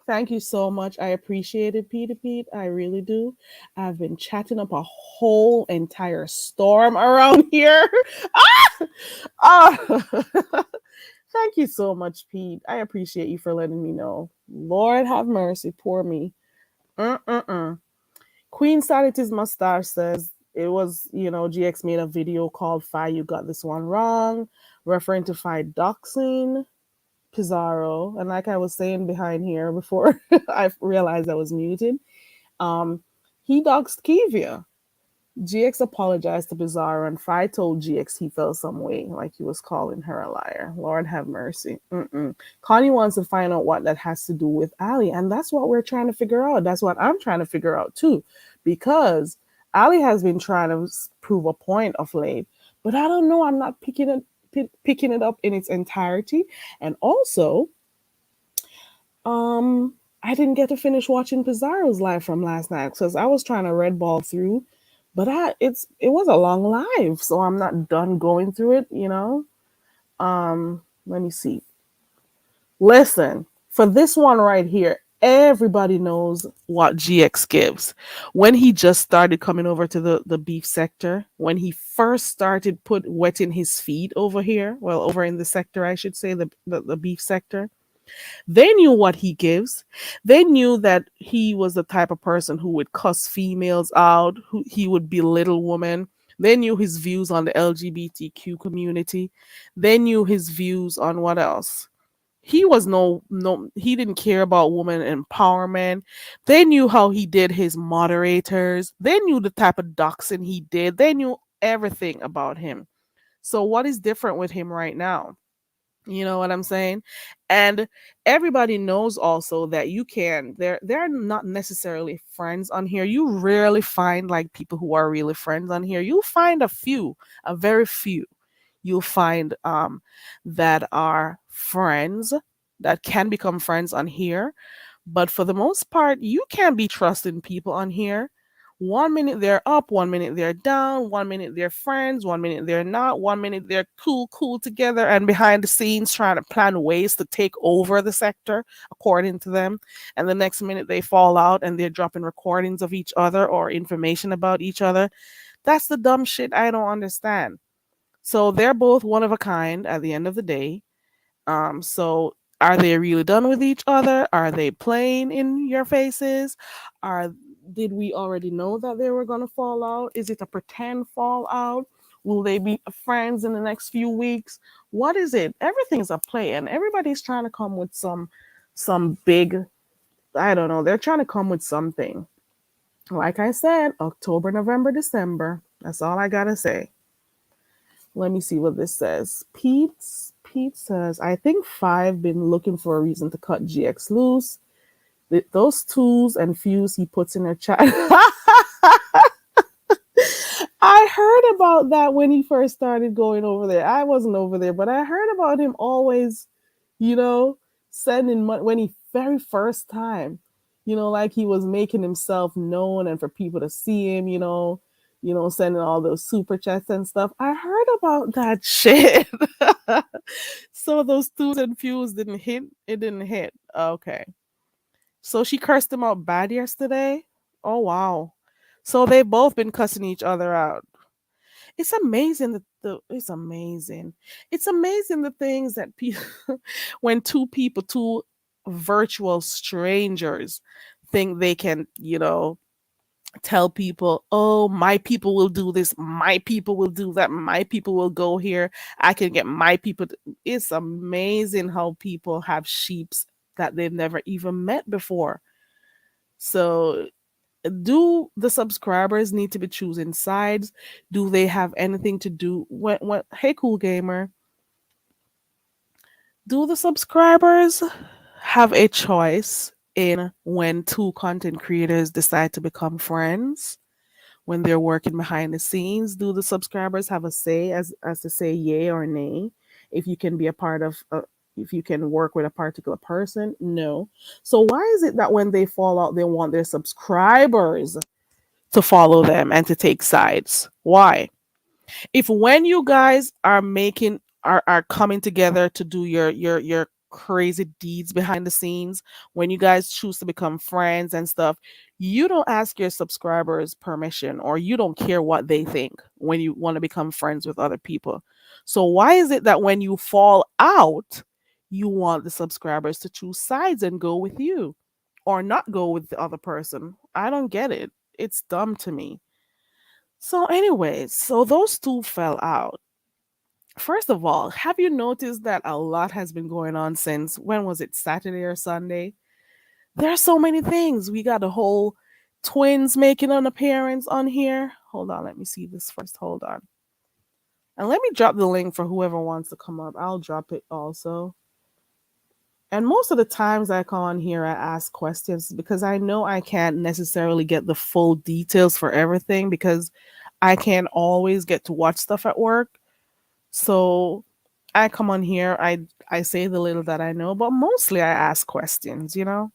Thank you so much. I appreciate it, Peter Pete. I really do. I've been chatting up a whole entire storm around here. Ah! Ah! Thank you so much, Pete. I appreciate you for letting me know. Lord have mercy, poor me. Mm-mm-mm. Queen Sanity's mustache says it was, GX made a video called Fi, You Got This One Wrong, referring to Fi doxing Pizarro. And like I was saying behind here before I realized I was muted, um, he doxed Kivia. GX apologized to Pizarro, and Fi told GX he felt some way, like he was calling her a liar. Lord have mercy. Mm-mm. Connie wants to find out what that has to do with Ali, and that's what we're trying to figure out. That's what I'm trying to figure out too, because Ali has been trying to prove a point of late, but I don't know. I'm not picking it up in its entirety, and also, I didn't get to finish watching Pizarro's live from last night because I was trying to red ball through, but it was a long live, so I'm not done going through it. Let me see. Listen, for this one right here, everybody knows what GX gives. When he just started coming over to the beef sector, when he first started wetting his feet over here, well, over in the sector, I should say, the beef sector, they knew what he gives. They knew that he was the type of person who would cuss females out, who he would belittle women. They knew his views on the LGBTQ community. They knew his views on what else? He was no he didn't care about woman empowerment. They knew how he did his moderators. They knew the type of doxing he did. They knew everything about him. So what is different with him right now? You know what I'm saying? And everybody knows also that they're not necessarily friends on here. You rarely find like people who are really friends on here. You'll find a very few. You'll find that are friends that can become friends on here. But for the most part, you can't be trusting people on here. 1 minute they're up, 1 minute they're down, 1 minute they're friends, 1 minute they're not, 1 minute they're cool together and behind the scenes trying to plan ways to take over the sector according to them. And the next minute they fall out and they're dropping recordings of each other or information about each other. That's the dumb shit I don't understand. So they're both one of a kind at the end of the day. So are they really done with each other? Are they playing in your faces? Are Did we already know that they were gonna fall out? Is it a pretend fallout? Will they be friends in the next few weeks? What is it? Everything's a play, and everybody's trying to come with some big. I don't know. They're trying to come with something. Like I said, October, November, December. That's all I gotta say. Let me see what this says. Pete says, I think Five been looking for a reason to cut GX loose. Those tools and fuse he puts in her chat. I heard about that when he first started going over there. I wasn't over there, but I heard about him always, you know, sending money when he very first time, like he was making himself known and for people to see him, sending all those super chats and stuff. I heard about that shit. So those twos and fews didn't hit. It didn't hit. Okay. So she cursed him out bad yesterday. Oh wow. So they've both been cussing each other out. It's amazing it's amazing. It's amazing the things that people when two virtual strangers think they can, tell people, oh, my people will do this, my people will do that, my people will go here, I can get my people it's amazing how people have sheeps that they've never even met before. So do the subscribers need to be choosing sides? Do they have anything to do when hey cool gamer, do the subscribers have a choice in when two content creators decide to become friends? When they're working behind the scenes, do the subscribers have a say as to say yay or nay if you can be a part of if you can work with a particular person? No. So why is it that when they fall out they want their subscribers to follow them and to take sides? Why? If when you guys are making are coming together to do your crazy deeds behind the scenes, when you guys choose to become friends and stuff, you don't ask your subscribers permission, or you don't care what they think when you want to become friends with other people. So why is it that when you fall out, you want the subscribers to choose sides and go with you or not go with the other person? I don't get it. It's dumb to me. So, anyways, so those two fell out. First of all, have you noticed that a lot has been going on since, when was it, Saturday or Sunday? There are so many things. We got the whole twins making an appearance on here. Hold on, let me see this first. Hold on. And let me drop the link for whoever wants to come up. I'll drop it also. And most of the times I come on here, I ask questions because I know I can't necessarily get the full details for everything because I can't always get to watch stuff at work. So I come on here, I say the little that I know, but mostly I ask questions, you know?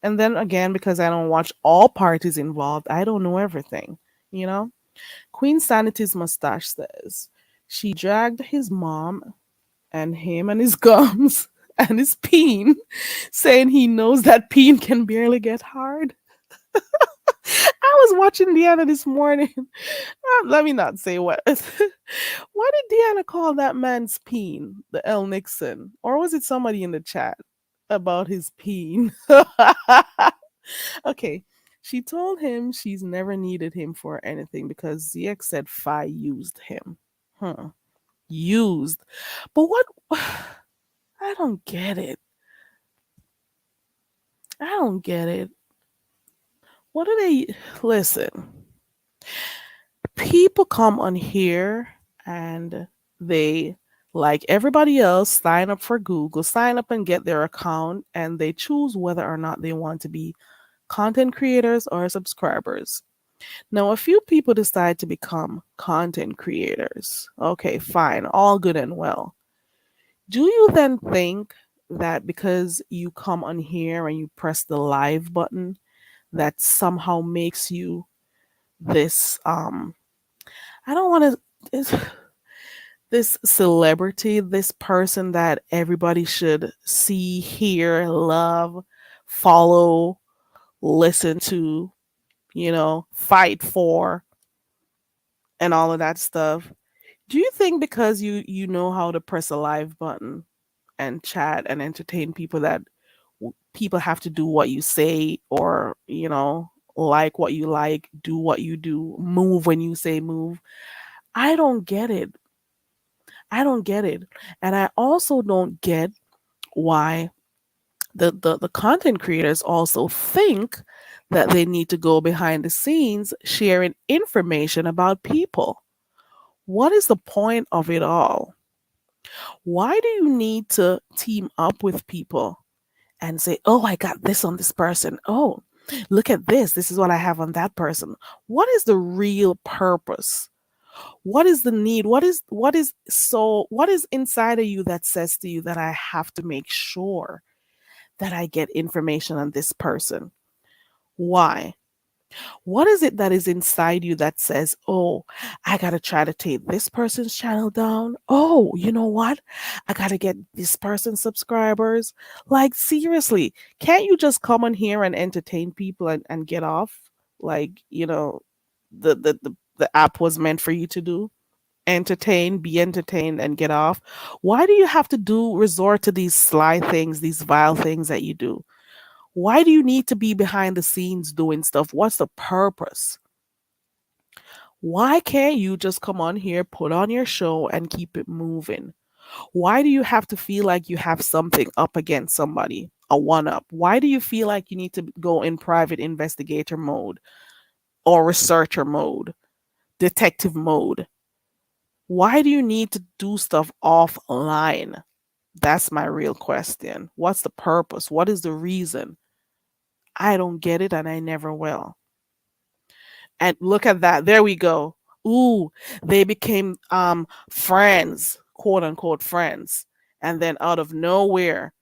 And then again, because I don't watch all parties involved, I don't know everything, you know? Queen Sanity's mustache says she dragged his mom and him and his gums and his peen, saying he knows that peen can barely get hard. I was watching Deanna this morning. Let me not say what. Why did Deanna call that man's peen the L Nixon? Or was it somebody in the chat about his peen? Okay. She told him she's never needed him for anything because ZX said Fi used him. Huh. Used. But what? I don't get it. I don't get it. What do they listen? People come on here and they, like everybody else, sign up for Google, sign up and get their account, and they choose whether or not they want to be content creators or subscribers. Now, a few people decide to become content creators. Okay, fine, all good and well. Do you then think that because you come on here and you press the live button, that somehow makes you this I don't want to this celebrity, this person that everybody should see, hear, love, follow, listen to, fight for, and all of that stuff. Do you think because you know how to press a live button and chat and entertain people that people have to do what you say, or like what you like, do what you do, move when you say move? I don't get it. I don't get it. And I also don't get why the content creators also think that they need to go behind the scenes sharing information about people. What is the point of it all? Why do you need to team up with people and say, oh, I got this on this person? Oh, look at this. This is what I have on that person. What is the real purpose? What is the need? What is inside of you that says to you that I have to make sure that I get information on this person? Why? What is it that is inside you that says, oh, I got to try to take this person's channel down? Oh, you know what? I got to get this person's subscribers. Like, seriously, can't you just come on here and entertain people and get off? Like, the app was meant for you to do. Entertain, be entertained, and get off. Why do you have to resort to these sly things, these vile things that you do? Why do you need to be behind the scenes doing stuff? What's the purpose? Why can't you just come on here, put on your show, and keep it moving? Why do you have to feel like you have something up against somebody, a one up? Why do you feel like you need to go in private investigator mode or researcher mode, detective mode? Why do you need to do stuff offline? That's my real question. What's the purpose? What is the reason? I don't get it and I never will. And look at that. There we go. Ooh, they became friends, quote unquote friends. And then out of nowhere,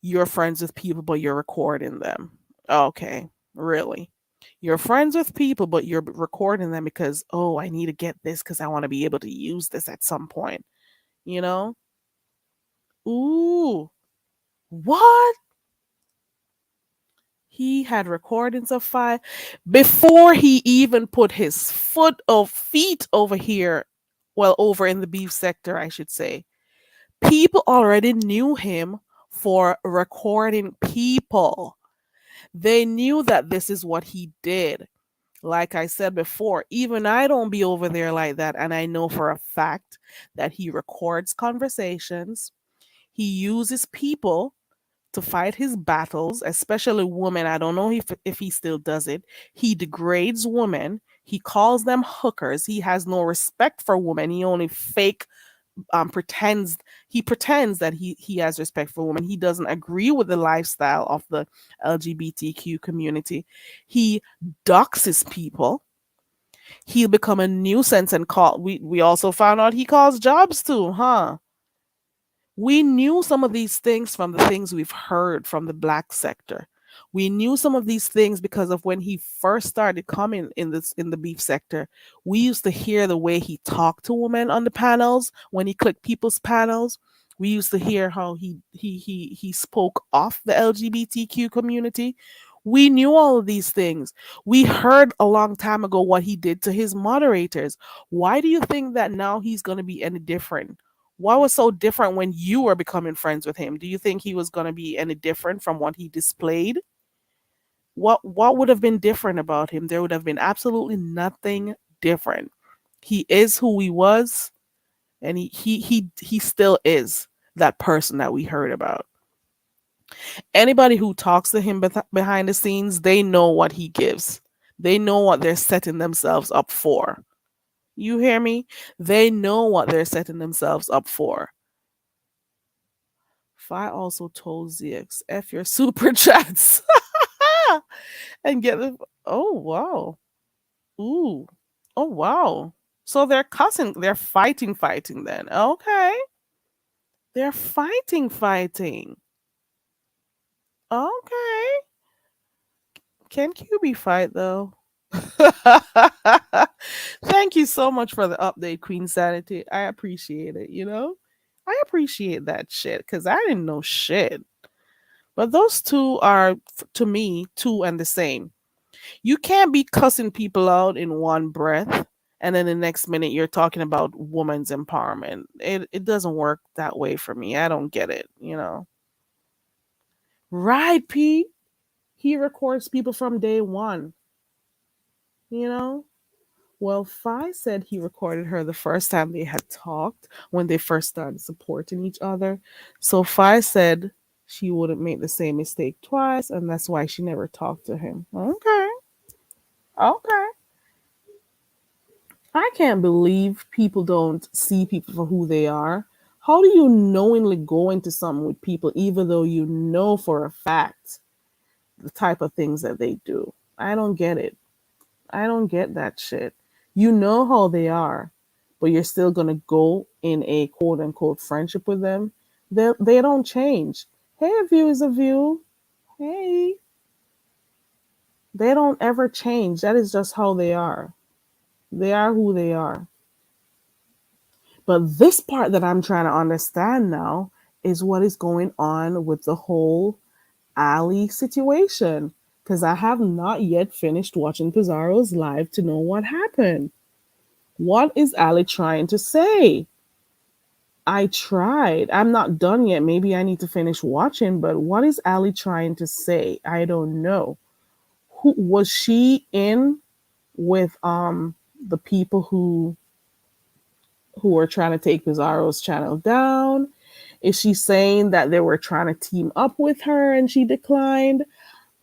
you're friends with people, but you're recording them. Okay, really? You're friends with people, but you're recording them because, oh, I need to get this because I want to be able to use this at some point, you know? Ooh. What? He had recordings of five before he even put his foot or feet over here. Well, over in the beef sector, I should say. People already knew him for recording people. They knew that this is what he did. Like I said before, even I don't be over there like that. And I know for a fact that he records conversations. He uses people to fight his battles, especially women. I don't know if he still does it. He degrades women. He calls them hookers. He has no respect for women. He only fake pretends he pretends that he has respect for women. He doesn't agree with the lifestyle of the LGBTQ community. He doxes people. He'll become a nuisance and call. We also found out he calls jobs too, huh? We knew some of these things from the things we've heard from the black sector. We knew some of these things because of when he first started coming in the beef sector. We used to hear the way he talked to women on the panels when he clicked people's panels. We used to hear how he spoke off the LGBTQ community. We knew all of these things. We heard a long time ago what he did to his moderators. Why do you think that now he's going to be any different? What was so different when you were becoming friends with him? Do you think he was going to be any different from what he displayed? What would have been different about him? There would have been absolutely nothing different. He is who he was, and he still is that person that we heard about. Anybody who talks to him behind the scenes, they know what he gives. They know what they're setting themselves up for. You hear me? They know what they're setting themselves up for. Fi also told ZX, F your super chats and get the. Oh, wow. Ooh. Oh, wow. So they're cussing. They're fighting then. Okay. They're fighting. Okay. Can QB fight, though? Thank you so much for the update, Queen Sanity. I appreciate it, you know? I appreciate that shit because I didn't know shit. But those two are, to me, two and the same. You can't be cussing people out in one breath and then the next minute you're talking about women's empowerment. It doesn't work that way for me. I don't get it, you know. Right, Pete. He records people from day one, you know. Well, Fi said he recorded her the first time they had talked when they first started supporting each other. So Fi said she wouldn't make the same mistake twice, and that's why she never talked to him. Okay. Okay. I can't believe people don't see people for who they are. How do you knowingly go into something with people even though you know for a fact the type of things that they do? I don't get it. I don't get that shit. You know how they are, but you're still going to go in a quote unquote friendship with them. They don't change. Hey, a view is a view. Hey. They don't ever change. That is just how they are. They are who they are. But this part that I'm trying to understand now is what is going on with the whole Ali situation. Because I have not yet finished watching Pizarro's live to know what happened. What is Ali trying to say? I tried. I'm not done yet. Maybe I need to finish watching, but what is Ali trying to say? I don't know. Who was she in with the people who were trying to take Pizarro's channel down? Is she saying that they were trying to team up with her and she declined?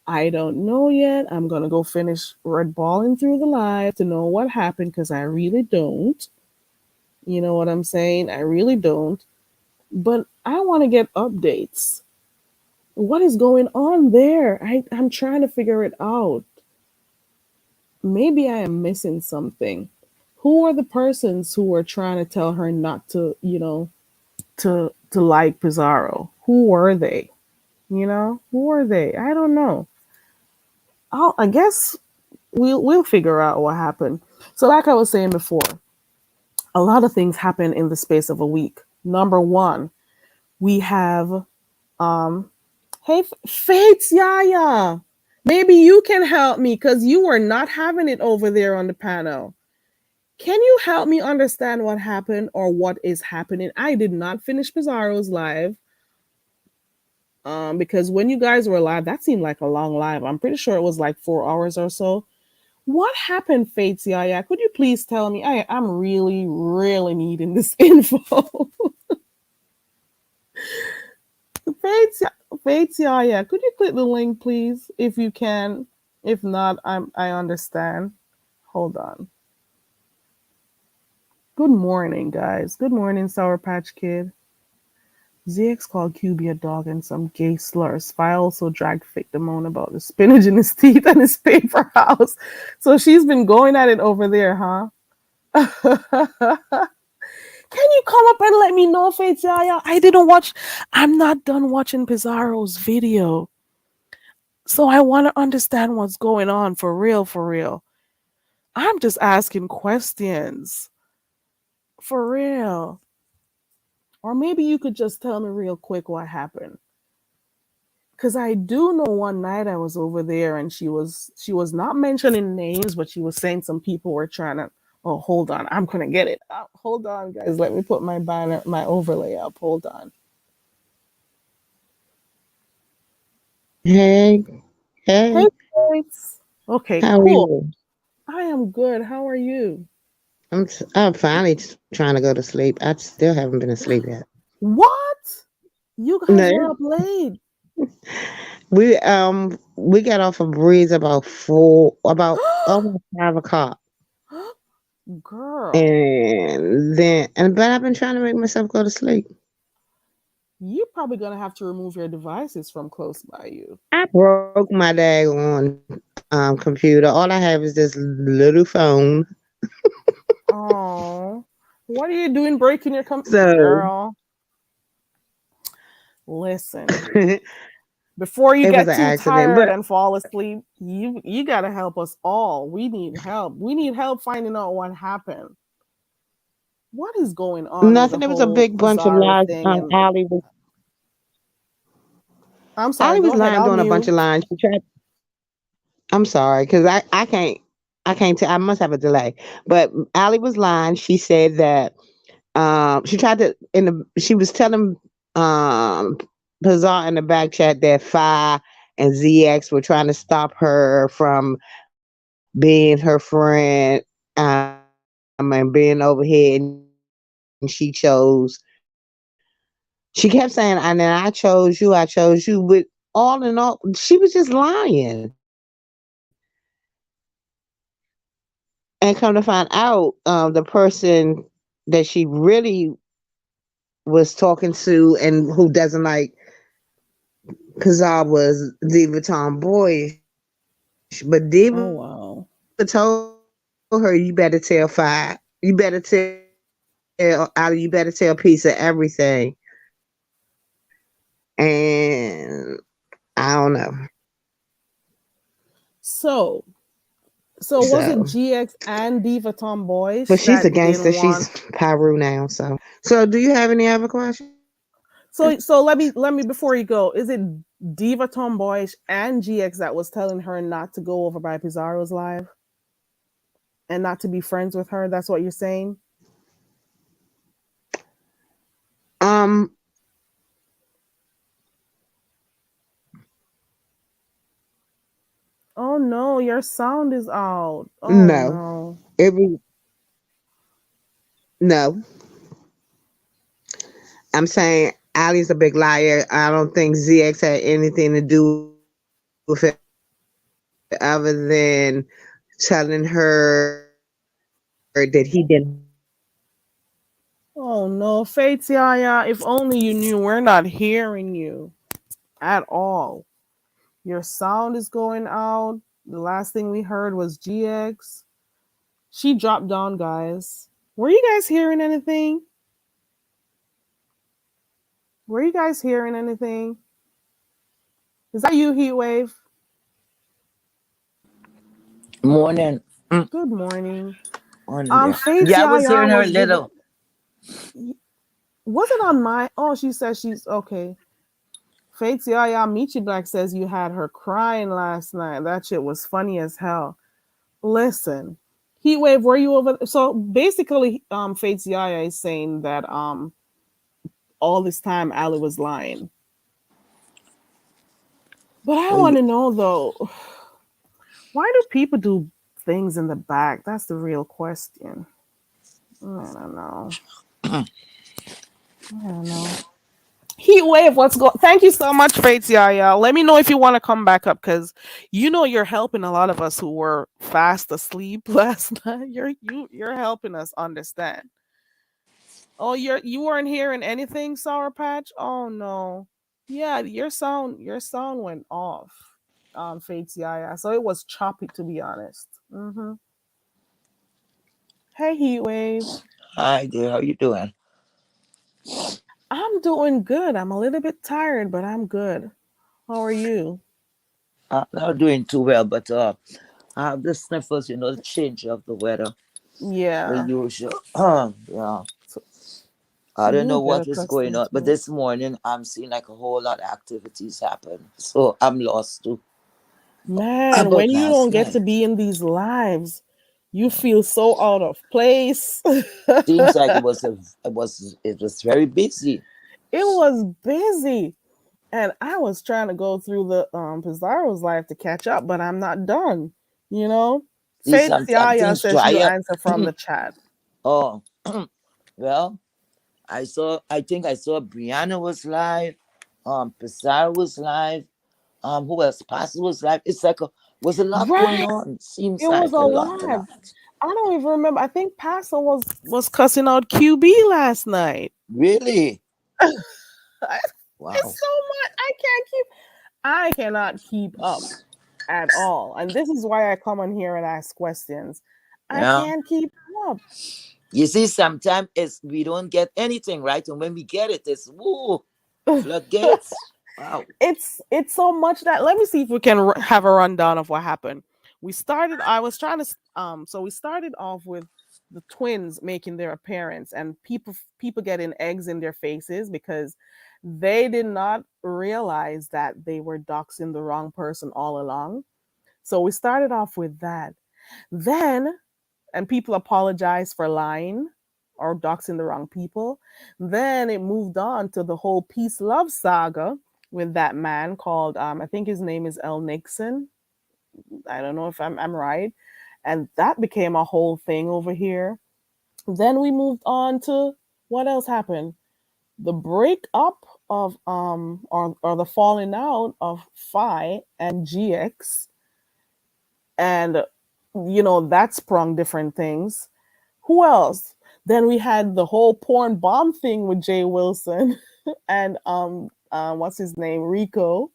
I don't know yet. I'm going to go finish red balling through the live to know what happened because I really don't. You know what I'm saying? I really don't. But I want to get updates. What is going on there? I'm trying to figure it out. Maybe I am missing something. Who are the persons who were trying to tell her not to, to like Pizarro? Who were they? Who were they? I don't know. I guess we'll figure out what happened. So, like I was saying before, a lot of things happen in the space of a week. Number one, we have Hey, Fates Yaya. Maybe you can help me because you were not having it over there on the panel. Can you help me understand what happened or what is happening? I did not finish Pizarro's live. Because when you guys were live, that seemed like a long live. I'm pretty sure it was like 4 hours or so. What happened, Fates Yaya? Could you please tell me? I'm really, really needing this info. Fates, Fates Yaya, could you click the link, please, if you can? If not, I understand. Hold on. Good morning, guys. Good morning, Sour Patch Kid. ZX called QB a dog and some gay slurs. Fi also dragged Fake the moan about the spinach in his teeth and his paper house. So she's been going at it over there, huh? Can you come up and let me know, Faith Yaya? I didn't watch. I'm not done watching Pizarro's video. So I want to understand what's going on for real, for real. I'm just asking questions. For real. Or maybe you could just tell me real quick what happened. Cause I do know one night I was over there and she was not mentioning names, but she was saying some people were trying to. Oh, hold on, I'm gonna get it up. Hold on, guys. Let me put my banner, my overlay up. Hold on. Hey, Hey, hey, guys. Okay, how are cool. you? I am good. How are you? I'm finally trying to go to sleep. I still haven't been asleep yet. What? You guys No, were up late. we got off of Breeze about almost 5 o'clock, Girl, and but I've been trying to make myself go to sleep. you probably gonna have to remove your devices from close by you. I broke my daggone computer. All I have is this little phone. Oh, what are you doing breaking your So girl? Listen, it before you was get an too accident, tired but and fall asleep, you gotta help us all. We need help. We need help finding out what happened. What is going on with the nothing. It was a whole big bunch of Pizarro lies. thing? And I'm sorry. Allie Go was ahead. lying I'll doing a bunch mute. of lines. I'm sorry, because I can't tell. I must have a delay. But Allie was lying. She said that she tried to she was telling um Pazar in the back chat that Phi and ZX were trying to stop her from being her friend and being over here, and she chose. She kept saying, and then I chose you, but all in all, she was just lying. And come to find out, the person that she really was talking to and who doesn't like Kazar was Diva Tomboyish. But Diva told her, you Oh better tell wow. Fi. You better tell Ali, you better tell a piece of everything. And I don't know. So, so was it So, GX and Diva but Tomboyish she's a that didn't gangster. want? She's Pyru now. So do you have any other questions? So let me before you go. Is it Diva Tomboyish and GX that was telling her not to go over by Pizarro's live and not to be friends with her? That's what you're saying? Um, Oh no, your sound is out. Oh no. no. It was no. I'm saying Ali's a big liar. I don't think ZX had anything to do with it other than telling her that he didn't Oh no, Fates, yeah. If only you knew. We're not hearing you at all. Your sound is going out. The last thing we heard was GX. She dropped down, guys. Were you guys hearing anything? Were you guys hearing anything? Is that you, Heatwave? Morning. Good morning. Morning there. Faith Yeah, I was Yaya hearing her a was giving. little. Was it on my? Oh, she says she's okay. Fates Yaya Michi Black says you had her crying last night. That shit was funny as hell. Listen, Heatwave, were you over? So basically, Fates Yaya is saying that all this time Ali was lying. But I Well, want to know though, why do people do things in the back? That's the real question. I don't know. I don't know. Heat wave, what's going? Thank you so much, Fates Yaya. Let me know if you want to come back up because you know you're helping a lot of us who were fast asleep last night. You're helping us understand. Oh, you weren't hearing anything, Sour Patch? Oh no. Yeah, your sound went off. Fates Yaya. So it was choppy to be honest. Hey Heat Wave. hi there. How you doing? I'm doing good. I'm a little bit tired, but I'm good. How are you? I'm not doing too well, but I have the sniffles. You know, the change of the weather, the Yeah. usual. Yeah. So I don't you'll know get what is going accustomed on, but to it. this morning I'm seeing like a whole lot of activities happen. So I'm lost too. Man, About when you last don't get to night, be in these lives, you feel so out of place. seems like it was very busy. It was busy. And I was trying to go through the Pizarro's life to catch up, but I'm not done. You know? See, Faith sometimes Yaya things says dry she'll up. answer from the chat. Oh, well, I think I saw Brianna was live. Pizarro was live. Who else? Pastor was live. It's like was a lot going Right. on. Seems It was like a a lot. lot. I don't even remember. I think Pastor was cussing out QB last night. Really? It's Wow. so much. I cannot keep up at all. And this is why I come on here and ask questions. I Yeah. can't keep up. You see, sometimes it's we don't get anything right, and when we get it, it's woo floodgates. Wow. It's so much that let me see if we can have a rundown of what happened. We started I was trying to so we started off with the twins making their appearance and people getting eggs in their faces because they did not realize that they were doxing the wrong person all along. So we started off with that. Then and people apologized for lying or doxing the wrong people. Then it moved on to the whole peace love saga with that man called I think his name is El Nixon. I don't know if I'm right. And that became a whole thing over here. Then we moved on to what else happened? The breakup of or the falling out of Phi and GX and that sprung different things. Who else? Then we had the whole porn bomb thing with Jay Wilson and what's his name? Rico.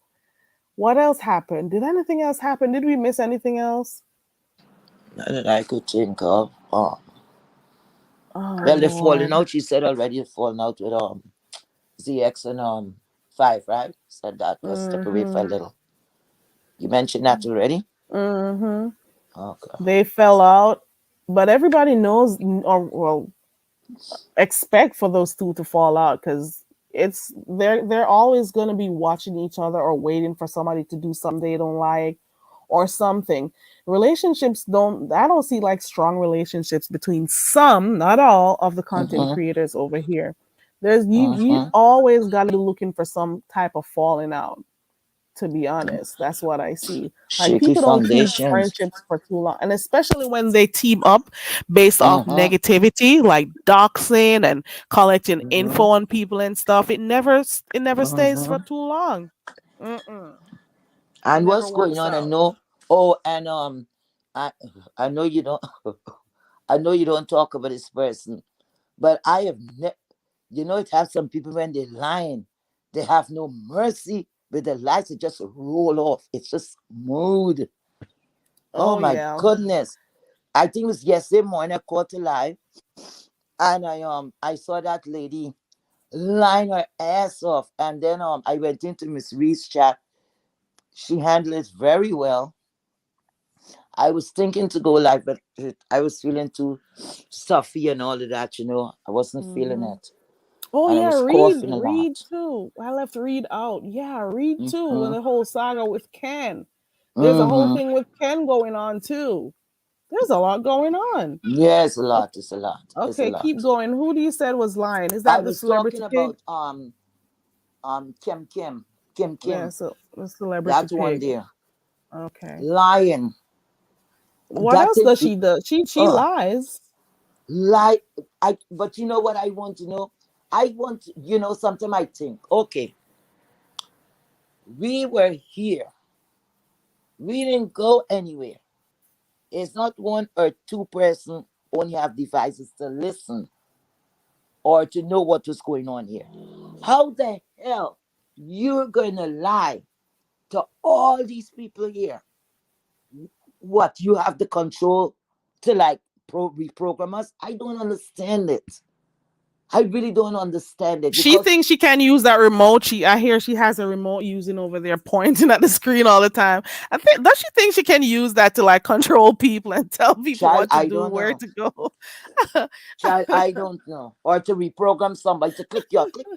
What else happened? Did anything else happen? Did we miss anything else? Not that I could think of. Oh Well, they're falling Lord. out. She said already, they're falling out with ZX and Five, right? Said that step away for a Mm-hmm. little. You mentioned that already. Mm-hmm. Okay. They fell out. But everybody knows or well expect for those two to fall out because they're always going to be watching each other or waiting for somebody to do something they don't like or something. Relationships don't I don't see like strong relationships between some, not all, of the content Mm-hmm. creators over here. There's you Mm-hmm. always got to be looking for some type of falling out, to be honest. That's what I see. Like Shaky people don't keep foundations. friendships for too long. And especially when they team up based off Mm-hmm. negativity, like doxing and collecting info Mm-hmm. on people and stuff. It never stays for Mm-hmm. too long. Mm-mm. It And never what's going works on? I out. know. Oh, and I I know you don't. I know you don't talk about this person, but I have never. You know, it has some people when they're lying, they have no mercy with the lies. They just roll off. It's just smooth. Oh Oh my yeah. goodness! I think it was yesterday morning I caught a live, and I saw that lady lying her ass off, and then I went into Miss Reed's chat. She handled it very well. I was thinking to go live, but I was feeling too stuffy and all of that. I wasn't feeling Hmm. it. Oh and I yeah, was Reed, coughing a Reed lot. too. I left Reed out. Yeah, Reed too. And Mm-hmm. the whole saga with Ken. There's a whole Mm-hmm. thing with Ken going on too. There's a lot going on. Yeah, it's a lot. Okay, It's a lot. It's a okay, keep lot. going. Who do you said was lying? Is I that the was talking celebrity pig? about Kim. Yeah, so the celebrity That one pig. there. Okay. Lying. What That else thing does she do? She uh lies. lie. I but you know what I want to know? I want sometimes I think, okay, we were here. We didn't go anywhere. It's not one or two person only have devices to listen or to know what was going on here. How the hell you're gonna lie to all these people here? What, you have the control to like reprogram us? I don't understand it. I really don't understand it She because thinks she can use that remote. I hear she has a remote using over there, pointing at the screen all the time. I think does she think she can use that to like control people and tell people child, what to I do, don't where know. to go? Child, I don't know. Or to reprogram somebody to click your click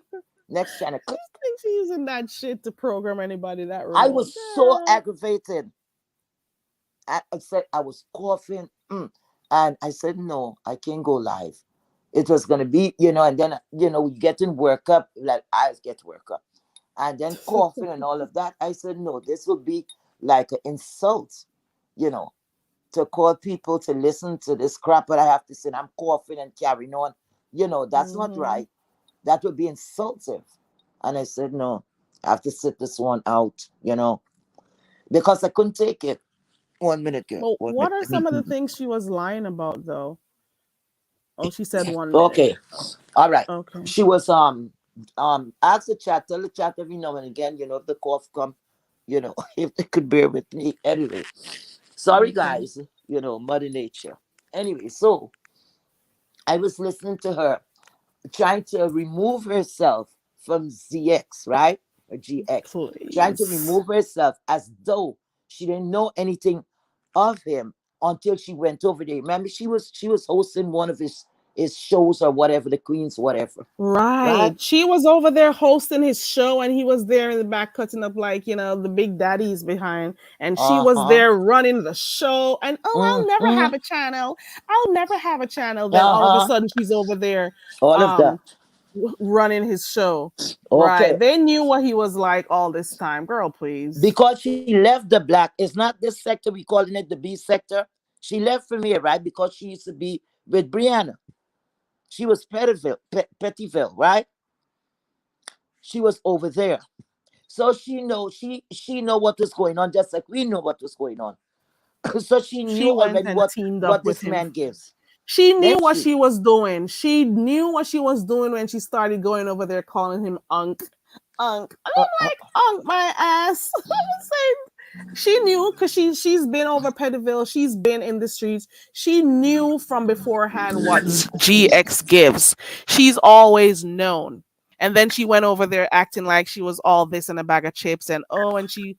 next channel click. Think she's using that shit to program anybody that I remote. was so aggravated. I said I was coughing, and I said no, I can't go live. It was gonna be, and then we getting work up, like I get work up, and then coughing and all of that. I said no, this will be like an insult, you know, to call people to listen to this crap. But I have to say I'm coughing and carrying on. That's not Hmm. right. That would be insultive. And I said no, I have to sit this one out, because I couldn't take it. 1 minute, girl. Well, One what minute. are Let me. some of the things she was lying about though? Oh, she said 1 minute. Okay. All right. Okay. She was ask the chat, tell the chat every now and again, if the cough come, if they could bear with me. Anyway. Sorry Okay. guys, Mother Nature. Anyway, so I was listening to her trying to remove herself from ZX, right? Or GX. Trying to Please. remove herself as though she didn't know anything of him until she went over there. Remember, she was hosting one of his shows or whatever, the Queen's whatever. Right? Right. She was over there hosting his show and he was there in the back cutting up like, the big daddies behind. And she was Uh-huh. there running the show. And I'll never Mm-hmm. have a channel. I'll never have a channel. Then all of a Uh-huh. sudden she's over there All of um that. running his show. Right. Okay. They knew what he was like all this time. Girl, please. Because she left the black, it's not this sector we calling it the B sector. She left from here, right? Because she used to be with Brianna. She was Pettyville, right? She was over there. So she know what was going on, just like we know what was going on. So she knew She went already and what teamed up what with this him. man gives. She knew Then what she she was doing. She knew what she was doing when she started going over there calling him Unc. Unc. And uh, I'm uh, like, Unc, my ass. I was saying she knew because she's been over Pettiville. She's been in the streets. She knew from beforehand what GX gives. She's always known. And then she went over there acting like she was all this in a bag of chips, and and she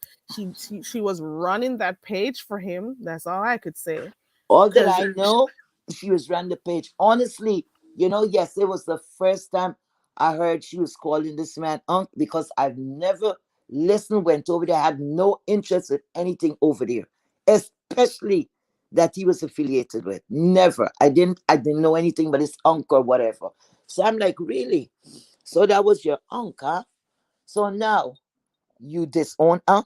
was running that page for him. That's all I could say. all that Cause I know, she was running the page. Honestly, yes, it was the first time I heard she was calling this man Unc, because I've never listened, went over there, had no interest in anything over there, especially that he was affiliated with. Never. I didn't know anything but his unc or whatever. So I'm like, really? So that was your unc, huh? So now you disown unc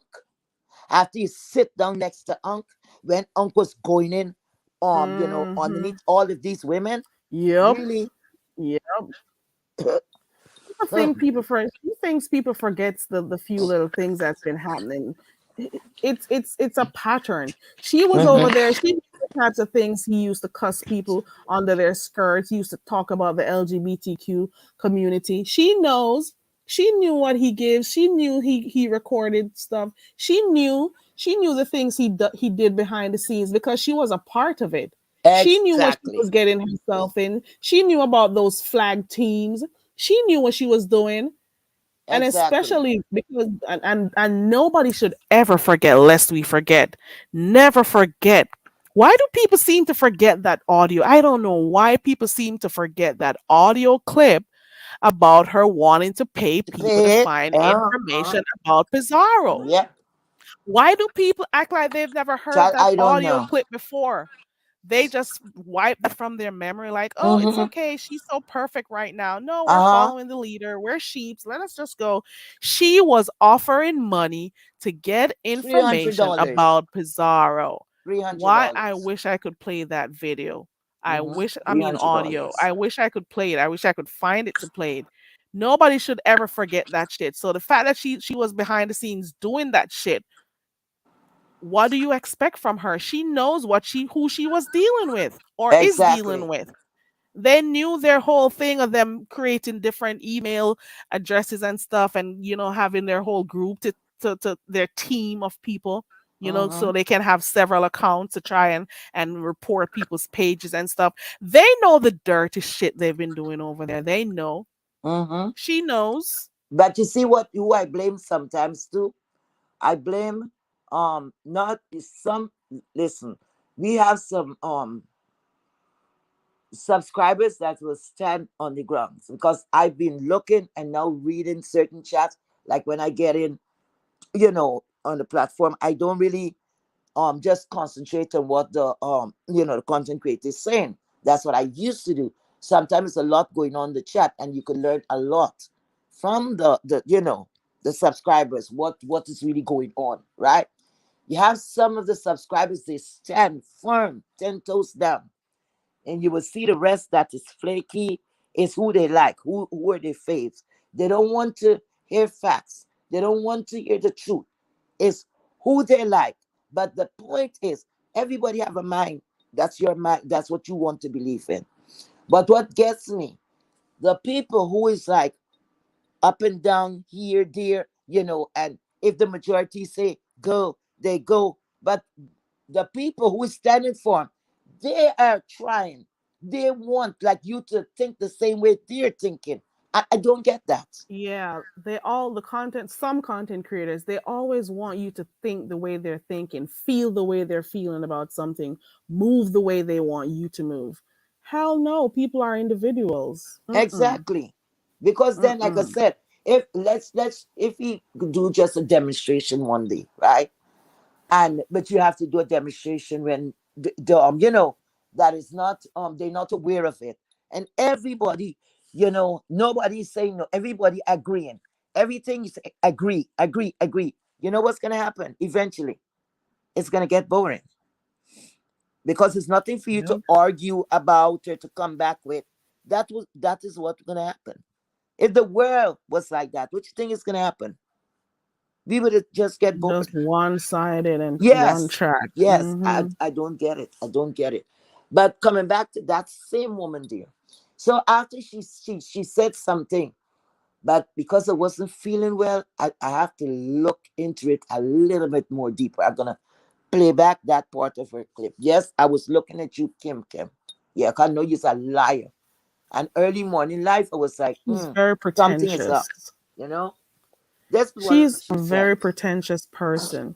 after you sit down next to unc when unc was going in, hmm. underneath all of these women. Yep. Really? Yep. I think he thinks people forgets the few little things that's been happening. It's a pattern. She was over Mhm. there. She knew the types of things he used to cuss people under their skirts. He used to talk about the LGBTQ community. She knows. She knew what he gives. She knew he recorded stuff. She knew the things he did behind the scenes because she was a part of it. She knew what she Exactly. was getting herself in. She knew about those flag teams. She knew what she was doing. And Exactly. especially because and nobody should ever forget, lest we forget. Never forget. Why do people seem to forget that audio? I don't know why people seem to forget that audio clip about her wanting to pay To people to pay it. find information about Pizarro. Yeah. Why do people act like they've never heard Child, that I don't audio know. clip before? They just wipe that from their memory, like, oh, it's Mm-hmm. okay. She's so perfect right now. No, we're Uh-huh. following the leader. We're sheeps. Let us just go. She was offering money to get information $300. about Pizarro. Three hundred Why I dollars. wish I could play that video. I Mm-hmm. wish, I Three mean, hundred audio. dollars. I wish I could play it. I wish I could find it to play it. Nobody should ever forget that shit. So the fact that she was behind the scenes doing that shit, what do you expect from her? She knows what she who she was dealing with or is dealing Exactly. with. They knew their whole thing of them creating different email addresses and stuff, and having their whole group to their team of people, Mm-hmm. so they can have several accounts to try and report people's pages and stuff. They know the dirty shit they've been doing over there. They know. Mm-hmm. She knows. But you see what who I blame sometimes too? I blame not some listen, we have some subscribers that will stand on the grounds because I've been looking and now reading certain chats. Like when I get in, on the platform, I don't really just concentrate on what the content creator is saying. That's what I used to do. Sometimes a lot going on in the chat and you can learn a lot from the subscribers, what is really going on, right? You have some of the subscribers, they stand firm 10 toes down, and you will see the rest that is flaky is who they like, who are their faves. They don't want to hear facts, they don't want to hear the truth. It's who they like. But the point is, everybody have a mind. That's your mind, that's what you want to believe in. But what gets me, the people who is like up and down here, there, and if the majority say go, they go. But the people who is standing for 'em, they are trying. They want like you to think the same way they're thinking. I don't get that. Yeah, the content, some content creators, they always want you to think the way they're thinking, feel the way they're feeling about something, move the way they want you to move. Hell no, people are individuals. Mm-mm, Exactly. Because then, like I mm-mm. said, if let's if we do just a demonstration one day, right? And but you have to do a demonstration when that is not they're not aware of it, and everybody, nobody's saying no, everybody agreeing, everything is agree, agree, agree. You know what's gonna happen eventually? It's gonna get boring because it's nothing for you to Yep. argue about or to come back with. That is what's gonna happen. If the world was like that, what you think is gonna happen? We would just get Just bored. one sided and one Yes, track. yes, I, Mm-hmm. I don't get it. I don't get it. But coming back to that same woman there. So after she said something, but because I wasn't feeling well, I have to look into it a little bit more deeper. I'm gonna play back that part of her clip. Yes, I was looking at you, Kim Kim. Yeah, 'cause I know you're a liar. And early morning life, I was like, She's very something is up. pretentious. You know? That's what She's she a said. very pretentious person.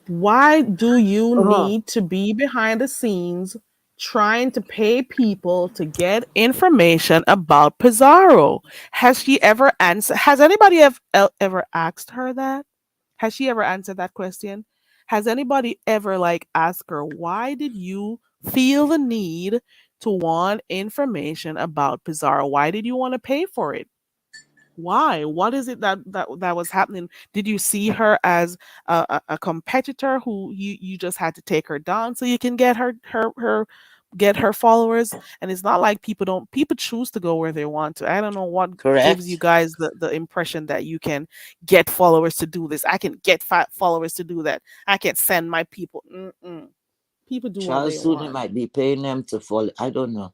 Why do you Uh-huh. need to be behind the scenes trying to pay people to get information about Pizarro? Has she ever answered? Has anybody ever asked her that? Has she ever answered that question? Has anybody ever like asked her, why did you feel the need to want information about Pizarro? Why did you want to pay for it? Why? What is it that was happening? Did you see her as a competitor who you just had to take her down so you can get her get her followers? And it's not like people choose to go where they want to. I don't know what gives you Correct. guys the impression that you can get followers to do this. I can get followers to do that. I can send my people. Mm-mm. People do what Charles they Soon want. might be paying them to follow. I don't know.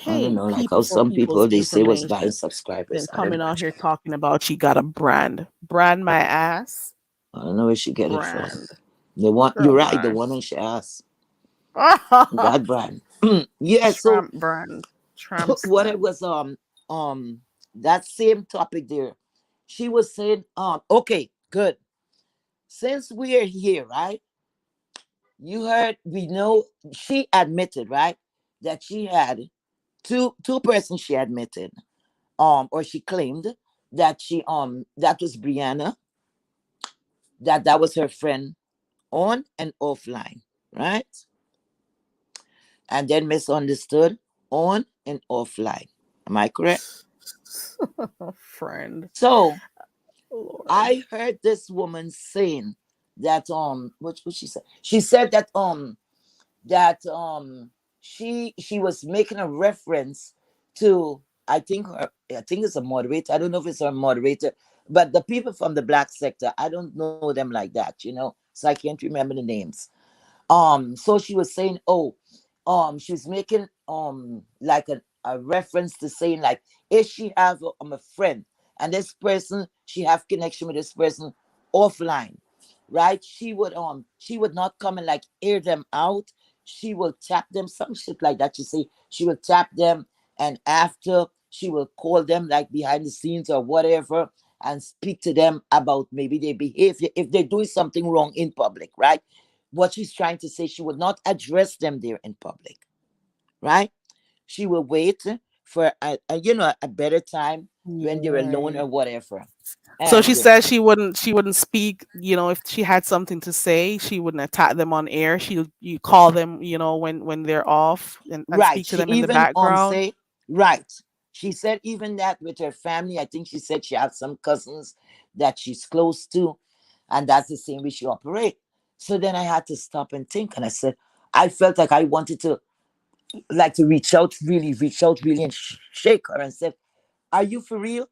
I don't Paying know. Like people how for some people's people they say was buying information, then subscribers. I don't coming know. out here talking about she got a brand my ass, I don't know where she get it from. brand, The one girl, you're right. The bye. one on she asked that brand. Yeah. So Tramp brand, tramp what it stamp. was that same topic there. She was saying okay, good. Since we are here, right? You heard we know she admitted, right, that she had two persons she admitted. or she claimed that that was Brianna, that was her friend on and offline, right? And then misunderstood on and offline. Am I correct? Friend. So Lord. I heard this woman saying that what she said? She said that she was making a reference to, I think it's a moderator. I don't know if it's a moderator, but the people from the black sector, I don't know them like that. So I can't remember the names. So she was saying, oh, she was making like a reference to saying, like, if she have a friend, and this person, she have connection with this person offline, right? She would not come and like air them out. She will tap them, some shit like that. You see, she will tap them, and after she will call them like behind the scenes or whatever, and speak to them about maybe their behavior if they're doing something wrong in public, right? What she's trying to say, she would not address them there in public, right? She will wait for a better time when You're they're alone right. or whatever. So she And said she wouldn't speak, if she had something to say, she wouldn't attack them on air. You call them, when they're off, and right, speak to she them in the even background. say, right. She said even that with her family. I think she said she has some cousins that she's close to, and that's the same way she operate. So then I had to stop and think, and I said, I felt like I wanted to, like, to reach out really, and shake her and said, "Are you for real?"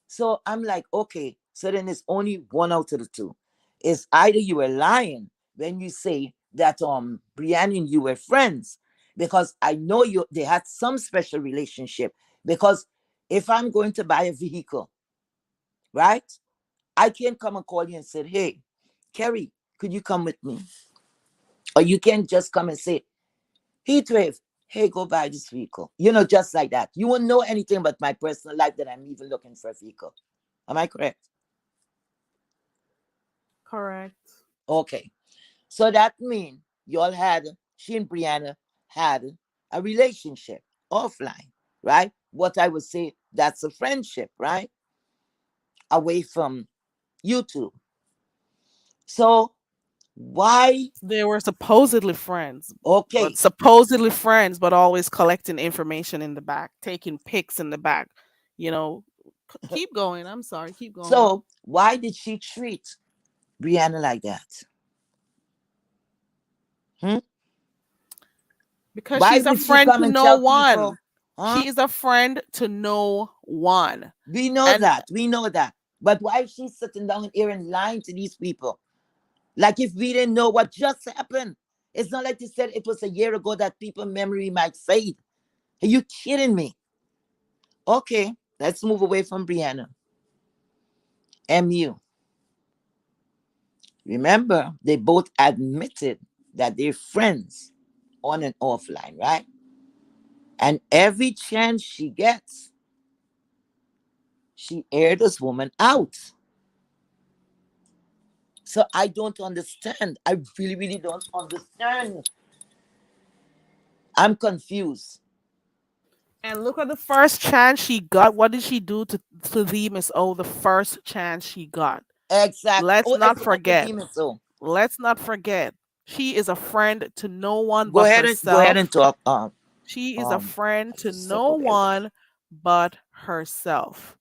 So I'm like, okay. So then it's only one out of the two. It's either you were lying when you say that Brianna and you were friends, because I know they had some special relationship. Because if I'm going to buy a vehicle, right, I can't come and call you and say, hey, Kerry, could you come with me? Or you can just come and say, Heatwave, hey, go buy this vehicle. Just like that. You won't know anything about my personal life that I'm even looking for a vehicle. Am I correct? Correct. Okay. So that means she and Brianna had a relationship offline, right? What I would say, that's a friendship, right? Away from YouTube. So why? They were supposedly friends, Okay. but always collecting information in the back, taking pics in the back. You know, keep going. I'm sorry, keep going. So why did she treat Brianna like that? Hmm? Because Why she's a did she friend come to and no tell one. people? Huh? She is a friend to no one. We know And that. We know that. But why is she sitting down here and lying to these people? Like if we didn't know what just happened. It's not like you said it was a year ago that people memory might fade. Are you kidding me? Okay, let's move away from Brianna. MU. Remember, they both admitted that they're friends on and offline, right? And every chance she gets, she aired this woman out. So I don't understand. I really, really don't understand. I'm confused. look at the first chance she got. What did she do to the Miss O the first chance she got? Exactly. Let's Oh, not exactly, forget. demon soul. Let's not forget. She is a friend to no one Go but ahead and go ahead and herself. talk. She is a I friend have to to step no away a little. one but herself.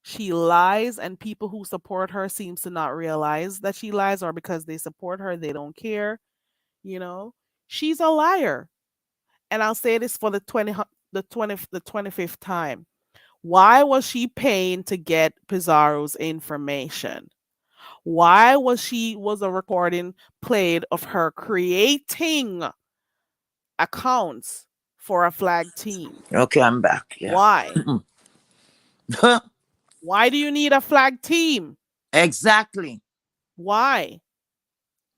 She lies, and people who support her seems to not realize that she lies, or because they support her they don't care. you know she's a liar. And I'll say this for the 25th time. Why was she paying to get Pizarro's information? Why was a recording played of her creating accounts for a flag team? Okay, I'm back. Yeah. Why? Why do you need a flag team? Exactly. Why?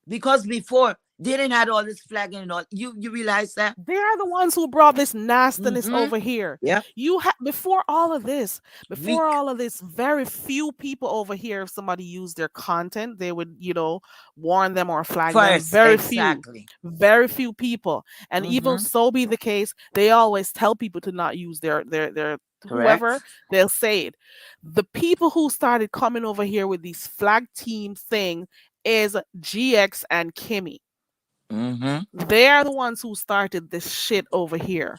Because before they didn't had all this flagging and all. You realize that? They are the ones who brought this nastiness Mm-hmm. over here. Yeah. Before Weak. all of this, very few people over here, if somebody used their content, they would, warn them or flag them. First. Exactly. Very few people. And even Mm-hmm. so be the case, they always tell people to not use their whoever, Correct. they'll say it. The people who started coming over here with these flag team thing is GX and Kimmy. Mm-hmm. They are the ones who started this shit over here.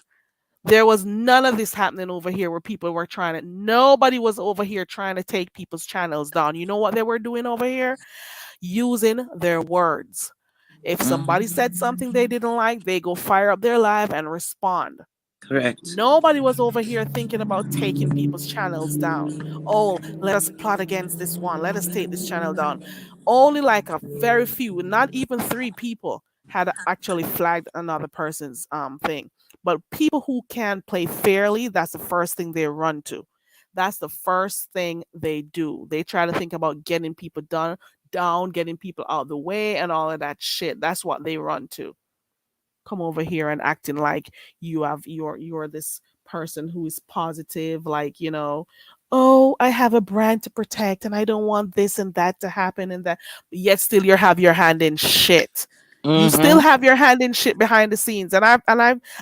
There was none of this happening over here where people were trying to, nobody was over here trying to take people's channels down. You know what they were doing over here? Using their words. If somebody Mm-hmm. said something they didn't like, they go fire up their live and respond. Correct. Nobody was over here thinking about taking people's channels down. Oh, let us plot against this one. Let us take this channel down. Only like a very few, not even three people had actually flagged another person's thing. But people who can play fairly, that's the first thing they run to. That's the first thing they do. They try to think about getting people down, getting people out of the way, and all of that shit. That's what they run to. Come over here and acting like you're this person who is positive, like, oh, I have a brand to protect and I don't want this and that to happen, and that, yet still you have your hand in shit. You still Mm-hmm. have your hand in shit behind the scenes, and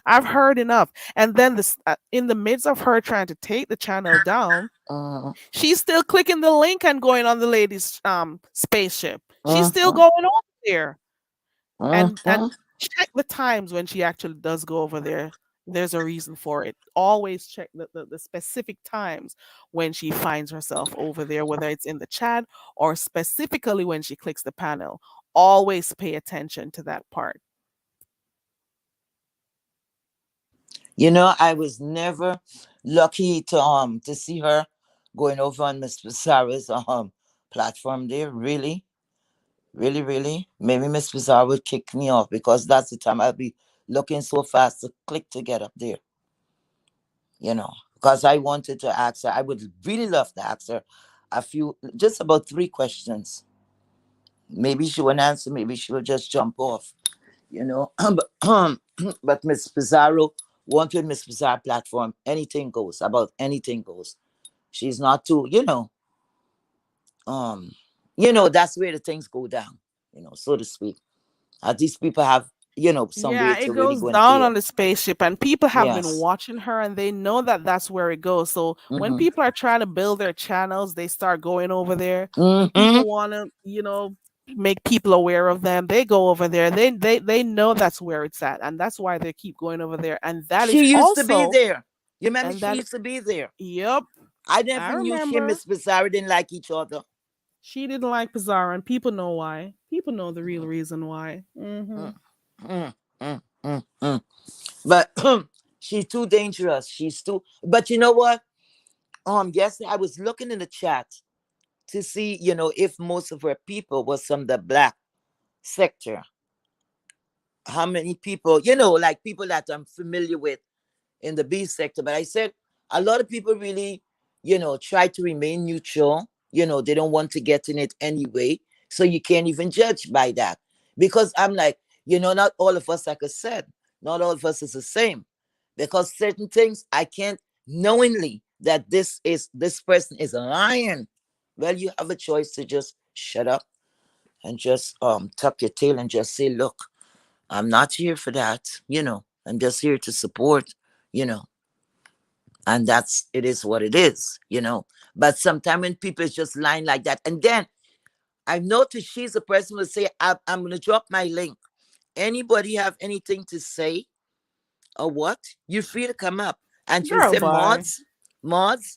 I've heard enough. And then this, in the midst of her trying to take the channel down, Mm-hmm. she's still clicking the link and going on the lady's spaceship. She's still Mm-hmm. going over there, and Mm-hmm. check the times when she actually does go over there. There's a reason for it. Always check the specific times when she finds herself over there, whether it's in the chat or specifically when she clicks the panel. Always pay attention to that part. I was never lucky to see her going over on Miss Sarah's platform there. Really, really, really. Maybe Miss Sarah would kick me off because that's the time I'll be looking so fast to click to get up there. Because I wanted to ask her. I would really love to ask her just about three questions. Maybe she won't answer. Maybe she will just jump off. But Miss Pizarro, once with Miss Pizarro platform, anything goes. About anything goes. She's not too, um, that's where the things go down, so to speak. These people have, somewhere Yeah, to it really goes go and down care. on the spaceship, and people have been Yes. watching her, and they know that that's where it goes. So when Mm-hmm. people are trying to build their channels, they start going over there. Mm-hmm. People want to, make people aware of them. They go over there. They know that's where it's at, and that's why they keep going over there. And that is She used to be also, there. You remember and she that, used to be there. yep, I I never knew she and remember. Miss Pizarro didn't like each other. She didn't like Pizarro, and people know why. People know the real Mm, reason why. mm, mm, mm, mm. But she's too dangerous. She's too. But you know what? Yesterday I was looking in the chat to see, if most of her people was from the black sector. How many people, like people that I'm familiar with in the B sector. But I said a lot of people really, try to remain neutral. They don't want to get in it anyway. So you can't even judge by that. Because I'm like, not all of us, like I said, not all of us is the same. Because certain things I can't knowingly that this person is lying. Well, you have a choice to just shut up and just tuck your tail and just say, look, I'm not here for that. I'm just here to support, you know, and that's it is what it is. But sometimes when people is just lying like that, and then I've noticed she's a person who say, I'm gonna drop my link. Anybody have anything to say or what? You're free to come up. And she Girl, said, bye. mods,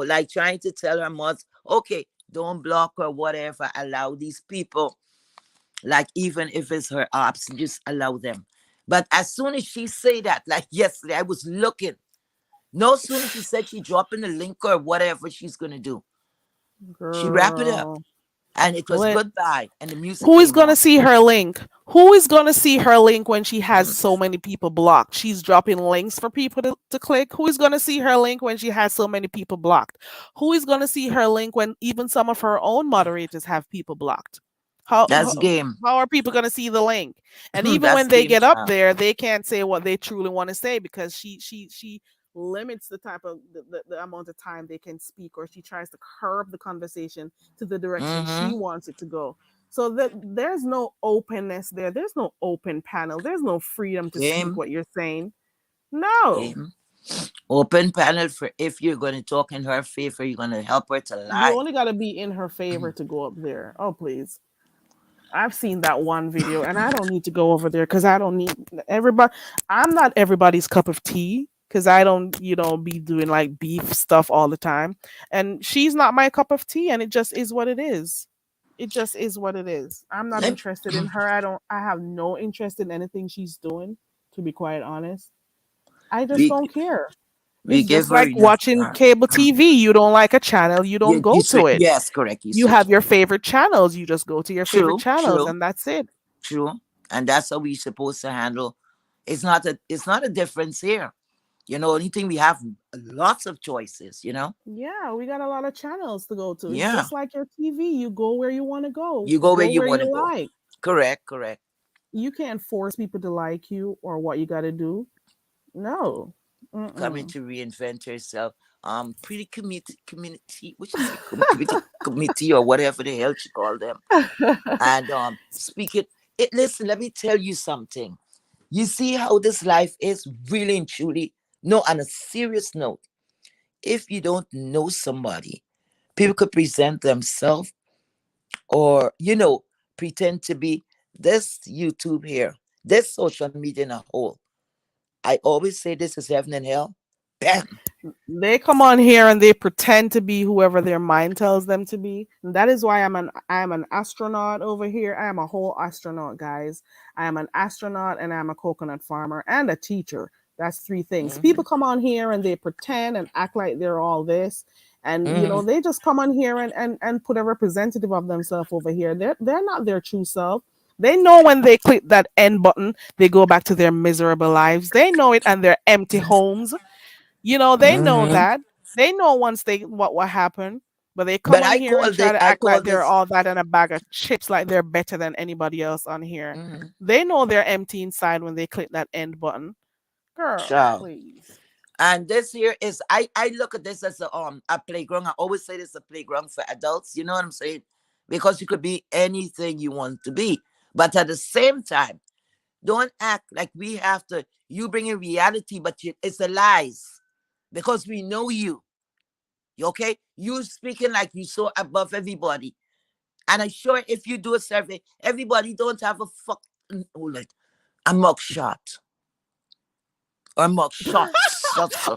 like trying to tell her mods, okay, don't block or whatever, allow these people, like even if it's her ops, just allow them. But as soon as she say that, like yesterday, I was looking. No sooner she said she dropping the link or whatever she's gonna do, she wrap it up, Girl. and it was Let goodbye, and the music Who is came gonna on. see her link? Who is gonna see her link when she has Mm, so many people blocked? She's dropping links for people to click. Who is gonna see her link when she has so many people blocked? Who is gonna see her link when even some of her own moderators have people blocked? How that's how, game. how are people gonna see the link? And even That's when they game, get up child. there, they can't say what they truly want to say because she limits the type of the amount of time they can speak, or she tries to curb the conversation to the direction she Mm-hmm. wants it to go. So that there's no openness there. There's no open panel. There's no freedom to speak Game, what you're saying. No. game. Open panel for if you're going to talk in her favor, you're going to help her to You lie. only got to be in her favor to go up there. Oh, please. I've seen that one video and I don't need to go over there because I don't need everybody. I'm not everybody's cup of tea because I don't, be doing like beef stuff all the time. And she's not my cup of tea and it just is what it is. It just is what it is. I'm not Let- interested in her. I have no interest in anything she's doing, to be quite honest. I just we don't care. we It's give just her like enough watching time. cable TV. You don't like a channel, you don't You go to switch. it. Yes, correct. You You switch. have your favorite channels. You just go to your favorite True, channels true, and that's it. true. And that's how we supposed to handle. It's not a difference here. Only thing we have lots of choices. Yeah, we got a lot of channels to go to. It's Yeah. just like your TV. You go where you want to go. You go where Go you where want you to go. like. Correct, correct. You can't force people to like you or what you got to do. No. Coming Mm-mm. to reinvent yourself. Pretty community, what you say, community committee or whatever the hell she called them. And speaking listen, let me tell you something. You see how this life is really and truly. No, on a serious note, if you don't know somebody, people could present themselves or, pretend to be this YouTube here, this social media in a whole. I always say this is heaven and hell. Bam. They come on here and they pretend to be whoever their mind tells them to be. And that is why I'm an astronaut over here. I am a whole astronaut, guys. I am an astronaut and I'm a coconut farmer and a teacher. That's three things. Hmm. People come on here and they pretend and act like they're all this. And Hmm. they just come on here and put a representative of themselves over here. They're not their true self. They know when they click that end button, they go back to their miserable lives. They know it and their empty homes. They know Hmm. that. They know once they what happened, but they come But on here and try to I act call like they're this. all that in a bag of chips, like they're better than anybody else on here. Hmm. They know they're empty inside when they click that end button. Girl, Child. please. And this here is I look at this as a playground. I always say this is a playground for adults. You know what I'm saying? Because you could be anything you want to be, but at the same time, don't act like we have to. You bring in reality, but it's a lies because we know you. Okay, you speaking like you so above everybody. And I'm sure if you do a survey, everybody don't have a fuck. Oh, like a mug shot or mug shots.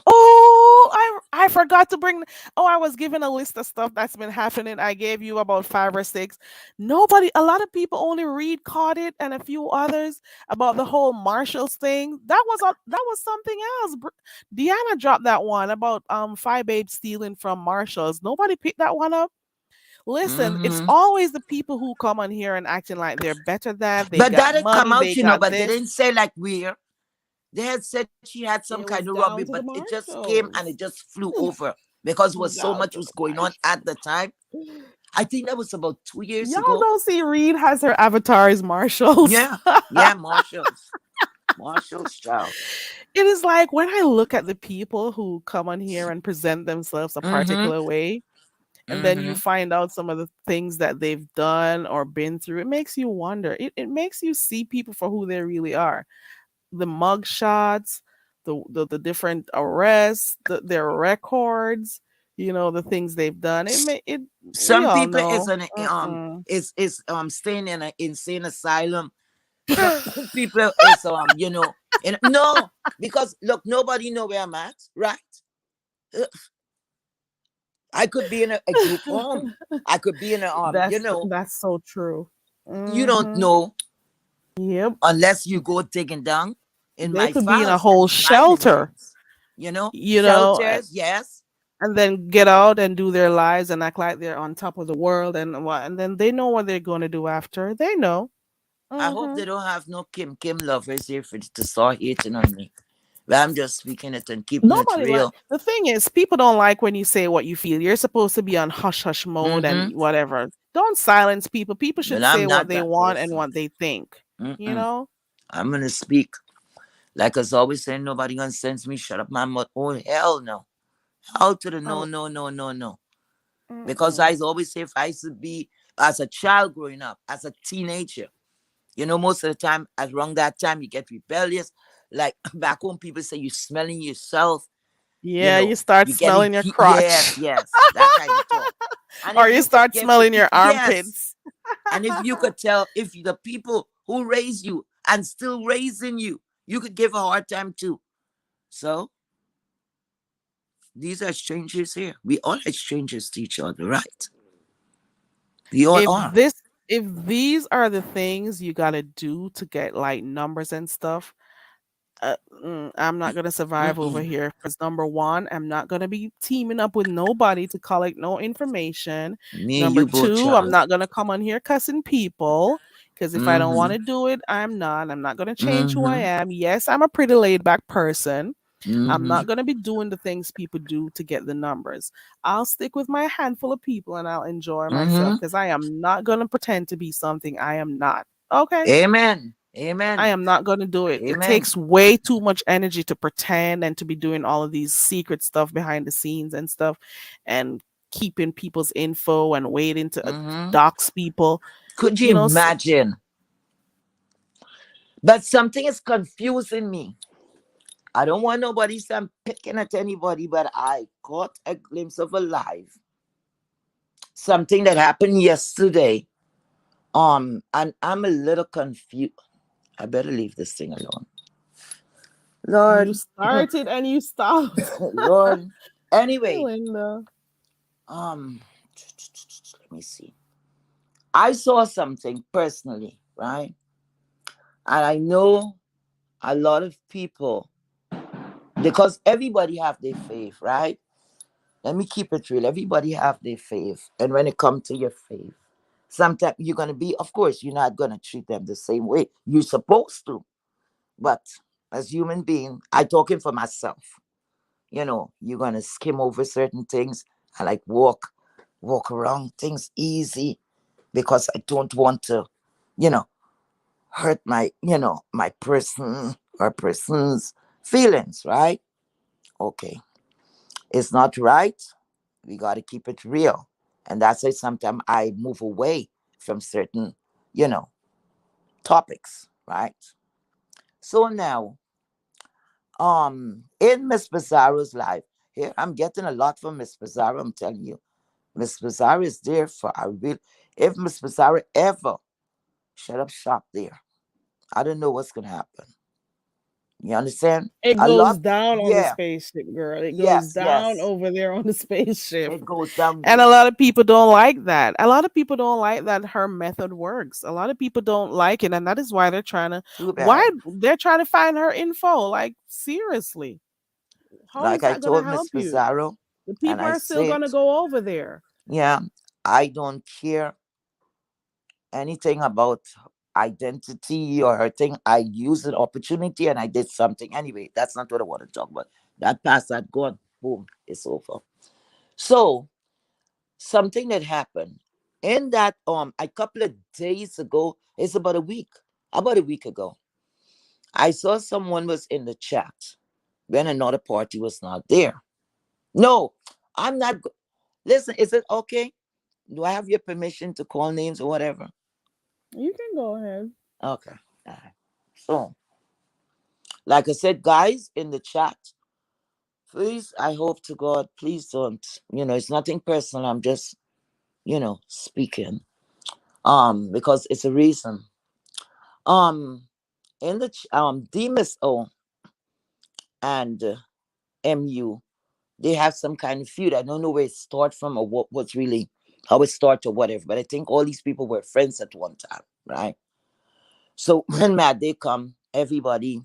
Oh, I forgot to bring. Oh, I was given a list of stuff that's been happening. I gave you about five or six. Nobody, a lot of people only read caught it, and a few others about the whole Marshalls thing. That was something else. Deanna dropped that one about Five Babes stealing from Marshalls. Nobody picked that one up. Listen, it's Mm-hmm. always the people who come on here and acting like they're better than they But got that had come money, out, they but got they this. didn't say like where. They had said she had some It kind of was robbery, down to but the it just came and it Marshalls. just flew over because it was so Down much to was the going on at the time. Marshalls. I think that was about 2 years Y'all ago. don't see Reed has her avatar as Marshalls. Yeah, yeah, Marshall's child. It is like when I look at the people who come on here and present themselves a Mm-hmm. particular way, and then you Mm-hmm. find out some of the things that they've done or been through, it makes you wonder. It makes you see people for who they really are. The mug shots, the different arrests, their records, the things they've done. We Some all people know. staying in an insane asylum. Some people is no, because look, nobody know where I'm at, right? Uh, I could be in a group home. I could be in a That's so true. you don't Hmm. know Yep. unless you go digging down in They my could be in a files whole and finding shelter, things. you know, a- Shelters, yes. and then get out and do their lives and act like they're on top of the world and then they know what they're going to do after. They know. I hope Hmm. they don't have no Kim lovers here for to start hating on me. But I'm just speaking it and keeping it Nobody like real. the thing is people don't like when you say what you feel. You're supposed to be on hush hush mode and Mm-hmm. whatever. Don't silence people. People But should I'm say what not they that want and person. what they think. You Mm-mm. know? I'm gonna speak. Like as always saying, nobody gonna sense me. Shut up, my mouth. Oh hell no. How to the no, Um, no, no, no, no. Because I mm-mm. always say if I used to be as a child growing up, as a teenager, most of the time around that time you get rebellious. Like back home, people say you smelling yourself. You Yeah, you know, start you getting smelling your yes, crotch. yes, that kind of talk. And Or if you you could start give the smelling your people, yes, armpits. and if you could tell, if the people who raise you and still raising you, you could give a hard time too. So these are strangers here. We all are strangers to each other, right? We all if are. this if these are the things you got to do to get like numbers and stuff, I'm not gonna survive over Mm-mm. here. Because number one, I'm not gonna be teaming up with nobody to collect no information. Me and Number you both, two, I'm child. not gonna come on here cussing people. Because if I don't want Mm-hmm. to do it, I'm not. I'm not gonna change who I Mm-hmm. am. Yes, I'm a pretty laid back person. I'm Mm-hmm. not gonna be doing the things people do to get the numbers. I'll stick with my handful of people and I'll enjoy myself Mm-hmm. because I am not gonna pretend to be something I am not. Okay? Amen. I Amen. am not going to do it. It Amen. takes way too much energy to pretend and to be doing all of these secret stuff behind the scenes and stuff and keeping people's info and waiting to Mm-hmm. dox people. Could you You know, imagine? But something is confusing me. I don't want nobody to say I'm picking at anybody, but I caught a glimpse of a live. Something that happened yesterday. And I'm a little confused. I better leave this thing alone. you Lord, started and you stopped. Lord. Anyway, Linda. um, let me see. I saw something personally, right? And I know a lot of people, because everybody have their faith, right? Let me keep it real. Everybody have their faith. And when it comes to your faith, sometimes you're gonna be, of course, you're not gonna treat them the same way. You're supposed to. But as human being, I talking for myself. You're gonna skim over certain things. I like walk around things easy because I don't want to, you know, hurt my person or person's feelings, right? Okay. It's not right. We got to keep it real. And that's why sometimes I move away from certain, you know, topics, right? So now, in Miss Pizarro's life, here I'm getting a lot from Miss Pizarro, I'm telling you. Miss Pizarro is there for a real, if Miss Pizarro ever shut up shop there, I don't know what's gonna happen. You understand? It A goes lot, down on the yeah, spaceship, girl. It goes yes, down yes. over there on the spaceship. It goes down And there. a lot of people don't like that. A lot of people don't like that her method works. A lot of people don't like it, and that is why Too why bad. they're trying to find her info. Like seriously, how Like is I that gonna told help Miss you? Pizarro, The and people I are still said, gonna go over there. yeah, I don't care anything about identity or her thing. I used an opportunity and I did something. Anyway, that's not what I want to talk about. That past, that gone, boom, it's over. So something that happened in that a couple of days ago, it's about a week ago. I saw someone was in the chat when another party was not there. No, I'm not. Listen, is it okay? Do I have your permission to call names or whatever? You can go ahead. Okay. All right. So, like I said, guys in the chat, please, I hope to God, please don't. It's nothing personal. I'm just, speaking. Because it's a reason. Um, in the Demas O and MU, they have some kind of feud. I don't know where it started from or what was really how it started or whatever. But I think all these people were friends at one time, right? So when Mad Day come, everybody,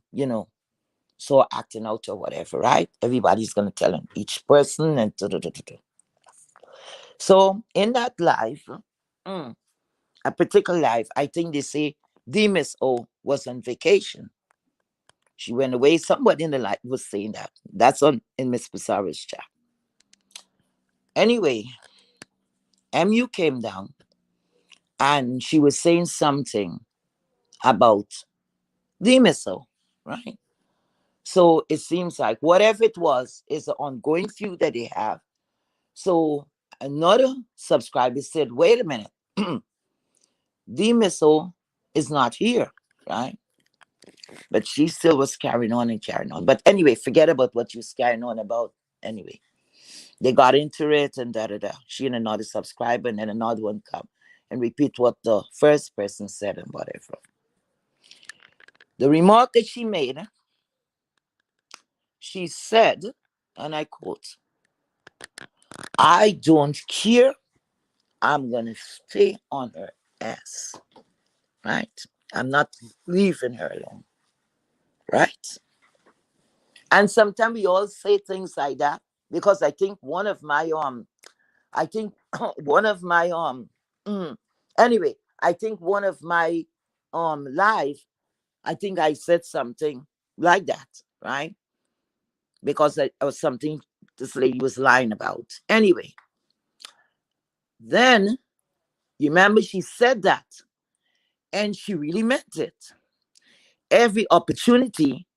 so acting out or whatever, right? Everybody's gonna tell him each person and so in that life, mm, a particular life, I think they say the Miss O was on vacation. She went away. Somebody in the life was saying that. That's on in Miss Pizarro's chat. Anyway, MU came down and she was saying something about the missile, right? So it seems like whatever it was is an ongoing feud that they have. So another subscriber said, wait a minute, the missile is not here, right? But she still was carrying on and carrying on. But anyway, forget about what she was carrying on about. Anyway, they got into it and da da da. She and another subscriber, and then another one come and repeat what the first person said and whatever. The remark that she made, she said, and I quote, "I don't care. I'm gonna stay on her ass. Right? I'm not leaving her alone. Right?" And sometimes we all say things like that because I think one of my I think one of my mm, anyway, I think one of my live, I think I said something like that, right? Because it was something this lady was lying about. Anyway, then you remember she said that, and she really meant it. Every opportunity,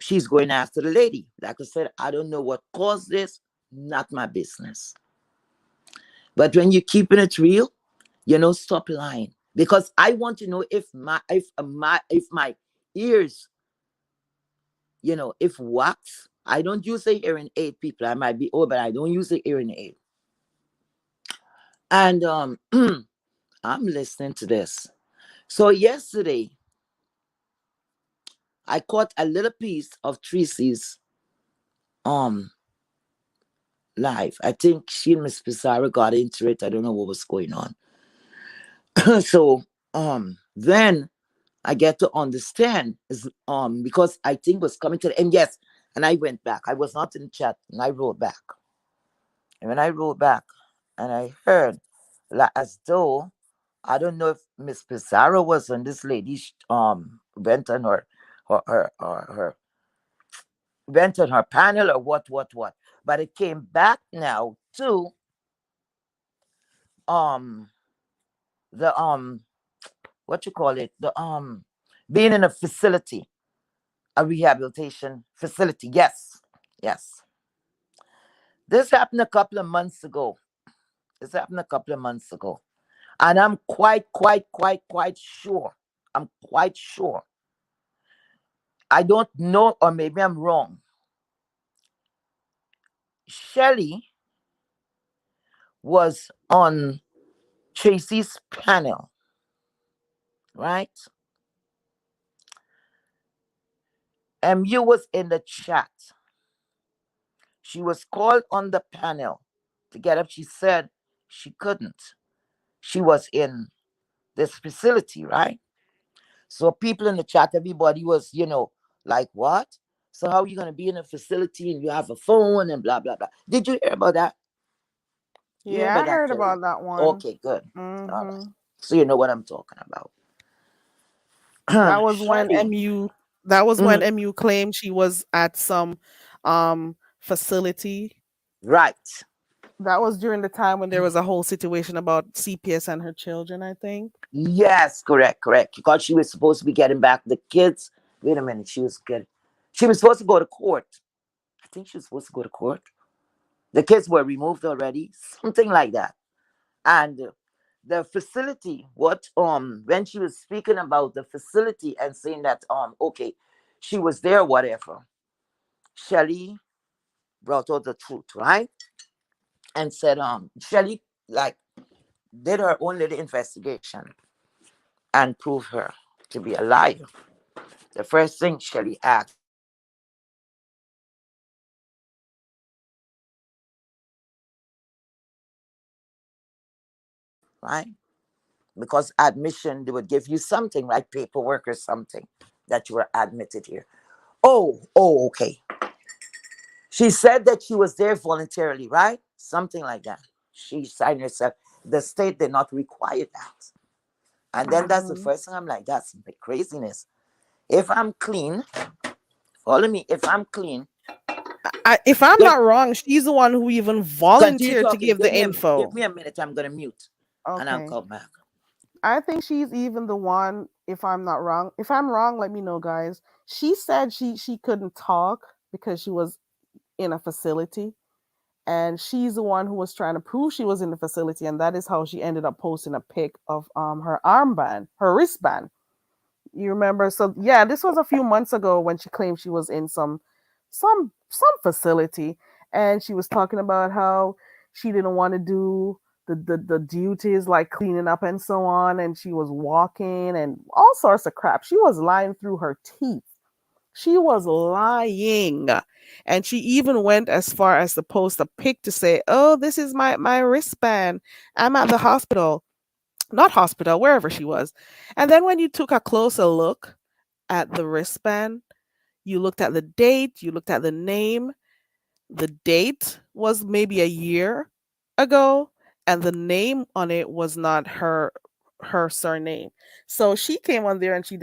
she's going after the lady. Like I said, I don't know what caused this, not my business. But when you're keeping it real, stop lying. Because I want to know if my ears, if wax. I don't use a hearing aid, people. I might be old, but I don't use a hearing aid. And I'm listening to this. So yesterday, I caught a little piece of Tracy's um live. I think she and Miss Pizarro got into it. I don't know what was going on. So then I get to understand is because I think was coming to the end. Yes, and I went back. I was not in the chat, and I wrote back. And when I wrote back, and I heard like as though I don't know if Miss Pizarro was on this lady went on her went on her panel or what. But it came back now to um the what you call it, the being in a facility, a rehabilitation facility. Yes, yes. This happened a couple of months ago. This happened a couple of months ago. And I'm quite sure. I'm quite sure. I don't know, or maybe I'm wrong. Shelley was on Tracy's panel, right? MU was in the chat. She was called on the panel to get up. She said she couldn't. She was in this facility, right? So people in the chat, everybody was, like, what? So how are you going to be in a facility and you have a phone and blah, blah, blah. Did you hear about that? You hear Yeah, about I that, heard Kelly? about that one. Okay, good. All right. Hmm. So you know what I'm talking about. That was when Shelly. MU. That was when Mhm. MU claimed she was at some facility. Right. That was during the time when there was a whole situation about CPS and her children, I think. Yes, correct. Because she was supposed to be getting back the kids. Wait a minute. She was supposed to go to court. I think she was supposed to go to court. The kids were removed already. Something like that. And the facility, what when she was speaking about the facility and saying that okay, she was there, whatever. Shelly brought out the truth, right? And said Shelly like did her own little investigation and proved her to be a liar. The first thing Shelly asked, right? Because admission, they would give you something like paperwork or something that you were admitted here. Oh, okay. She said that she was there voluntarily, right? Something like that. She signed herself. The state did not require that. And then that's the Hmm. first thing I'm like, that's craziness. If I'm clean, follow me. If I'm clean, If I'm good. not wrong, she's the one who even Continue volunteered to talking. give the Give info. me a minute. I'm gonna mute, and I'll Okay. come back. I think she's even the one, if I'm not wrong. If I'm wrong, let me know, guys. She said she couldn't talk because she was in a facility. And she's the one who was trying to prove she was in the facility, and that is how she ended up posting a pic of her armband, her wristband. You remember? So yeah, this was a few months ago when she claimed she was in some facility, and she was talking about how she didn't want to do the duties like cleaning up and so on, and she was walking and all sorts of crap. She was lying through her teeth. She was lying. And she even went as far as to post a pic to say, "Oh, this is my wristband. I'm at the hospital." Not hospital, wherever she was. And then when you took a closer look at the wristband, you looked at the date, you looked at the name. The date was maybe a year ago, and the name on it was not her surname. So she came on there and she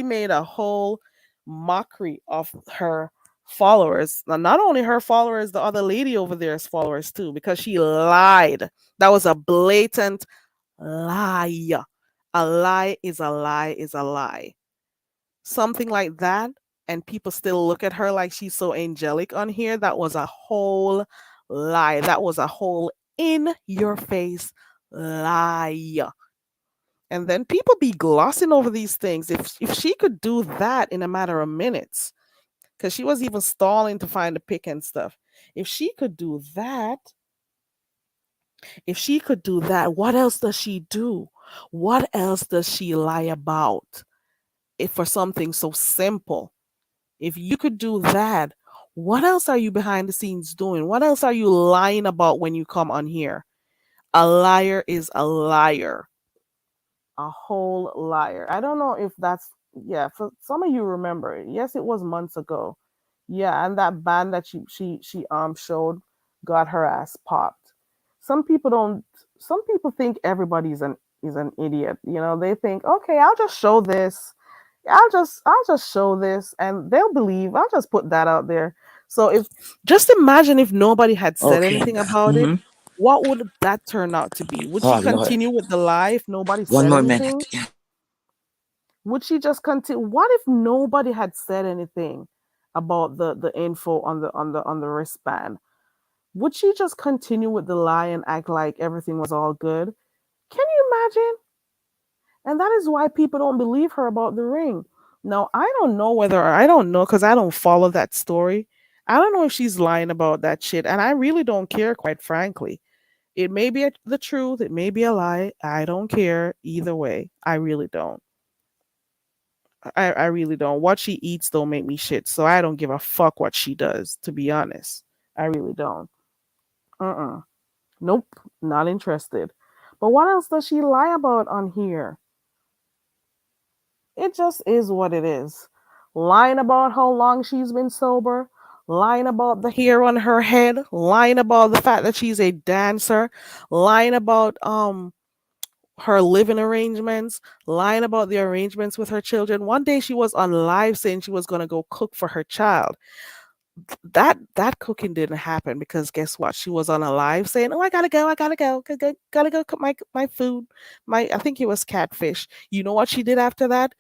made a whole mockery of her followers. Now, not only her followers, the other lady over there's followers too, because she lied. That was a blatant lie. A lie is a lie is a lie. Something like that, and people still look at her like she's so angelic on here. That was a whole lie. That was a whole in your face lie. And then people be glossing over these things. If she could do that in a matter of minutes, because she was even stalling to find a pic and stuff. If she could do that, if she could do that, what else does she do? What else does she lie about? If for something so simple. If you could do that, what else are you behind the scenes doing? What else are you lying about when you come on here? A liar is a liar. A whole liar. I don't know if that's, yeah, for some of you remember it. Yes, it was months ago. Yeah, and that band that she showed got her ass popped. Some people don't some people think everybody's an is an idiot. You know, they think, "Okay, I'll just show this. I'll just show this and they'll believe. I'll just put that out there." So if just imagine if nobody had said Okay. anything about it, Mm-hmm. what would that turn out to be? Would she Oh Lord. continue with the lie if nobody One said more anything? minute. Yeah. Would she just continue? What if nobody had said anything about the info on the wristband? Would she just continue with the lie and act like everything was all good? Can you imagine? And that is why people don't believe her about the ring. Now, I don't know whether I don't know because I don't follow that story. I don't know if she's lying about that shit, and I really don't care, quite frankly. It may be the truth, it may be a lie. I don't care either way. I really don't. I really don't. What she eats don't make me shit, so I don't give a fuck what she does, to be honest. I really don't. Uh-uh. Nope, not interested. But what else does she lie about on here? It just is what it is. Lying about how long she's been sober, lying about the hair on her head, lying about the fact that she's a dancer, lying about her living arrangements, lying about the arrangements with her children. One day she was on live saying she was going to go cook for her child. That cooking didn't happen because guess what? She was on a live saying, "Oh, I gotta go cook my food. My I think it was catfish." You know what she did after that?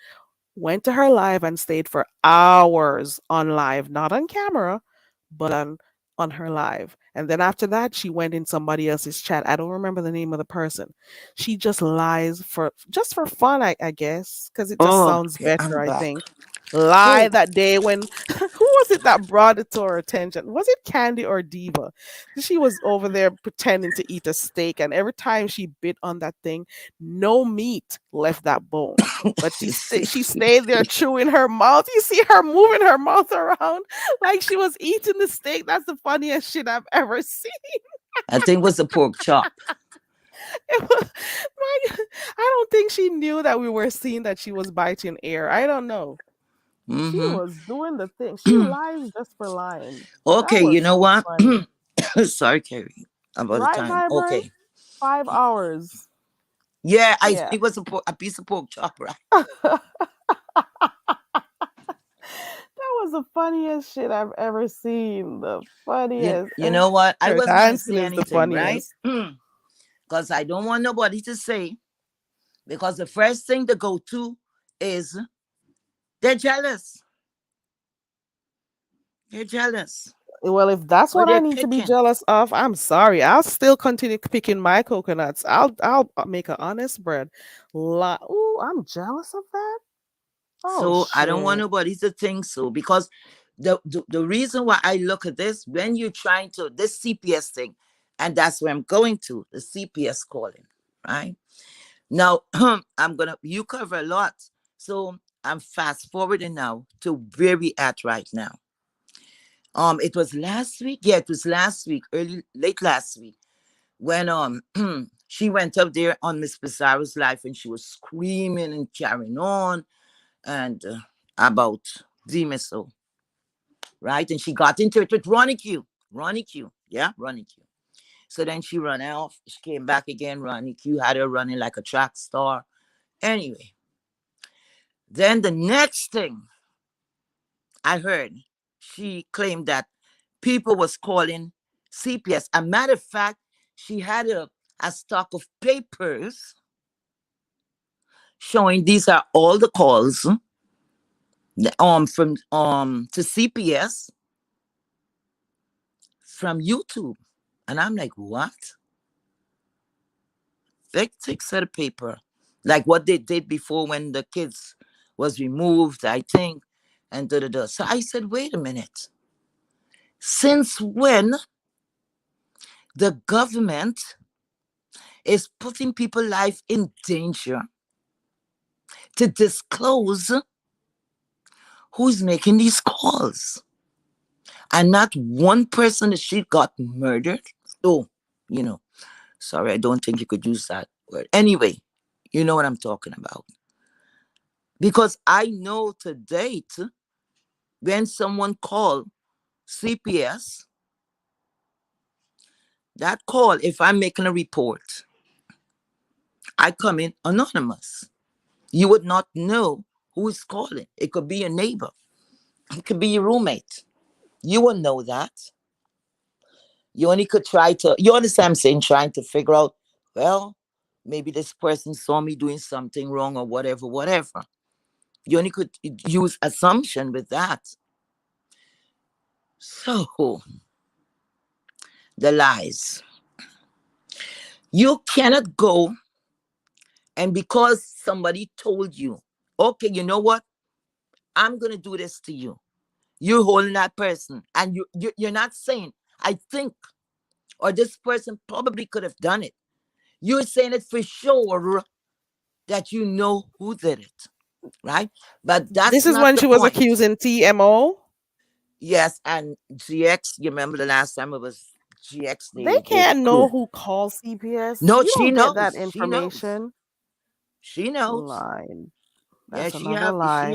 Went to her live and stayed for hours on live, not on camera, but on her live. And then after that, she went in somebody else's chat. I don't remember the name of the person. She just lies for just for fun, I guess, because it just Oh, sounds okay. better. I'm I back. think lie Oh, that day when who was it that brought it to her attention? Was it Candy or Diva? She was over there pretending to eat a steak, and every time she bit on that thing, no meat left that bone. But she stayed there chewing her mouth. You see her moving her mouth around like she was eating the steak. That's the funniest shit I've ever seen. I think it was a pork chop. It was, I don't think she knew that we were seeing that she was biting air. I don't know. She Mm-hmm. was doing the thing. She lies just for lying. That Okay, you was know so what? funny. Sorry, Carrie, about the Right, time. Viber? Okay. 5 hours. Yeah, I Yeah. it was a piece of pork chop, right? That was the funniest shit I've ever seen. The You, funniest. you And know what? I her wasn't gonna dancing say is the anything, right? funniest. Because I don't want nobody to say. Because the first thing to go to is they're jealous. They're jealous. Well, if that's Or what I they're need to be picking. jealous of, I'm sorry. I'll still continue picking my coconuts. I'll make an honest bread. Ooh, I'm jealous of that. Oh So I don't want shit. nobody to think so because The reason why I look at this, when you're trying to, this CPS thing, and that's where I'm going to, the CPS calling, right? Now, you cover a lot. So I'm fast forwarding now to where we at right now. It was last week. Yeah, it was last week, late last week, when she went up there on Miss Pizarro's life and she was screaming and carrying on and about Demiso, right? And she got into it with Ronnie Q. Ronnie Q. Yeah, Ronnie Q. So then she ran off. She came back again. Ronnie Q had her running like a track star. Anyway, then the next thing I heard, she claimed that people was calling CPS. A matter of fact, she had a stock of papers showing these are all the calls from to CPS from YouTube. And I'm like, what? Thick set of paper. Like what they did before when the kids was removed, I think, and da da da. So I said, wait a minute. Since when the government is putting people's life in danger to disclose who's making these calls? And not one person that she got murdered. Oh, you know, sorry, I don't think you could use that word. Anyway, you know what I'm talking about. Because I know to date, when someone called CPS, that call, if I'm making a report, I come in anonymous. You would not know who is calling. It could be your neighbor. It could be your roommate. You wouldn't know that. You only could try to, you understand I'm saying, trying to figure out, well, maybe this person saw me doing something wrong or whatever, whatever. You only could use assumption with that. So, the lies. You cannot go and because somebody told you, okay, you know what? I'm going to do this to you. You're holding that person. And you're not saying, I think, or this person probably could have done it. You're saying it for sure that you know who did it, right? But This that's is not when the she was point. accusing TMO. Yes, and GX, you remember the last time it was GX, They they can't know could. who called CPS. No, You she don't get that knows. She knows. information. She knows. Line. Yeah, That's another lie.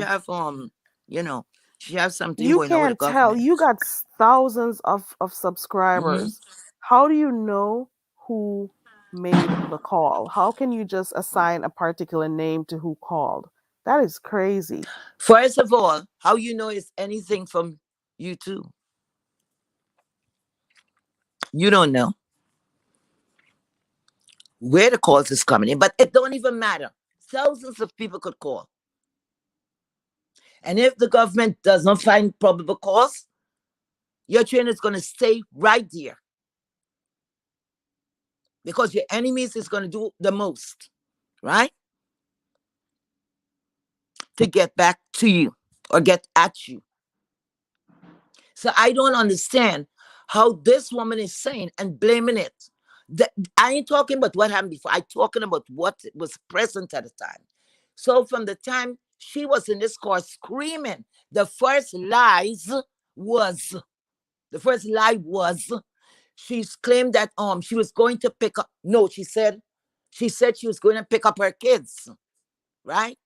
you know, she have something You going on with the can't tell. You government. got thousands of Mm-hmm. subscribers. How do you know who made the call? How can you just assign a particular name to who called? That is crazy. First of all, how you know it's anything from YouTube? You don't know where the calls is coming in, but it don't even matter. Thousands of people could call. And if the government does not find probable cause, your train is going to stay right there because your enemies is going to do the most, right? To get back to you or get at you. So I don't understand how this woman is saying and blaming it. I ain't talking about what happened before. I'm talking about what was present at the time. So from the time she was in this car screaming, the first was the first lie was she's claimed that she was going to pick up. No, she said she was going to pick up her kids, right?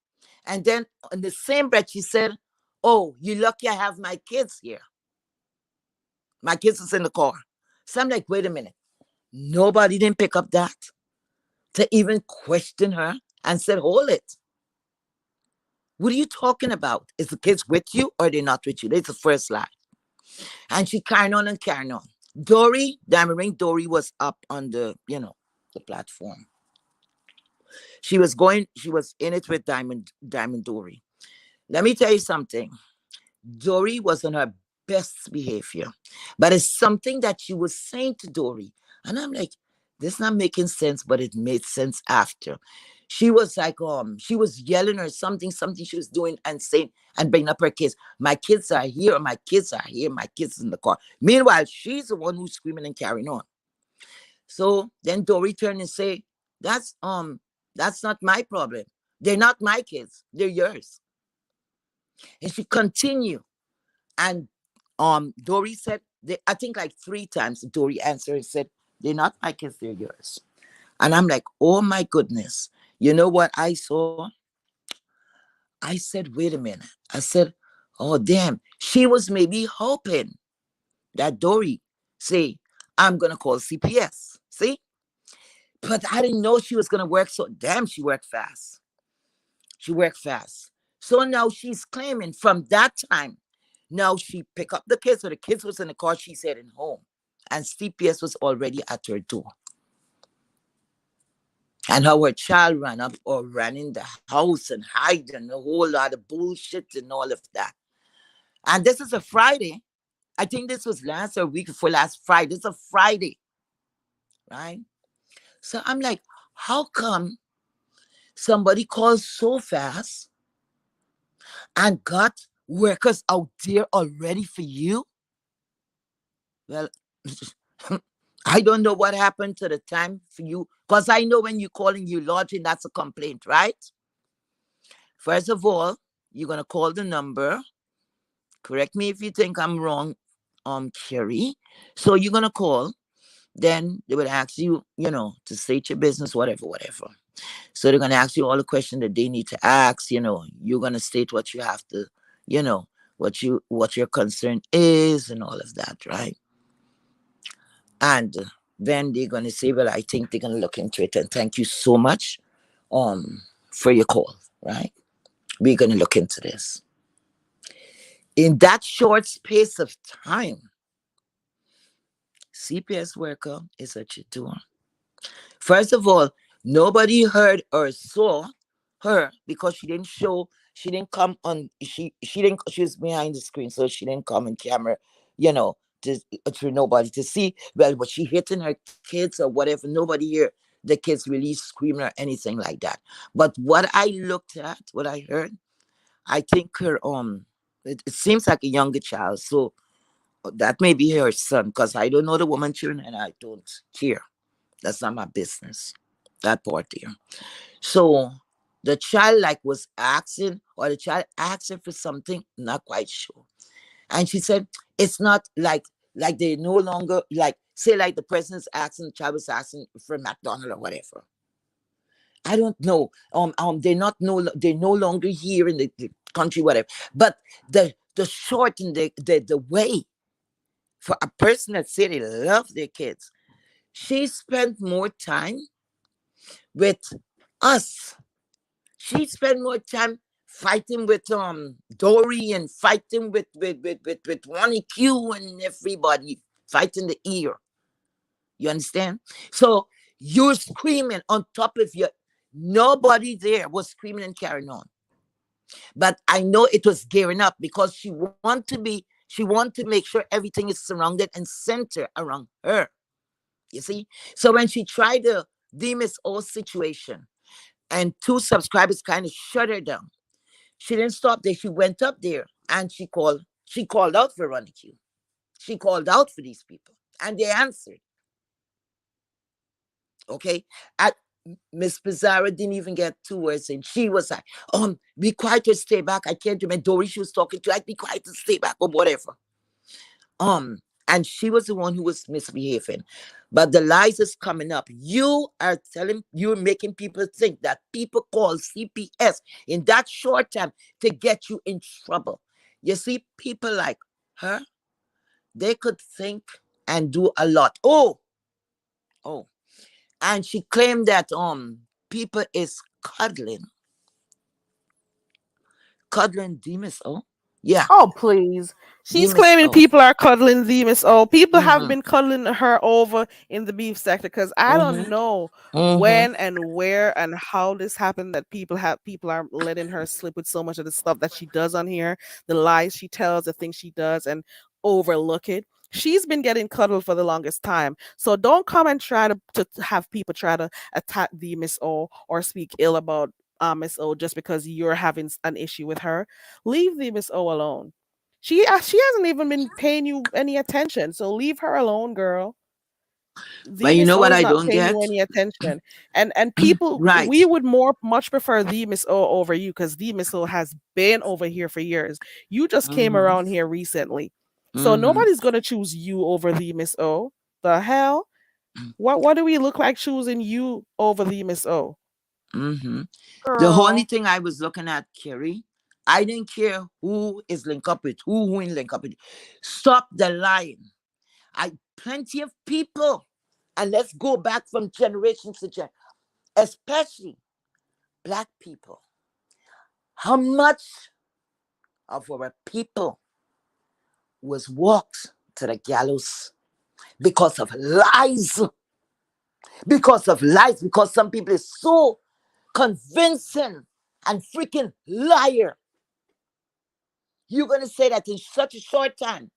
And then in the same breath she said, "Oh, you lucky I have my kids here. My kids is in the car." So I'm like, wait a minute. Nobody didn't pick up that to even question her and said, hold it. What are you talking about? Is the kids with you or are they not with you? That's the first lie. And she carried on and carried on. Diamond Ring Dory was up on the platform. She was in it with Diamond Dory. Let me tell you something. Dory was on her best behavior. But it's something that she was saying to Dory. And I'm like, this not making sense, but it made sense after. She was like, she was yelling or something she was doing and saying and bringing up her kids. My kids are here, my kids are here, my kids in the car. Meanwhile, she's the one who's screaming and carrying on. So then Dory turned and say, that's not my problem. They're not my kids, they're yours. And she continued. And Dory said, I think like 3 times Dory answered and said, they're not my kids, they're yours. And I'm like, oh my goodness. You know what I saw? I said, wait a minute. I said, oh damn. She was maybe hoping that Dory say, I'm gonna call CPS. See? But I didn't know she was gonna work so damn she worked fast. She worked fast. So now she's claiming from that time, now she picked up the kids, so the kids was in the car, she's heading home. And CPS was already at her door. And how her child ran up or ran in the house and hid and a whole lot of bullshit and all of that. And this is a Friday. I think this was last or week before last Friday. It's a Friday, right? So I'm like, how come somebody calls so fast and got workers out there already for you? Well, I don't know what happened to the time for you, because I know when you're calling, you lodging, that's a complaint, right? First of all, you're gonna call the number. Correct me if you think I'm wrong, Kerry. So you're gonna call. Then they would ask you, to state your business, whatever, whatever. So they're gonna ask you all the questions that they need to ask. You're gonna state what you have to, you know, what your concern is and all of that, right? And then they're gonna say, well, I think they're gonna look into it and thank you so much for your call, right? We're gonna look into this. In that short space of time, CPS worker is at your door. First of all, nobody heard or saw her because she didn't come on, she didn't, she was behind the screen, so she didn't come in camera, you know, to through nobody to see. Well, was she hitting her kids or whatever? Nobody hear the kids really screaming or anything like that. But what I looked at, what I heard, I think her it seems like a younger child, so that may be her son, because I don't know the woman children and I don't care. That's not my business. That part there. So the child like was asking, or the child asking for something, not quite sure. And she said, it's not like they no longer like say like the president's asking, the child was asking for McDonald or whatever. I don't know. They're no longer here in the country, whatever. But the short and the way for a person that say they love their kids, she spent more time with us. She spent more time fighting with Dory and fighting with Ronnie Q and everybody fighting the ear. You understand? So you're screaming on top of your nobody there was screaming and carrying on. But I know it was gearing up because she want to make sure everything is surrounded and centered around her. You see? So when she tried to dim this whole situation and 2 subscribers kind of shut her down, she didn't stop there. She went up there and she called out for Ronnie Q. She called out for these people. And they answered. Okay. At Miss Pizarro didn't even get 2 words in. She was like, be quiet or stay back. I can't remember. Dory she was talking to, like, be quiet and stay back or whatever. Um, and she was the one who was misbehaving. But the lies is coming up. You're making people think that people call CPS in that short time to get you in trouble. You see, people like her, they could think and do a lot. Oh. And she claimed that people is cuddling Demis. Oh, yeah, Oh, please. She's Demis. claiming Oh, people are cuddling the Miss O. People have mm-hmm, been cuddling her over in the beef sector because I don't mm-hmm, know mm-hmm. when and where and how this happened that people are letting her slip with so much of the stuff that she does on here, the lies she tells, the things she does, and overlook it. She's been getting cuddled for the longest time. So don't come and try to have people try to attack the Miss O or speak ill about Miss O just because you're having an issue with her. Leave the Miss O alone. She hasn't even been paying you any attention. So leave her alone, girl. The But you Miss know O what is I not don't paying you get? any attention. And people, we Right. would more much prefer the Miss O over you because the Miss O has been over here for years. You just came Mm-hmm. around here recently. So Mm-hmm. nobody's gonna choose you over the Miss O. The hell? What do we look like choosing you over the Miss O? Mm-hmm. The only Girl. thing I was looking at, Kerry, I didn't care who is linked up with who ain't linked up with. Stop the lying. I plenty of people, and let's go back from generation to generation, especially black people. How much of our people was walked to the gallows because of lies, because some people is so convincing and freaking liar. You're gonna say that in such a short time.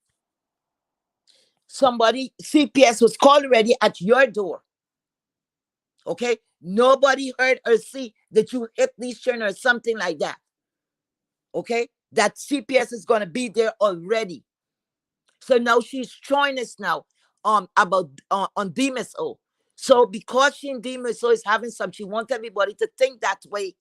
Somebody CPS was called already at your door. Okay, nobody heard or see that you hit these children or something like that. Okay, that CPS is gonna be there already. So now she's showing us now about on DMSO. So because she in DMSO is having some, she wants everybody to think that way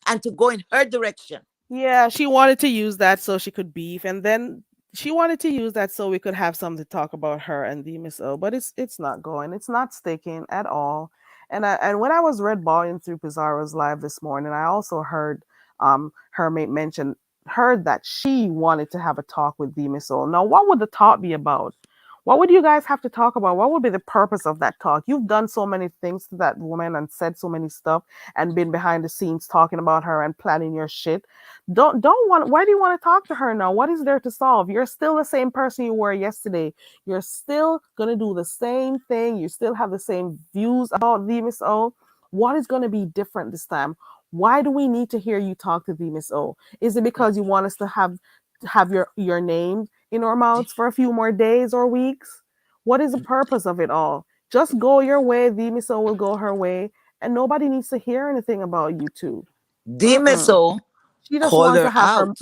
and to go in her direction. Yeah, she wanted to use that so she could beef, and then she wanted to use that so we could have something to talk about her and the Miss O. But it's not going. It's not sticking at all. And when I was red balling through Pizarro's live this morning, I also heard her mention heard that she wanted to have a talk with the Miss O. Now, what would the talk be about? What would you guys have to talk about? What would be the purpose of that talk? You've done so many things to that woman and said so many stuff and been behind the scenes talking about her and planning your shit. Don't want why do you want to talk to her now? What is there to solve? You're still the same person you were yesterday. You're still gonna do the same thing. You still have the same views about the Miss O. What is gonna be different this time? Why do we need to hear you talk to the Miss O? Is it because you want us to have your name in our mouths for a few more days or weeks? What is the purpose of it all? Just go your way, the Miss O will go her way, and nobody needs to hear anything about you two. Mm-mm. DMSO She just called wants to her have out.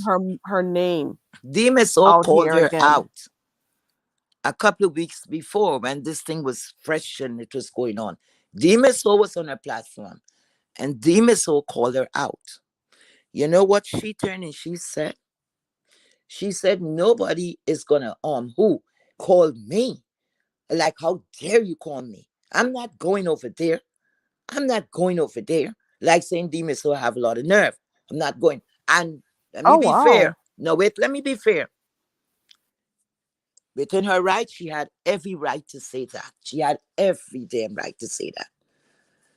her name DMSO out called here her again. out a couple of weeks before when this thing was fresh and it was going on. DMSO was on her platform and DMSO called her out. You know what she turned and she said? She said nobody is gonna who called me. Like, how dare you call me? I'm not going over there. I'm not going over there. Like saying DMSO have a lot of nerve. I'm not going. And let me Oh be wow. fair. No, wait, let me be fair. Within her right, she had every right to say that. She had every damn right to say that.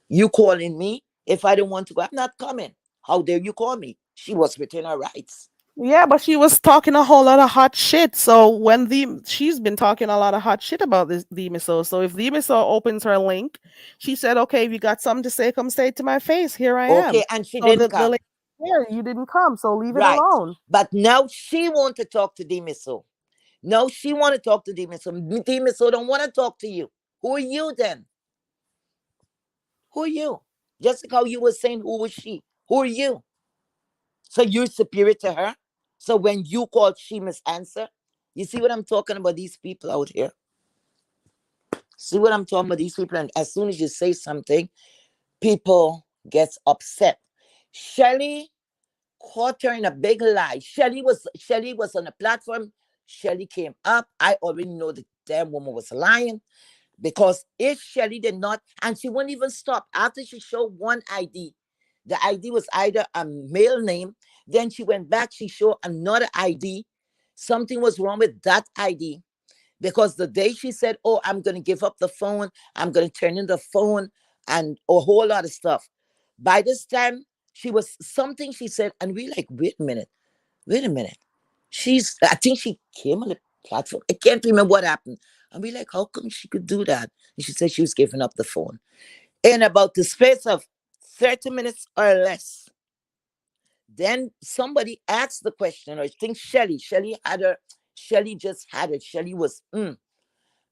You calling me? If I don't want to go, I'm not coming. How dare you call me? She was within her rights. Yeah, but she was talking a whole lot of hot shit. So when the she's been talking a lot of hot shit about this the miso. So if the miso opens her link, she said, "Okay, if you got something to say, come say it to my face. Here I Okay, am." and she So didn't the come. link there, you didn't come, so leave it Right. alone. But now she want to talk to Demiso. No, she want to talk to Demiso. Demiso don't want to talk to you. Who are you then? Who are you? Just like how you were saying, who was she? Who are you? So you're superior to her? So when you call, she must answer? You see what I'm talking about? These people out here. See what I'm talking about? These people, and as soon as you say something, people gets upset. Shelly caught her in a big lie. Shelly was on a platform. Shelly came up. I already know the damn woman was lying because if Shelly did not, and she wouldn't even stop after she showed one ID. The ID was either a male name. Then she went back. She showed another ID. Something was wrong with that ID because the day she said, "Oh, I'm going to give up the phone. I'm going to turn in the phone," and a whole lot of stuff. By this time, she was something she said, and we like, wait a minute. I think she came on the platform. I can't remember what happened. And we like, how come she could do that? And she said she was giving up the phone. In about the space of 30 minutes or less, then somebody asked the question, or I think Shelly just had it. Shelly was,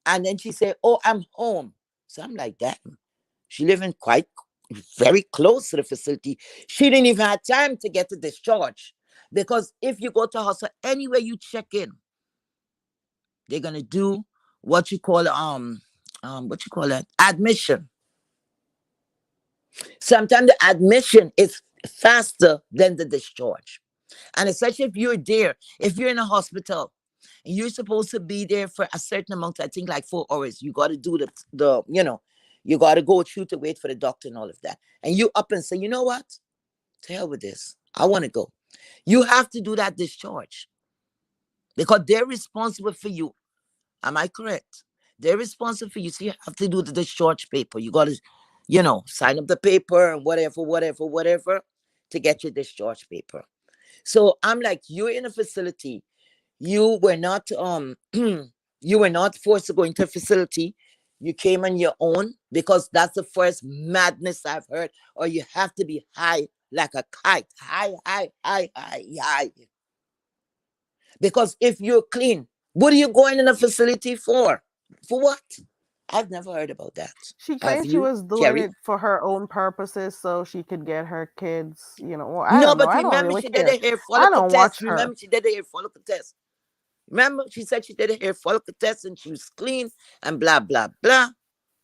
And then she said, "Oh, I'm home." So I'm like, damn, she living quite very close to the facility. She didn't even have time to get to discharge. Because if you go to hospital, anywhere you check in, they're gonna do what you call what you call that? Admission. Sometimes the admission is faster than the discharge. And especially if you're there, if you're in a hospital and you're supposed to be there for a certain amount, I think like 4 hours, you got to do you got to go through to wait for the doctor and all of that. And you up and say, you know what? To hell with this. I want to go. You have to do that discharge because they're responsible for you. Am I correct? They're responsible for you. So you have to do the discharge paper. You got to, sign up the paper and whatever, whatever, whatever to get your discharge paper. So I'm like, you're in a facility. You were not you were not forced to go into a facility. You came on your own because that's the first madness I've heard. Or you have to be high like a kite. High, high, high, high, high. Because if you're clean, what are you going in a facility for? For what? I've never heard about that. She Have claimed she you, was doing Kerry? it for her own purposes so she could get her kids, well, I No, don't know. but I don't remember really she did care. a hair I follicle don't test. watch her. Remember she did a hair follicle test. Remember, she said she did a hair follicle test and she was clean and blah, blah, blah.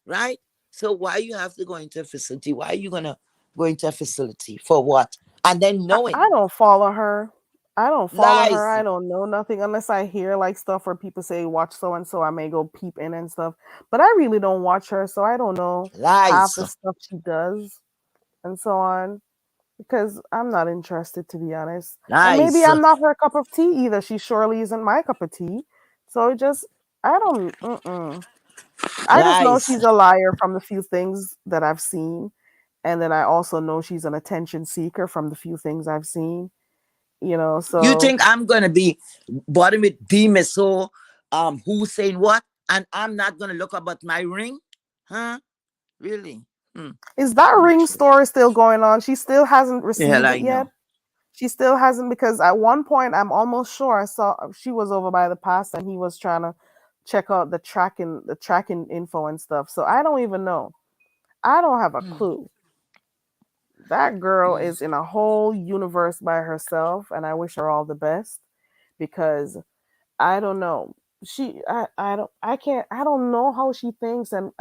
Right? So why you have to go into a facility? Why are you going to go into a facility? For what? And then I knowing don't follow her. I don't follow her. lies, I don't know nothing unless I hear like stuff where people say watch so and so. I may go peep in and stuff, but I really don't watch her, so I don't know half lies, the stuff she does and so on because I'm not interested to be honest. And maybe lies, I'm not her cup of tea either. She surely isn't my cup of tea. So it just I don't. Mm-mm. I just know lies. she's a liar from the few things that I've seen, and then I also know she's an attention seeker from the few things I've seen. You So think I'm going to be bothering with D so who's saying what? And I'm not going to look up at my ring? Huh? Really? Hmm. is that Not ring true. story still going on? She still hasn't The hell received it I yet. know. She still hasn't because at one point I'm almost sure I saw she was over by the past and he was trying to check out the tracking info and stuff. So I don't even know. I don't have a Hmm. clue. That girl Hmm. is in a whole universe by herself and I wish her all the best because I don't know. I don't I can't I don't know how she thinks and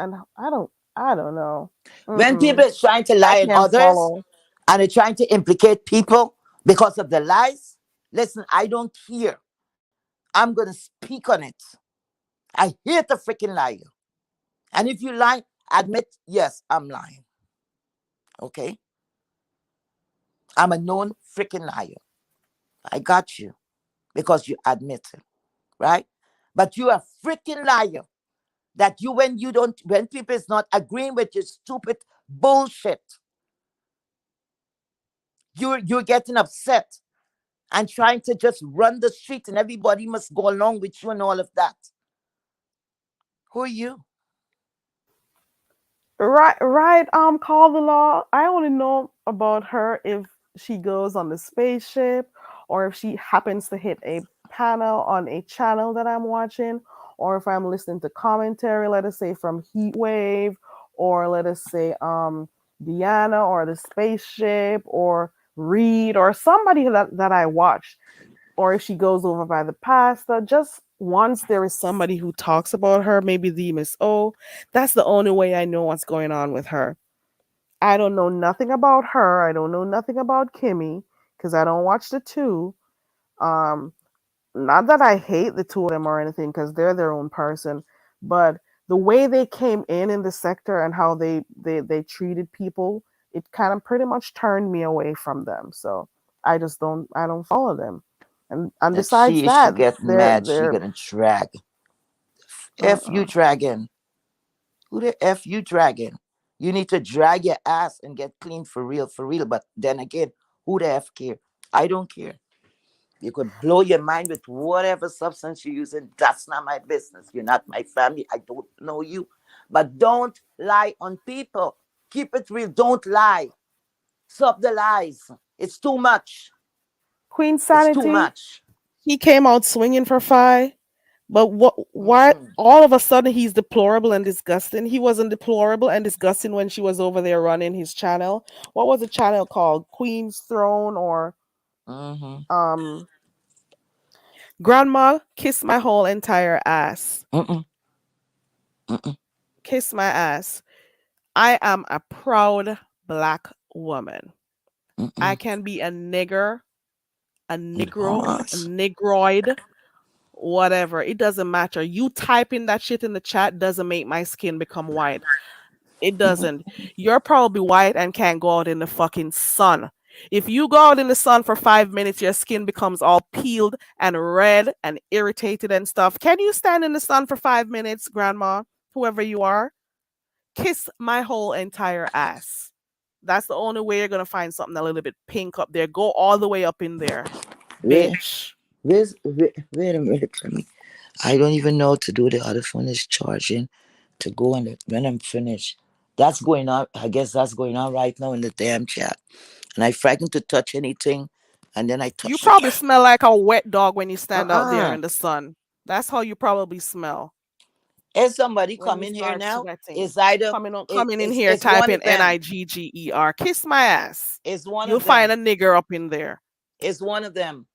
I don't know. When people Mm-mm. is trying to I lie on can't others follow. and they're trying to implicate people because of the lies, listen, I don't care. I'm going to speak on it. I hate the freaking liar. And if you lie, admit, yes, I'm lying. Okay? I'm a known freaking liar. I got you because you admit it, right? But you a freaking liar that when people is not agreeing with your stupid bullshit, you're getting upset and trying to just run the street and everybody must go along with you and all of that. Who are you? Right, right. Call the law. I only know about her if she goes on the spaceship, or if she happens to hit a panel on a channel that I'm watching, or if I'm listening to commentary, let us say from Heatwave, or let us say Diana, or the spaceship, or Reed, or somebody that I watch or if she goes over by the pasta. Just once there is somebody who talks about her, maybe the Miss O. That's the only way I know what's going on with her. I don't know nothing about her. I don't know nothing about Kimmy because I don't watch the two. Um, Not that I hate the two of them or anything because they're their own person, but the way they came in the sector and how they treated people, it kind of pretty much turned me away from them. So I don't follow them. And That besides she is she that, get they're mad, she they're gonna drag. F you uh-uh. dragging. Who the F you dragging? You need to drag your ass and get clean for real, for real. But then again, who the F care? I don't care. You could blow your mind with whatever substance you're using. That's not my business. You're not my family. I don't know you. But don't lie on people. Keep it real. Don't lie. Stop the lies. It's too much. Queen It's too Sanity, much. he came out swinging for Fi. But what? Why? Mm-mm. All of a sudden, he's deplorable and disgusting. He wasn't deplorable and disgusting when she was over there running his channel. What was the channel called? Queen's Throne or Mm-hmm. um? Grandma, kiss my whole entire ass. Mm-mm. Mm-mm. Kiss my ass. I am a proud black woman. I Mm-mm. can be a nigger, a negro, a What? negroid, whatever. It doesn't matter. You typing that shit in the chat doesn't make my skin become white. It doesn't. You're probably white and can't go out in the fucking sun. If you go out in the sun for 5 minutes, your skin becomes all peeled and red and irritated and stuff. Can you stand in the sun for 5 minutes, grandma? Whoever you are, kiss my whole entire ass. That's the only way you're gonna find something a little bit pink up there. Go all the way up in there, Wait, bitch. wait a minute for me. I don't even know what to do. The other phone is charging to go on it when I'm finished. That's going on. I guess that's going on right now in the damn chat. And I frightened to touch anything, and then I You touched probably it. smell like a wet dog when you stand out there Uh-uh. in the sun. That's how you probably smell Is somebody when you coming here start now? sweating. It's either Coming in here it's one typing of them. Nigger. Kiss my ass. It's one You'll of find them. a nigger up in there. It's one of them.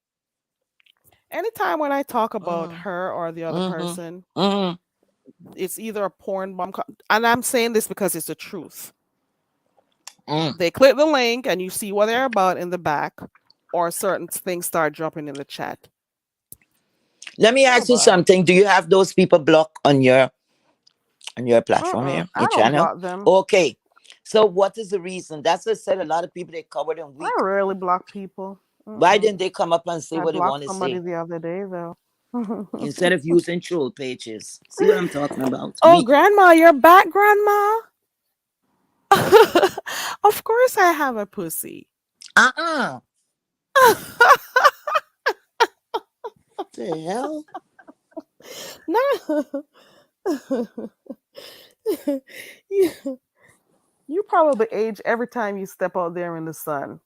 Anytime when I talk about Mm-hmm. her or the other Mm-hmm. person, Mm-hmm. it's either a porn bomb. And I'm saying this because it's the truth. Mm. They click the link and you see what they're about in the back, or certain things start dropping in the chat. Let me Oh ask you boy. something. Do you have those people blocked on your platform here, I your don't channel? block them. Okay. So what is the reason? That's what I said. A lot of people they covered them weak. I rarely block people. Why didn't they come up and say I what they blocked want to somebody say the other day though. instead of using troll pages? See what I'm talking about? Oh, Me. grandma, you're back, grandma. Of course, I have a pussy. Uh-uh. The hell? No, you, you probably age every time you step out there in the sun.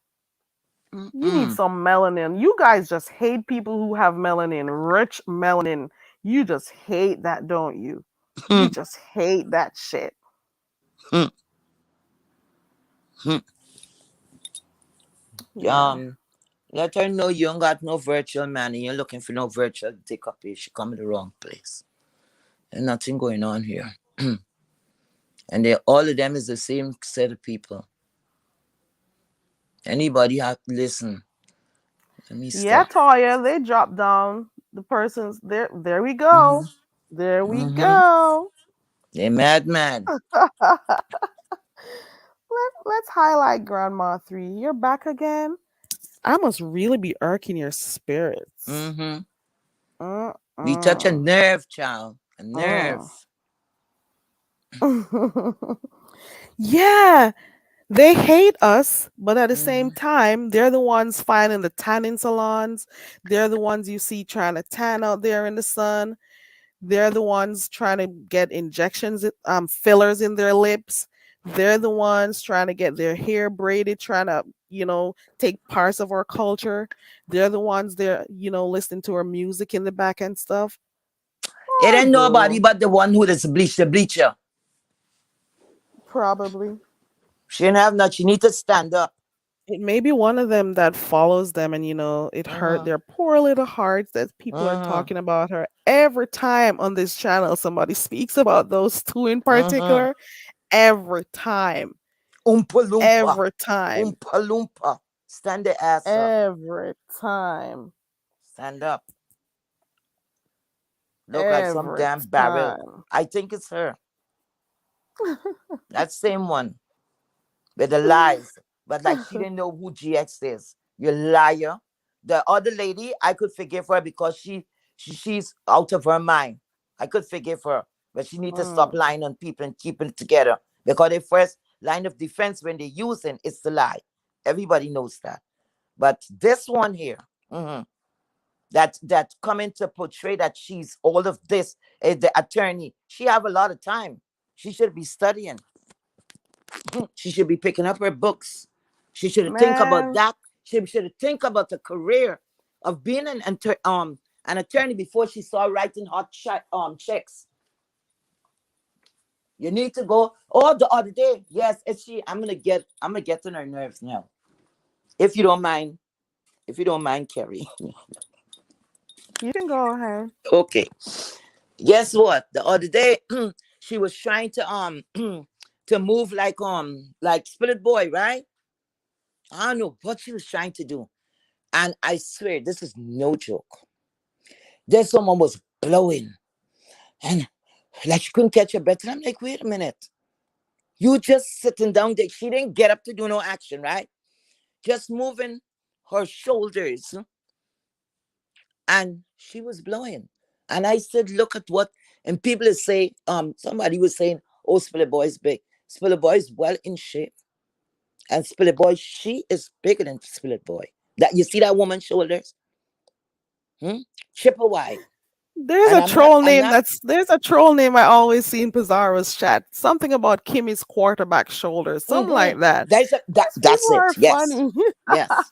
You need Mm-mm. some melanin. You guys just hate people who have melanin, rich melanin. You just hate that, don't you? You Hmm, just hate that shit. hmm, hmm. Yeah. Let her know you ain't got no virtual man and you're looking for no virtual dick up here. She come to the wrong place. There's nothing going on here. And they all of them is the same set of people. Anybody have to listen. Let me Yeah, stop. Toya, they dropped down the person's there. There we Mm-hmm. go. There we Mm-hmm. go. They mad. Let's highlight Grandma 3. You're back again. I must really be irking your spirits. Mm-hmm. We touch a Mm-mm. nerve, child. A Mm. nerve. Yeah, they hate us, but at the same Mm-hmm. time, they're the ones finding the tanning salons. They're the ones you see trying to tan out there in the sun. They're the ones trying to get injections, fillers in their lips. They're the ones trying to get their hair braided, trying to, take parts of our culture. They're the ones there, listening to our music in the back and stuff. It Oh, ain't nobody boo. but the one who does bleach the bleacher. Probably. She didn't have nothing. She need to stand up. It may be one of them that follows them, and it hurt Mm-hmm. their poor little hearts that people are Mm-hmm. talking about her every time on this channel. Somebody speaks about those two in Mm-hmm. particular. Every time. Oompa loompa. Every time. Oompa loompa. Stand the ass up. Every time. Stand up. Look like some Every damn barrel. time. I think it's her. That same one with the lies. But like she didn't know who GX is. You liar. The other lady, I could forgive her because she's out of her mind. I could forgive her. But she need to stop Mm, lying on people and keeping it together. Because the first line of defense when they're using is to lie. Everybody knows that. But this one here, mhm, that coming to portray that she's all of this, the attorney, she have a lot of time. She should be studying. She should be picking up her books. She should think about man. that. She should think about the career of being an An attorney before she saw writing hot checks. You need to go. Oh, the other day, yes, it's she. I'm gonna get on her nerves now. If you don't mind, if you don't mind, Kerry. You can go ahead. Okay. Guess what? The other day, she was trying to to move like Spirit Boy, right? I don't know what she was trying to do. And I swear, this is no joke. There's someone was blowing and like she couldn't catch her breath. And I'm like, wait a minute. You just sitting down there. She didn't get up to do no action, right? Just moving her shoulders. And she was blowing. And I said, look at what, and people say, somebody was saying, oh, Spiller Boy is big. Spiller Boy is well in shape. And Spiller Boy, she is bigger than Spiller Boy. That you see that woman's shoulders? Hmm? Chipper wide. And There's a troll name I always see in Pizarro's chat. Something about Kimmy's quarterback shoulders, something mm-hmm. like that. These That's people it. are Yes. funny. Yes.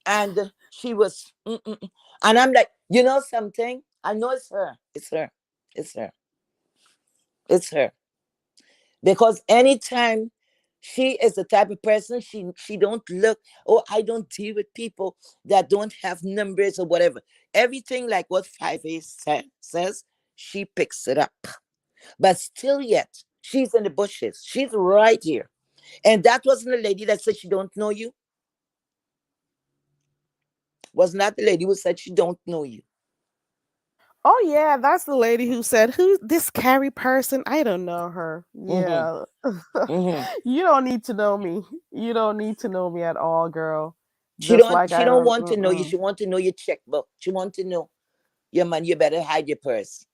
And she was, and I'm like, you know something? I know it's her. It's her. It's her. It's her. Because anytime she is the type of person, she don't look, oh, I don't deal with people that don't have numbers or whatever. Everything like what 5A says, she picks it up. But still yet, she's in the bushes. She's right here. And that wasn't the lady that said she don't know you. Was not the lady who said she don't know you. Oh yeah, that's the lady who said, "Who this Carrie person? I don't know her." Mm-hmm. Yeah. Mm-hmm. You don't need to know me. You don't need to know me at all, girl. She Just don't like she I don't don't. want to know you. She want to know your checkbook. She want to know, yeah, man, you better hide your purse.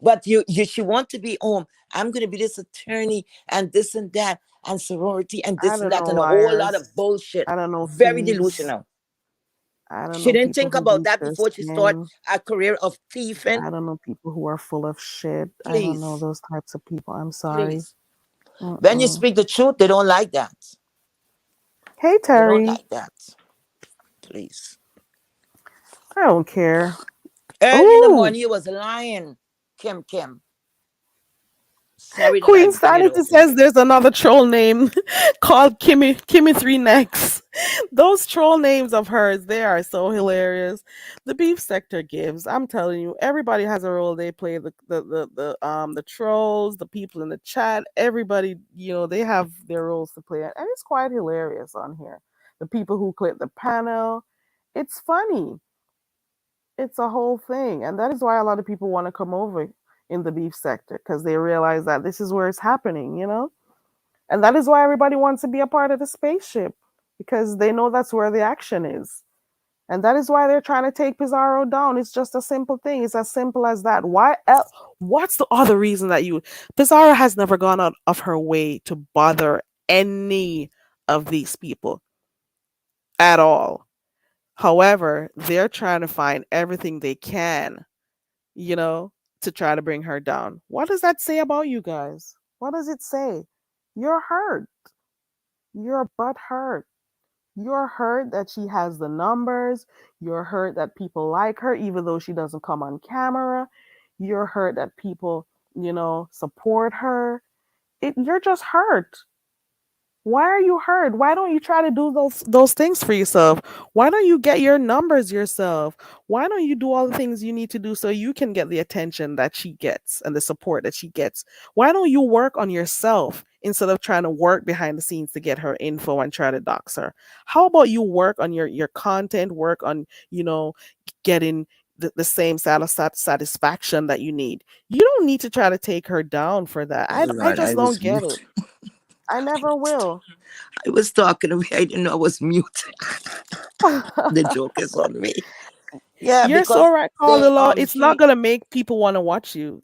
But she want to be I'm going to be this attorney and this and that and sorority and I this and don't that know and a whole lot liars. of bullshit. I don't know Very thieves. delusional. I don't She know didn't people think who about bleach that their before she started skin. a career of thieving. I don't know people who are full of shit. I don't know Please, those types of people. I'm sorry. please. When you Mm-mm. speak the truth, they don't like that. Hey They don't Terry, like that. Please. I don't care. Early in the Ooh, morning, you was lying, Kim. Sorry that I Queen bring it Sanity over says here. there's another troll name called Kimmy Three Necks. Those troll names of hers, they are so hilarious. The beef sector gives. I'm telling you, everybody has a role they play. The trolls, the people in the chat, everybody, they have their roles to play, and it's quite hilarious on here. The people who click the panel, it's funny. It's a whole thing, and that is why a lot of people want to come over in the beef sector because they realize that this is where it's happening. And that is why everybody wants to be a part of the spaceship because they know that's where the action is. And that is why they're trying to take Pizarro down. It's just a simple thing. It's as simple as that. What's the other reason that Pizarro has never gone out of her way to bother any of these people at all. However, they're trying to find everything they can, you know, to try to bring her down. What does that say about you guys? What does it say? You're hurt. You're butt hurt. You're hurt that she has the numbers. You're hurt that people like her, even though she doesn't come on camera. You're hurt that people, support her. You're just hurt. Why are you hurt? Why don't you try to do those things for yourself? Why don't you get your numbers yourself? Why don't you do all the things you need to do so you can get the attention that she gets and the support that she gets? Why don't you work on yourself instead of trying to work behind the scenes to get her info and try to dox her? How about you work on your content, work on, getting the same satisfaction that you need. You don't need to try to take her down for that. Oh I Lord, I just don't was get it. mute. I never will. I was talking away. I didn't know I was mute. The joke is on me. Yeah, You're so because right, they Carla. It's not she gonna make people want to watch you.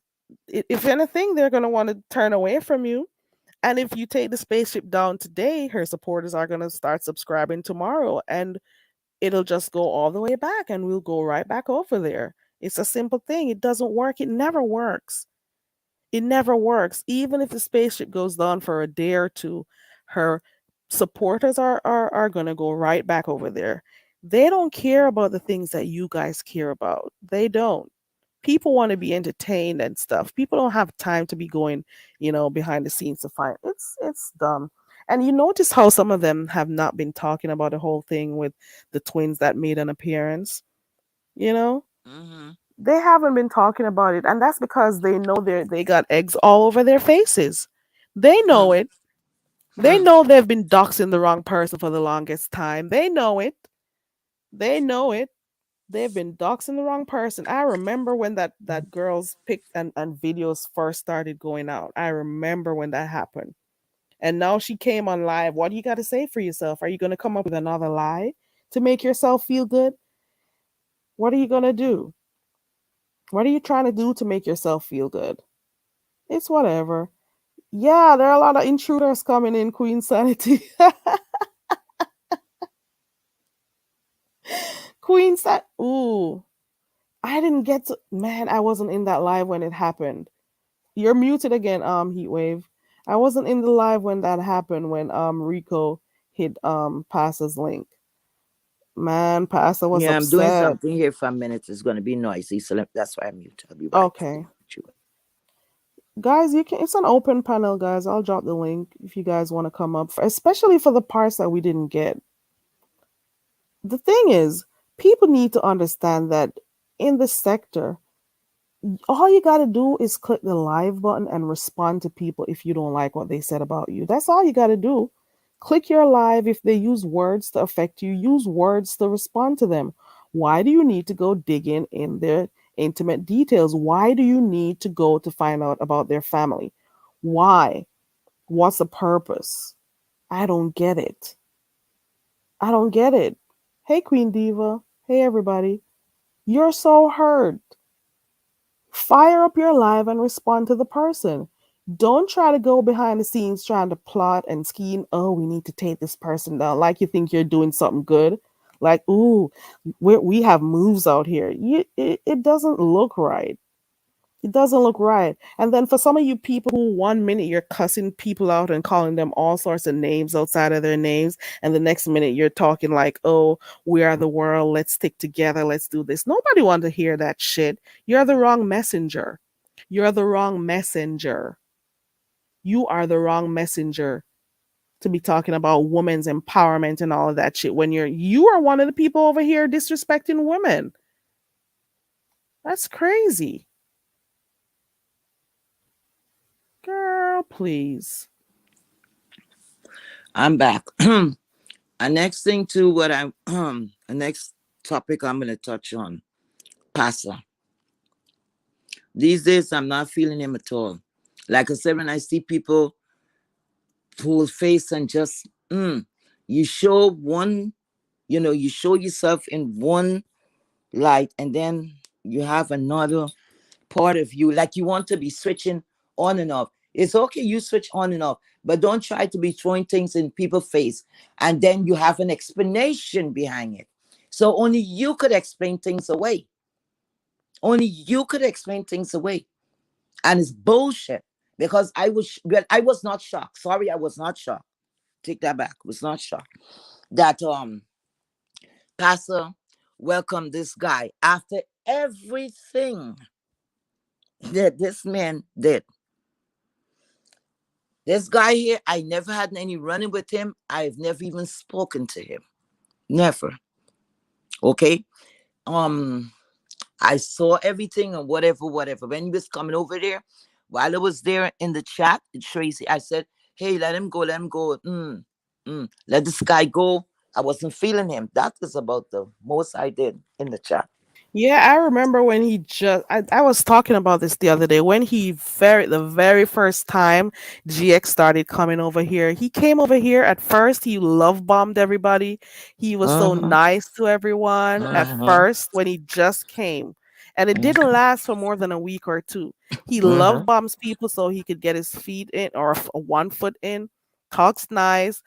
If anything, they're gonna want to turn away from you. And if you take the spaceship down today, her supporters are gonna start subscribing tomorrow, and it'll just go all the way back, and we'll go right back over there. It's a simple thing. It doesn't work. It never works. It never works. Even if the spaceship goes down for a day or two, her supporters are gonna go right back over there. They don't care about the things that you guys care about. They don't. People want to be entertained and stuff. People don't have time to be going, behind the scenes to find. It's dumb. And you notice how some of them have not been talking about the whole thing with the twins that made an appearance, you know? Mm-hmm. They haven't been talking about it, and that's because they know they got eggs all over their faces. They know Hmm. it. They Hmm. know they've been doxing the wrong person for the longest time. They know it. They know it. They've been doxing the wrong person. I remember when that girl's pic and videos first started going out. I remember when that happened. And now she came on live. What do you got to say for yourself? Are you going to come up with another lie to make yourself feel good? What are you going to do? What are you trying to do to make yourself feel good? It's whatever. Yeah, there are a lot of intruders coming in, Queen Sanity. Queen San. Ooh, I didn't get to. Man, I wasn't in that live when it happened. You're muted again, Heatwave. I wasn't in the live when that happened when Rico hit Passa's link. Man, Passa was Yeah, I'm doing upset. something here for a minute. It's going to be noisy, so that's why I'm mute. I'll be right Okay. with you. Guys, you can it's an open panel, guys. I'll drop the link if you guys want to come up, especially for the parts that we didn't get. The thing is, people need to understand that in this sector, all you got to do is click the live button and respond to people if you don't like what they said about you. That's all you got to do. Click your live. If they use words to affect you, use words to respond to them. Why do you need to go digging in their intimate details? Why do you need to go to find out about their family? Why? What's the purpose? I don't get it. I don't get it. Hey, Queen Diva. Hey, everybody. You're so hurt. Fire up your live and respond to the person. Don't try to go behind the scenes trying to plot and scheme. Oh, we need to take this person down. Like you think you're doing something good. Like, ooh, we have moves out here. It doesn't look right. It doesn't look right. And then for some of you people who 1 minute you're cussing people out and calling them all sorts of names outside of their names, and the next minute you're talking like, oh, we are the world, let's stick together, let's do this. Nobody wants to hear that shit. You're the wrong messenger. You're the wrong messenger. You are the wrong messenger to be talking about women's empowerment and all of that shit when you are one of the people over here disrespecting women. That's crazy. Girl, please. I'm back. And next thing to what I'm the next topic I'm gonna touch on. Pasa. These days I'm not feeling him at all. Like I said, when I see people full face and just you show one, you show yourself in one light, and then you have another part of you. Like you want to be switching on and off. It's okay, you switch on and off, but don't try to be throwing things in people's face and then you have an explanation behind it. So only you could explain things away. Only you could explain things away. And it's bullshit. Because I was not shocked. Sorry, I was not shocked. Take that back. Was not shocked that Pastor welcomed this guy after everything that this man did. This guy here, I never had any running with him. I've never even spoken to him. Never. Okay. Um, I saw everything and whatever, whatever. When he was coming over there, while I was there in the chat, Tracy, I said, hey, let him go, let him go. Let this guy go. I wasn't feeling him. That is about the most I did in the chat. Yeah, I remember when I was talking about this the other day when the very first time GX started coming over here. He came over here at first, he love bombed everybody. He was so Mm-hmm. nice to everyone at Mm-hmm. first when he just came. And it didn't last for more than a week or two. He love Mm-hmm. bombs people so he could get his feet in or 1 foot in. Talks nice,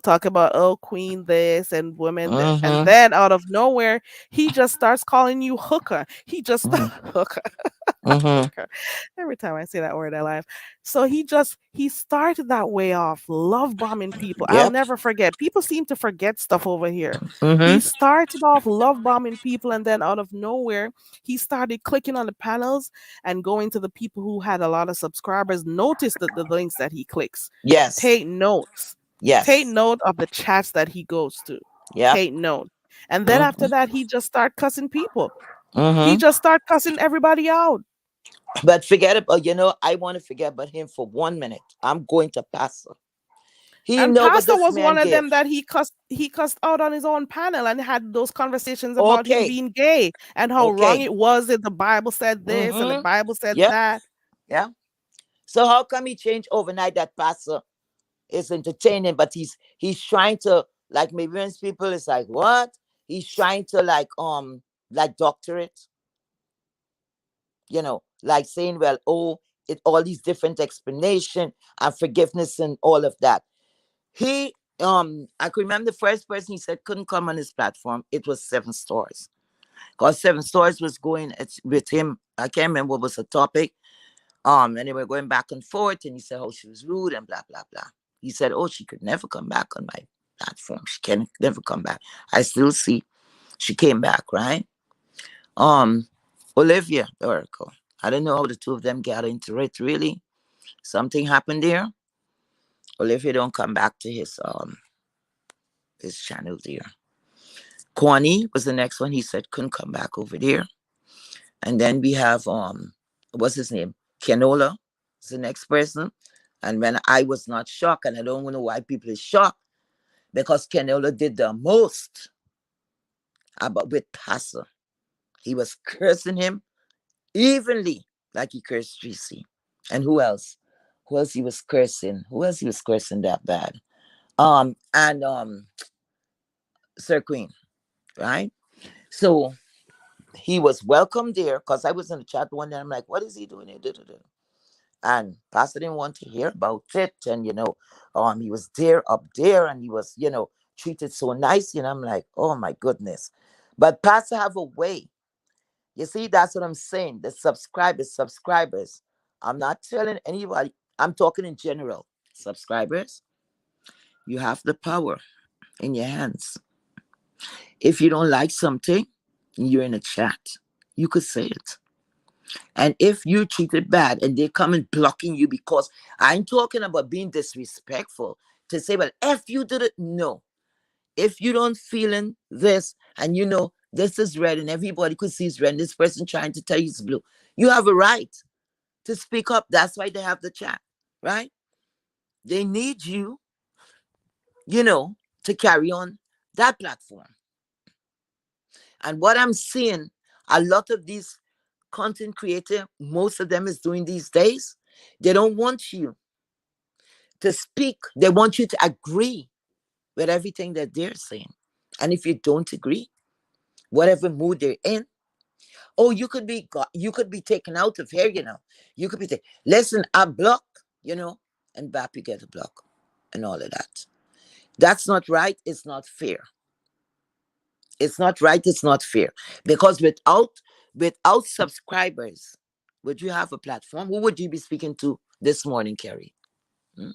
talk about oh queen this and women this, and Mm-hmm. then out of nowhere he just starts calling you hooker. He just Mm-hmm. hooker. Mm-hmm. Every time I say that word, I laugh. So he started that way off, love bombing people. I'll Yep. never forget. People seem to forget stuff over here. He Mm-hmm. started off love bombing people, and then out of nowhere, he started clicking on the panels and going to the people who had a lot of subscribers. Notice the links that he clicks. Yes. Take notes. Take Yes. note of the chats that he goes to. Yep. Take note. And then after Mm-hmm. that, he just start cussing people. He Mm-hmm. just start cussing everybody out. But forget about, I want to forget about him for 1 minute. I'm going to Pastor. He And know what Pastor this was man one of give. them that he cussed out on his own panel and had those conversations about him Okay. being gay and how wrong Okay. it was that the Bible said this and the Mm-hmm. Bible said Yep. that. Yeah. So how come he changed overnight? That Pastor is entertaining, but he's trying to, like, maybe when people is like, what? He's trying to like doctor it, like saying, well, oh, it all these different explanation and forgiveness and all of that. He I could remember the first person he said couldn't come on his platform. It was Seven Stars. Because Seven Stars was going with him. I can't remember what was the topic. And they were going back and forth, and he said, oh, she was rude and blah blah blah. He said, oh, she could never come back on my platform. She can never come back. I still see she came back, right? Um, Olivia, Oracle. I don't know how the two of them got into it. Really, something happened there. Olivia don't come back to his channel there. Kwani was the next one. He said couldn't come back over there. And then we have what's his name? Canola is the next person. And when I was not shocked, and I don't know why people are shocked, because Canola did the most about with Pastor. He was cursing him evenly, like he cursed Tracy. And who else? Who else he was cursing? Who else he was cursing that bad? And Sir Queen, right? So he was welcome there because I was in the chat one day. I'm like, what is he doing here? And Pastor didn't want to hear about it. And he was there up there and he was, treated so nice. I'm like, oh my goodness. But Pastor have a way. You see, that's what I'm saying. The subscribers. I'm not telling anybody, I'm talking in general. Subscribers, you have the power in your hands. If you don't like something, you're in a chat. You could say it. And if you treated bad and they come and blocking you because I ain't talking about being disrespectful to say, well, if you did it, no. If you don't feeling this and this is red and everybody could see it's red and this person trying to tell you it's blue, you have a right to speak up. That's why they have the chat, right? They need you, to carry on that platform. And what I'm seeing, a lot of these content creator, most of them is doing these days, they don't want you to speak. They want you to agree with everything that they're saying. And if you don't agree, whatever mood they're in, oh, you could be taken out of here, You could be taken. Listen, I block, and BAP you get a block and all of that. That's not right. It's not fair. It's not right. It's not fair. Because without subscribers, would you have a platform? Who would you be speaking to this morning, Kerry? Hmm?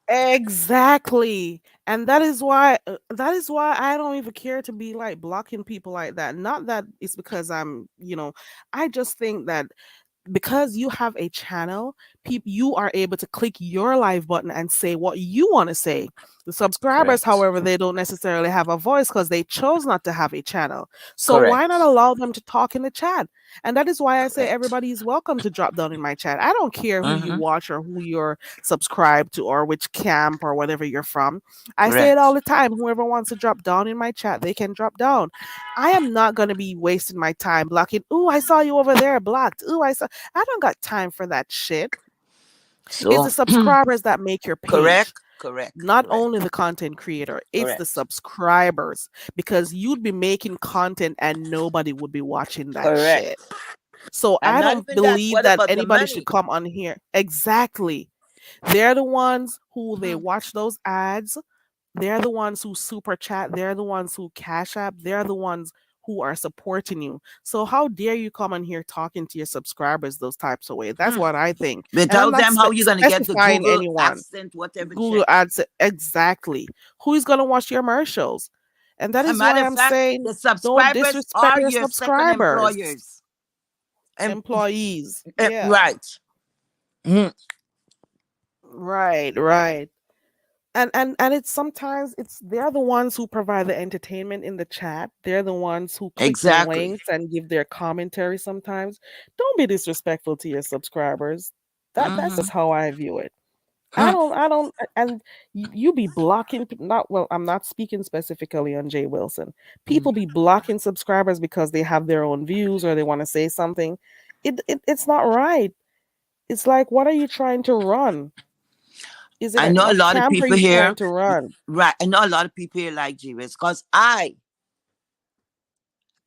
Exactly. And that is why I don't even care to be like blocking people like that. Not that it's because I just think that because you have a channel, people you are able to click your live button and say what you want to say. The subscribers, Correct. however, they don't necessarily have a voice because they chose not to have a channel. So why not Correct. allow them to talk in the chat? And that is why I say Correct. everybody is welcome to drop down in my chat. I don't care who you Mm-hmm. watch or who you're subscribed to or which camp or whatever you're from. I say it all Correct. the time. Whoever wants to drop down in my chat, they can drop down. I am not going to be wasting my time blocking. Ooh, I saw you over there blocked. Ooh, I don't got time for that shit. It's the So, subscribers that make your page, correct. Correct. not Correct. only the content creator. It's the Correct. subscribers because you'd be making content and nobody would be watching that shit. Correct. So And I not don't even that. believe What that about the anybody should money? come on here. Exactly. They're the ones who they Mhm. watch those ads. They're the ones who super chat. They're the ones who cash app. They're the ones who are supporting you. So how dare you come on here talking to your subscribers those types of way? That's Hmm. what I think. And I'm Without not them, how you gonna get the specifying Google anyone. accent, whatever Google check? Ads, exactly. Who's gonna watch your commercials? And that A is matter why of I'm fact, saying the don't subscribers disrespect are your your second subscribers, employers. And employees. Yeah. right. Mhm. Right, right. And it's sometimes it's they're the ones who provide the entertainment in the chat. They're the ones who click the Exactly. links and give their commentary sometimes. Don't be disrespectful to your subscribers. That's Hmm. just how I view it. Hmm. I don't, and you be blocking, not, well, I'm not speaking specifically on Jay Wilson. People be blocking subscribers because they have their own views or they want to say something. It's not right. It's like, what are you trying to run? I know a What lot of camp are people you trying here. to run? Right. I know a lot of people here like Jeeves because I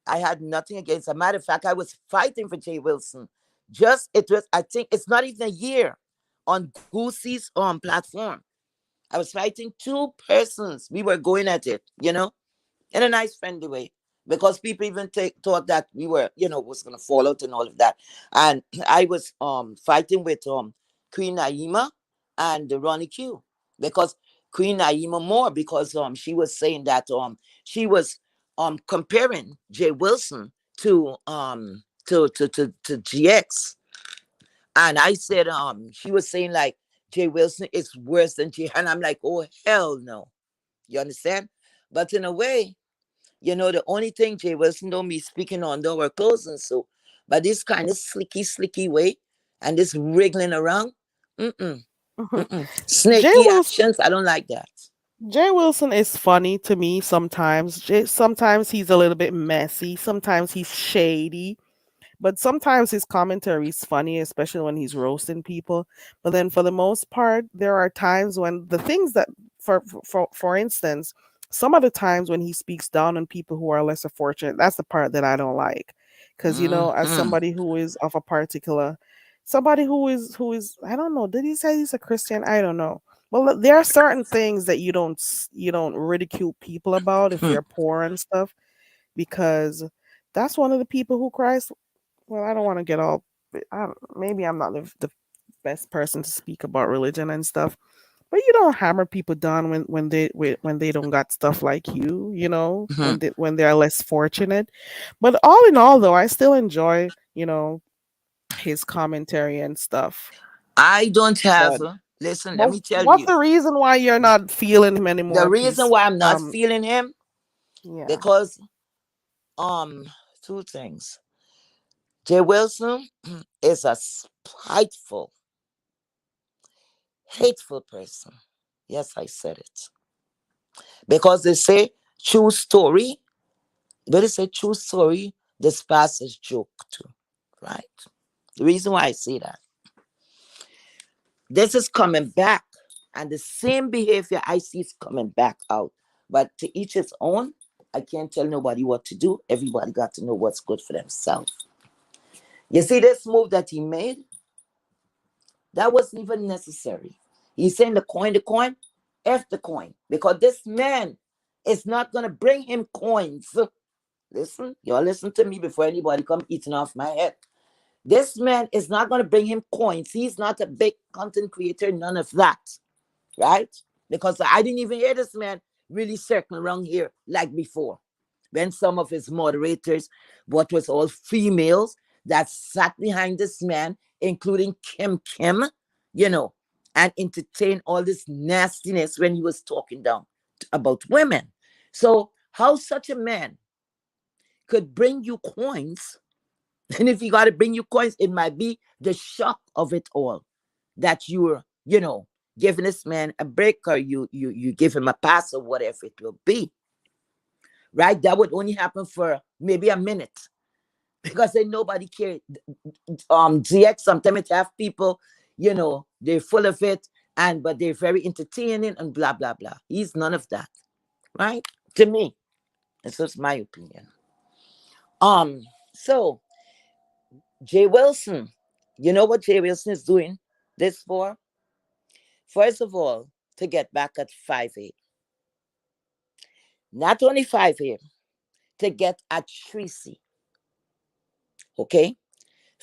had nothing against. A matter of fact, I was fighting for Jay Wilson. Just it was. I think it's not even a year on Goosey's platform. I was fighting two persons. We were going at it, in a nice, friendly way. Because people even thought that we were, was gonna fall out and all of that. And I was fighting with Queen Naima and Ronnie Q. Because Queen Naima more because she was saying that she was comparing Jay Wilson to GX. And I said she was saying like Jay Wilson is worse than Jay, and I'm like, oh hell no. You understand? But in a way, the only thing Jay Wilson don't be speaking on though were closing. So, but this kind of slicky way and this wriggling around, mm-mm, mm-mm. Jay Snaky Wilson. actions, I don't like that. Jay Wilson is funny to me sometimes. Sometimes he's a little bit messy. Sometimes he's shady. But sometimes his commentary is funny, especially when he's roasting people. But then for the most part, there are times when the things that, for instance, some of the times when he speaks down on people who are lesser fortunate, that's the part that I don't like. Because, as Mm-hmm. somebody who is of a particular, somebody who is, I don't know, did he say he's a Christian? I don't know. Well, there are certain things that you don't ridicule people about if they're poor and stuff, because that's one of the people who Christ, well, I don't want to get all. Maybe I'm not the best person to speak about religion and stuff, but you don't hammer people down when they don't got stuff like you. When they are less fortunate. But all in all, though, I still enjoy his commentary and stuff. I don't have. But Listen, let me tell what's you. the reason why you're not feeling him The anymore? reason Peace. why I'm not feeling him Yeah. because um two things. Jay Wilson is a spiteful, hateful person. Yes, I said it. Because they say true story. But they say true story, this past is joke too. Right? The reason why I say that. This is coming back. And the same behavior I see is coming back out. But to each his own, I can't tell nobody what to do. Everybody got to know what's good for themselves. You see this move that he made? That wasn't even necessary. He's saying the coin, F the coin. Because this man is not going to bring him coins. Listen, y'all listen to me before anybody come eating off my head. This man is not going to bring him coins. He's not a big content creator, none of that. Right? Because I didn't even hear this man really circling around here like before. When some of his moderators, what was all females that sat behind this man, including Kim, you know, and entertained all this nastiness when he was talking down about women. So, how such a man could bring you coins, and if he got to bring you coins, it might be the shock of it all that you're, giving this man a break or you give him a pass or whatever it will be. Right? That would only happen for maybe a minute because then nobody cared. GX sometimes it have people, they're full of it but they're very entertaining and blah blah blah. He's none of that, right? To me, it's just my opinion. So Jay Wilson, you know what Jay Wilson is doing this for? First of all, to get back at 5A. Not only 5A, to get at Tracy. Okay?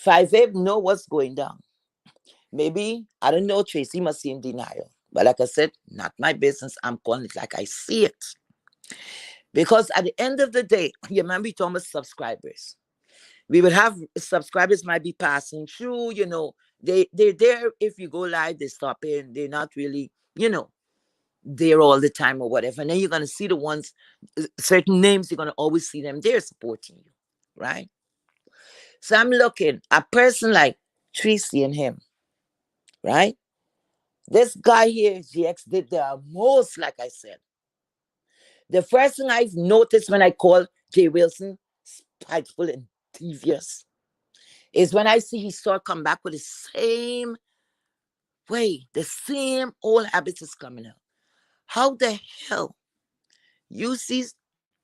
5A know what's going down. Maybe, I don't know, Tracy must be in denial. But like I said, not my business. I'm calling it like I see it. Because at the end of the day, you remember you told me subscribers. We would have subscribers might be passing through, they're there if you go live, they stop in. They're not really, there all the time or whatever. And then you're gonna see the ones, certain names, you're gonna always see them there supporting you. Right? So I'm looking a person like Tracy and him, right? This guy here, GX, did the most, like I said. The first thing I've noticed when I call Jay Wilson spiteful and devious is when I see he start come back with the same way, the same old habits is coming out. How the hell you see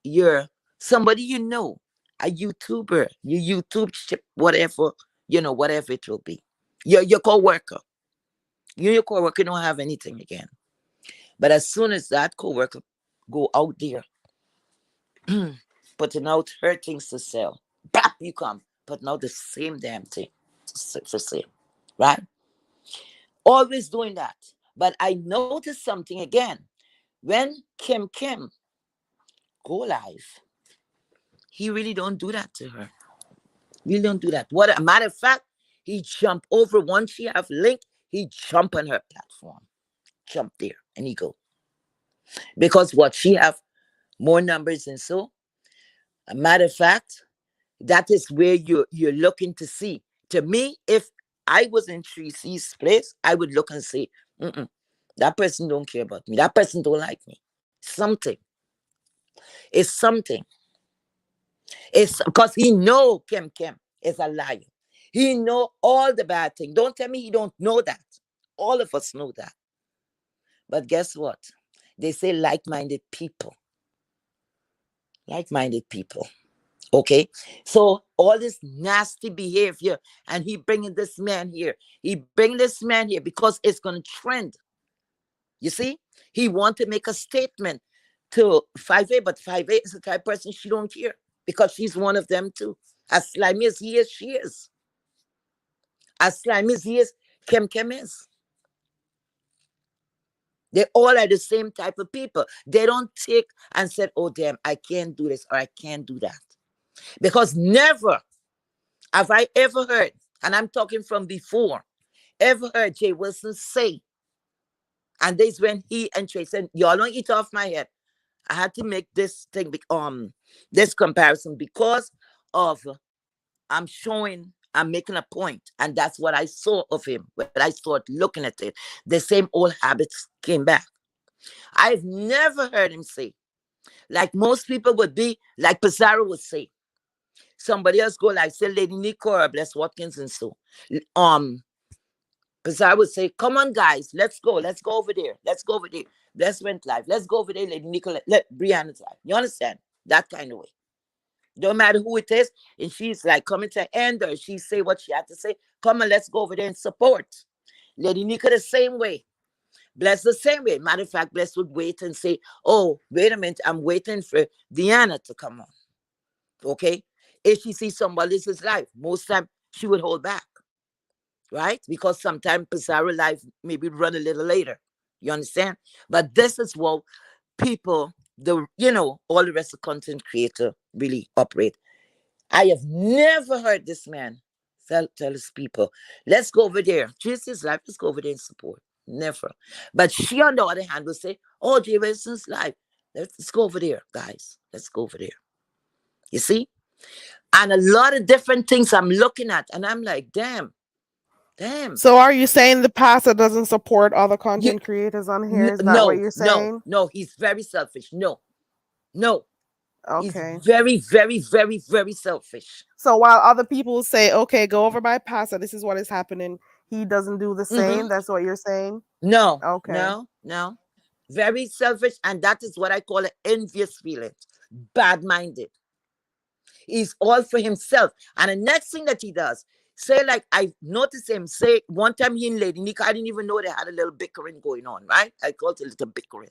your somebody a YouTuber, your YouTube ship, whatever, whatever it will be. Your co-worker. You and your co-worker don't have anything again. But as soon as that co-worker go out there putting out her things to sell, bap, you come putting out the same damn thing for sale. Right? Always doing that. But I noticed something again. When Kim go live, he really don't do that to her. Really don't do that. What a matter of fact, he jump over once she have link, he jump on her platform. Jump there and he go. Because what she have more numbers and so. A matter of fact, that is where you're looking to see. To me, if I was in Tracy's place, I would look and say, mm-mm, that person don't care about me. That person don't like me. Something. It's something. It's because he know Kim is a liar. He know all the bad thing. Don't tell me he don't know that. All of us know that. But guess what? They say like-minded people. Like-minded people. Okay? So all this nasty behavior, and he bringing this man here. He bring this man here because it's going to trend. You see? He want to make a statement to 5A, but 5A is the type of person she don't care because she's one of them too. As slimy as he is, she is. As slimy as he is, Kim is. They all are the same type of people. They don't take and say, oh, damn, I can't do this or I can't do that. Because never have I ever heard, and I'm talking from before, ever heard Jay Wilson say, and this when he and Trey said, y'all don't eat off my head. I had to make this thing, this comparison because of I'm making a point, and that's what I saw of him when I started looking at it. The same old habits came back. I've never heard him say, like most people would be, like Pizarro would say. Somebody else go like, say, Lady Nico or Bless Watkins and so. Pizarro would say, come on, guys, let's go over there. Let's go over there. Bless went live. Let's go over there, Lady Nico. Let Brianna's live. You understand? That kind of way. Don't matter who it is, and she's like coming to end or she say what she had to say. Come on, let's go over there and support. Lady Nika the same way. Bless the same way. Matter of fact, Bless would wait and say, oh, wait a minute, I'm waiting for Deanna to come on. Okay? If she sees somebody else's life, most time she would hold back. Right? Because sometimes Pizarro life maybe run a little later. You understand? But this is what people, all the rest of content creator really operate. I have never heard this man tell his people, let's go over there. Jesus' life, let's go over there and support. Never. But she, on the other hand, will say, oh, Jay Wilson's life. Let's go over there, guys. Let's go over there. You see? And a lot of different things I'm looking at, and I'm like, damn. So are you saying the pastor doesn't support other You, content creators on here? Is that what you're saying? no. He's very selfish. No. He's Okay. very, very, very, very selfish. So while other people say, okay, go over my pastor, this is what is happening, he doesn't do the same. That's what you're saying? No, Okay. no. Very selfish, and that is what I call an envious feeling. Bad-minded. He's all for himself. And the next thing that he does, say like I noticed him say one time he and Lady Nika, I didn't even know they had a little bickering going on, right? I called it a little bickering.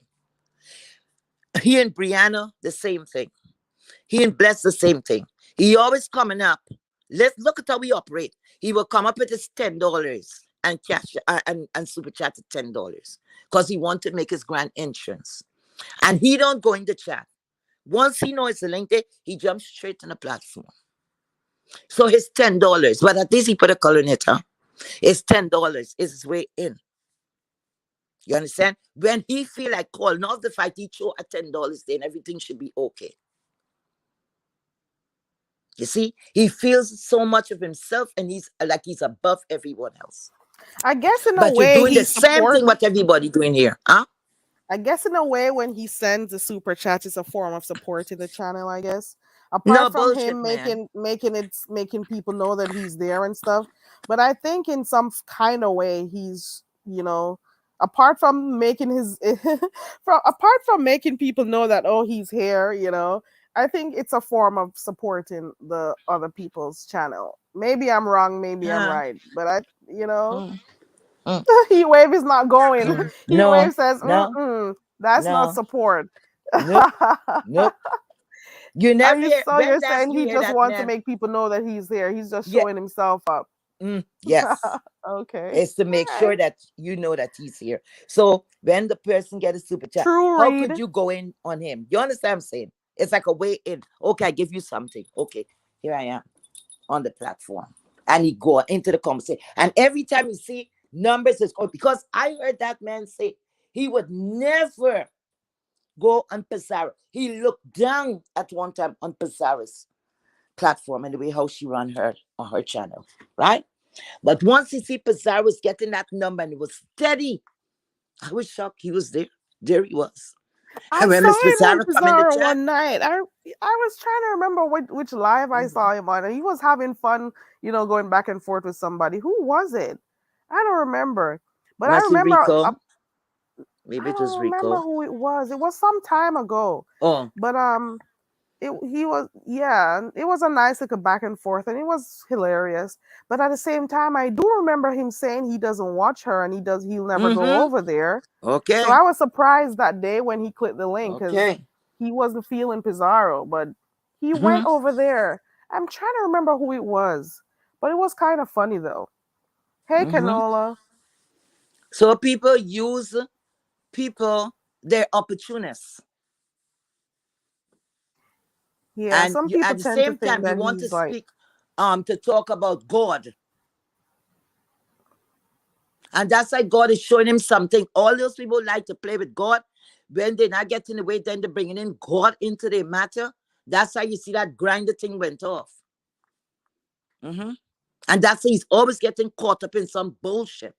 He and Brianna, the same thing. He and Bless the same thing. He always coming up. Let's look at how we operate. He will come up with his $10 and cash and super chat at $10 because he want to make his grand entrance. And he don't go in the chat. Once he knows the link there, he jumps straight on the platform. So his $10, but at least he put a color in it, huh? His $10 is his way in. You understand? When he feel like calling off the fight, he throw at $10, then everything should be okay. You see, he feels so much of himself, and he's like he's above everyone else. I guess in a But you're way doing he the same support. thing what everybody doing here, huh? I guess in a way when he sends the super chat, it's a form of supporting the channel. I guess No apart from bullshit, him man. making people know that he's there and stuff, but I think in some kind of way he's apart from making his apart from making people know that he's here. I think it's a form of supporting the other people's channel. Maybe I'm wrong, maybe I'm Yeah. right, but I. Mm, mm, Heat wave is not going. Heat no, wave says, no, that's not no, support. nope, nope. You Are never you hear so when you're last saying you he hear just that wants to man. make people know that he's there? He's just Yeah, showing himself up. yes. Okay. Is to All make right. sure that you know that he's here. So when the person get a super chat, True how read. could you go in on him? You understand what I'm saying? It's like a way in. Okay, I give you something. Okay, here I am on the platform. And he go into the conversation. And every time you see numbers is going, because I heard that man say he would never go on Pizarro. He looked down at one time on Pizarro's platform and the way how she run her on her channel, right? But once you see Pizarro was getting that number and it was steady, I was shocked he was there. There he was. I And when saw Miss him on Pizarro come in the Pizarro chat, one night. I was trying to remember which live I mhm, saw him on, and he was having fun, going back and forth with somebody. Who was it? I don't remember, but I must be remember. Rico. I Maybe it was don't remember Rico. who it was. It was some time ago, Oh, but he was, yeah, it was a nice like a back and forth, and it was hilarious. But at the same time, I do remember him saying he doesn't watch her, and he'll never go mm-hmm. over there. So Okay. I was surprised that day when he clicked the link because Okay. he wasn't feeling Pizarro, but he went Mm-hmm. over there. I'm trying to remember who it was, but it was kind of funny though. Hey, Mm-hmm. Canola. So people use people, they're opportunists. Yeah, And some you people at the tend to same think time you that want to he's like, speak to talk about God. And that's why God is showing him something. All those people like to play with God. When they're not getting away, then they're bringing in God into their matter. That's how you see that grinder thing went off. Mm-hmm. And that's why he's always getting caught up in some bullshit.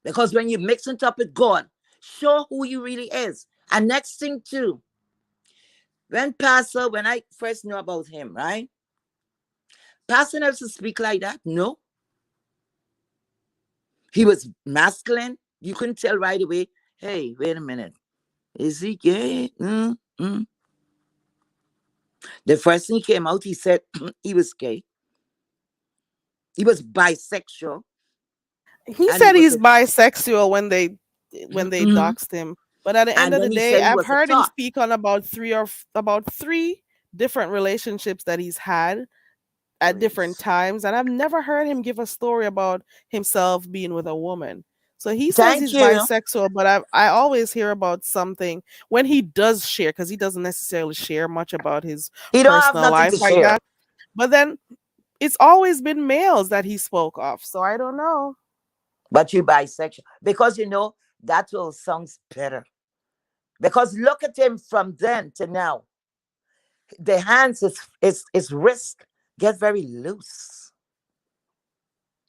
Because when you mix it up with God, show who you really is. And next thing too, when I first knew about him, right? Pastor never to speak like that. No. He was masculine. You couldn't tell right away, hey, wait a minute. Is he gay? Mm. The first thing he came out, he said he was gay. He was bisexual. he And he said was he's a bisexual when they mhm. doxed him. But at the end And of then the he day, said he I've was a heard him thought. speak on about three different relationships that he's had at different Please. times, and I've never heard him give a story about himself being with a woman. So he says Thank he's you. bisexual, but I always hear about something when he does share, because he doesn't necessarily share much about his He don't have personal nothing life to like share. that. But then it's always been males that he spoke of, so I don't know. But you bisexual. Because that will sounds better. Because look at him from then to now. The hands is wrist get very loose.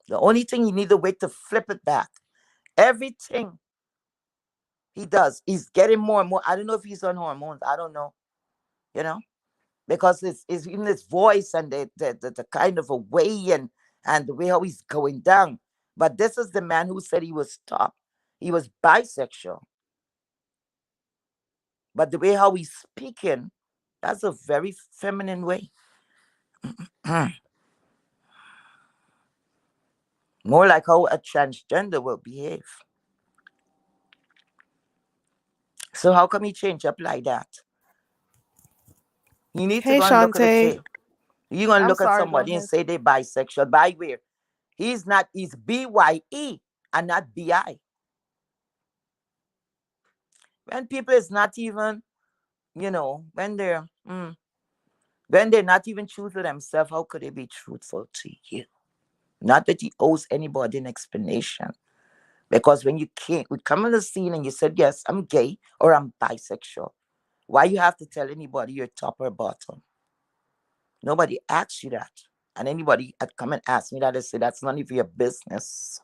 The only thing you need to wait to flip it back. Everything he does, he's getting more and more. I don't know if he's on hormones. I don't know. You know, because it's in his voice and the kind of a way and the way how he's going down. But this is the man who said he was top. He was bisexual. But the way how he's speaking, that's a very feminine way. More like how a transgender will behave. So how come he change up like that? You need to Hey, go and look at the Shantae. tape. You're gonna I'm look at sorry. Go somebody and ahead. say they bisexual. By where? He's not, he's BYE and not BI. When people is not even, when they're not even true to themselves, how could they be truthful to you? Not that he owes anybody an explanation. Because when you can't, would come on the scene and you said, yes, I'm gay or I'm bisexual. Why you have to tell anybody you're top or bottom? Nobody asked you that. And anybody had come and asked me that, I say that's none of your business.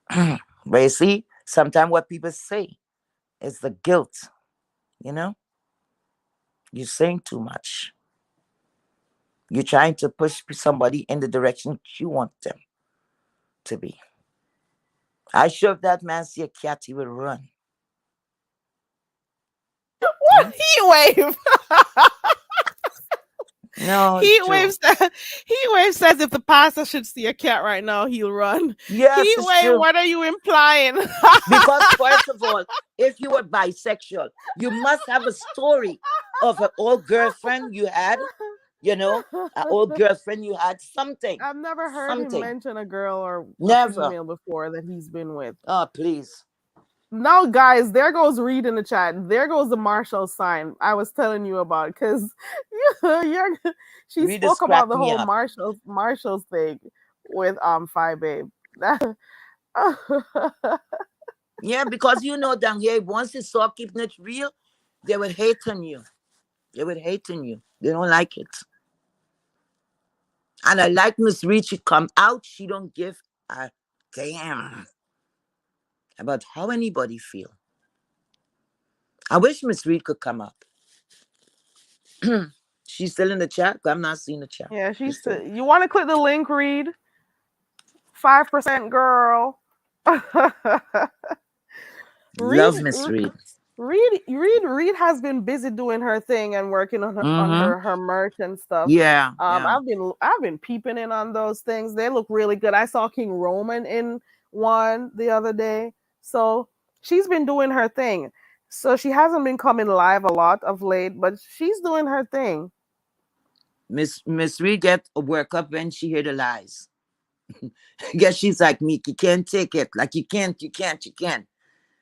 But you see, sometimes what people say is the guilt, you know? You're saying too much. You're trying to push somebody in the direction you want them to be. I sure if that man see a cat, he would run. What Hmm? heat wave? No, it's Heat true. wave says. Heat wave says if the pastor should see a cat right now, he'll run. Yes, Heat it's wave. true. What are you implying? Because first of all, if you were bisexual, you must have a story of an old girlfriend you had, an old girlfriend you had, something. I've never heard him Something. mention a girl or a Never. female before that he's been with. Oh, please. Now, guys, there goes Reed in the chat. There goes the Marshall sign I was telling you about because you're, she Read this spoke about crack the me whole up. Marshall's thing with Phi Babe. Yeah, because down here, once you start keeping it real, they would hate on you. They would hate on you. They don't like it. And I like Miss Reed. She come out. She don't give a damn about how anybody feel. I wish Miss Reed could come up. She's still in the chat. I'm not seeing the chat. Yeah, She's she's. still. You want to click the link, Reed? 5% girl. Reed, Love Miss Reed. Reed has been busy doing her thing and working on Mm-hmm. her merch and stuff. Yeah, yeah, I've been peeping in on those things. They look really good. I saw King Roman in one the other day. So she's been doing her thing. So she hasn't been coming live a lot of late, but she's doing her thing. Miss Reed get a work up when she hear the lies. Guess she's like me. You can't take it. Like you can't.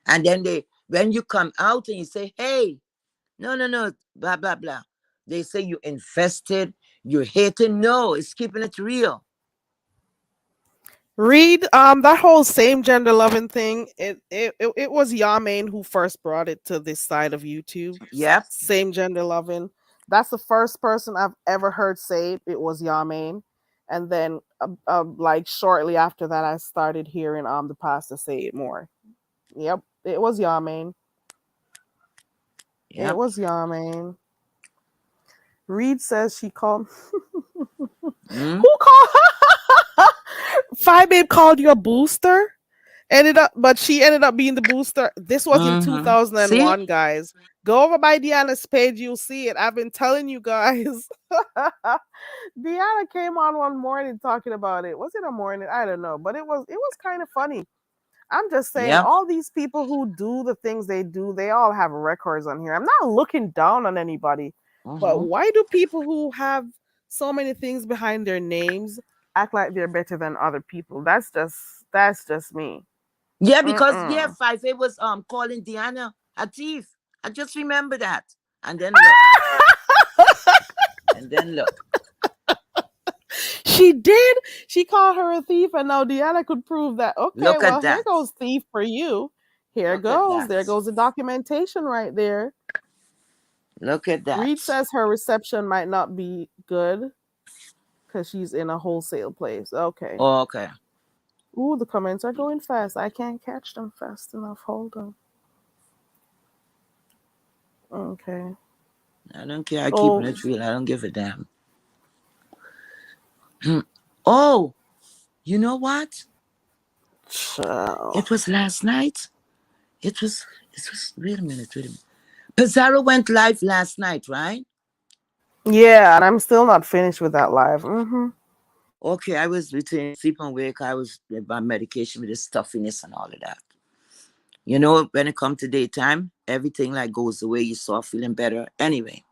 And then when you come out and you say, hey, no, blah, blah, blah. They say you infested, you're hating. No, it's keeping it real. Reed, that whole same gender loving thing, it was Yamain who first brought it to this side of YouTube. Yep, Same gender loving. That's the first person I've ever heard say it. It was Yamain, and then like shortly after that, I started hearing the pastor say it more. Yep, it was Yamain. It yep. was Yamain. Reed says she called. Mm, Who called? Phi Babe called you a booster. But she ended up being the booster. This was in mm-hmm. See? 2001, guys. Go over by Deanna's page, you'll see it. I've been telling you guys. Deanna came on one morning talking about it. Was it a morning? I don't know, but it was kind of funny. I'm just saying, Yep. all these people who do the things they do, they all have records on here. I'm not looking down on anybody, but Mm-hmm. why do people who have so many things behind their names act like they're better than other people? That's just me. Yeah, because yeah, Mm-mm. 5A was calling Diana a thief. I just remember that. And then look. And then look. She did. She called her a thief, and now Deanna could prove that. Okay, Look at well, here that. goes thief for you. Here Look at goes. that. There goes the documentation right there. Look at that. Reed says her reception might not be good because she's in a wholesale place. Okay. Oh, okay. Ooh, the comments are going fast. I can't catch them fast enough. Hold on. Okay. I don't care. I keep Oh, it real. I don't give a damn. Oh, you know what? child. It was last night. It was wait a minute. Pizarro went live last night, right? Yeah, and I'm still not finished with that live. Mm-hmm. Okay, I was between sleep and wake. I was with my medication with the stuffiness and all of that. When it comes to daytime, everything like goes the way you saw feeling better. Anyway,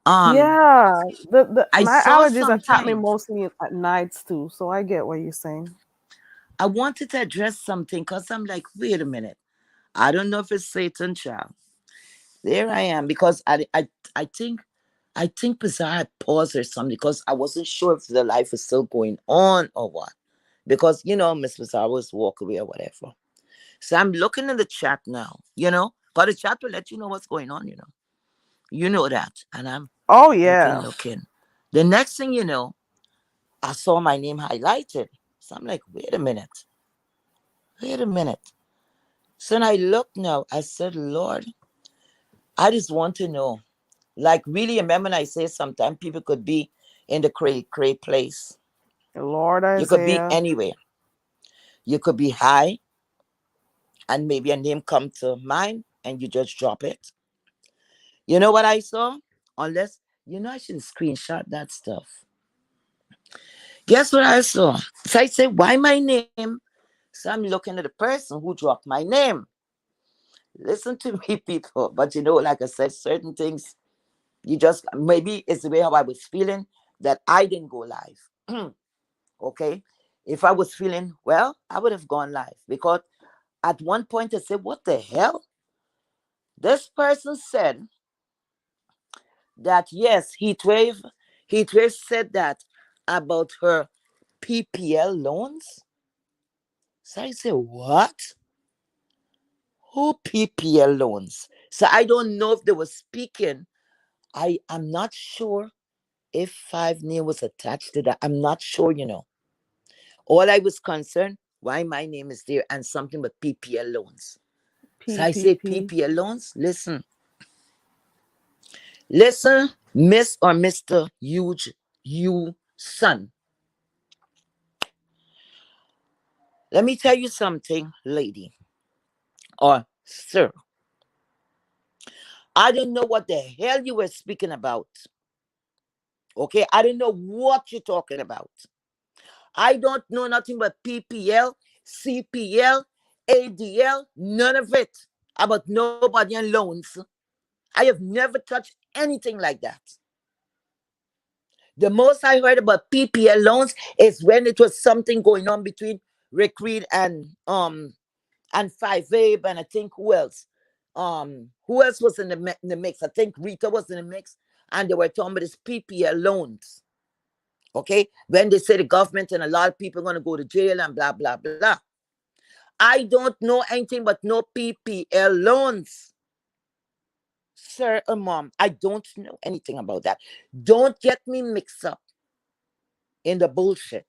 Um, Yeah, the I my saw allergies attack me something. mostly at nights too, so I get what you're saying. I wanted to address something because I'm like, wait a minute. I don't know if it's Satan, child. There I am because I think Pizarro had paused or something because I wasn't sure if the life was still going on or what. Because Miss Pizarro was walk away or whatever. So I'm looking in the chat now. But the chat will let you know what's going on. You know that, and I'm Oh looking, yeah, looking. The next thing you know, I saw my name highlighted. So I'm like, wait a minute. So then I look now. I said, Lord, I just want to know. Like, really, remember when I say sometimes people could be in the cray place. Lord You could be Isaiah. anywhere. You could be high, and maybe a name come to mind, and you just drop it. You know what I saw? Unless, I shouldn't screenshot that stuff. Guess what I saw? So I said, why my name? So I'm looking at the person who dropped my name. Listen to me, people. But like I said, certain things, you just, maybe it's the way how I was feeling that I didn't go live. Okay. If I was feeling well, I would have gone live because at one point I said, what the hell? This person said that, yes, Heatwave said that about her PPL loans. So I said, what? Who PPL loans? So I don't know if they were speaking. I am not sure if 5 name was attached to that. I'm not sure. All I was concerned, why my name is there and something but PPL loans. So I say PPP. PPL loans. Listen, Miss or Mister Huge, you son. Let me tell you something, lady or sir. I don't know what the hell you were speaking about. Okay, I don't know what you're talking about. I don't know nothing but PPL, CPL, ADL, none of it about nobody and loans. I have never touched anything like that. The most I heard about PPL loans is when it was something going on between Rick Reed and Five Abe and I think who else was in the mix? I think Rita was in the mix, and they were talking about this PPL loans. Okay, when they say the government and a lot of people are going to go to jail and blah blah blah. I don't know anything but no PPL loans, sir or mom. I don't know anything about that. Don't get me mixed up in the bullshit.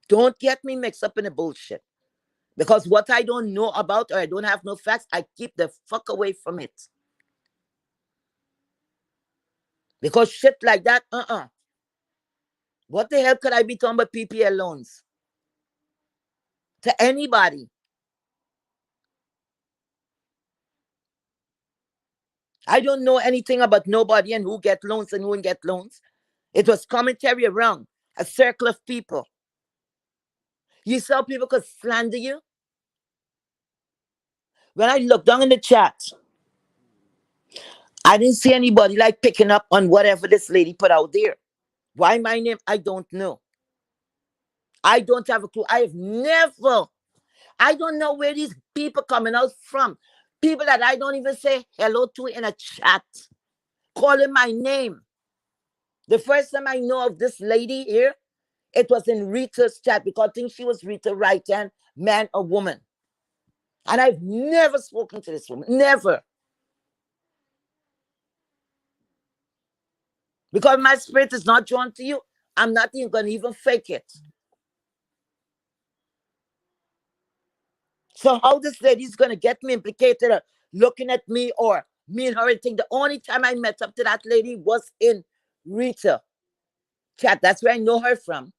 Don't get me mixed up in the bullshit. Because what I don't know about or I don't have no facts, I keep the fuck away from it. Because shit like that, What the hell could I be talking about PPL loans to anybody? I don't know anything about nobody and who get loans and who didn't get loans. It was commentary around a circle of people. You saw people could slander you. When I looked down in the chat, I didn't see anybody like picking up on whatever this lady put out there. Why my name? I don't know. I don't have a clue. I don't know where these people coming out from. People that I don't even say hello to in a chat, calling my name. The first time I know of this lady here, it was in Rita's chat because I think she was Rita right hand man or woman. And I've never spoken to this woman. Never. Because my spirit is not drawn to you, I'm not even gonna even fake it. So how this lady's gonna get me implicated or looking at me or me and her and think the only time I met up to that lady was in Rita chat. That's where I know her from.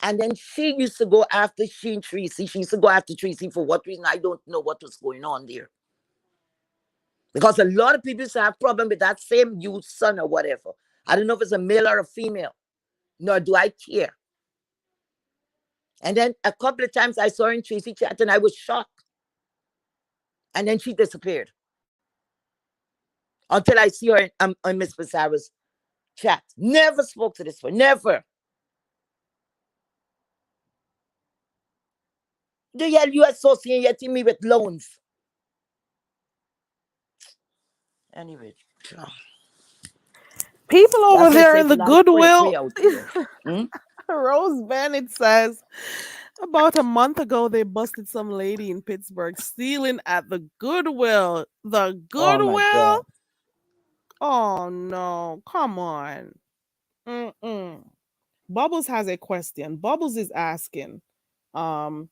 And then she used to go after she and Tracy. She used to go after Tracy for what reason? I don't know what was going on there. Because a lot of people used to have problem with that same youth son or whatever. I don't know if it's a male or a female, nor do I care. And then a couple of times I saw her in Tracy chat and I was shocked. And then she disappeared. until I see her on Miss Pizarro's chat. Never spoke to this one. Never. The hell you associating me with loans? Anyway, People over that's why I there say in the life cray Goodwill. out here. Hmm? Rose Bennett says about a month ago they busted some lady in Pittsburgh stealing at the Goodwill. The Oh my Goodwill? God. Oh no, come on. Mm-mm. Bubbles has a question. Bubbles is asking. Um,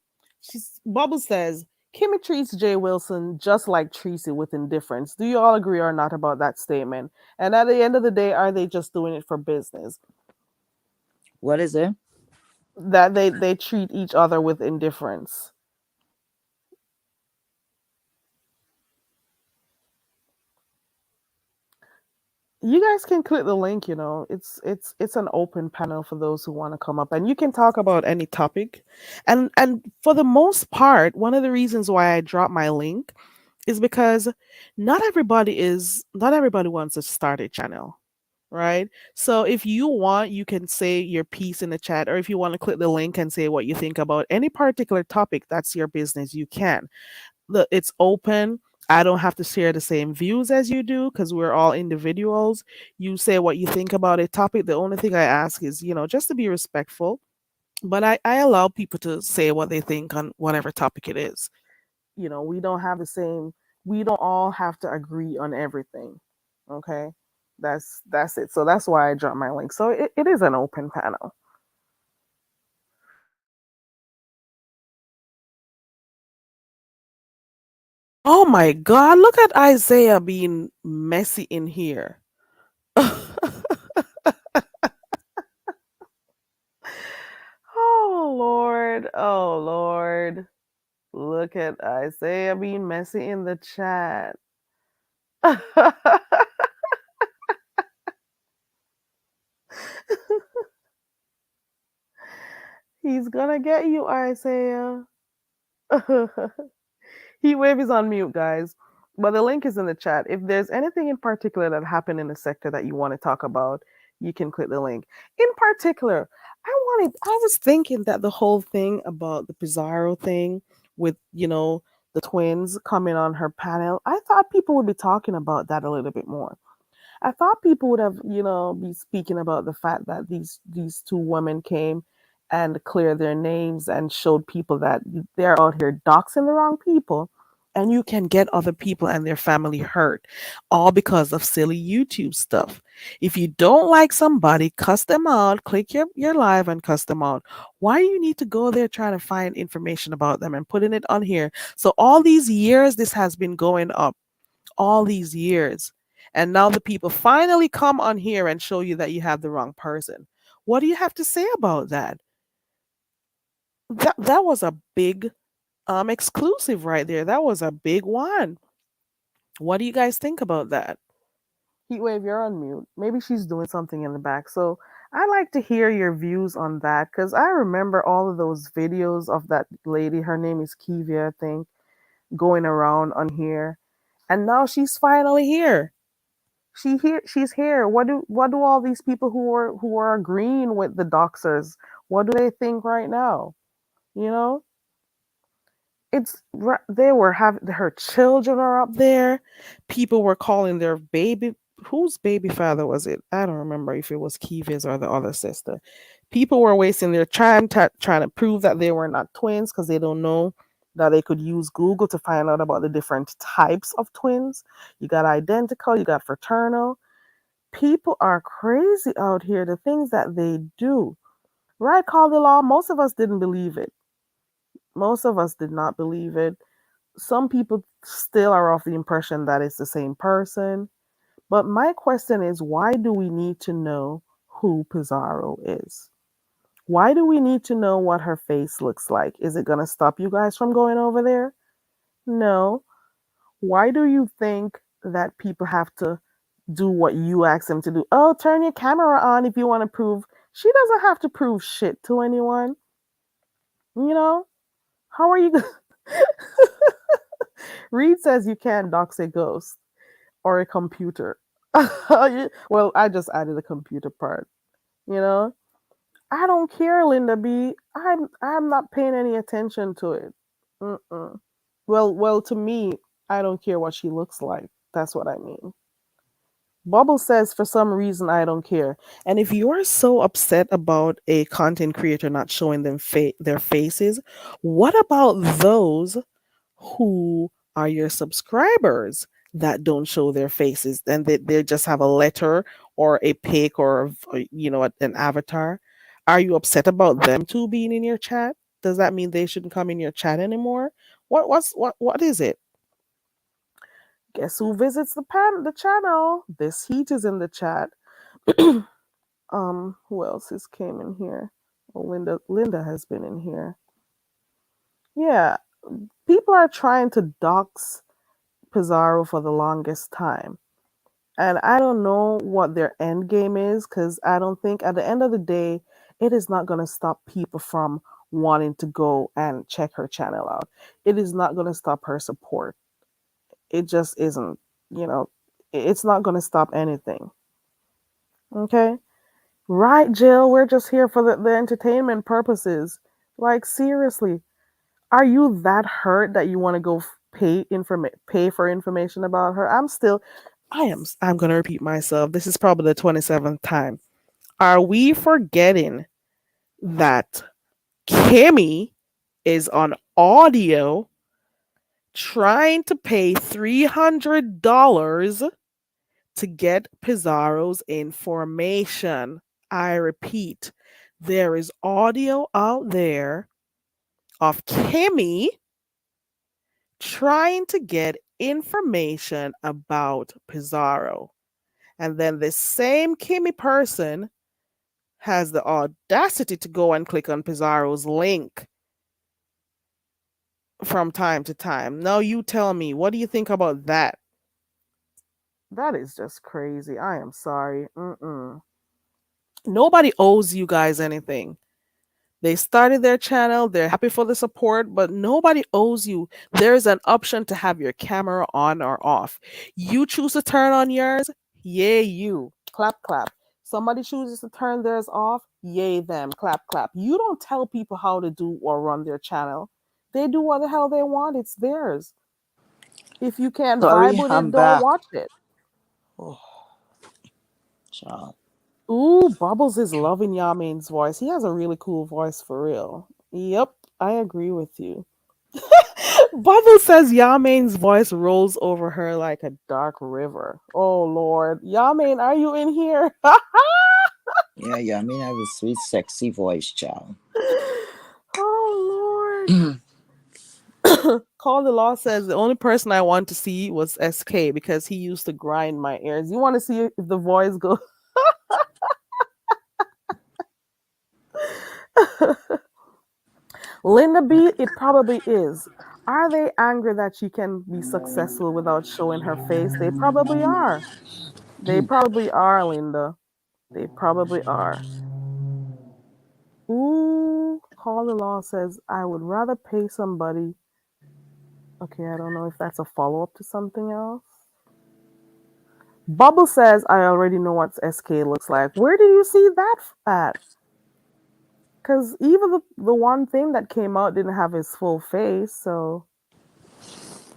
Bubbles says Kimmy treats Jay Wilson just like Tracy with indifference. Do you all agree or not about that statement? And at the end of the day, are they just doing it for business? What is it? That they treat each other with indifference. You guys can click the link. It's an open panel for those who want to come up, and you can talk about any topic. And for the most part, one of the reasons why I dropped my link is because not everybody wants to start a channel, right? So if you want, you can say your piece in the chat, or if you want to click the link and say what you think about any particular topic, that's your business. You can. It's open. I don't have to share the same views as you do because we're all individuals. You say what you think about a topic. The only thing I ask is, just to be respectful. But I allow people to say what they think on whatever topic it is. We don't have the same, we don't all have to agree on everything. Okay. That's it. So that's why I dropped my link. So it is an open panel. Oh my God, look at Isaiah being messy in here. Oh Lord. Oh Lord. Look at Isaiah being messy in the chat. He's gonna get you, Isaiah. Heatwave is on mute, guys. But the link is in the chat. If there's anything in particular that happened in the sector that you want to talk about, you can click the link. In particular, I was thinking that the whole thing about the Pizarro thing with, the twins coming on her panel, I thought people would be talking about that a little bit more. I thought people would have, be speaking about the fact that these two women came and cleared their names and showed people that they're out here doxing the wrong people, and you can get other people and their family hurt, all because of silly YouTube stuff. If you don't like somebody, cuss them out. Click your live and cuss them out. Why do you need to go there trying to find information about them and putting it on here? So all these years this has been going up, all these years. And now the people finally come on here and show you that you have the wrong person. What do you have to say about that? That was a big exclusive right there. That was a big one. What do you guys think about that? Heatwave, you're on mute. Maybe she's doing something in the back. So I like to hear your views on that because I remember all of those videos of that lady. Her name is Kivia, I think, going around on here. And now she's finally here. She's here. What do all these people who are agreeing with the doxers, what do they think right now? You know, they were having her children are up there. People were calling their baby, whose baby father was it? I don't remember if it was Kiva's or the other sister. People were wasting their time trying to prove that they were not twins because they don't know that they could use Google to find out about the different types of twins. You got identical, you got fraternal. People are crazy out here, the things that they do. Right, call the law. Most of us didn't believe it. Most of us did not believe it. Some people still are of the impression that it's the same person. But my question is, why do we need to know who Pizarro is? Why do we need to know what her face looks like? Is it going to stop you guys from going over there? No. Why do you think that people have to do what you ask them to do? Oh, turn your camera on if you want to prove. She doesn't have to prove shit to anyone. You know? How are you? Reed says you can't dox a ghost. or a computer. Well, I just added the computer part. You know, I don't care, Linda B. I'm not paying any attention to it. Mm-mm. Well, to me, I don't care what she looks like. That's what I mean. Bubble says, for some reason, I don't care. And if you're so upset about a content creator not showing them their faces, what about those who are your subscribers that don't show their faces and they just have a letter or a pic or an avatar? Are you upset about them too being in your chat? Does that mean they shouldn't come in your chat anymore? What is it? Guess who visits the channel? This heat is in the chat. Who else has came in here? Oh, Linda has been in here. Yeah, people are trying to dox Pizarro for the longest time. And I don't know what their end game is because I don't think at the end of the day, it is not going to stop people from wanting to go and check her channel out. It is not going to stop her support. It just isn't, you know, it's not going to stop anything. Okay? Right, Jill, we're just here for the entertainment purposes. Like, seriously, are you that hurt that you want to go pay for information about her? I'm going to repeat myself. This is probably the 27th time. Are we forgetting that Kimmy is on audio trying to pay $300 to get Pizarro's information? I repeat, there is audio out there of Kimmy trying to get information about Pizarro. And then this same Kimmy person has the audacity to go and click on Pizarro's link from time to time. Now you tell me, what do you think about that? That is just crazy. I am sorry. Mm-mm. Nobody owes you guys anything. They started their channel, they're happy for the support, but nobody owes you. There's an option to have your camera on or off. You choose to turn on yours, yay you. Clap, clap. Somebody chooses to turn theirs off, yay them. Clap, clap. You don't tell people how to do or run their channel. They do what the hell they want, it's theirs. If you can't vibe Sorry, with it, I'm don't back. watch it. Oh, child. Ooh, Bubbles is loving Yamine's voice. He has a really cool voice for real. Yep, I agree with you. Bubbles says Yamane's voice rolls over her like a dark river. Oh Lord. Yamane, are you in here? Yeah, yeah. I mean, I have a sweet, sexy voice, child. Oh Lord. Call the Law says the only person I want to see was SK because he used to grind my ears. You want to see if the voice goes. Linda B, it probably is. Are they angry that she can be successful without showing her face? They probably are. They probably are, Linda. They probably are. Ooh, Call the Law says, I would rather pay somebody. Okay, I don't know if that's a follow up to something else. Bubble says, I already know what SK looks like. Where did you see that at? Because even the one thing that came out didn't have his full face, so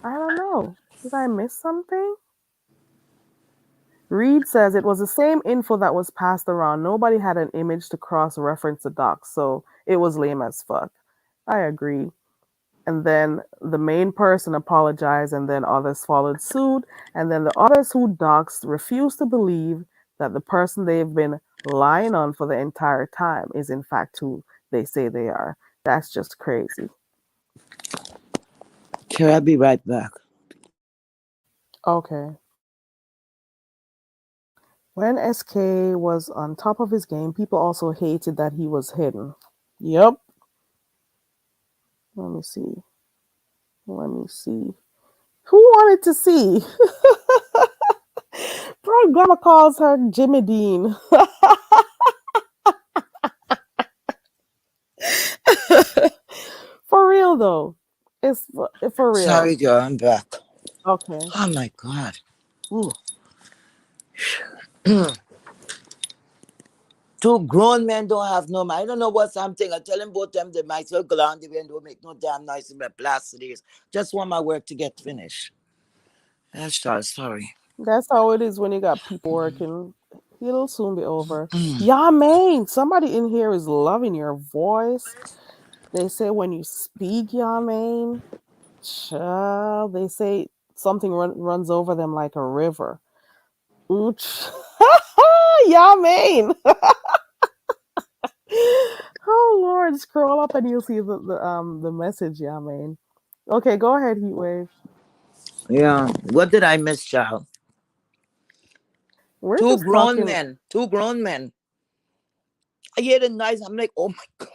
I don't know. Did I miss something? Reed says it was the same info that was passed around. Nobody had an image to cross reference the docs, so it was lame as fuck. I agree. And then the main person apologized, and then others followed suit. And then the others who doxed refused to believe that the person they've been lying on for the entire time is in fact who they say they are. That's just crazy. Here, I'll be right back. Okay. When SK was on top of his game, people also hated that he was hidden. Yep. Let me see. Let me see. Who wanted to see? Bro, Grandma calls her Jimmy Dean. For real though. It's for real. Sorry, girl, I'm back. Okay. Oh my God. Ooh. Two grown men don't have no mind. I don't know what something. I tell them both them they might well go on the window, make no damn noise in my plastics. Just want my work to get finished. That's sorry. That's how it is when you got people working. It'll soon be over. Yeah, man. Somebody in here is loving your voice. They say when you speak, yeah, man, child, they say something runs over them like a river. Ooch. Yeah, man. Oh Lord, scroll up and you'll see the message, yeah, man. Okay, go ahead, Heatwave. Yeah. What did I miss, child? We're Two just grown talking. men. Two grown men. I hear the noise. I'm like, oh my god.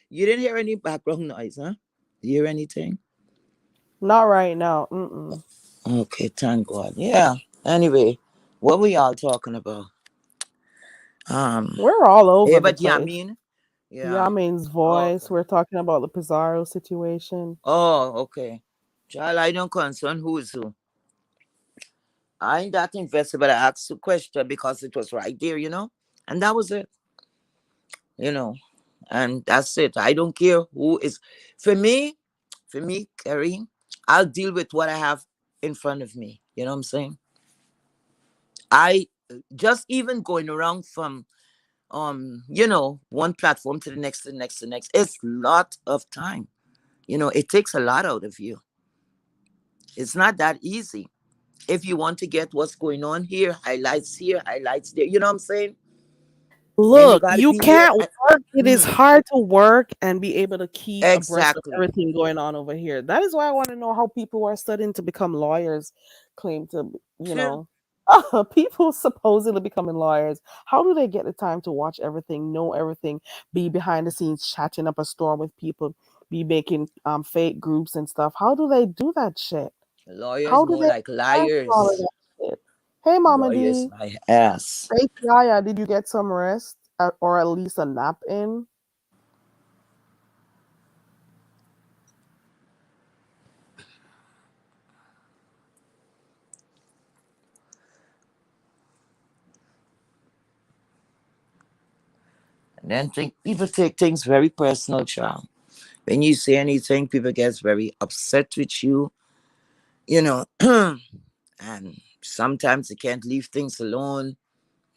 You didn't hear any background noise, huh? You hear anything? Not right now. Mm-mm. Okay, thank God. Yeah. Anyway, what were y'all talking about? Um, We're all hey, over the but yeah, I place. mean, yeah. Yamin's Okay. voice. We're talking about the Pizarro situation. Oh, okay. Child, I don't concern who is who. I ain't that invested, but I asked the question because it was right there. And that was it, you know. And that's it. I don't care who is. For me, Kerry, I'll deal with what I have in front of me. You know what I'm saying? I just even going around from one platform to the next, to the next, to the next. It's a lot of time. It takes a lot out of you. It's not that easy. If you want to get what's going on here, highlights there. You know what I'm saying? And you Look, got to you be there. can't work. It is hard to work and be able to keep abreast of Exactly. everything going on over here. That is why I want to know how people who are studying to become lawyers claim to, you True. know, people supposedly becoming lawyers. How do they get the time to watch everything, know everything, be behind the scenes chatting up a storm with people, be making fake groups and stuff? How do they do that shit? Lawyers How do more they like have time for all of liars. that shit? Hey, Mama Lawyers D. my ass. Hey, Yaya, did you get some rest or at least a nap in? And then people take things very personal, child. When you say anything, people get very upset with you, you know, and sometimes they can't leave things alone,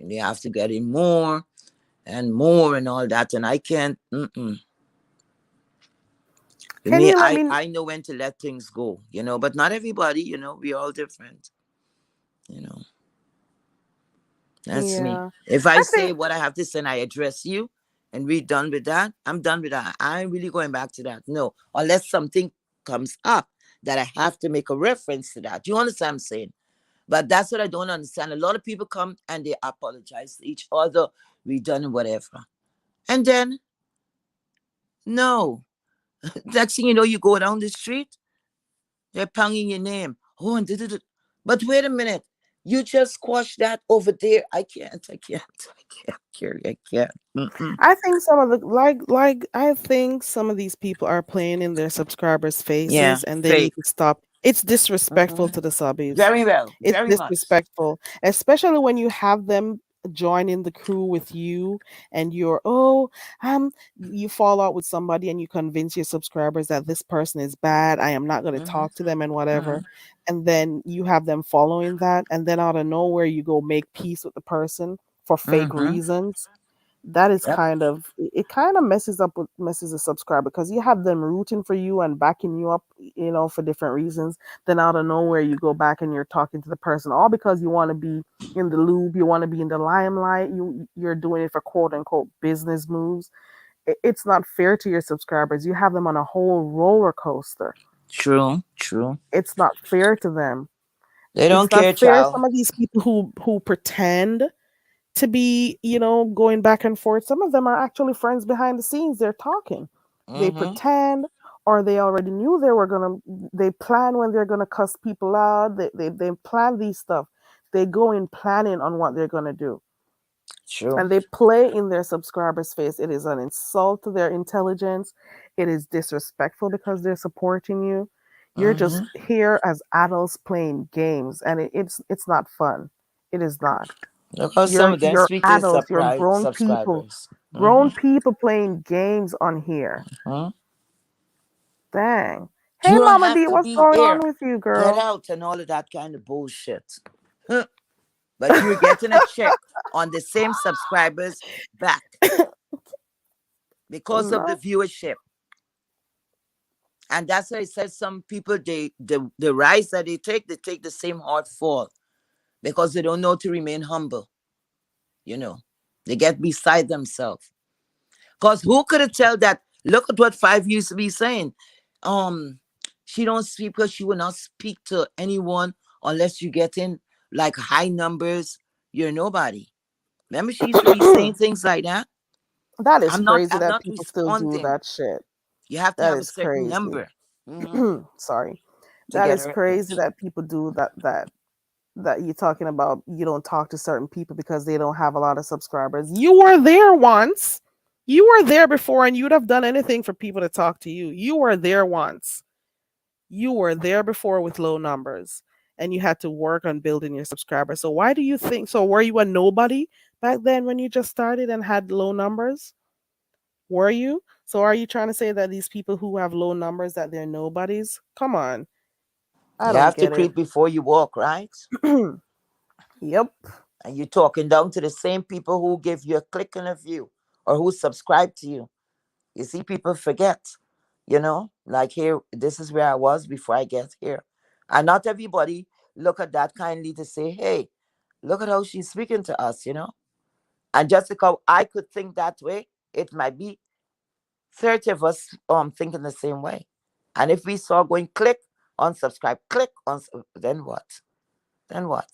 and they have to get in more and more and all that. And I can't. For Can me, you let I me? I know when to let things go, but not everybody. We're all different. You know, that's me. Yeah, If I I say think. what I have to say and I address you, and we're done with that, I'm done with that. I ain't really going back to that. No, unless something comes up that I have to make a reference to that. You understand what I'm saying? But that's what I don't understand. A lot of people come and they apologize to each other. We done whatever. And then, no. Next thing you know, you go down the street, they're pounding your name. Oh, and but wait a minute. You just squash that over there. I can't. I can't, Carrie. I can't. Mm-mm. I think some of the I think some of these people are playing in their subscribers' Yeah, faces and they need fake. to stop. It's disrespectful Mm-mm. to the subbies. Very well. It's Very much. disrespectful, especially when you have them join in the crew with you and you fall out with somebody and you convince your subscribers that this person is bad. I am not going to Mm-hmm. talk to them and whatever. Mm-hmm. And then you have them following that and then out of nowhere you go make peace with the person for fake Mm-hmm. reasons. That is Yep. kind of it kind of messes the subscriber because you have them rooting for you and backing you up, for different reasons. Then out of nowhere you go back and you're talking to the person all because you want to be in the loop, you want to be in the limelight, you're doing it for quote unquote business moves. It's not fair to your subscribers. You have them on a whole roller coaster. True. True. It's not fair to them. They don't It's not care, fair child. some of these people who pretend to be, going back and forth. Some of them are actually friends behind the scenes. They're talking. They Mm-hmm. pretend, or they already knew they plan when they're gonna cuss people out. They plan these stuff. They go in planning on what they're gonna do. True. And they play in their subscribers' face. It is an insult to their intelligence. It is disrespectful because they're supporting you. You're just Mm-hmm. here as adults playing games, and it's not fun. It is not. Look how some You're of them you're speak to the adults. You're surprise grown people. subscribers. Grown Mm-hmm. people playing games on here. Hmm. Dang. Hey, You don't Mama have D, to what's be going on here, with you, get girl? out, and all of that kind of bullshit. Huh. But you're getting a check on the same subscribers back because of the No, viewership. And that's why I said some people, the rise that they take the same hard fall because they don't know to remain humble. You know, they get beside themselves. Because who could have tell that? Look at what Five used to be saying. Um, she don't speak because she will not speak to anyone unless you get in like high numbers. You're nobody. Remember, she used to be saying things like that. that is I'm not. crazy I'm that not people still do responding. that shit. You have to That have a is certain crazy. number, hmm, Sorry. to That get is her crazy attention. that people do that you're talking about. You don't talk to certain people because they don't have a lot of subscribers. You were there once. You were there before, and you'd have done anything for people to talk to you. You were there once. You were there before with low numbers, and you had to work on building your subscribers. So why do you think so? Were you a nobody back then when you just started and had low numbers? Were you? So are you trying to say that these people who have low numbers that they're nobodies? Come on. I You don't have to get it. creep before you walk, right? Yep. And you're talking down to the same people who give you a click and a view or who subscribe to you. You see, people forget, like here, this is where I was before I get here. And not everybody look at that kindly to say, hey, look at how she's speaking to us. And just because I could think that way, it might be 30 of us thinking the same way. And if we saw going unsubscribe, then what? Then what?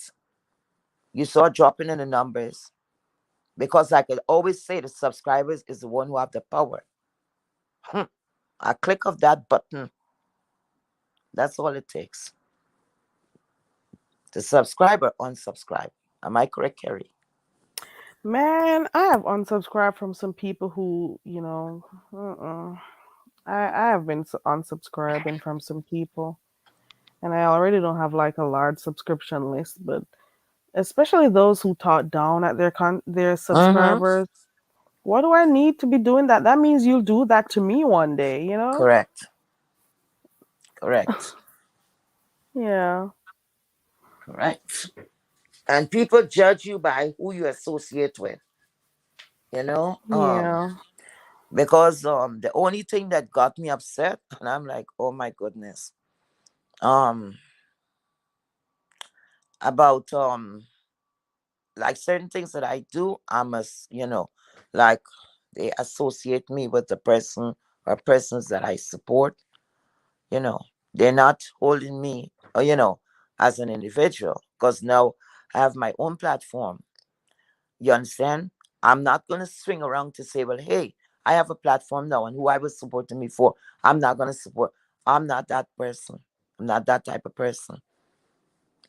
You saw dropping in the numbers. Because I could always say the subscribers is the one who have the power. Hmm. A click of that button, that's all it takes. The subscriber unsubscribe. Am I correct, Kerry? Man, I have unsubscribed from some people who, I have been unsubscribing from some people, and I already don't have like a large subscription list, but especially those who talk down at their Mm-hmm. subscribers. What do I need to be doing that? That means you'll do that to me one day, you know? Correct. Correct. Yeah. Correct. And people judge you by who you associate with, you know? Yeah. Because the only thing that got me upset, and I'm like, oh my goodness, um, about like certain things that I do, I must, like they associate me with the person or persons that I support, you know. They're not holding me, as an individual because now I have my own platform. You understand? I'm not going to swing around to say, well, hey, I have a platform now and who I was supporting me for, I'm not going to support. I'm not that person. I'm not that type of person.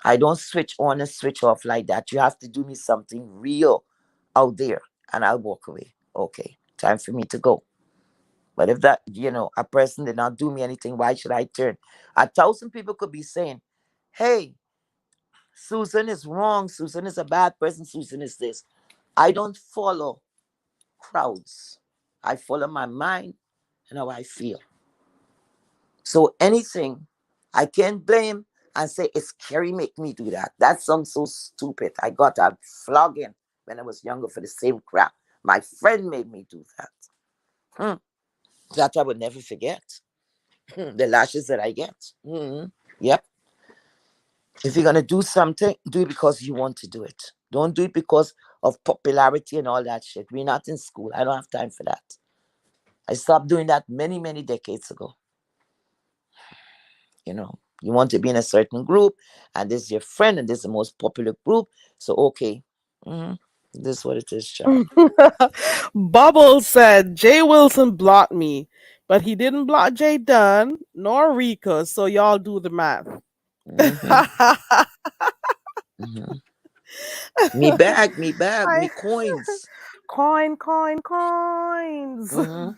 I don't switch on and switch off like that. You have to do me something real out there and I'll walk away. Okay, time for me to go. But if that, a person did not do me anything, why should I turn? 1,000 people could be saying, hey, Susan is wrong. Susan is a bad person. Susan is this. I don't follow crowds. I follow my mind and how I feel. So anything I can't blame and say it's Kerry make me do that. That sounds so stupid. I got a flogging when I was younger for the same crap. My friend made me do that. Hmm. That I would never forget. The lashes that I get. Yep. If you're gonna do something, do it because you want to do it. Don't do it because of popularity and all that shit. We're not in school. I don't have time for that. I stopped doing that many, many decades ago. You want to be in a certain group, and this is your friend, and this is the most popular group. So okay, hmm this is what it is, child. Bubbles said Jay Wilson blocked me, but he didn't block Jay Dunn nor Rika, so y'all do the math. hmm hmm me bag, me I coins. coins. hmm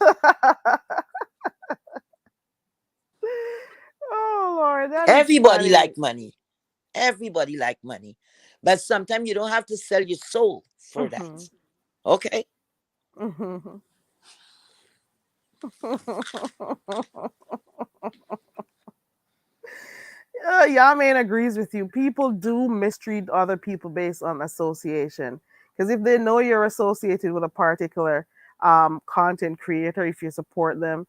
Oh that is Everybody funny. like money. Everybody like money. But sometimes you don't have to sell your soul for Hmm. that. Okay? Hmm. Yaman agrees with you. People do mistreat other people based on association. Because if they know you're associated with a particular content creator, if you support them,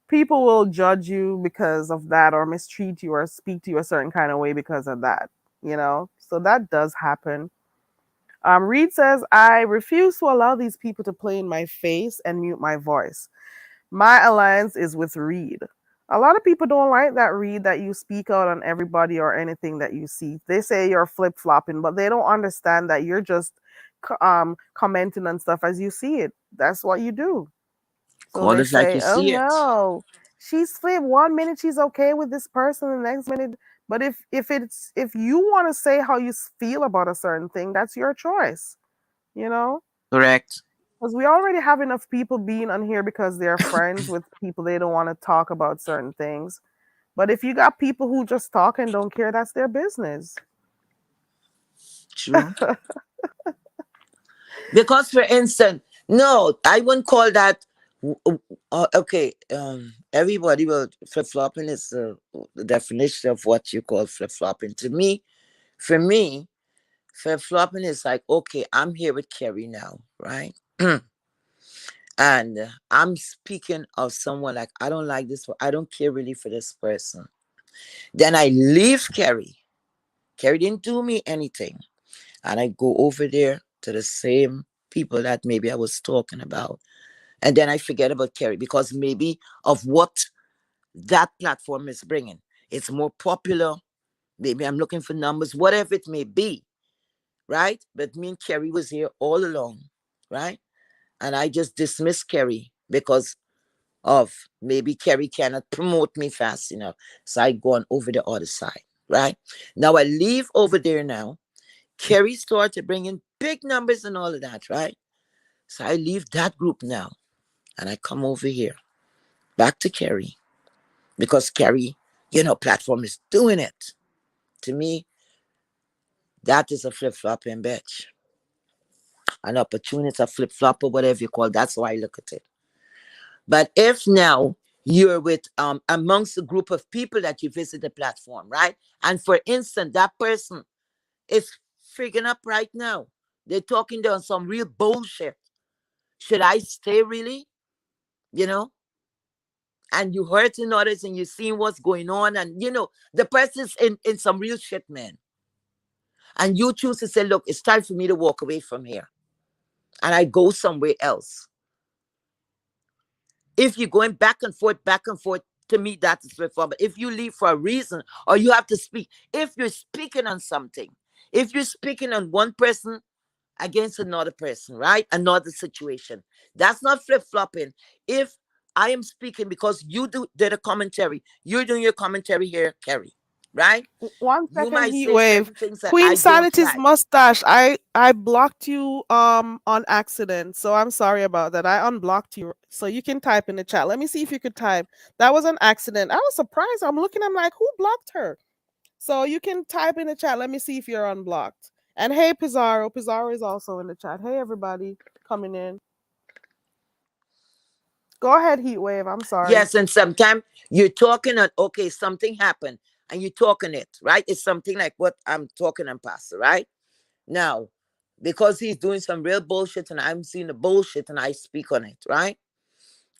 people will judge you because of that or mistreat you or speak to you a certain kind of way because of that. So that does happen. Reed says, I refuse to allow these people to play in my face and mute my voice. My alliance is with Reed. A lot of people don't like that, Reed, that you speak out on everybody or anything that you see. They say you're flip flopping, but they don't understand that you're just commenting on stuff as you see it. That's what you do. So Call they it like say, you "Oh see it. no, she's flip. 1 minute she's okay with this person, the next minute." But if you want to say how you feel about a certain thing, that's your choice. You know. Correct. Because we already have enough people being on here because they're friends with people they don't want to talk about certain things. But if you got people who just talk and don't care, that's their business. True. Because, for instance, no, I wouldn't call that. Okay, everybody will flip flopping is the definition of what you call flip flopping. To me, for me, flip flopping is like, okay, I'm here with Kerry now, right? And I'm speaking of someone like, I don't like this, I don't care really for this person. Then I leave Kerry. Kerry didn't do me anything. And I go over there to the same people that maybe I was talking about. And then I forget about Kerry because maybe of what that platform is bringing. It's more popular. Maybe I'm looking for numbers, whatever it may be, right? But me and Kerry was here all along, right? And I just dismissed Kerry because of maybe Kerry cannot promote me fast enough. So I go on over the other side, right? Now I leave over there now. Kerry started bringing big numbers and all of that, right? So I leave that group now and I come over here back to Kerry because Kerry, platform is doing it. To me, that is a flip flopping bitch. An opportunity, a flip flop, or whatever you call it. That's how I look at it. But if now you're with amongst a group of people that you visit the platform, right? And for instance, that person is freaking up right now. They're talking on some real bullshit. Should I stay really? You know? And you hurting others and you seeing what's going on, and the person's in some real shit, man. And you choose to say, look, it's time for me to walk away from here. And I go somewhere else. If you're going back and forth, to me, that is reform. But if you leave for a reason or you have to speak, if you're speaking on something, if you're speaking on one person against another person, right? Another situation, that's not flip flopping. If I am speaking because did a commentary, you're doing your commentary here, Kerry, right? One You second, might heat say wave. certain things that Queen I don't Sanity's like. mustache. I blocked you on accident, so I'm sorry about that. I unblocked you, so you can type in the chat. Let me see if you could type. That was an accident. I was surprised. I'm looking. I'm like, who blocked her? So you can type in the chat. Let me see if you're unblocked. And hey, Pizarro. Pizarro is also in the chat. Hey, everybody coming in. Go ahead, heat wave. I'm sorry. Yes, and sometimes you're talking on, okay, something happened and you're talking it, right? It's something like what I'm talking on, Pastor, right? Now, because he's doing some real bullshit and I'm seeing the bullshit and I speak on it, right?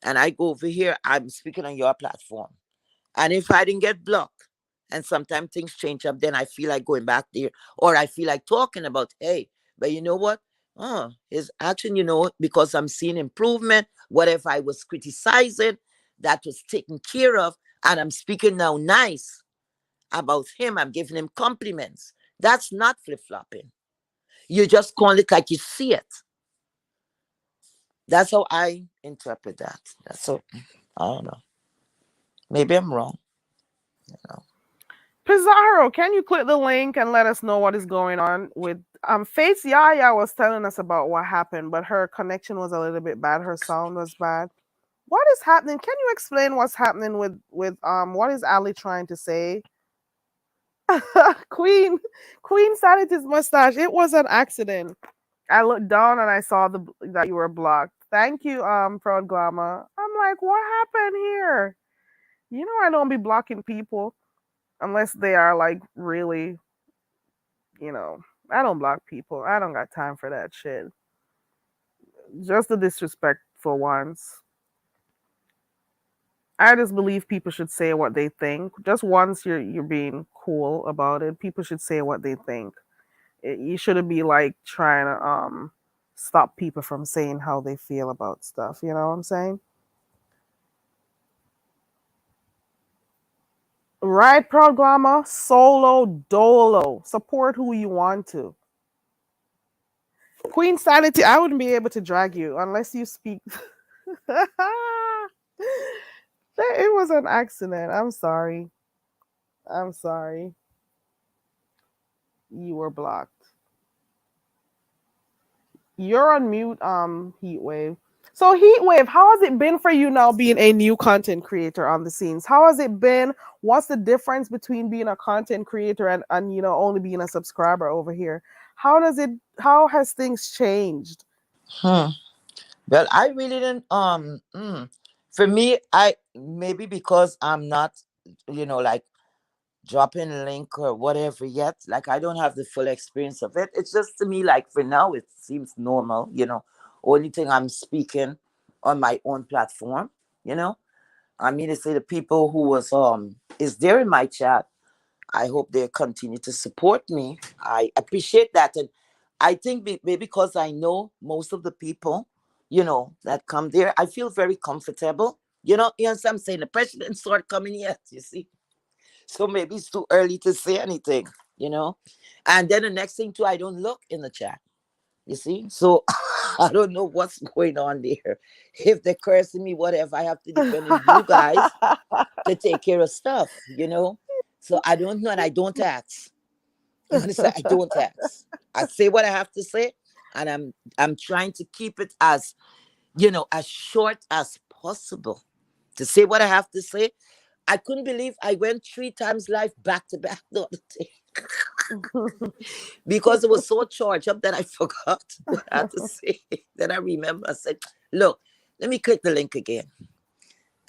And I go over here, I'm speaking on your platform. And if I didn't get blocked, and sometimes things change up, then I feel like going back there, or I feel like talking about, hey, but you know what? Oh, his action, because I'm seeing improvement. What if I was criticizing? That was taken care of, and I'm speaking now nice about him. I'm giving him compliments. That's not flip flopping. You just call it like you see it. That's how I interpret that. That's so. I don't know. Maybe I'm wrong. You know. Pizarro, can you click the link and let us know what is going on with Faith Yaya was telling us about what happened, but her connection was a little bit bad. Her sound was bad. What is happening? Can you explain what's happening with what is Ali trying to say? Queen, Queen Sanity's mustache. It was an accident. I looked down and I saw that you were blocked. Thank you, Proud Glamour. I'm like, what happened here? You know, I don't be blocking people unless they are like really, you know. I don't block people. I don't got time for that shit. Just the disrespectful ones. I just believe people should say what they think. Just once you're being cool about it, people should say what they think. You shouldn't be like trying to stop people from saying how they feel about stuff. You know what I'm saying? Right, Proud Glamour? Solo dolo. Support who you want to. Queen Sanity, I wouldn't be able to drag you unless you speak. It was an accident. I'm sorry. I'm sorry. You were blocked. You're on mute, Heatwave. So Heatwave, how has it been for you now being a new content creator on the scenes? How has it been? What's the difference between being a content creator and only being a subscriber over here? How has things changed? Hmm. Well, I really didn't. For me, I maybe because I'm not, like dropping a link or whatever yet. Like I don't have the full experience of it. It's just to me like for now it seems normal. Only thing I'm speaking on my own platform. You know, I mean to say the people who was is there in my chat. I hope they continue to support me. I appreciate that. And I think maybe because I know most of the people, that come there, I feel very comfortable. You understand what I'm saying? The pressure didn't start coming yet, you see. So maybe it's too early to say anything, you know? And then the next thing too, I don't look in the chat, you see? So I don't know what's going on there. If they're cursing me, whatever, I have to depend on you guys to take care of stuff. So I don't know and I don't ask. You understand? I don't ask. I say what I have to say, and I'm trying to keep it as short as possible. To say what I have to say. I couldn't believe I went 3 times live back to back the other day because it was so charged up that I forgot what I had to say. Then I remember I said, look, let me click the link again.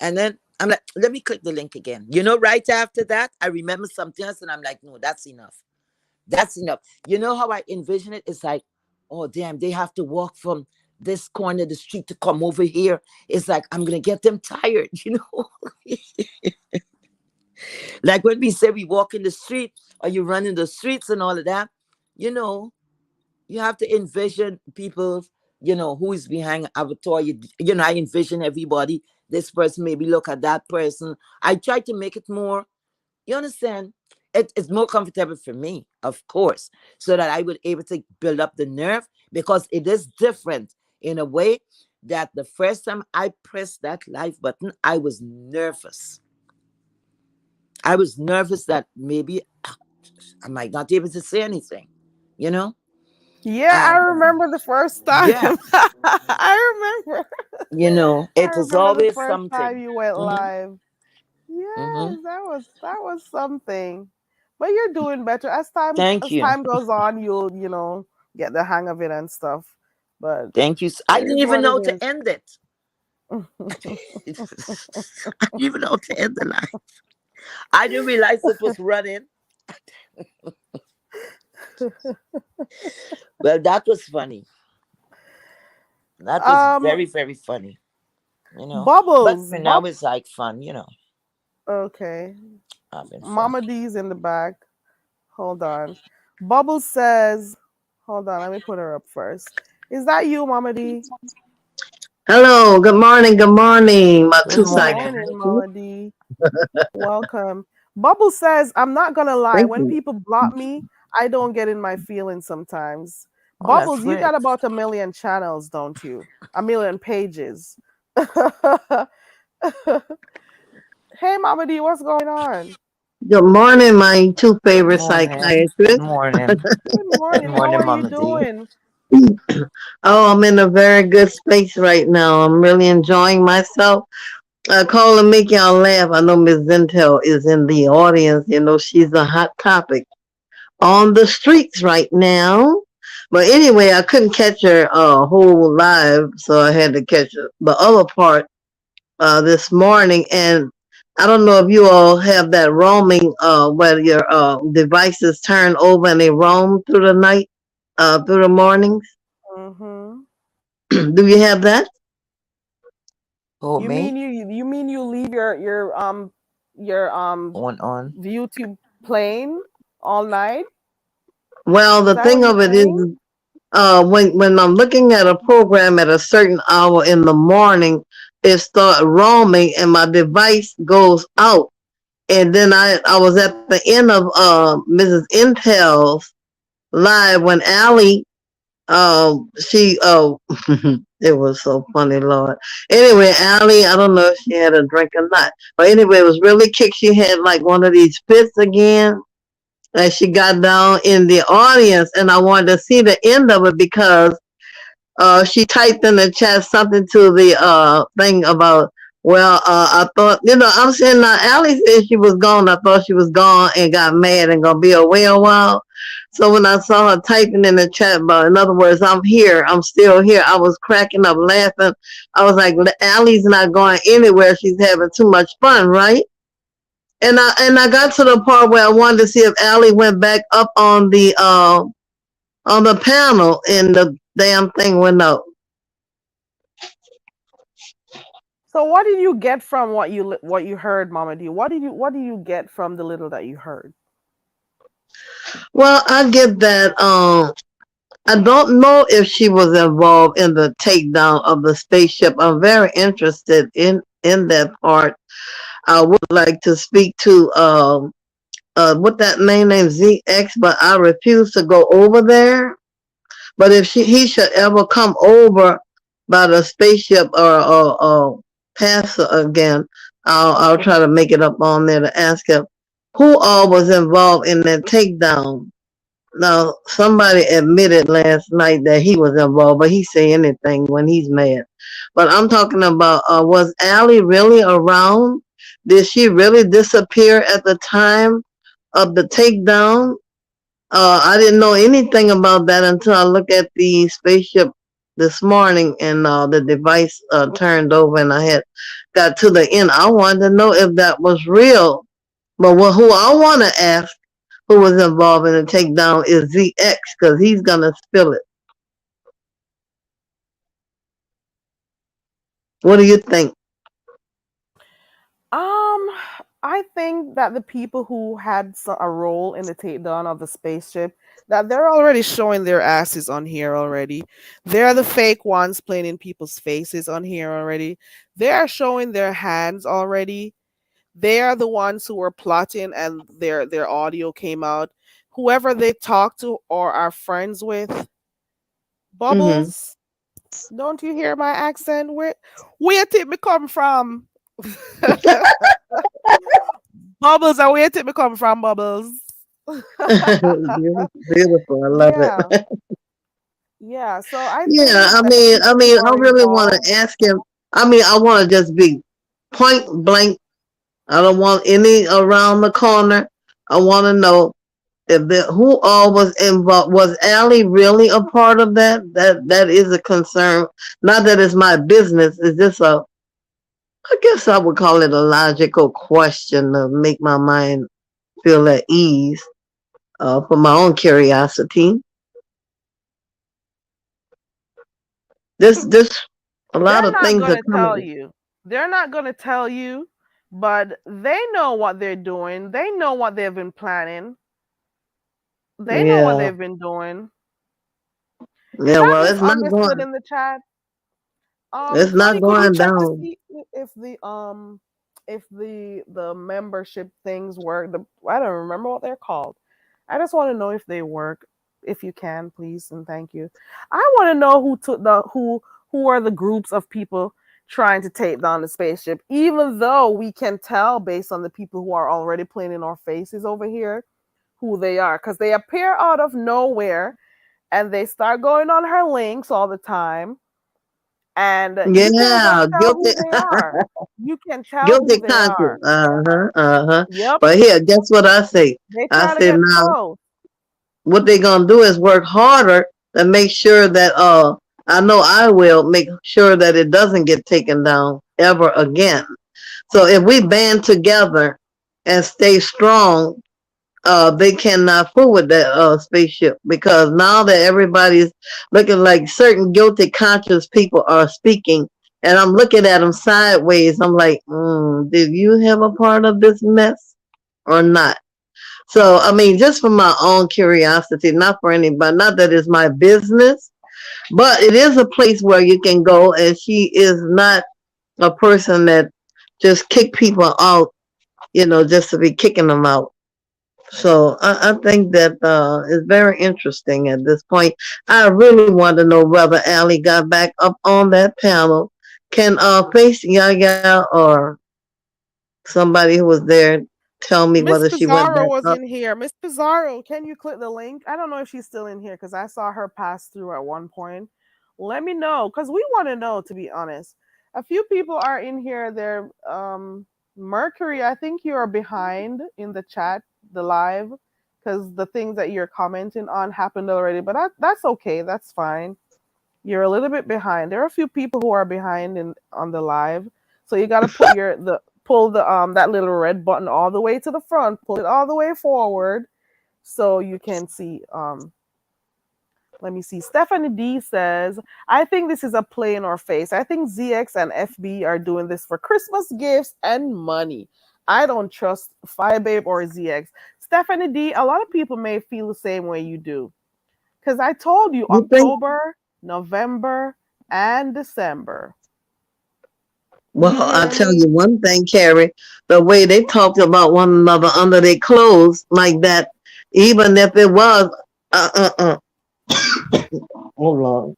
And then I'm like, let me click the link again. Right after that, I remember something else and I'm like, no, that's enough. That's enough. You know how I envision it? It's like, oh, damn, they have to walk from this corner of the street to come over here. It's like, I'm going to get them tired, Like when we say we walk in the street or you run in the streets and all of that, you know, you have to envision people, who is behind avatar. I envision everybody. This person, maybe look at that person. I try to make it more, you understand? It's more comfortable for me, of course, so that I would able to build up the nerve because it is different in a way that the first time I pressed that live button, I was nervous. I was nervous that maybe I might not be able to say anything, you know? Yeah, I And remember the first time. yeah, I remember. I it was remember the always first time something. you went Hmm. live. Hmm. Yes, that was something. But you're doing better as time Thank as you. time goes on. You'll get the hang of it and stuff. But Thank you. I it didn't is even what it know is. to end it. I didn't even know how to end the live. I didn't realize it was running. Well, that was funny. That was um, very, very funny. But Bubbles, for now, Bub. it's like fun, Okay, having fun. Mama D's in the back. Hold on. Bubbles says, "Hold on, let me put her up first. Is that you, Mama D? Hello, good morning, good morning, my Good Good two-sided morning. morning, sisters. Mama D. Welcome." Bubbles says, "I'm not gonna lie. Thank When you. people block me, I don't get in my feelings sometimes." Oh, that's Bubbles, you great. got about 1 million channels, don't you? 1 million pages. Hey, Mama D, what's going on? Good morning, my two Good favorite morning. Good psychiatrists. morning. Good Good morning. How morning, are you Mama D. doing? Oh, I'm in a very good space right now. I'm really enjoying myself. I call and make y'all laugh. I know Miss Zentel is in the audience. You know, she's a hot topic on the streets right now. But anyway, I couldn't catch her whole live, so I had to catch the other part this morning. And I don't know if you all have that roaming where your devices turn over and they roam through the night, through the mornings. Mm-hmm. Do you have that? Oh, You mean me? you leave your On. YouTube playing all night? Well, Is the that what thing you're of it is, saying? when I'm looking at a program at a certain hour in the morning, it start roaming and my device goes out. And then I was at the end of Mrs. Intel's live when Allie she it was so funny, Lord. Anyway, Allie, I don't know if she had a drink or not. But anyway, it was really kick. She had like one of these fits again. And she got down in the audience and I wanted to see the end of it because she typed in the chat something to the thing about, well, I thought, I'm saying now, Allie said she was gone. I thought she was gone and got mad and gonna be away a while. So when I saw her typing in the chat about, in other words, I'm here, I'm still here, I was cracking up laughing. I was like, Allie's not going anywhere. She's having too much fun, right? And I got to the part where I wanted to see if Allie went back up on the panel, and the damn thing went out. So what did you get from what you heard, Mama D? What did you get from the little that you heard? Well, I get that. I don't know if she was involved in the takedown of the spaceship. I'm very interested in that part. I would like to speak to what that man named ZX, but I refuse to go over there. But if he should ever come over by the spaceship or pass again, I'll try to make it up on there to ask him who all was involved in that takedown. Now, somebody admitted last night that he was involved, but he say anything when he's mad. But I'm talking about, was Allie really around? Did she really disappear at the time of the takedown? I didn't know anything about that until I looked at the spaceship this morning and the device turned over and I had got to the end. I wanted to know if that was real. But who I want to ask who was involved in the takedown is ZX because he's gonna spill it. What do you think? Um, I think that the people who had a role in the takedown of the spaceship, that they're already showing their asses on here already. They're the fake ones playing in people's faces on here already. They are showing their hands already. They are the ones who were plotting, and their audio came out. Whoever they talk to or are friends with, Mm-hmm. Bubbles. Don't you hear my accent? Where did me come from? Bubbles, are where did me come from, Bubbles? Beautiful, beautiful. I love it. Yeah, yeah. So I Yeah, think I that the mean, I people mean, who I are really want involved. to ask him. I mean, I want to just be point blank. I don't want any around the corner. I want to know if who all was involved. Was Allie really a part of that? That is a concern. Not that it's my business. It's just a. I guess I would call it a logical question to make my mind feel at ease. For my own curiosity. This a lot They're of not things are gonna tell coming. you. They're not gonna tell you, but they know what they're doing. They know what they've been planning. They know what Yeah, they've been doing. yeah. Chat Well, misunderstood in the chat. it's not Tony, could you going check to down. see if the membership things work? I don't remember what they're called. I just want to know if they work. If you can, please and thank you. I want to know who are the groups of people trying to take down the spaceship. Even though we can tell based on the people who are already playing in our faces over here who they are, because they appear out of nowhere and they start going on her links all the time And you can just Yeah, tell guilty, who they are. You can tell who guilty they are. conscience. Uh-huh, uh-huh. Yep, But here, guess what I say? they I try to said get now close. what they gonna do is work harder to make sure that I know I will make sure that it doesn't get taken down ever again. So if we band together and stay strong, they cannot fool with that spaceship, because now that everybody's looking like certain guilty conscious people are speaking, and I'm looking at them sideways. I'm like, did you have a part of this mess or not? So I mean, just for my own curiosity, not for anybody, not that it's my business, but it is a place where you can go, and she is not a person that just kick people out, just to be kicking them out. So I think that is very interesting at this point. I really want to know whether Allie got back up on that panel. Can Face Yaya or somebody who was there tell me Miss whether she went Pizarro back was up? in here. Miss Pizarro, can you click the link? I don't know if she's still in here because I saw her pass through at one point. Let me know because we want to know. To be honest, a few people are in here. They're Mercury. I think you are behind in the chat, the live, because the things that you're commenting on happened already. But that's okay. That's fine. You're a little bit behind. There are a few people who are behind in on the live. So you gotta put your the pull the that little red button all the way to the front, pull it all the way forward so you can see let me see. Stephanie D says, I think this is a play in our face. I think ZX and FB are doing this for Christmas gifts and money. I don't trust Firebabe or ZX. Stephanie D, a lot of people may feel the same way you do. Because I told you You think? October, November, and December. You Well, I hear tell me? you one thing, Carrie. The way they talked about one another under their clothes like that, even if it was, uh, uh, uh. Hold on.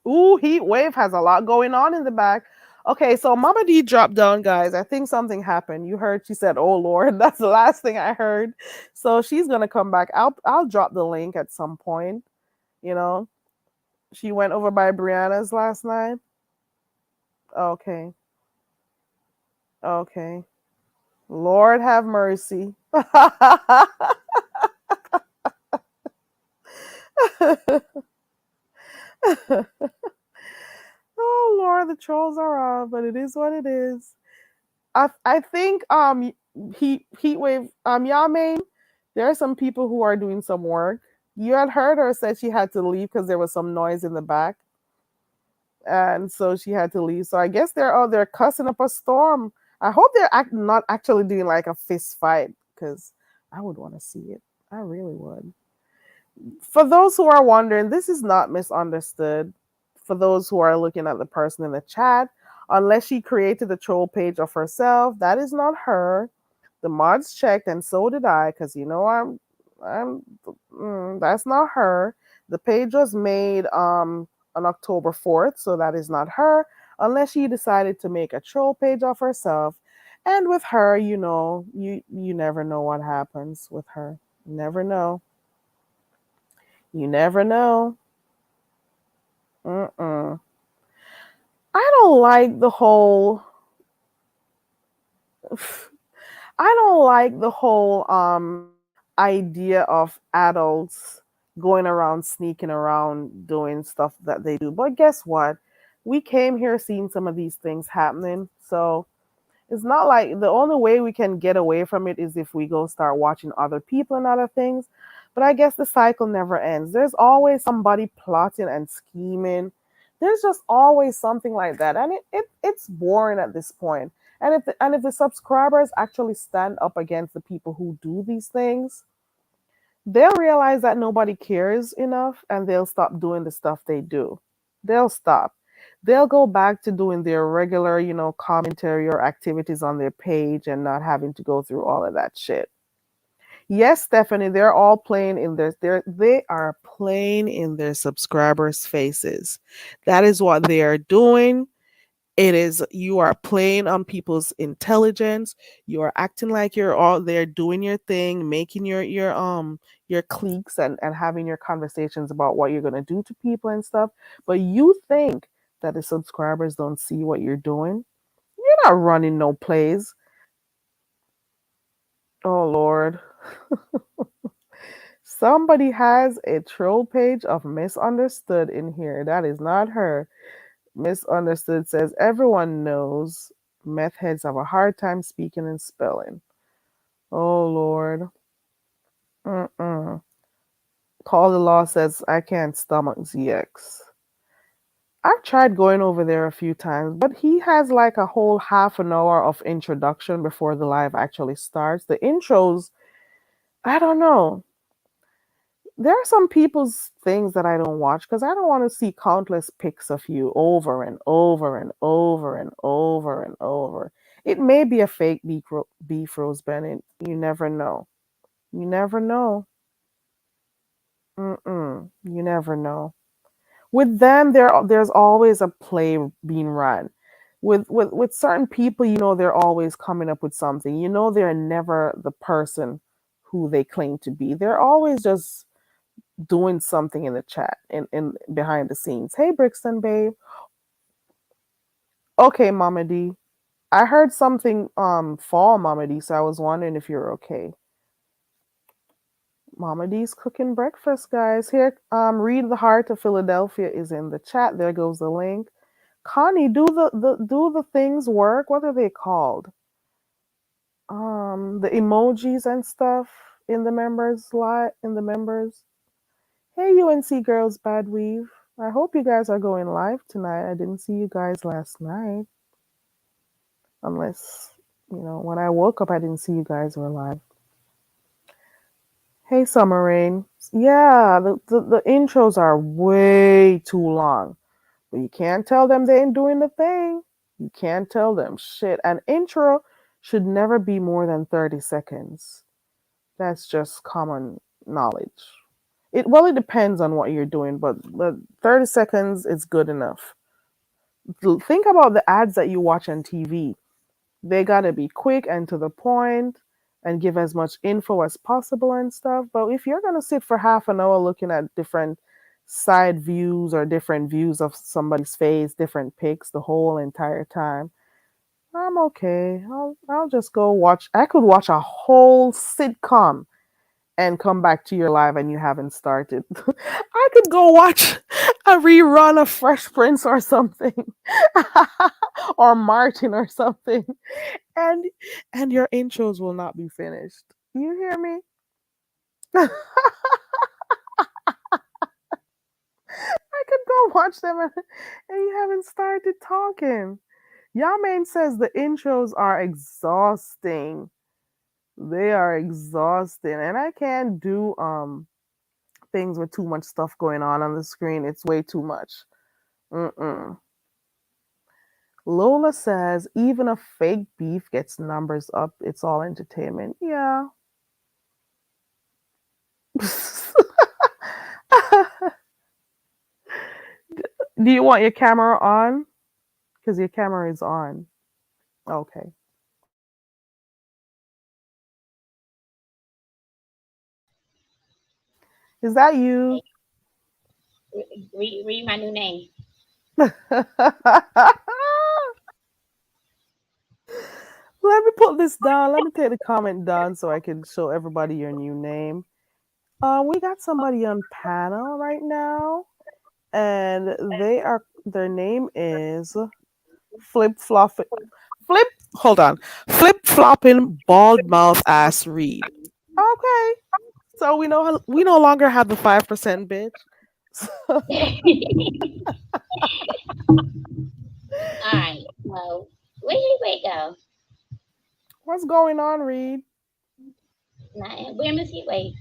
Ooh, Heat Wave has a lot going on in the back. Okay, so Mama D dropped down, guys. I think something happened. You heard she said, "Oh Lord," that's the last thing I heard. So she's gonna come back. I'll drop the link at some point. You know, she went over by Brianna's last night. Okay, okay. Lord have mercy. Oh Lord, the trolls are on, but it is what it is. I think Heatwave Yamain, there are some people who are doing some work. You had heard her said she had to leave because there was some noise in the back, and so she had to leave. So I guess they're cussing up a storm. I hope they're not actually doing like a fist fight because I would want to see it. I really would. For those who are wondering, this is not misunderstood. For those who are looking at the person in the chat, unless she created a troll page of herself, that is not her. The mods checked, and so did I, because I'm, that's not her. The page was made on October 4th, so that is not her, unless she decided to make a troll page of herself. And with her, you never know what happens with her. You never know. You never know. Mm-mm. I don't like the whole. I don't like the whole idea of adults going around sneaking around doing stuff that they do. But guess what? We came here seeing some of these things happening. So it's not like the only way we can get away from it is if we go start watching other people and other things. But I guess the cycle never ends. There's always somebody plotting and scheming. There's just always something like that. And it's boring at this point. And if the subscribers actually stand up against the people who do these things, they'll realize that nobody cares enough and they'll stop doing the stuff they do. They'll stop. They'll go back to doing their regular, commentary or activities on their page and not having to go through all of that shit. Yes, Stephanie, they're all playing in they are playing in their subscribers' faces. That is what they are doing. It is, you are playing on people's intelligence. You are acting like you're all there doing your thing, making your cliques and having your conversations about what you're gonna do to people and stuff. But you think that the subscribers don't see what you're doing? You're not running no plays. Oh Lord. Somebody has a troll page of misunderstood in here. That is not her. Misunderstood says everyone knows meth heads have a hard time speaking and spelling. Oh Lord. Mm-mm. Call the law says I can't stomach ZX. I've tried going over there a few times, but he has like a whole half an hour of introduction before the live actually starts. The intros, I don't know. There are some people's things that I don't watch because I don't want to see countless pics of you over and over and over and over and over. It may be a fake beef Rose Bennett. You never know. You never know. Mm-mm. You never know. With them, there's always a play being run. With certain people, you know they're always coming up with something. You know they're never the person who they claim to be. They're always just doing something in the chat in behind the scenes. Hey Brixton babe. Okay, Mama D. I heard something fall, Mama D, so I was wondering if you're okay. Mama D's cooking breakfast, guys. Here, Read the Heart of Philadelphia is in the chat. There goes the link. Connie, do the things work? What are they called? The emojis and stuff in the members. Hey UNC girls, bad weave. I hope you guys are going live tonight. I didn't see you guys last night. Unless, when I woke up I didn't see you guys were live. Hey Summer Rain. Yeah, the intros are way too long. But you can't tell them they ain't doing the thing. You can't tell them shit. An intro should never be more than 30 seconds. That's just common knowledge. It depends on what you're doing, but 30 seconds is good enough. Think about the ads that you watch on TV. They gotta be quick and to the point and give as much info as possible and stuff. But if you're gonna sit for half an hour looking at different side views or different views of somebody's face, different pics the whole entire time, I'm okay. I'll just go watch. I could watch a whole sitcom and come back to your live and you haven't started. I could go watch a rerun of Fresh Prince or something, or Martin or something, and your intros will not be finished. You hear me? I could go watch them and you haven't started talking. Yaman says the intros are exhausting. They are exhausting, and I can't do things with too much stuff going on the screen. It's way too much. Mm-mm. Lola says even a fake beef gets numbers up. It's all entertainment. Yeah. Do you want your camera on? Because your camera is on. Okay. Is that you? Read my new name. Let me put this down. Let me take the comment down so I can show everybody your new name. We got somebody on panel right now, and their name is Flip Flop Flip. Hold on, Flip Flopping Bald Mouth Ass Reed. Okay, so we no longer have the 5% bitch. All right. So where did he go? What's going on, Reed? Nah, where Miss Heatwave?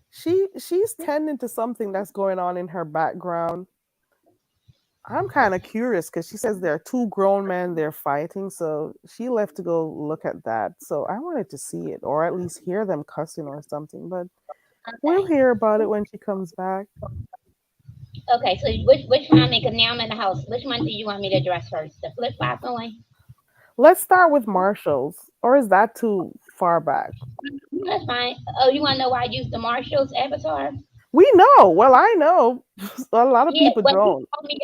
She's tending to something that's going on in her background. I'm kind of curious because she says there are two grown men they're fighting, so she left to go look at that. So I wanted to see it, or at least hear them cussing or something. But we'll Okay. hear about it when she comes back. Okay, so which one? Because now I'm in the house. Which one do you want me to dress first? The flip flop one? Let's start with Marshalls, or is that too far back? That's fine. Oh, you want to know why I used the Marshalls avatar? We know. Well, I know. A lot of Yeah, people when she don't. called me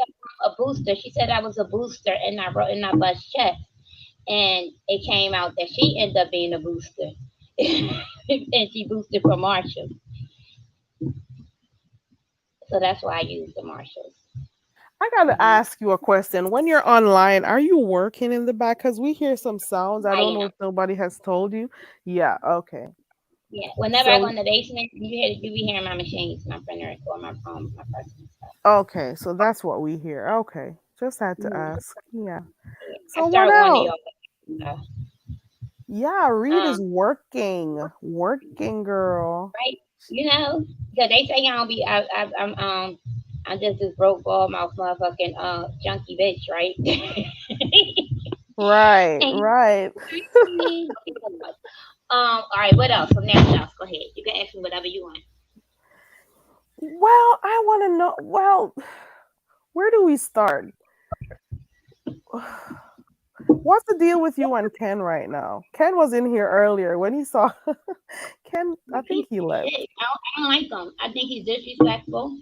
a booster, she said I was a booster, and I wrote in my bust chest, and it came out that she ended up being a booster, and she boosted for Marshall, so that's why I used the Marshalls. I gotta Hmm. ask you a question. When you're online, are you working in the back? Because we hear some sounds. I I don't know am. if nobody has told you. Yeah, okay. Yeah. Whenever I go So, in the basement, you be hearing my machines, my printer, or my personal stuff. okay, so that's what we hear. Okay, just had to Hmm. ask. Yeah. Yeah. I So, what started going to else? yoga. So, Yeah, Reed um, is working. Working, girl. right? Because they say I don't be. I'm just this broke ball mouth motherfucking junkie bitch, right? Right, And right. all right. What else? So now, what else? Go ahead. You can ask me whatever you want. Well, I want to know. Well, where do we start? What's the deal with you and Ken right now? Ken was in here earlier when he saw Ken. I think He's he left. shit. I don't like him. I think he's disrespectful.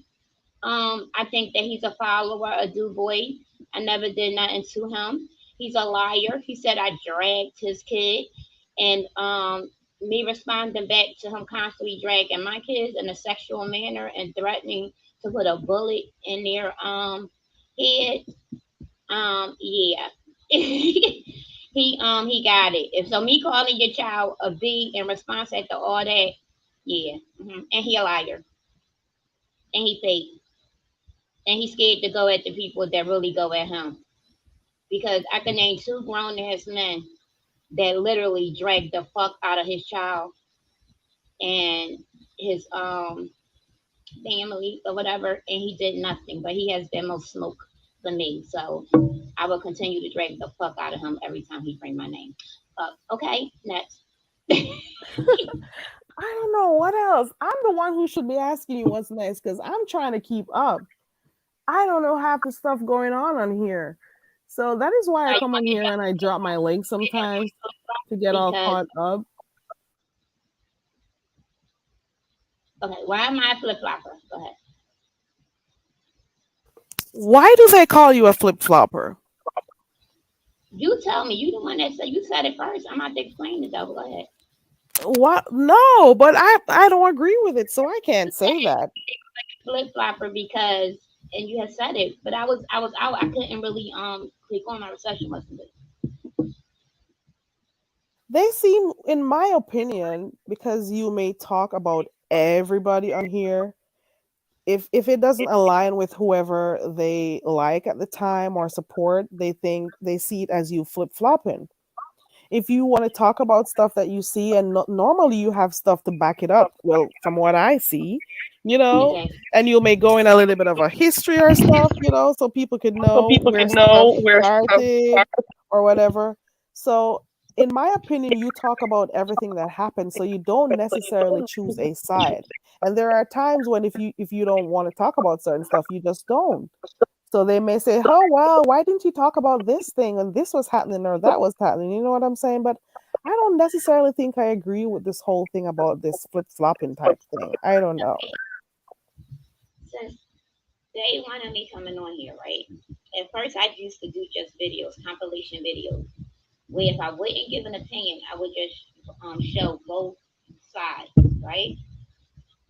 I think that he's a follower of Du Bois. I never did nothing to him. He's a liar. He said I dragged his kid, and me responding back to him constantly dragging my kids in a sexual manner and threatening to put a bullet in their head. Yeah. He got it. If so, me calling your child a B in response after all that, yeah. And he a liar, and he fake, and he's scared to go at the people that really go at him. Because I can name two grown ass men that literally dragged the fuck out of his child and his family or whatever, and he did nothing. But he has the most smoke for me, so I will continue to drag the fuck out of him every time he bring my name up. Okay, next. I don't know what else. I'm the one who should be asking you what's next because I'm trying to keep up. I don't know half the stuff going on here. So that is why I Now you come on want to here and I drop my link sometimes to get all because caught up. okay, why am I a flip flopper? Go ahead. Why do they call you a flip flopper? You tell me. You the one that said you said it first. I'm about to explain it though. Go ahead. What? No, but I don't agree with it, so I can't say that. Flip flopper because and you had said it, but I was out. I couldn't really click on my reception wasn't good. They seem, in my opinion, because you may talk about everybody on here, if it doesn't align with whoever they like at the time or support, they think they see it as you flip flopping. If you want to talk about stuff that you see and normally you have stuff to back it up, well, from what I see, you know, Exactly. and you may go in a little bit of a history or stuff, so people could So know people where could stuff know where stuff started or whatever. So in my opinion, you talk about everything that happened, so you don't necessarily choose a side. And there are times when if you don't want to talk about certain stuff, you just don't. So they may say, "Oh well, why didn't you talk about this thing and this was happening or that was happening?" You know what I'm saying? But I don't necessarily think I agree with this whole thing about this flip flopping type thing. I don't know. Since day one of me coming on here, right? At first, I used to do just videos, compilation videos, where if I wouldn't give an opinion, I would just show both sides, right?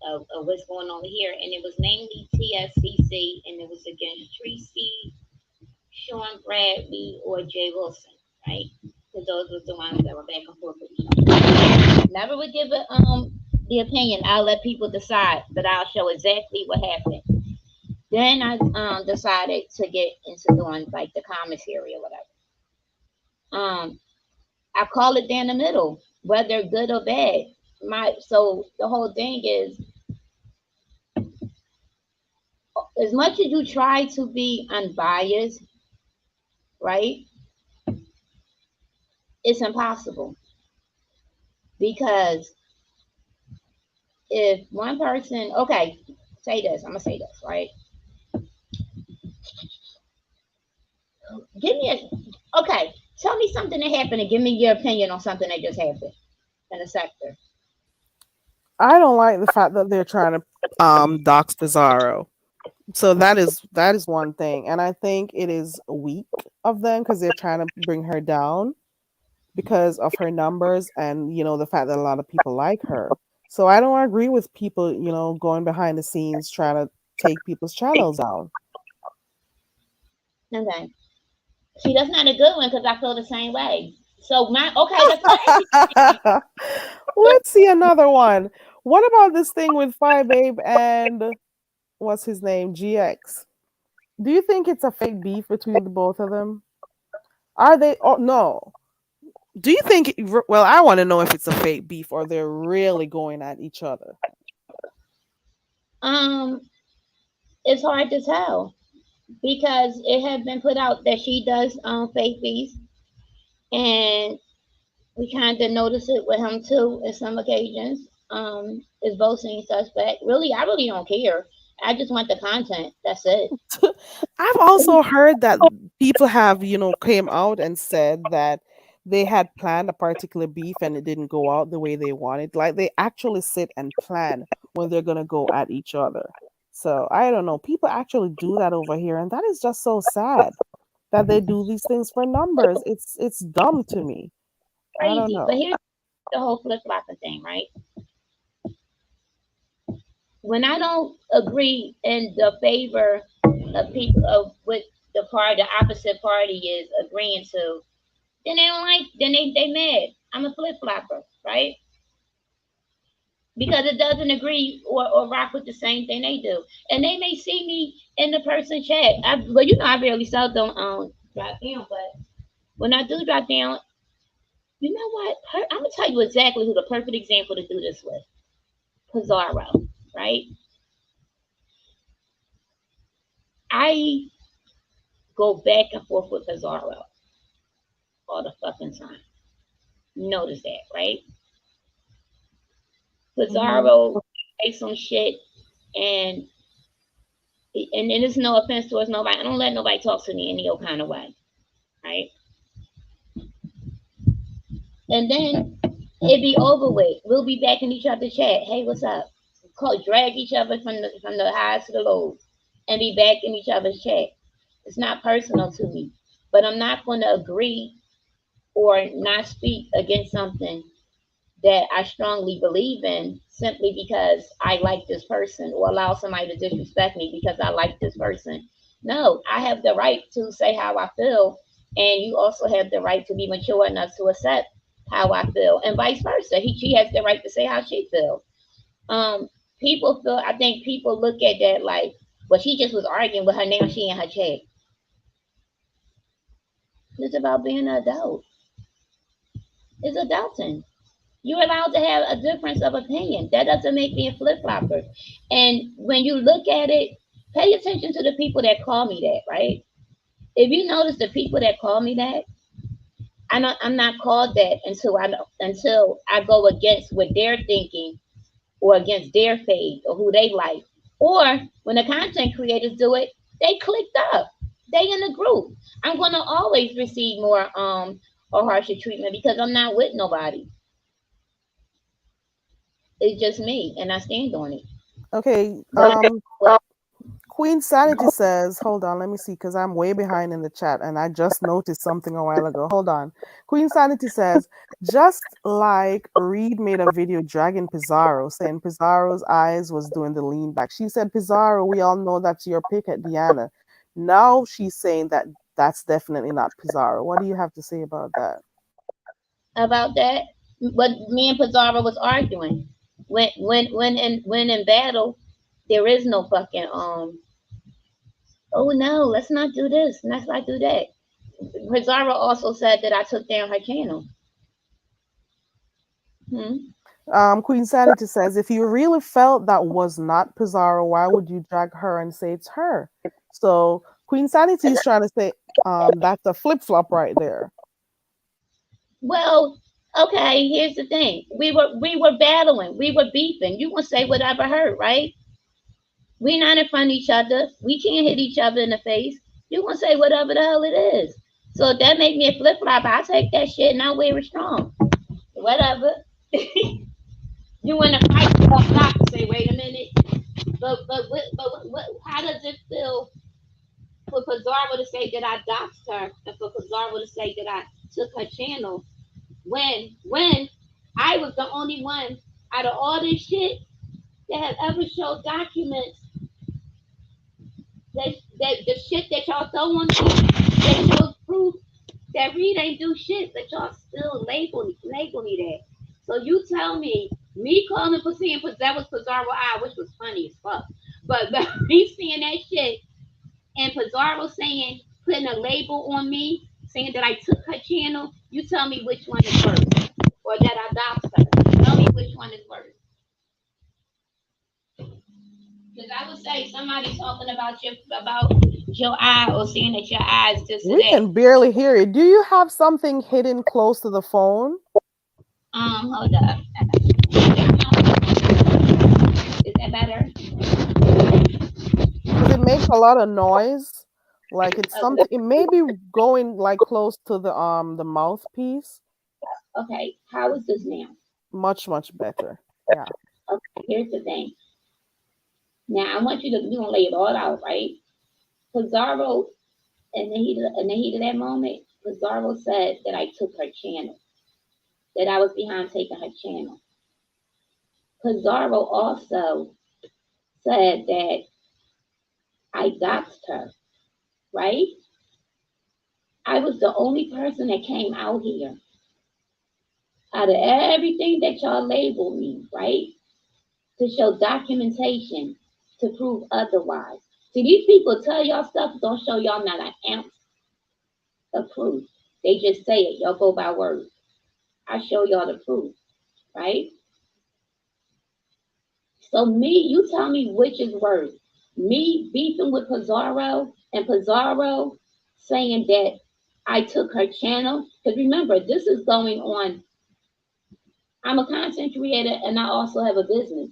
Of what's going on here, and it was mainly TSCC, and it was against Tracy, Sean Bradley, or Jay Wilson, right? Because those were the ones that were back and forth with each other. Never would give it the opinion. I'll let people decide, but I'll show exactly what happened. Then I decided to get into doing like the commentary or whatever. Um, I call it down the middle, whether good or bad. So the whole thing is, as much as you try to be unbiased, right? It's impossible because if one person, okay, say this, I'm gonna say this, right? Give me a okay. Tell me something that happened and give me your opinion on something that just happened in the sector. I don't like the fact that they're trying to dox Pizarro. So that is one thing, and I think it is weak of them because they're trying to bring her down because of her numbers and the fact that a lot of people like her. So I don't agree with people going behind the scenes trying to take people's channels down. Okay. See, that's not a good one because I feel the same way. So my okay, that's crazy. Let's see another one. What about this thing with Five Babe and what's his name, GX? Do you think it's a fake beef between the both of them? Are they? Oh no. Do you think? Well, I want to know if it's a fake beef or they're really going at each other. Um, it's hard to tell because it had been put out that she does fake beats, and we kind of notice it with him too in some occasions. Is both seen suspect. Really, I really don't care. I just want the content. That's it. I've also heard that people have, came out and said that they had planned a particular beef and it didn't go out the way they wanted. Like they actually sit and plan when they're gonna go at each other. So I don't know. People actually do that over here, and that is just so sad that they do these things for numbers. It's dumb to me. I don't Crazy. But know. here's the whole flip flopping thing, right? When I don't agree in the favor of people of what the opposite party is agreeing to, then they don't like, then they mad. I'm a flip flopper, right? Because it doesn't agree or rock with the same thing they do. And they may see me in the person chat. Well, I barely seldom drop down, but when I do drop down, you know what? I'm gonna tell you exactly who the perfect example to do this with. Pizarro, right? I go back and forth with Pizarro all the fucking time. Notice that, right? Hmm. Pizarro say some shit, and and there's no offense towards nobody. I don't let nobody talk to me any old kind of way, right? And then it be over with. We'll be back in each other's chat. Hey, what's up? Drag each other from the highs to the lows, and be back in each other's chat. It's not personal to me, but I'm not going to agree or not speak against something that I strongly believe in simply because I like this person or allow somebody to disrespect me because I like this person. No, I have the right to say how I feel, and you also have the right to be mature enough to accept how I feel, and vice versa. She has the right to say how she feels. Um, I think people look at that like, well, she just was arguing with her. Now she in her chat. It's about being an adult. It's adulting. You're allowed to have a difference of opinion. That doesn't make me a flip flopper. And when you look at it, pay attention to the people that call me that, right? If you notice the people that call me that, I'm not called that until I go against what they're thinking or against their faith or who they like. Or when the content creators do it, they clicked up. They in the group. I'm gonna always receive more or harsher treatment because I'm not with nobody. It's just me and I stand on it. Okay. But Queen Sanity says, hold on, let me see, because I'm way behind in the chat and I just noticed something a while ago. Hold on. Queen Sanity says, just like Reed made a video dragging Pizarro, saying Pizarro's eyes was doing the lean back. She said, Pizarro, we all know that's your pick at Diana. Now she's saying that that's definitely not Pizarro. What do you have to say about that? about that, what me and Pizarro was arguing. When in battle, there is no fucking oh no, let's not do this, let's not do that. Pizarro also said that I took down her channel. Hmm? Queen Sanity says, if you really felt that was not Pizarro, why would you drag her and say it's her? So Queen Sanity is trying to say that's a flip flop right there. Well, okay, here's the thing. We were battling, we were beefing. You gonna say whatever hurt, right? We not in front of each other. We can't hit each other in the face. You gonna say whatever the hell it is. So if that make me a flip flop, I take that shit and I wear it strong. Whatever. You in a fight, stop and say, wait a minute. How does it feel for Pizarro to say that I doxed her and for Pizarro to say that I took her channel when I was the only one out of all this shit that has ever showed documents that the shit that y'all throw on me that shows proof that Reed ain't do shit, but y'all still label me that. So you tell me calling for seeing that was Pizarro Eye, which was funny as fuck. But me seeing that shit and Pizarro saying putting a label on me, saying that I took her channel, you tell me which one is worse. Or that I doxed her. Tell me which one is worse. Because I would say somebody talking about your eye or saying that your eye is this or We that. can barely hear it. Do you have something hidden close to the phone? Hold up. Is that better? Because it makes a lot of noise. Like it's Okay. something. It may be going like close to the mouthpiece. Okay. How is this now? Much better. Yeah. Okay. Here's the thing. Now I want you to lay it all out, right? Pizarro, in the heat of that moment, Pizarro said that I took her channel, that I was behind taking her channel. Pizarro also said that I doxed her, right? I was the only person that came out here out of everything that y'all labeled me, right? To show documentation to prove otherwise. See, these people tell y'all stuff, don't show y'all not an ounce of proof. They just say it. Y'all go by words. I show y'all the proof, right? So you tell me which is worse. Me beefing with Pizarro and Pizarro saying that I took her channel. Because remember, this is going on. I'm a content creator and I also have a business.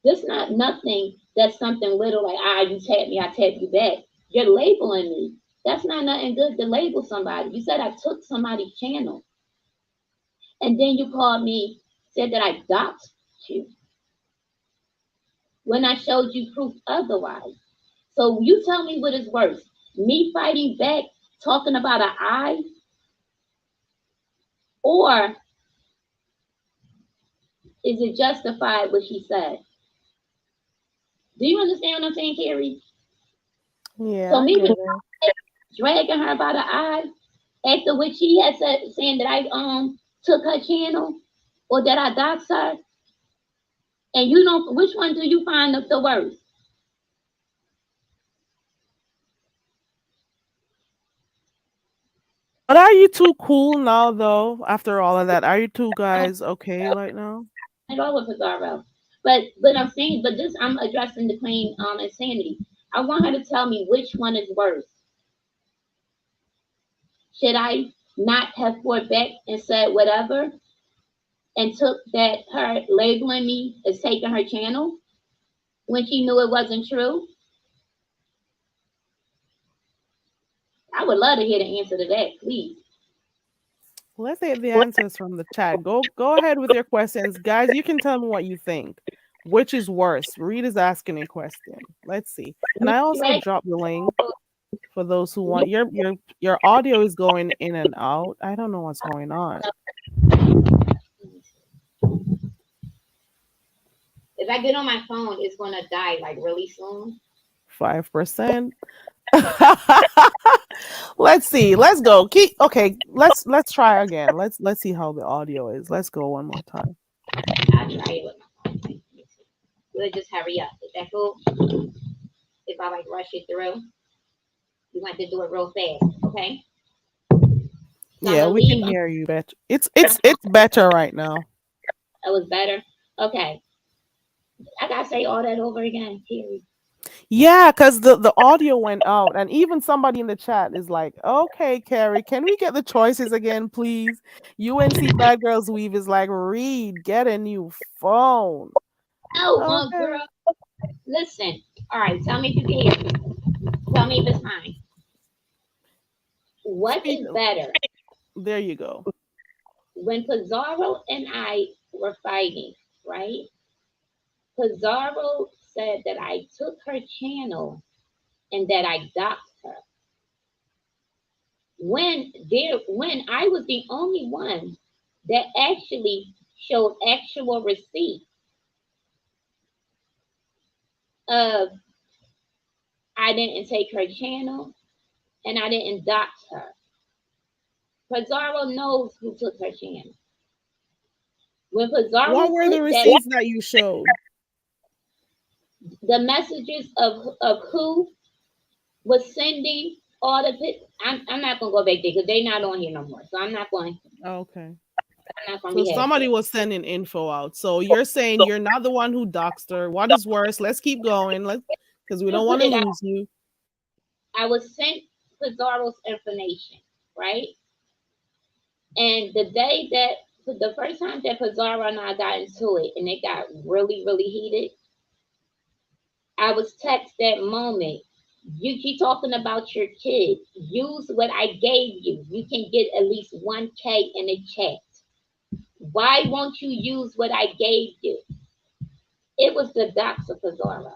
This not nothing that's something little like, you tap me, I tap you back. You're labeling me. That's not nothing good to label somebody. You said I took somebody's channel. And then you called me, said that I doxed you when I showed you proof otherwise. So you tell me what is worse. Me fighting back, talking about an eye, or is it justified what she said? Do you understand what I'm saying, Carrie? Yeah, So I me get with it. dragging her by the eye, after which she had said saying that I took her channel or that I doxed her, and you know which one do you find the worst? But are you too cool now, though? After all of that, are you two guys okay right now? At all with Pizarro. But I'm saying, but this I'm addressing the claim insanity. I want her to tell me which one is worse. Should I not have fought back and said whatever and took that her labeling me as taking her channel when she knew it wasn't true? I would love to hear the answer to that, please. Let's get the answers from the chat. Go ahead with your questions, guys. You can tell me what you think. Which is worse? Reed is asking a question. Let's see. And Me I also drag, dropped the link for those who want. Your audio is going in and out. I don't know what's going on. if I get on my phone, it's gonna die like really soon. 5%. Let's see. Let's go. Keep okay. Let's try again. Let's see how the audio is. Let's go one more time. I'll try it with my phone. We'll just hurry up. Is that cool? If I like rush it through, you want to do it real fast, okay? So I'm Yeah, gonna we leave. can hear you better. It's better right now. That was better. Okay, I gotta say all that over again, Terry. Yeah, because the audio went out, and even somebody in the chat is like, "Okay, Carrie, can we get the choices again, please?" UNC Bad Girls Weave is like, "Reed, get a new phone." Oh, Okay. girl, listen. All right, tell me if you can hear me. Tell me if it's fine. What Speak. is better? There you go. When Pizarro and I were fighting, right? Pizarro said that I took her channel and that I doxed her. When I was the only one that actually showed actual receipt of I didn't take her channel and I didn't dox her. Pizarro knows who took her channel. When What Pizarro were the put that receipts that you showed? the messages of who was sending all the I'm not gonna go back there because they're not on here no more. So Okay. I'm not gonna So rehash somebody that. was sending info out. So you're saying you're not the one who doxed her. What is worse? Let's keep going. Let's because we To don't put want to it out, lose you. I was sent Pizarro's information, right? And the first time that Pizarro and I got into it and it got really, really heated, I was text that moment. You keep talking about your kid. Use what I gave you. You can get at least 1K in a chat. Why won't you use what I gave you? It was the docs of Pizarro.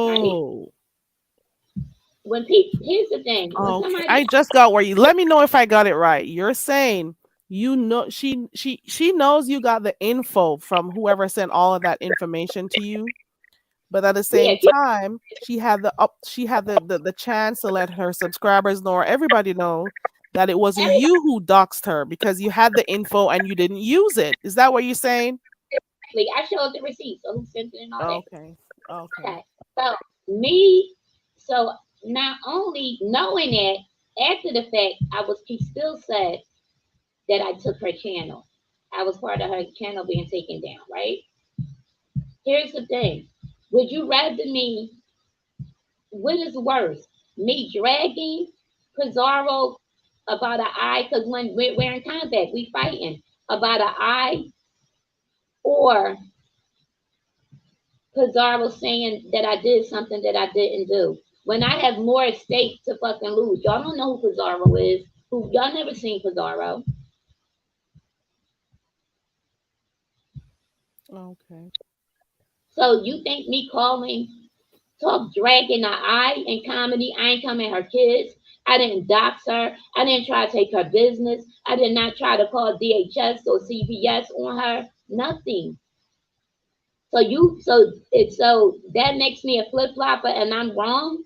Right? Oh. When people here's the thing. When Okay. somebody I just got where you let me know if I got it right. You're saying you know she knows you got the info from whoever sent all of that information to you, but at the yeah, same time, she had the chance to let her subscribers know or everybody know that it wasn't everybody you who doxed her because you had the info and you didn't use it. Is that what you're saying? I showed the receipts, so who sent it and all that. Okay. Okay. Okay. So me, so not only knowing that after the fact, she still said that I took her channel. I was part of her channel being taken down, right? Here's the thing. Would you rather me, what is worse? Me dragging Pizarro about an eye, because when we're in contact, we fighting about an eye, or Pizarro saying that I did something that I didn't do. When I have more at stake to fucking lose. Y'all don't know who Pizarro is. Who y'all never seen Pizarro. Okay. So you think me calling talk dragging her eye in comedy? I ain't coming her kids. I didn't dox her. I didn't try to take her business. I did not try to call DHS or CPS on her. Nothing. So that makes me a flip flopper and I'm wrong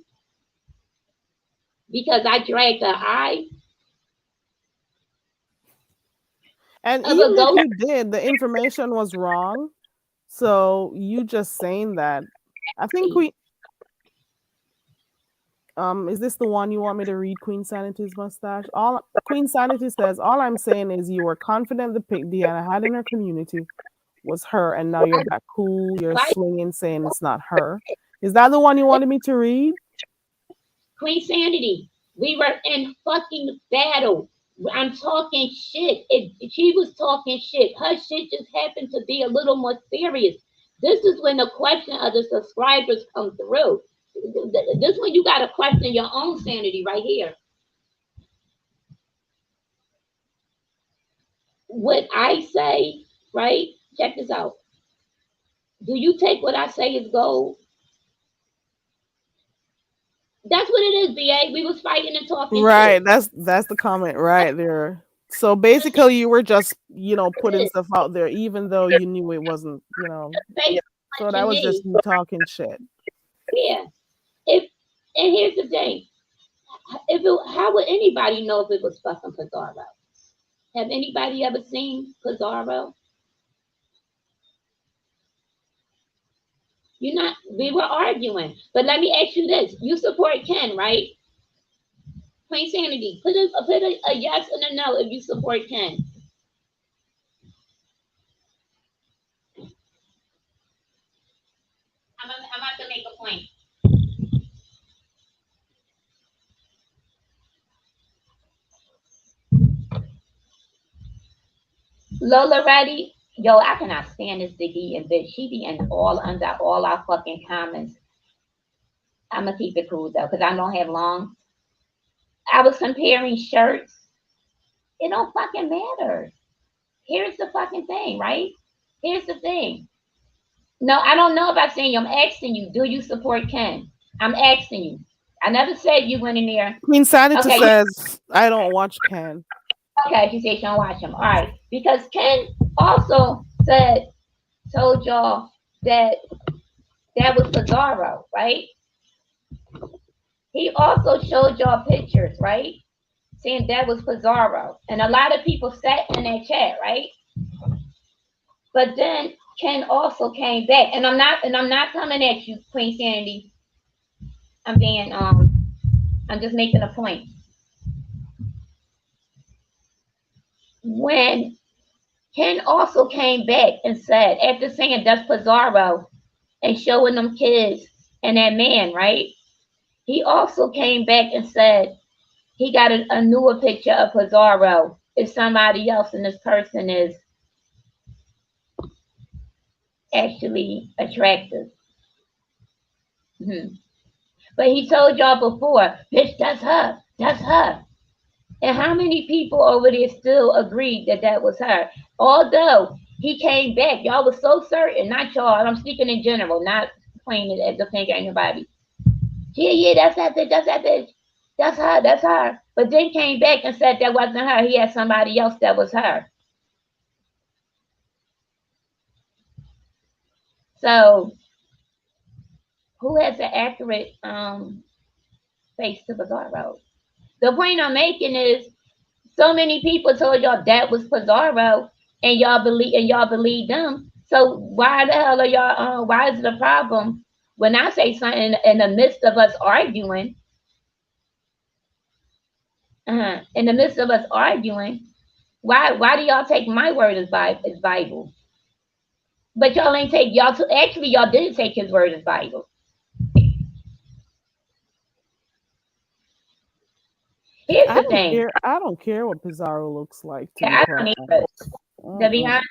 because I dragged her eye And of a even if ghost. you did, the information was wrong. So you just saying that. I think is this the one you want me to read, Queen Sanity's mustache? All Queen Sanity says, all I'm saying is you were confident the pic Deanna had in her community was her, and now you're back cool, you're Like swinging saying it's not her. Is that the one you wanted me to read? Queen Sanity, we were in fucking battle. I'm talking shit. She was talking shit. Her shit just happened to be a little more serious. This is when the question of the subscribers come through. This one you got to question your own sanity right here. What I say, right? Check this out. Do you take what I say as gold? That's what it is, BA. We was fighting and talking Right, shit. that's the comment right there. So That's what basically you were just, it putting is. stuff out there even though you knew it wasn't. Basically So that watching was just me. you talking shit. Yeah. If and here's the thing. How would anybody know if it was fucking Pizarro? Have anybody ever seen Pizarro? You're not. We were arguing, but let me ask you this: you support Ken, right? Plain Sanity. Put a yes and a no if you support Ken. I'm about to make a point. Lola, ready? Yo, I cannot stand this Diggy and bitch. She be in all under all our fucking comments. I'm gonna keep it cool though, because I don't have long. I was comparing shirts. It don't fucking matter. Here's the fucking thing, right? Here's the thing. No, I don't know about saying you. I'm asking you, do you support Ken? I'm asking you. I never said you went in there. Queen Sanity Okay, says I don't watch Ken. okay, she said she don't watch him. All right. Because Ken also told y'all that that was Pizarro, right? He also showed y'all pictures, right? Saying that was Pizarro. And a lot of people sat in that chat, right? But then Ken also came back. And I'm not coming at you, Queen Sanity. I'm being I'm just making a point. When Ken also came back and said, after saying that's Pizarro and showing them kids and that man, right? He also came back and said he got a newer picture of Pizarro. It's somebody else, and this person is actually attractive. Hmm. But he told y'all before, bitch, that's her. That's her. And how many people over there still agreed that that was her? Although he came back, y'all was so certain, not y'all, I'm speaking in general, not pointing at the finger at anybody. Yeah, yeah, that's that bitch, that's that bitch. That's her, that's her. But then came back and said that wasn't her. He had somebody else that was her. So who has the accurate face to Pizarro? The point I'm making is so many people told y'all that was Pizarro, and y'all believe them. So why the hell are y'all? Why is it a problem when I say something in the midst of us arguing? In the midst of us arguing, why do y'all take my word as Bible? But y'all ain't take y'all to actually y'all did take his word as Bible. Here's I the don't thing. care. I don't care what Pizarro looks like. To be I quite don't even. honest. To be Mm-mm. honest,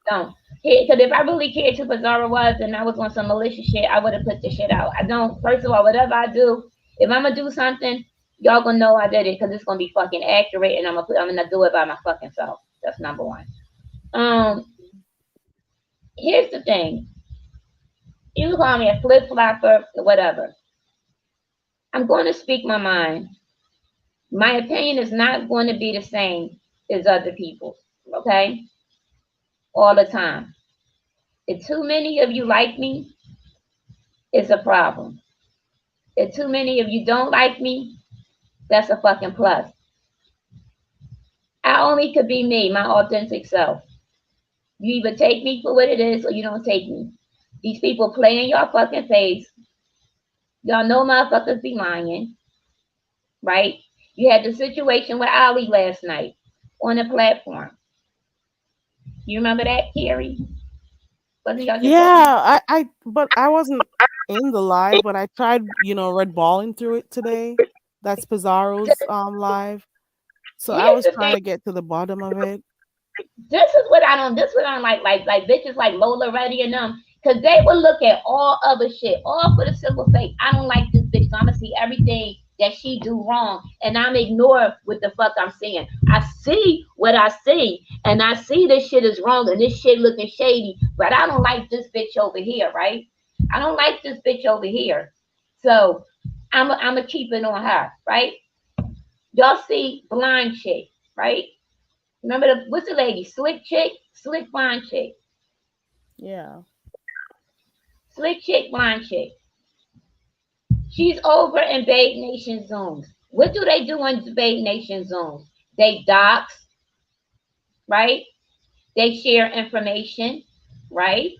I don't. Because if I really cared who Pizarro was and I was on some malicious shit, I would have put the shit out. I don't. First of all, whatever I do, if I'm gonna do something, y'all gonna know I did it because it's gonna be fucking accurate, and I'm gonna do it by my fucking self. That's number one. Um, Here's the thing. You can call me a flip flopper, whatever. I'm going to speak my mind. My opinion is not going to be the same as other people's. Okay, all the time. If too many of you like me, it's a problem. If too many of you don't like me, that's a fucking plus. I only could be me, my authentic self. You either take me for what it is or you don't take me. These people play in your fucking face. Y'all know motherfuckers be lying, right? You had the situation with Ali last night on the platform. You remember that, Carrie? Wasn't y'all just talking? But I wasn't in the live, but I tried, red balling through it today. That's Pizarro's live. So I Here's was the trying thing. to get to the bottom of it. This is what I don't. This is what I'm like bitches like Lola Reddy and them, because they will look at all other shit, all for the simple fact I don't like this bitch, so I'm gonna see everything that she do wrong, and I'm ignore what the fuck I'm seeing. I see what I see, and I see this shit is wrong, and this shit looking shady, but I don't like this bitch over here, right? I don't like this bitch over here, so I'm gonna keep it on her, right? Y'all see blind chick, right? Remember what's the lady? Slick chick, slick blonde chick, Yeah. slick chick, blonde chick. She's over in Babe Nation Zooms. What do they do in Babe Nation Zooms? They dox, right? They share information, right?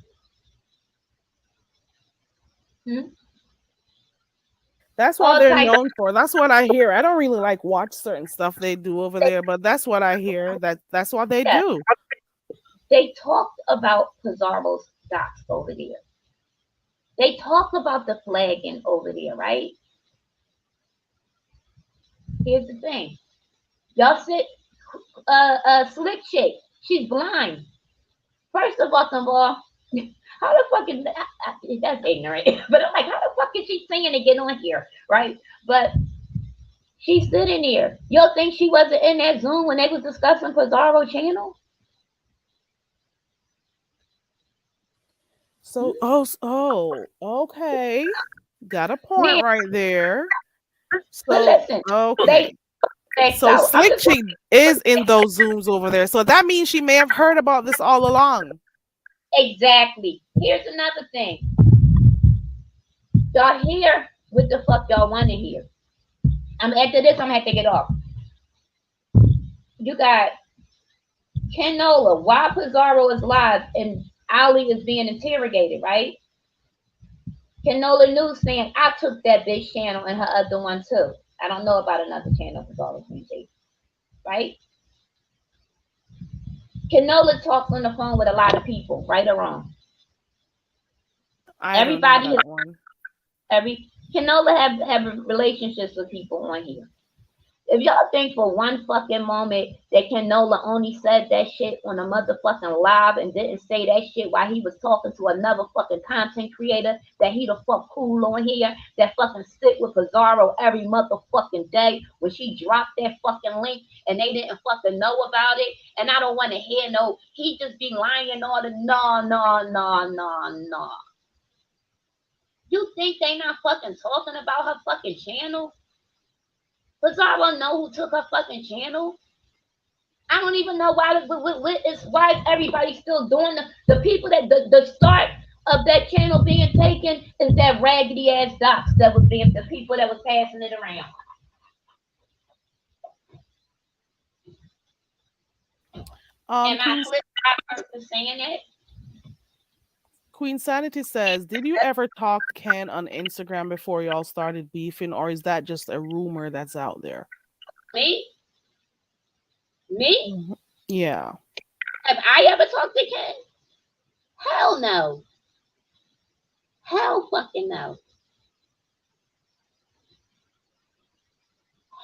Hmm? That's what All they're types. known for. That's what I hear. I don't really like watch certain stuff they do over there, but that's what I hear. That's what they Yeah, do. they talked about Pizarro's docs over there. They talked about the flagging over there, right? Here's the thing. Y'all sit, slick chick. She's blind. First of all, how the fuck is that? That's ignorant. But I'm like, how the fuck is she singing to get on here, right? But she's sitting there. Y'all think she wasn't in that Zoom when they was discussing Pizarro channel? So, okay. Got a Now, point right there. but So, listen, they okay. backed So out. I'm Slick just Chick is in those Zooms over there. So that means she may have heard about this all along. exactly. Here's another thing. Y'all hear what the fuck y'all want to hear. I'm after this. I'm gonna have to get off. You got Kenola. Why Pizarro is live and Ali is being interrogated, right? Kenola News saying I took that bitch channel and her other one too. I don't know about another channel Pizarro's being taken, right? Kenola talks on the phone with a lot of people, right or wrong. I don't know Everybody has that one. Kenola have relationships with people on here. If y'all think for one fucking moment that Canola only said that shit on a motherfucking live and didn't say that shit while he was talking to another fucking content creator that he the fuck cool on here that fucking sit with Pizarro every motherfucking day when she dropped that fucking link and they didn't fucking know about it, and I don't want to hear no he just be lying all the no. You think they not fucking talking about her fucking channel? Pizarro know who took her fucking channel. I don't even know why why is everybody still doing the people that the start of that channel being taken is that raggedy ass docs that was being the people that was passing it around. Am I Queen flip for saying it? Queen Sanity says, "Did you ever talk to Ken on Instagram before y'all started beefing, or is that just a rumor that's out there?" Me? Me? Mhm. Yeah. Have I ever talked to Ken? Hell no. Hell fucking no.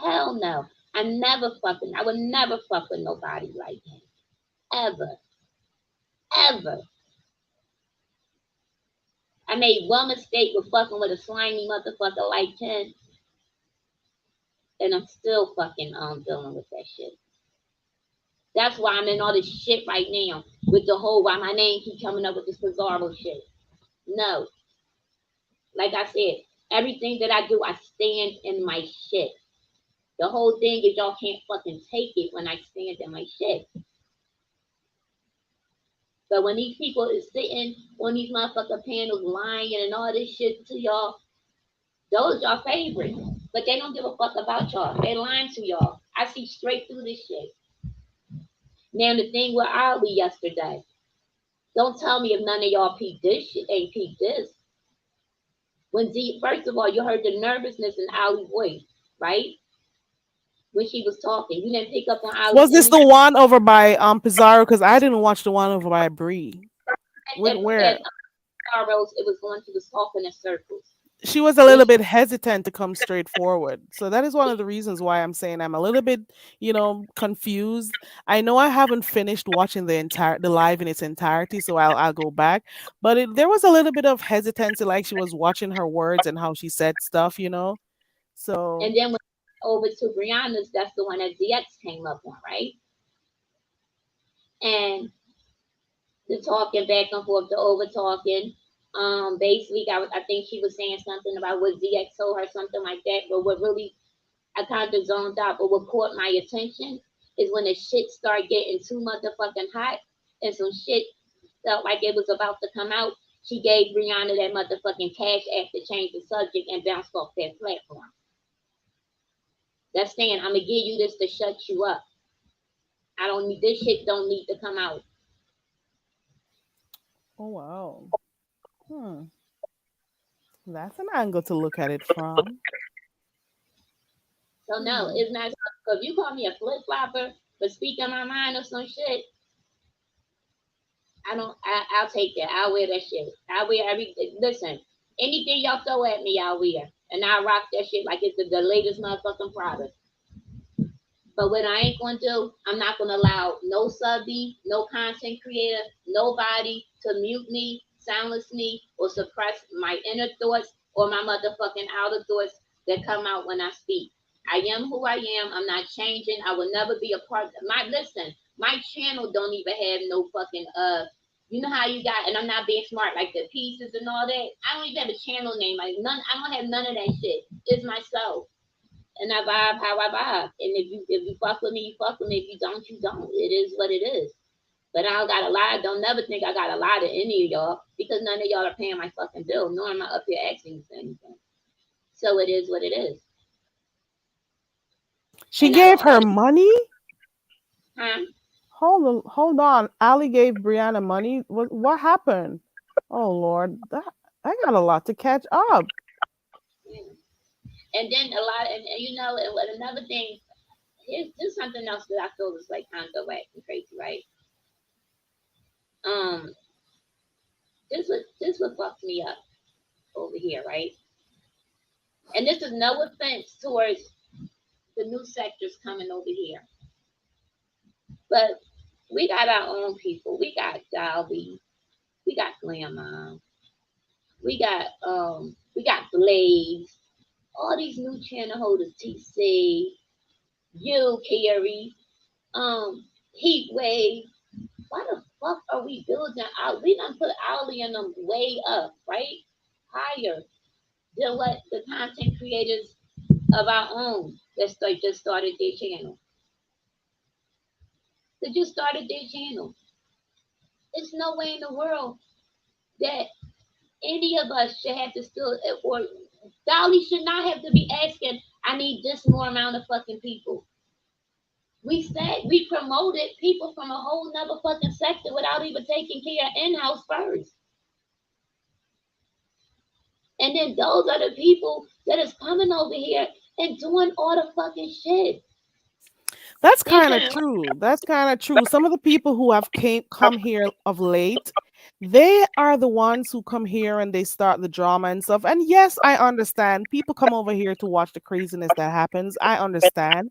Hell no. I would never fuck with nobody like him. Ever. Ever. I made one mistake with fucking with a slimy motherfucker like Ken, and I'm still fucking dealing with that shit. That's why I'm in all this shit right now with the whole why my name keep coming up with this Pizarro shit. No, like I said, everything that I do, I stand in my shit. The whole thing is y'all can't fucking take it when I stand in my shit. But when these people is sitting on these motherfucking panels lying and all this shit to y'all, those y'all favorites. But they don't give a fuck about y'all. They lying to y'all. I see straight through this shit. Now the thing with Ali yesterday. Don't tell me if none of y'all peeped this shit ain't peeped this. When Z first of all, you heard the nervousness in Ali's voice, right? When she was talking. You didn't pick up on Ali's Was this energy. the one over by Pizarro? Because I didn't watch the one over by Bree. At Where Rose, it was going, she was talking in circles. she was a When little she bit hesitant to come straight forward. So that is one of the reasons why I'm saying I'm a little bit, confused. I know I haven't finished watching the live in its entirety, so I'll go back. But there was a little bit of hesitancy, like she was watching her words and how she said stuff. and So then when over to Brianna's, that's the one that ZX came up on, right? And the talking back and forth, the over talking. Basically, I think she was saying something about what ZX told her, something like that. But what really I kind of zoned out. But what caught my attention is when the shit started getting too motherfucking hot and some shit felt like it was about to come out. She gave Brianna that motherfucking cash app to change the subject and bounced off that platform. That's saying I'm gonna give you this to shut you up. I don't need this shit. Don't need to come out. oh wow. Hmm. That's an angle to look at it from. So no, Hmm. it's not. So if you call me a flip flopper for speaking my mind or some shit, I don't. I'll take that. I'll wear that shit. I'll wear every. Listen, anything y'all throw at me, I'll wear, and I'll rock that shit like it's the latest motherfucking product. But what I ain't gonna do, I'm not gonna allow no subby, no content creator, nobody to mute me, silence me, or suppress my inner thoughts or my motherfucking outer thoughts that come out when I speak. I am who I am. I'm not changing. I will never be a part of my listen. My channel don't even have no fucking you know how you got, and I'm not being smart like the pieces and all that. I don't even have a channel name. Like none. I don't have none of that shit. It's myself, and I vibe how I vibe. And if you fuck with me, you fuck with me. If you don't, you don't. It is what it is. But I don't gotta lie. Don't never think I gotta lie to any of y'all because none of y'all are paying my fucking bill, nor am I up here asking for anything. So it is what it is. She And I don't gave her always, money? huh? Hold on. Ali gave Brianna money. What happened? Oh Lord, that I got a lot to catch up. Yeah. And then a lot, and you know, and what another thing, here's something else that I feel is like kind of whack and crazy, right? Um, this what fucks me up over here, right? And this is no offense towards the new sectors coming over here, but we got our own people. We got Dolby, we got Grandma, we got Blaze, all these new channel holders, TC, you, Carrie, Heat Wave. Why the fuck are we building out? We done put Ollie and them way up, right? Higher than what the content creators of our own just started their channel. They just started their channel. There's no way in the world that any of us should have to still, or Dolly should not have to be asking, I need this more amount of fucking people. We said we promoted people from a whole nother fucking sector without even taking care of in-house first. And then those are the people that is coming over here and doing all the fucking shit. That's And kind of true. That's kind of true. Some of the people who have come here of late, they are the ones who come here and they start the drama and stuff. And yes, I understand. People come over here to watch the craziness that happens. I understand.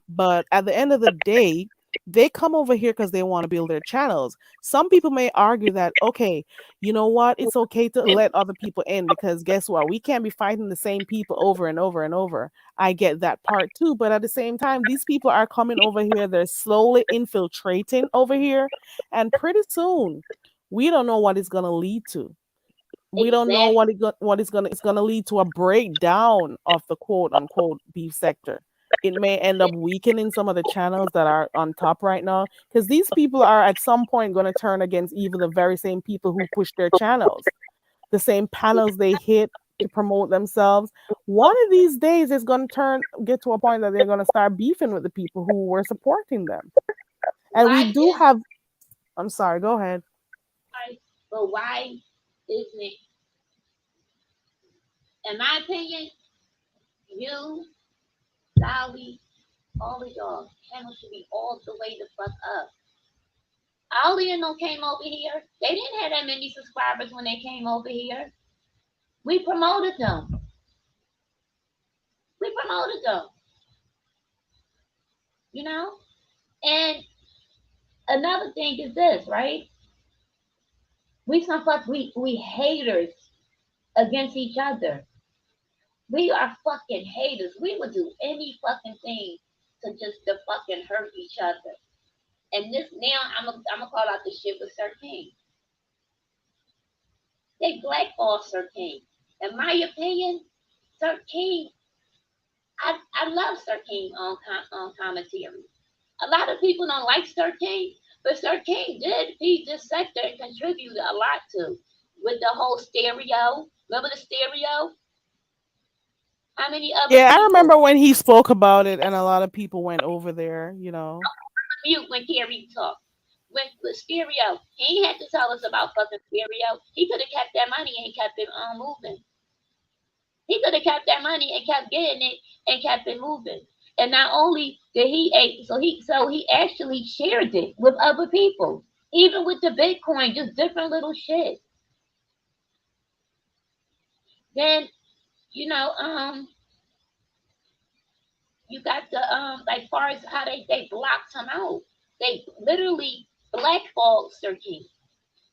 But at the end of the day, they come over here because they want to build their channels. Some people may argue that, okay, you know what? It's okay to let other people in because guess what? We can't be fighting the same people over and over and over. I get that part too. But at the same time, these people are coming over here. They're slowly infiltrating over here. And pretty soon, we don't know what it's going to lead to. We don't know exactly, what is gonna lead to a breakdown of the quote unquote beef sector. It may end up weakening some of the channels that are on top right now because these people are at some point going to turn against even the very same people who push their channels, the same panels they hit to promote themselves. One of these days, it's going to get to a point that they're going to start beefing with the people who were supporting them. And we why do is have. I'm sorry. Go ahead. why isn't it, in my opinion, you, Dolly, all of y'all channel should be all the way the fuck up. Ollie and them came over here. They didn't have that many subscribers when they came over here. We promoted them. We promoted them, you know? And another thing is this, right? We haters against each other. We are fucking haters. We would do any fucking thing to fucking hurt each other. And this now I'm gonna call out the shit with Sir King. They blackball Sir King. In my opinion, Sir King, I love Sir King on commentary. A lot of people don't like Sir King, but Sir King did feed this sector and contributed a lot to with the whole stereo. Remember the stereo? How many other Yeah, I people remember when he spoke about it, and a lot of people went over there. You know. mute when Carrie talked? With stereo, he ain't had to tell us about fucking stereo. He could have kept that money and kept it moving. He could have kept that money and kept getting it and kept it moving. And not only did he actually shared it with other people, even with the Bitcoin, just different little shit. Then you know, You got the like far as how they blocked him out. They literally blackballed Sir King.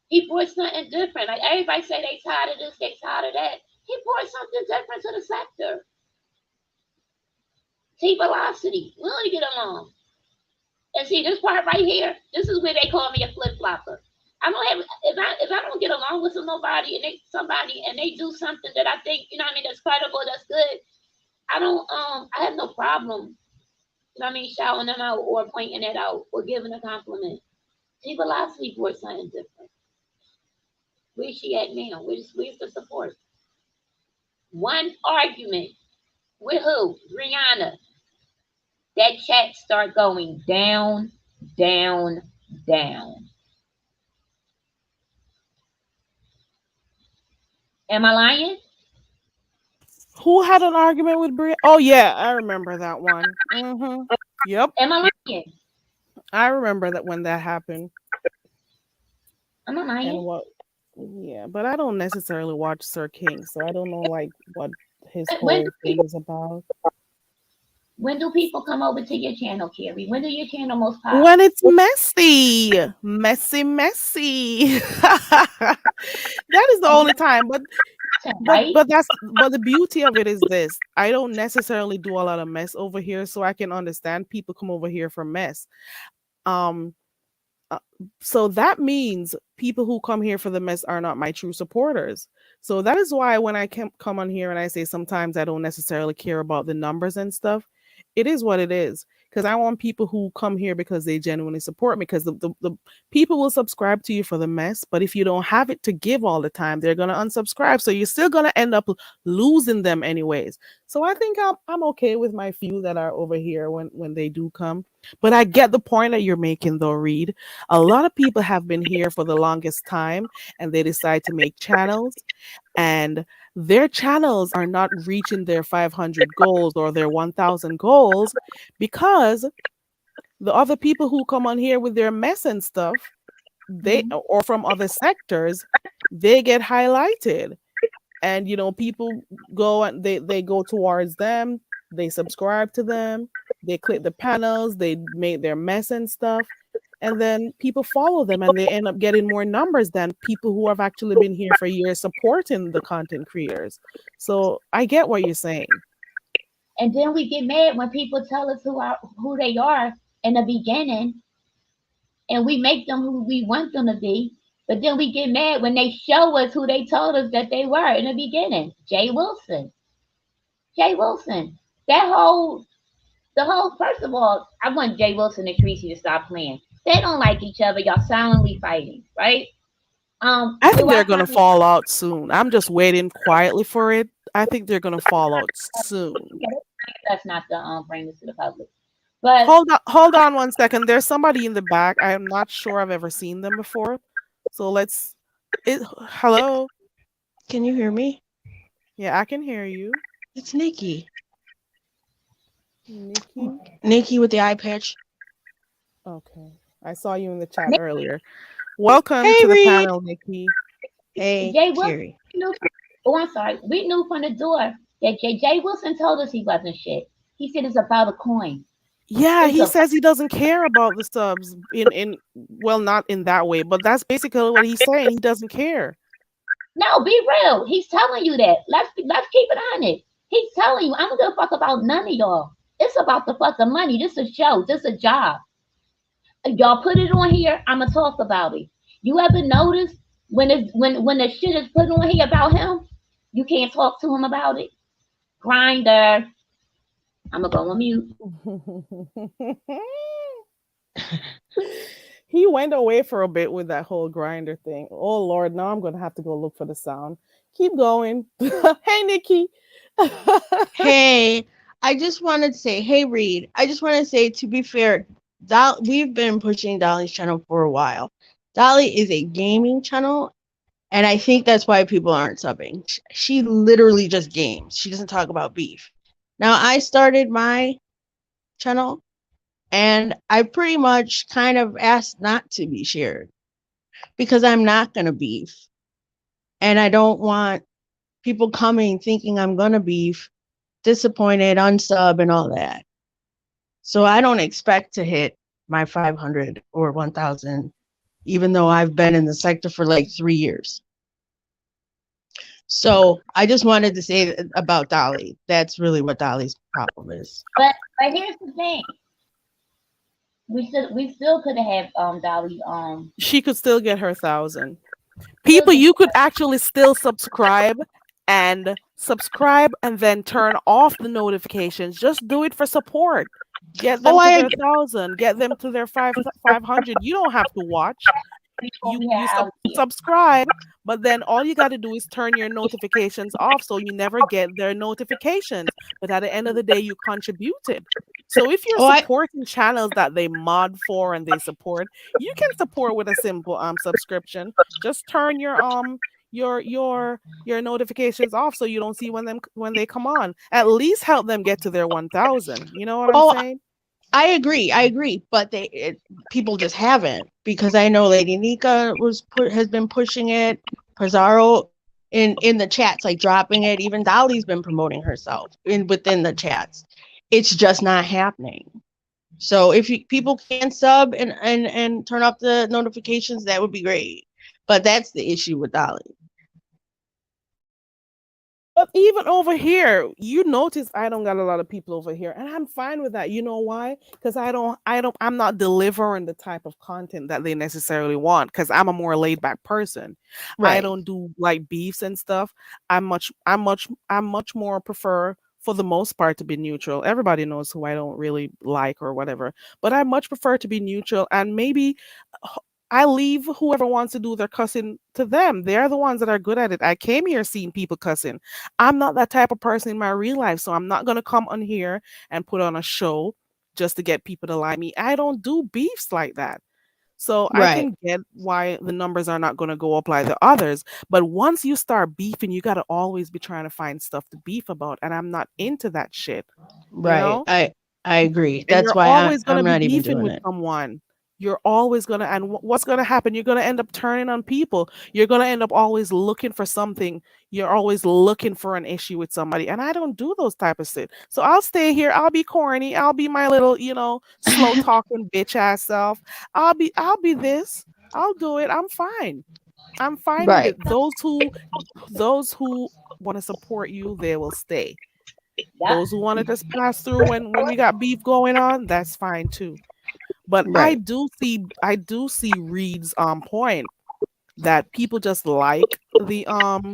He brought something different. Like everybody say they tired of this, they tired of that. He brought something different to the sector. T Velocity. We only get along. And see this part right here, this is where they call me a flip flopper. I don't have if I don't get along with somebody and they do something that I think, you know what I mean, that's credible, that's good, I don't I have no problem, you know what I mean, shouting them out or pointing it out or giving a compliment. T Velocity brought something different. Where's she at now? Where's the support? One argument with who? Rihanna. That chat start going down, down, down. Am I lying? Who had an argument with Bria? Oh yeah, I remember that one. Yep, Am I lying? I remember that when that happened. Am I And lying? what? Yeah, but I don't necessarily watch Sir King, so I don't know like what his When do whole thing people is about. come over to your channel, Carrie? When do your channel most pop? When it's messy, messy, messy. That is the only time. Right? But the beauty of it is this. I don't necessarily do a lot of mess over here, so I can understand people come over here for mess. Um uh, so that means people who come here for the mess are not my true supporters. So that is why when I come on here and I say sometimes I don't necessarily care about the numbers and stuff, it is what it is. Because I want people who come here because they genuinely support me. Because the people will subscribe to you for the mess, but if you don't have it to give all the time, they're gonna unsubscribe. So you're still gonna end up losing them anyways. So I think I'm okay with my few that are over here when they do come. But I get the point that you're making, though, Reed. A lot of people have been here for the longest time and they decide to make channels, and their channels are not reaching their 500 goals or their 1000 goals because the other people who come on here with their mess and stuff, they Mhm. or from other sectors, they get highlighted. And people go and they go towards them, they subscribe to them, they click the panels, they make their mess and stuff, and then people follow them and they end up getting more numbers than people who have actually been here for years supporting the content creators. So I get what you're saying. And then we get mad when people tell us who they are in the beginning, and we make them who we want them to be. But then we get mad when they show us who they told us that they were in the beginning. Jay Wilson. Jay Wilson. That whole the whole first of all, I want Jay Wilson and Tracy to stop playing. They don't like each other. Y'all silently fighting, right? I Do think I they're going to find fall out soon. I'm just waiting quietly for it. I think they're going to fall out soon. that's not the bring this to the public. But Hold on 1 second. There's somebody in the back. I am not sure I've ever seen them before. So hello. Can you hear me? Yeah, I can hear you. It's Nikki. Nikki. Nikki with the eye patch. Okay. I saw you in the chat earlier. Welcome Hey, to the Reed. panel, Nikki. Hey, Jay Wilson Carrie. knew. Oh, I'm sorry. We knew from the door that Jay Wilson told us he wasn't shit. He said it's about a coin. Yeah, It's he a says he doesn't care about the subs in well, not in that way, but that's basically what he's saying. He doesn't care. no. Be real. He's telling you that. Let's keep it honest. He's telling you I don't give a fuck about none of y'all. It's about the fucking money. This is a show. This is a job. Y'all put it on here. I'ma talk about it. You ever notice when the shit is put on here about him, you can't talk to him about it? Grinder. I'ma go on mute. He went away for a bit with that whole grinder thing. Oh Lord, now I'm gonna have to go look for the sound. Keep going. Hey Nikki. Hey, I just wanted to say, hey, Reed. I just want to say, to be fair, we've been pushing Dolly's channel for a while. Dolly is a gaming channel, and I think that's why people aren't subbing. She literally just games. She doesn't talk about beef. Now, I started my channel, and I pretty much kind of asked not to be shared because I'm not going to beef. And I don't want people coming thinking I'm going to beef, disappointed, unsub, and all that. So I don't expect to hit my 500 or 1000, even though I've been in the sector for like 3 years. So I just wanted to say about Dolly. That's really what Dolly's problem is. But here's the thing. We still could have Dolly She could still get her 1,000. still People, get you could actually still subscribe and then turn off the notifications. Just do it for support. Get Oh, them to I their agree. 1,000. Get them to their 500. You don't have to watch. before you we you had sub- Ali here. subscribe, but then all you got to do is turn your notifications off so you never get their notifications, but at the end of the day you contributed. So if you're Oh, I supporting channels that they mod for and they support, you can support with a simple subscription. Just turn your notifications off so you don't see when they come on. At least help them get to their 1,000. You know what I'm oh saying? I agree. I agree. But people just haven't, because I know Lady Nika has been pushing it. Pizarro in the chats, like dropping it. Even Dolly's been promoting herself within the chats. It's just not happening. So if people can sub and turn off the notifications, that would be great. But that's the issue with Dolly. But even over here, you notice I don't got a lot of people over here, and I'm fine with that. You know why? Because I'm not delivering the type of content that they necessarily want. Because I'm a more laid back person. I Right. don't do like beefs and stuff. I'm much more prefer for the most part to be neutral. Everybody knows who I don't really like or whatever, but I much prefer to be neutral, and maybe I leave whoever wants to do their cussing to them. They're the ones that are good at it. I came here seeing people cussing. I'm not that type of person in my real life, so I'm not gonna come on here and put on a show just to get people to like me. I don't do beefs like that. So I Right. can get why the numbers are not going to go up like the others. But once you start beefing, you got to always be trying to find stuff to beef about. And I'm not into that shit, you Right. know? I agree. And That's you're why always going I'm to be not even beefing doing with it. someone. You're always going to, and what's going to happen? You're going to end up turning on people. You're going to end up always looking for something. You're always looking for an issue with somebody. And I don't do those type of shit. So I'll stay here. I'll be corny. I'll be my little, slow talking bitch ass self. I'll be this. I'll do it. I'm fine. I'm fine with Right. it. Those who want to support you, they will stay. Yep. Those who want to just pass through when we got beef going on, that's fine too. But I Right. do see Reed's point that people just like the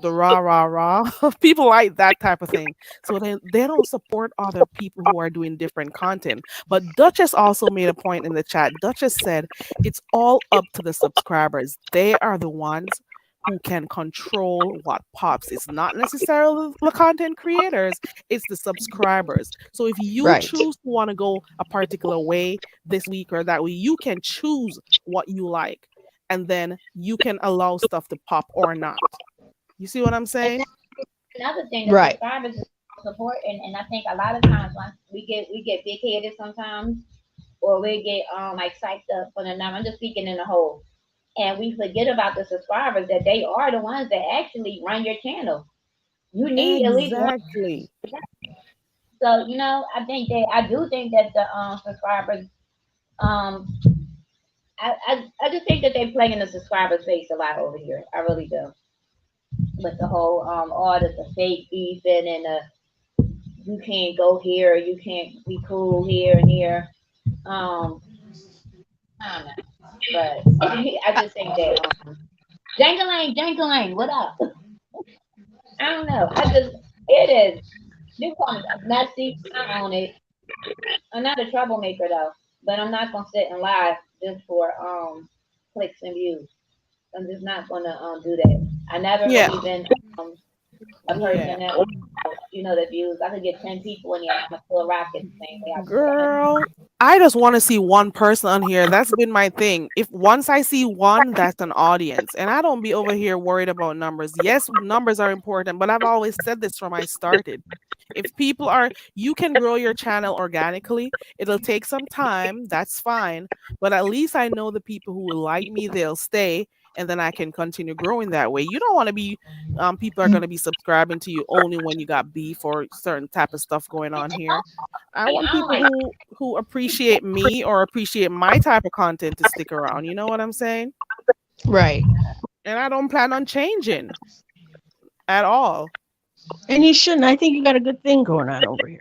rah rah rah. People like that type of thing. So they don't support other people who are doing different content. But Duchess also made a point in the chat. Duchess said it's all up to the subscribers. They are the ones who can control what pops. It's not necessarily the content creators, it's the subscribers. So if you Right. choose to want to go a particular way this week or that way, you can choose what you like, and then you can allow stuff to pop or not. You see what I'm And saying? that's another thing, the Right. subscribers is support, and I think a lot of times once we get big headed sometimes, or we get like psyched up for the number. I'm just speaking in the whole, and we forget about the subscribers, that they are the ones that actually run your channel. You need at least one. Exactly. So I do think that the subscribers, um I just think that they play in the subscribers face a lot over here. I really do. With the whole all the fake beefing and you can't go here, you can't be cool here and here. Um I don't know. But I just think that Jangalang, Jangalang, what up? I don't know. It is. You call me messy. I own it. I'm not a troublemaker though, but I'm not gonna sit and lie just for clicks and views. I'm just not gonna do that. I never Yeah. really been um a Yeah. person that the views. I could get 10 people in there and I'm still rock it the same way I do it. Girl, I just want to see one person on here. That's been my thing. If once I see one, that's an audience. And I don't be over here worried about numbers. Yes, numbers are important, but I've always said this from I started. If people are, you can grow your channel organically. It'll take some time. That's fine. But at least I know the people who will like me, they'll stay. and then I can continue growing that way. You don't want to be people are going to be subscribing to you only when you got beef or certain type of stuff going on here. I want I don't people like. who appreciate me or appreciate my type of content to stick around. You know what I'm saying? Right. And I don't plan on changing at all. And you shouldn't. I think you got a good thing going on over here.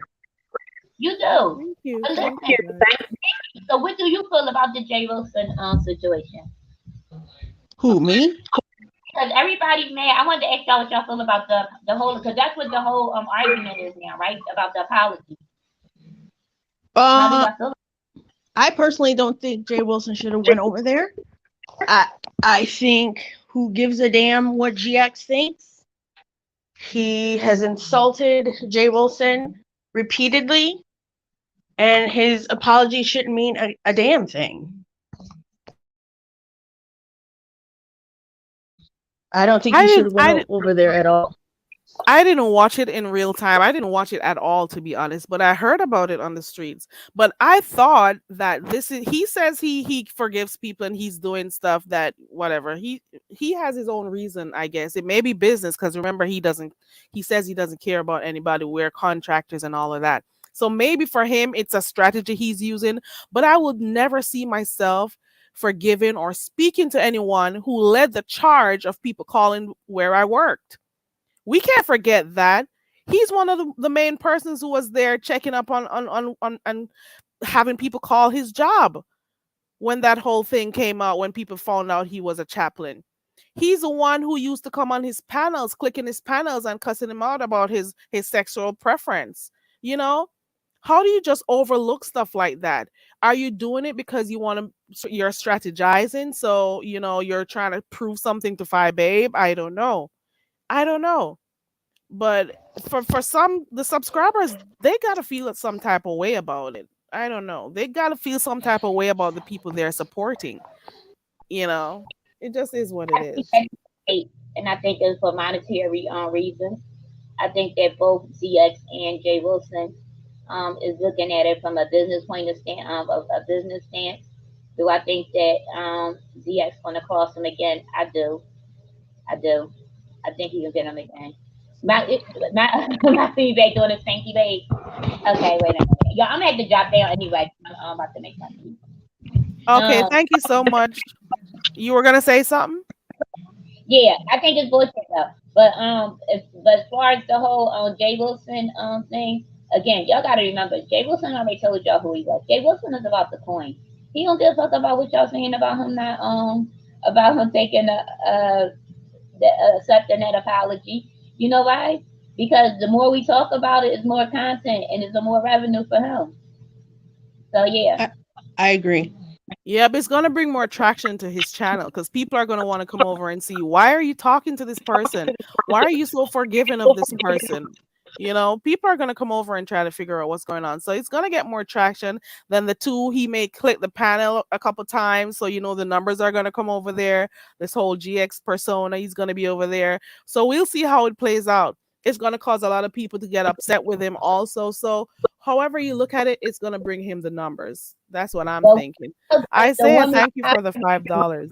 You do. Thank you. But Thank listen. you, guys. So, what do you feel about the J. Wilson situation? Who, me? Because everybody mad. I wanted to ask y'all what y'all feel about the whole. Because that's what the whole argument is now, right? About the apology. How do Uh, y'all feel? I personally don't think Jay Wilson should have went over there. I I think who gives a damn what GX thinks? He has insulted Jay Wilson repeatedly, and his apology shouldn't mean a damn thing. I don't think I he should didn't have went I didn't over there at all. I didn't watch it in real time. I didn't watch it at all, to be honest, but I heard about it on the streets. But I thought that this is he says he forgives people and he's doing stuff that whatever. He has his own reason, I guess. It may be business because remember he says he doesn't care about anybody. We're contractors and all of that. So maybe for him it's a strategy he's using, but I would never see myself forgiving or speaking to anyone who led the charge of people calling where I worked. We can't forget that he's one of the main persons who was there checking up on and having people call his job when that whole thing came out, when people found out he was a chaplain. He's the one who used to come on his panels, clicking his panels and cussing him out about his sexual preference. You know, how do you just overlook stuff like that? Are you doing it because you want to? You're strategizing, so you're trying to prove something to Phi Babe. I don't know. I don't know. But for some the subscribers, they gotta feel it some type of way about it. I don't know. They gotta feel some type of way about the people they're supporting. You know, it just is what it I think is. that's great, and I think it's for monetary reasons. I think that both ZX and Jay Wilson is looking at it from a business point of stand of a business stance. Do I think that ZX going to cross him again? I do. I do. I think he can get him again. My my feedback doing a spanky bake. Okay, wait a minute. Yo, I'm gonna have to drop down anyway. I'm about to make my food. Okay, Um, thank you so much. You were gonna say something? yeah, I think it's bullshit though. But as far as the whole Jay Wilson thing, again, y'all gotta remember, Jay Wilson already told y'all who he was. Jay Wilson is about the coin. He don't give a fuck about what y'all saying about him not about him taking accepting that apology. You know why? Because the more we talk about it, it's more content and it's more revenue for him. So yeah. I agree. Yeah, but it's gonna bring more traction to his channel because people are gonna want to come over and see why are you talking to this person? Why are you so forgiving of this person? People are gonna come over and try to figure out what's going on. So it's gonna get more traction than the two. He may click the panel a couple times, so the numbers are gonna come over there. This whole GX persona, he's gonna be over there. So we'll see how it plays out. It's gonna cause a lot of people to get upset with him also. So however you look at it, it's gonna bring him the numbers. That's what I'm So thinking. the Isaiah, woman thank you for the $5.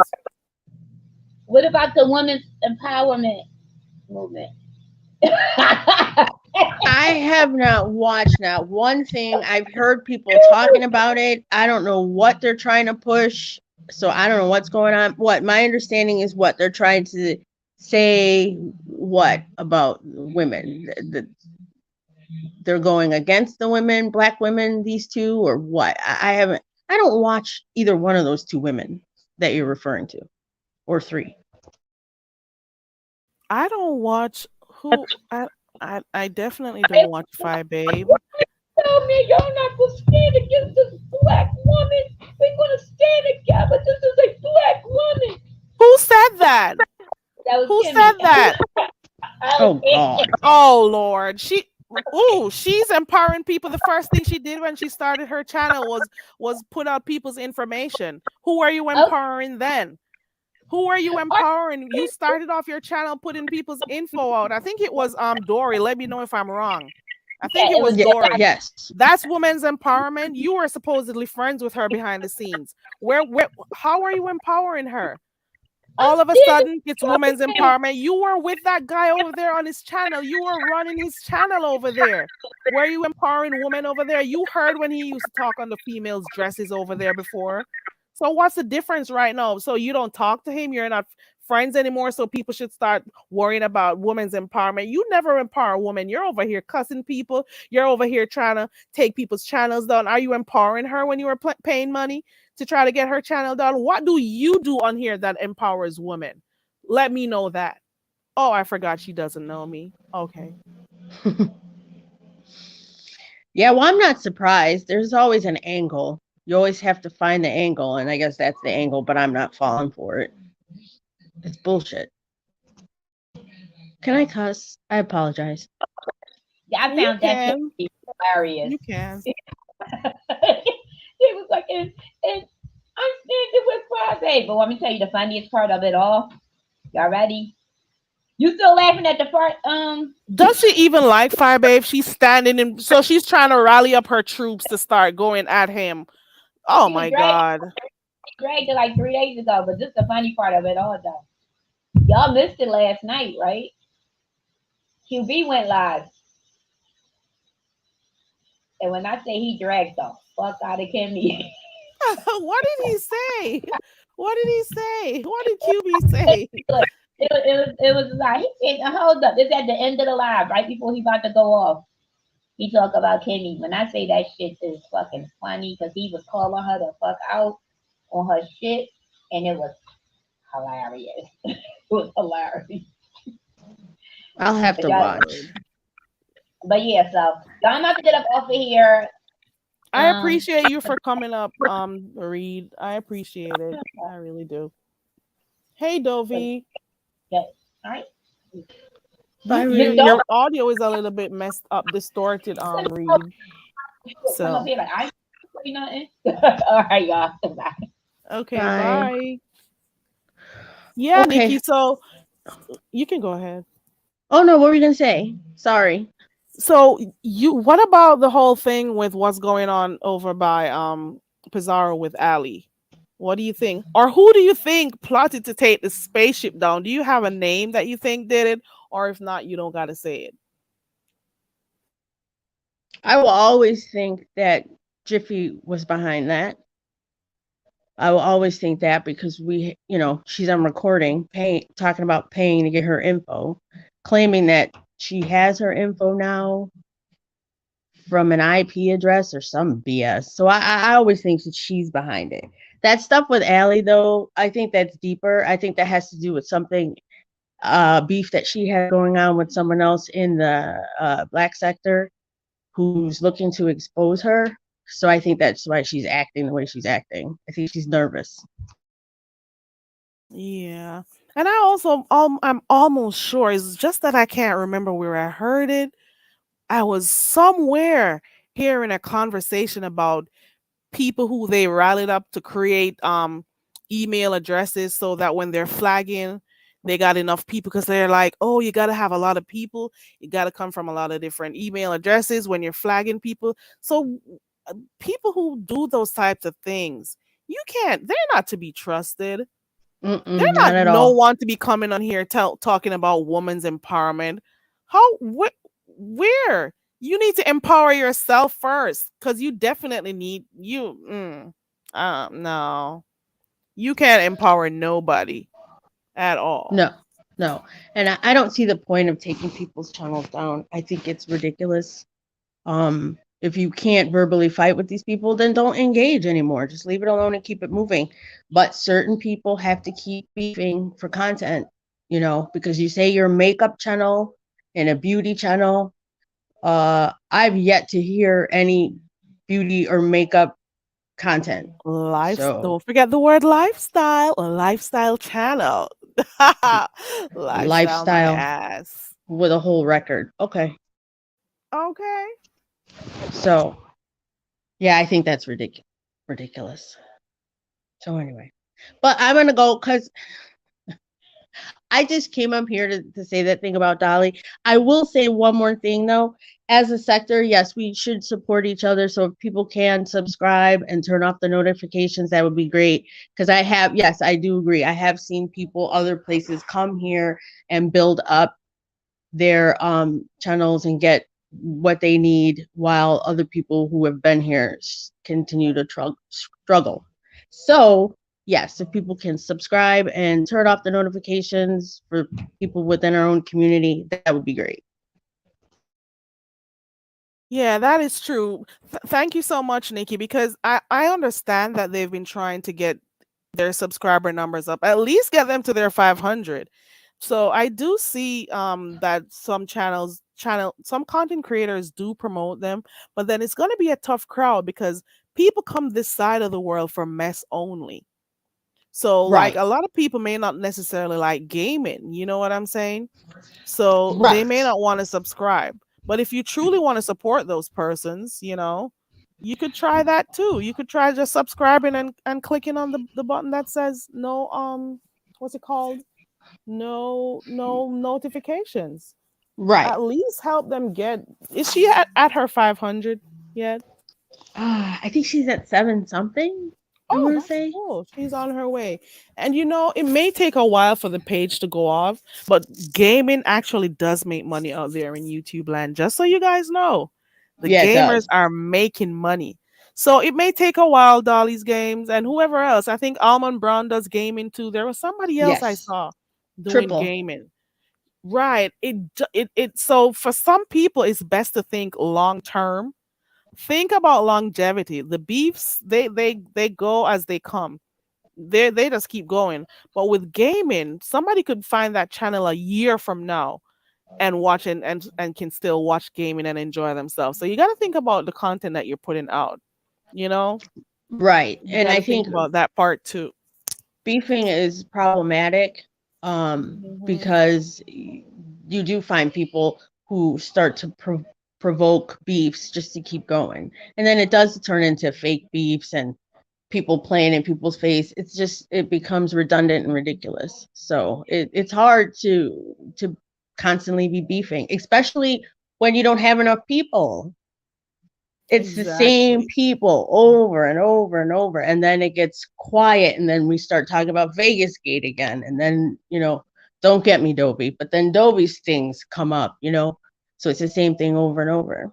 what about the women's empowerment movement? I have not watched not one thing. I've heard people talking about it. I don't know what they're trying to push. So I don't know what's going on. What my understanding is what they're trying to say what about women? They're going against the women, black women, these two, or what? I don't watch either one of those two women that you're referring to, or three. I don't watch who I definitely don't watch Fi Babe. Tell me y'all not gonna stand against this black woman. We're gonna stand together. This is a black woman. Who said that? That was Who said Kimmy. that? Oh God. Oh Lord. She's empowering people. The first thing she did when she started her channel was put out people's information. Who are you empowering then? Who are you empowering? You started off your channel putting people's info out. I think it was Dory. Let me know if I'm wrong. I think Yeah, it it was was Dory. Yes. That's women's empowerment. You were supposedly friends with her behind the scenes. Where how are you empowering her? All of a Upstairs is sudden it's women's empowerment. You were with that guy over there on his channel. You were running his channel over there. Were you empowering women over there? You heard when he used to talk on the females' dresses over there before. So what's the difference right now? So you don't talk to him, you're not friends anymore. So people should start worrying about women's empowerment. You never empower a woman. You're over here cussing people. You're over here trying to take people's channels down. Are you empowering her when you were paying money to try to get her channel down? What do you do on here that empowers women? Let me know that. Oh, I forgot she doesn't know me. Okay. Yeah, well, I'm not surprised. There's always an angle. You always have to find the angle, and I guess that's the angle, but I'm not falling for it. It's bullshit. Can I cuss? I apologize. Yeah, I You found that to can. be hilarious. You can. He was like, and I'm standing with Friday. But let me tell you the funniest part of it all. Y'all ready? You still laughing at the part? Does she even like Fire Babe? She's standing in, so she's trying to rally up her troops to start going at him. Oh She was my dragged, god. dragged it like 3 days ago. But this is the funny part of it all, though. Y'all missed it last night, right? QB went live, and when I say he dragged the fuck out of Kimmy, What did he say? What did he say? What did QB say? it was like he said, hold up, it's at the end of the live, right before he about to go off. He talk about Kimmy. When I say that shit is fucking funny, because he was calling her the fuck out on her shit, and it was hilarious. It was hilarious. I'll have But to y'all, watch. but yeah, so y'all about to get up off of here. I Um, appreciate you for coming up, Reed. I appreciate it. I really do. Hey Dovey. yeah, all right. Bye, Miss Reed. Dope, Your audio is a little bit messed up, distorted, Reed. come up So here like I ain't say nothing. All right, y'all. Bye. okay, Bye. bye. Yeah, Okay. Nikki. So you can go ahead. Oh no, what were you gonna say? Sorry. So you, what about the whole thing with what's going on over by Pizarro with Ali? What do you think? Or who do you think plotted to take the spaceship down? Do you have a name that you think did it? Or if not, you don't gotta say it. I will always think that Jiffy was behind that. I will always think that because she's on recording, paying, talking about paying to get her info, claiming that she has her info now from an IP address or some BS. So I always think that she's behind it. That stuff with Allie, though, I think that's deeper. I think that has to do with something beef that she has going on with someone else in the black sector who's looking to expose her. So I think that's why she's acting the way she's acting. I think she's nervous. Yeah. And I also I'm almost sure it's just that I can't remember where I heard it. I was somewhere hearing a conversation about people who they rallied up to create email addresses so that when they're flagging they got enough people because they're like, oh, you got to have a lot of people, you got to come from a lot of different email addresses when you're flagging people. So people who do those types of things, you can't, they're not to be trusted. They're Mm-mm, not not at no all. one to be coming on here talking about women's empowerment. How where you need to empower yourself first because you definitely need you. No, you can't empower nobody at all. No, no. And I don't see the point of taking people's channels down. I think it's ridiculous. If you can't verbally fight with these people, then don't engage anymore. Just leave it alone and keep it moving. But certain people have to keep beefing for content, because you say your makeup channel and a beauty channel. I've yet to hear any beauty or makeup content. Life. So Don't forget the word lifestyle. A lifestyle channel. Lifestyle, my lifestyle ass. with a whole record. Okay. Okay. So yeah, I think that's ridiculous. So anyway, but I'm gonna go because I just came up here to say that thing about Dolly. I will say one more thing though. as a sector, yes, we should support each other. So if people can subscribe and turn off the notifications, that would be great. Because yes, I do agree. I have seen people, other places come here and build up their channels and get what they need, while other people who have been here continue to struggle. So yes, if people can subscribe and turn off the notifications for people within our own community, that would be great. Yeah, that is true. Thank you so much, Nikki, because I understand that they've been trying to get their subscriber numbers up, at least get them to their 500. So I do see that some content creators do promote them, but then it's going to be a tough crowd because people come this side of the world for mess only. So like Right. a lot of people may not necessarily like gaming, you know what I'm saying? So they may Right. not want to subscribe. But if you truly want to support those persons, you could try that too. You could try just subscribing and clicking on the button that says no what's it called? No notifications. Right. At least help them get. Is she at her 500 yet? I think she's at seven something. I Oh, want to that's say. cool. She's on her way. And it may take a while for the page to go off, but gaming actually does make money out there in YouTube land. Just so you guys know, the Yeah, it gamers does. are making money. So it may take a while, Dolly's Games and whoever else. I think Almond Brown does gaming too. There was somebody else I Yes. saw doing Triple. gaming. Right. So for some people it's best to think long term. Think about longevity. The beefs, they go as they come. They just keep going. But with gaming, somebody could find that channel a year from now and watch and can still watch gaming and enjoy themselves. So you got to think about the content that you're putting out. You know, Right. you And got I to think think about that part too. beefing is problematic, Hmm. because you do find people who start to provoke beefs just to keep going. And then it does turn into fake beefs and people playing in people's face. It becomes redundant and ridiculous. So it's hard to constantly be beefing, especially when you don't have enough people. It's the same Exactly. people over and over and over, and then it gets quiet, and then we start talking about Vegas Gate again, and then don't get me Dobie, but then Dobie's things come up. So it's the same thing over and over.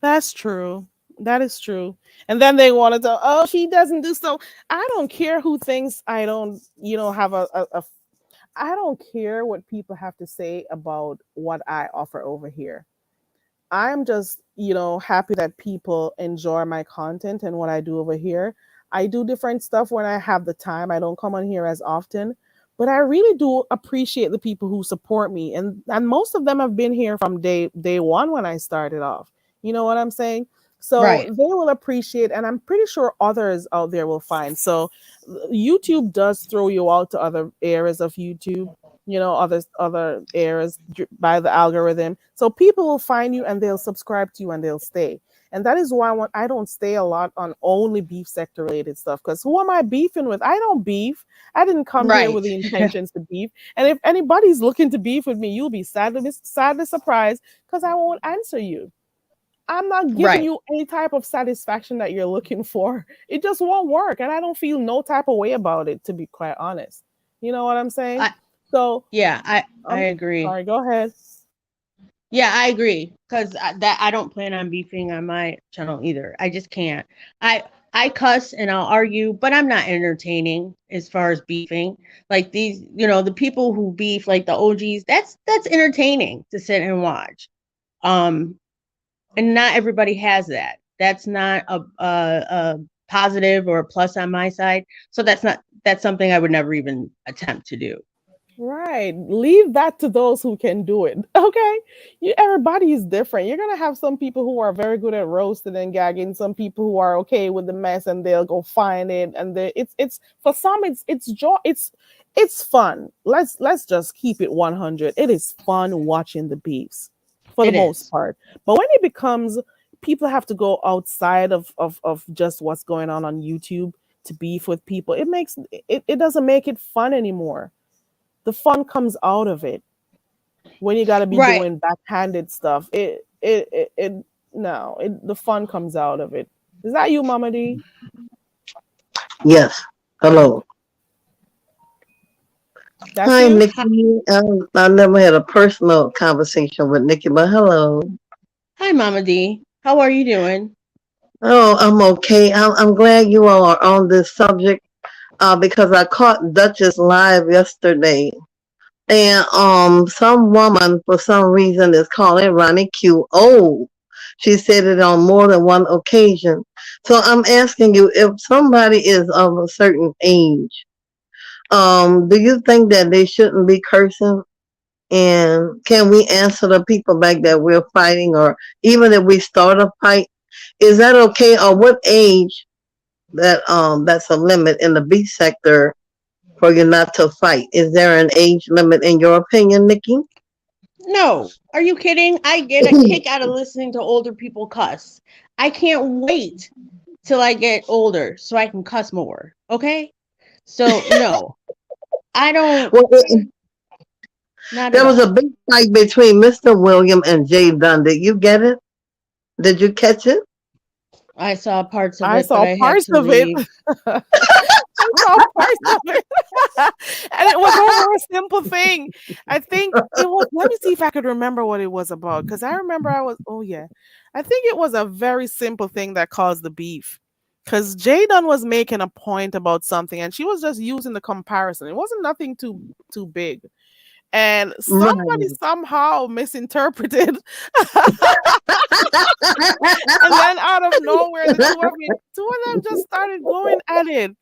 That's true. That is true. And then they wanted to, oh, she doesn't do so. I don't care who thinks I don't, have a I don't care what people have to say about what I offer over here. I'm just, happy that people enjoy my content and what I do over here. I do different stuff when I have the time. I don't come on here as often, but I really do appreciate the people who support me, and most of them have been here from day one when I started off. You know what I'm saying? So Right. they will appreciate, and I'm pretty sure others out there will find. So YouTube does throw you out to other areas of YouTube, other areas by the algorithm. So people will find you and they'll subscribe to you and they'll stay. And that is why I don't stay a lot on only beef sector related stuff. Because who am I beefing with? I don't beef. I didn't come here with Right. the intentions to beef. And if anybody's looking to beef with me, you'll be sadly surprised because I won't answer you. I'm not giving Right. you any type of satisfaction that you're looking for. It just won't work. And I don't feel no type of way about it, to be quite honest. You know what I'm saying? I So Yeah, I I'm agree. sorry, go ahead. Yeah, I agree, because that I don't plan on beefing on my channel either. I just can't. I cuss and I'll argue, but I'm not entertaining as far as beefing. Like the people who beef, like the OGs, that's entertaining to sit and watch. Um, and not everybody has that. That's not a positive or a plus on my side. So that's something I would never even attempt to do. Right. Leave that to those who can do it. Okay. Everybody is different. You're gonna have some people who are very good at roasting and gagging, some people who are okay with the mess and they'll go find it. And it's for some it's joy, it's fun. Let's just keep it 100. It is fun watching the beefs for the It most is. part. But when it becomes people have to go outside of just what's going on YouTube to beef with people, it doesn't make it fun anymore. The fun comes out of it. when you got to be Right. doing backhanded stuff. It no, the fun comes out of it. Is that you, Mama D? Yes. Hello. That's Hi, you? Nikki. I never had a personal conversation with Nikki, but hello. Hi, Mama D. How are you doing? Oh, I'm okay. I'm glad you all are on this subject because I caught Duchess live yesterday. And some woman for some reason is calling Ronnie Q old. She said it on more than one occasion. So I'm asking you, if somebody is of a certain age, do you think that they shouldn't be cursing? And can we answer the people back that we're fighting, or even if we start a fight, is that okay? Or what age that's a limit in the B sector for you not to fight? Is there an age limit in your opinion, Nikki? No. Are you kidding? I get a kick out of listening to older people cuss. I can't wait till I get older so I can cuss more. Okay? So, no. I don't, Well, not at there was a all. big fight between Mr. William and Jay Dunn. Did you get it? Did you catch it? I saw parts of I it, but saw I had parts to of it. leave. I saw parts of it. And it was over a simple thing. I think it was, let me see if I could remember what it was about. Because I remember oh, yeah. I think it was a very simple thing that caused the beef. Because Jadon was making a point about something and she was just using the comparison. It wasn't nothing too big. And somebody Right. somehow misinterpreted. And then out of nowhere, two of them just started going at it.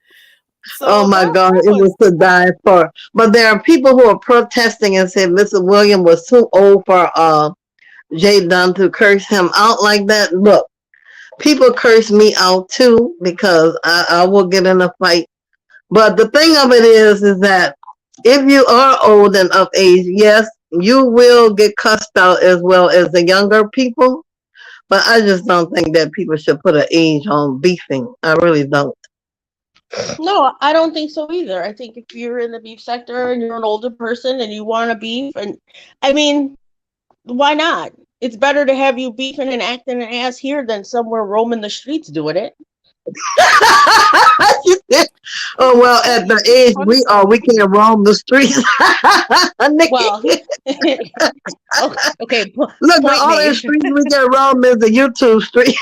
Oh So my God, that it was was to die for. But there are people who are protesting and said Mr. William was too old for Jay Dunn to curse him out like that. Look, people curse me out too because I will get in a fight. But the thing of it is that if you are old and of age, yes, you will get cussed out as well as the younger people. But I just don't think that people should put an age on beefing. I really don't. No, I don't think so either. I think if you're in the beef sector and you're an older person and you want to beef, and I mean, why not? It's better to have you beefing and acting an ass here than somewhere roaming the streets doing it. You said, oh it's well, at funny. the It's age funny we are, coming we from can't you. roam the streets. Nikki, Well, okay, look, the point only made. street we can roam is the YouTube street,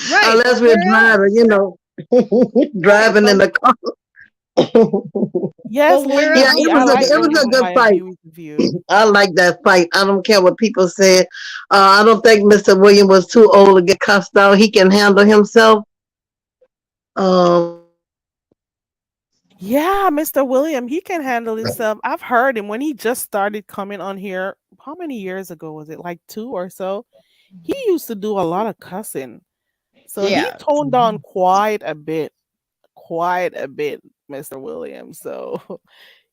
Right, unless but we're where driving, else? Right, driving in the car. Yes, but where Yeah, Lady else D, can I you like it the do was it? a way good I fight. agree with you. I like that fight. I don't care what people say. I don't think Mr. William was too old to get cussed out. He can handle himself. Yeah, Mr. William, he can handle himself. I've heard him when he just started coming on here. How many years ago was it? Like two or so? He used to do a lot of cussing. So he Yeah, toned down quite a bit, Mr. William. So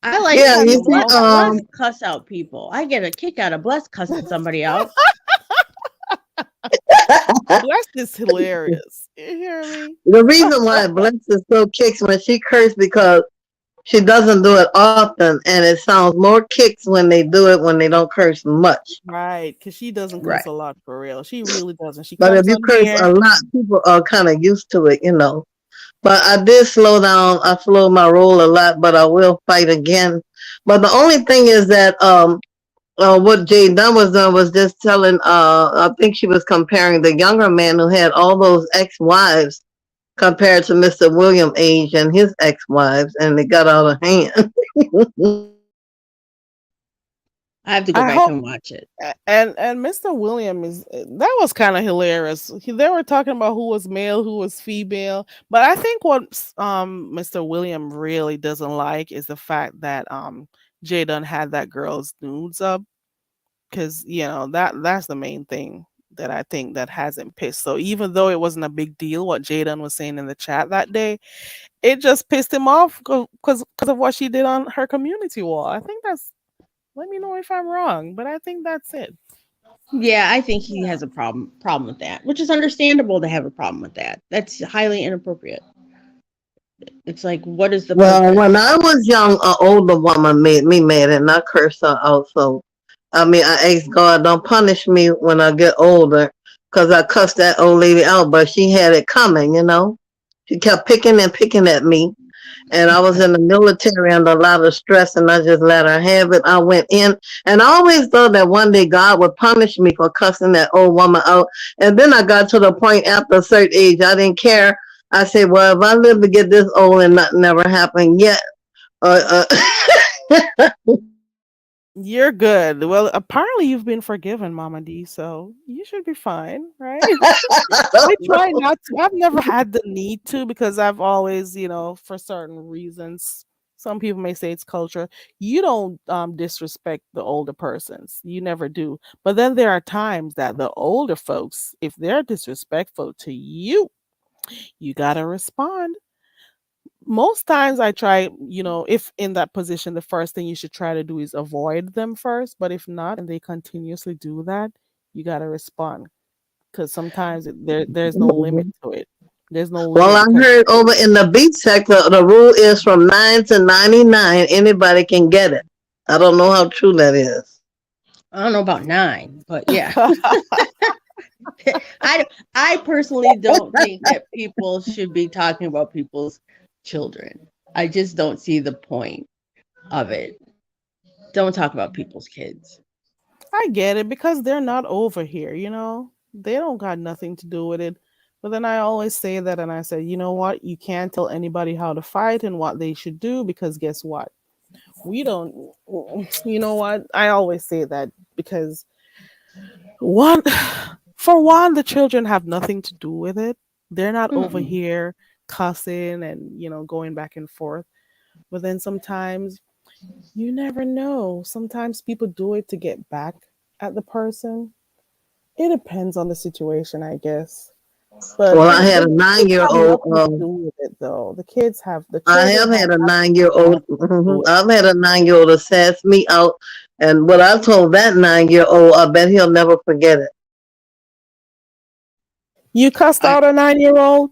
I he like Yeah, has you a to see, mouth let for Bless him. cuss out people. I get a kick out of Bless cussing somebody out. Bless is hilarious. You hear me? the reason why Bless is so kicks when she cursed because she doesn't do it often, and it sounds more kicks when they do it when they don't curse much. Right, because she doesn't cuss Right. a lot for real. She really doesn't. She But if comes you on curse here. a lot, people are kind of used to it. But I did slow down. I slowed my roll a lot, but I will fight again. But the only thing is that what Jay Dunn was doing was just telling. I think she was comparing the younger man who had all those ex-wives compared to Mr. William age and his ex-wives, and it got out of hand. I have to go I back hope and watch it. and Mr. William is that was kind of hilarious. They were talking about who was male, who was female, but I think what Mr. William really doesn't like is the fact that Jadon had that girl's nudes up because that's the main thing that I think that has him pissed. So even though it wasn't a big deal what Jadon was saying in the chat that day, it just pissed him off because of what she did on her community wall. I think that's. Let me know if I'm wrong, but I think that's it. Yeah, I think he has a problem with that, which is understandable to have a problem with that. That's highly inappropriate. It's like, what is the Well, when purpose? I was young, an older woman made me mad, and I cursed her out. So, I mean, I asked God, don't punish me when I get older, because I cussed that old lady out, but she had it coming, you know. She kept picking and picking at me, and I was in the military under a lot of stress, and I just let her have it. I went in, and I always thought that one day God would punish me for cussing that old woman out. And then I got to the point after a certain age, I didn't care. I said, well, if I live to get this old and nothing ever happened yet, You're good. Well, apparently you've been forgiven, Mama D, so you should be fine, right? I try not to. I've never had the need to because I've always, for certain reasons, some people may say it's culture. You don't disrespect the older persons. You never do. But then there are times that the older folks, if they're disrespectful to you, you got to respond. Most times I try, if in that position, the first thing you should try to do is avoid them first. But if not, and they continuously do that, you got to respond because sometimes there's no limit to it. There's no well, limit I because heard over in the beach sector, the rule is from 9 to 99, anybody can get it. I don't know how true that is. I don't know about nine, but yeah. I I personally don't think that people should be talking about people's children. I just don't see the point of it. Don't talk about people's kids. I get it because they're not over here. They don't got nothing to do with it. But then I always say that and I say, you know what? You can't tell anybody how to fight and what they should do because guess what? We don't, you know what? I always say that because one, for one, the children have nothing to do with it. They're not over Mm-mm. here cussing and, going back and forth. But then sometimes you never know. Sometimes people do it to get back at the person. It depends on the situation, I guess. But Well, I the had a kids have 9 year old. nothing to do with it, though. The I children have have had a nine year absolutely old. nothing to do with it. I've had a 9 year old assess me out, and what I told that 9 year old, I bet he'll never forget it. You cussed I out a 9-year old?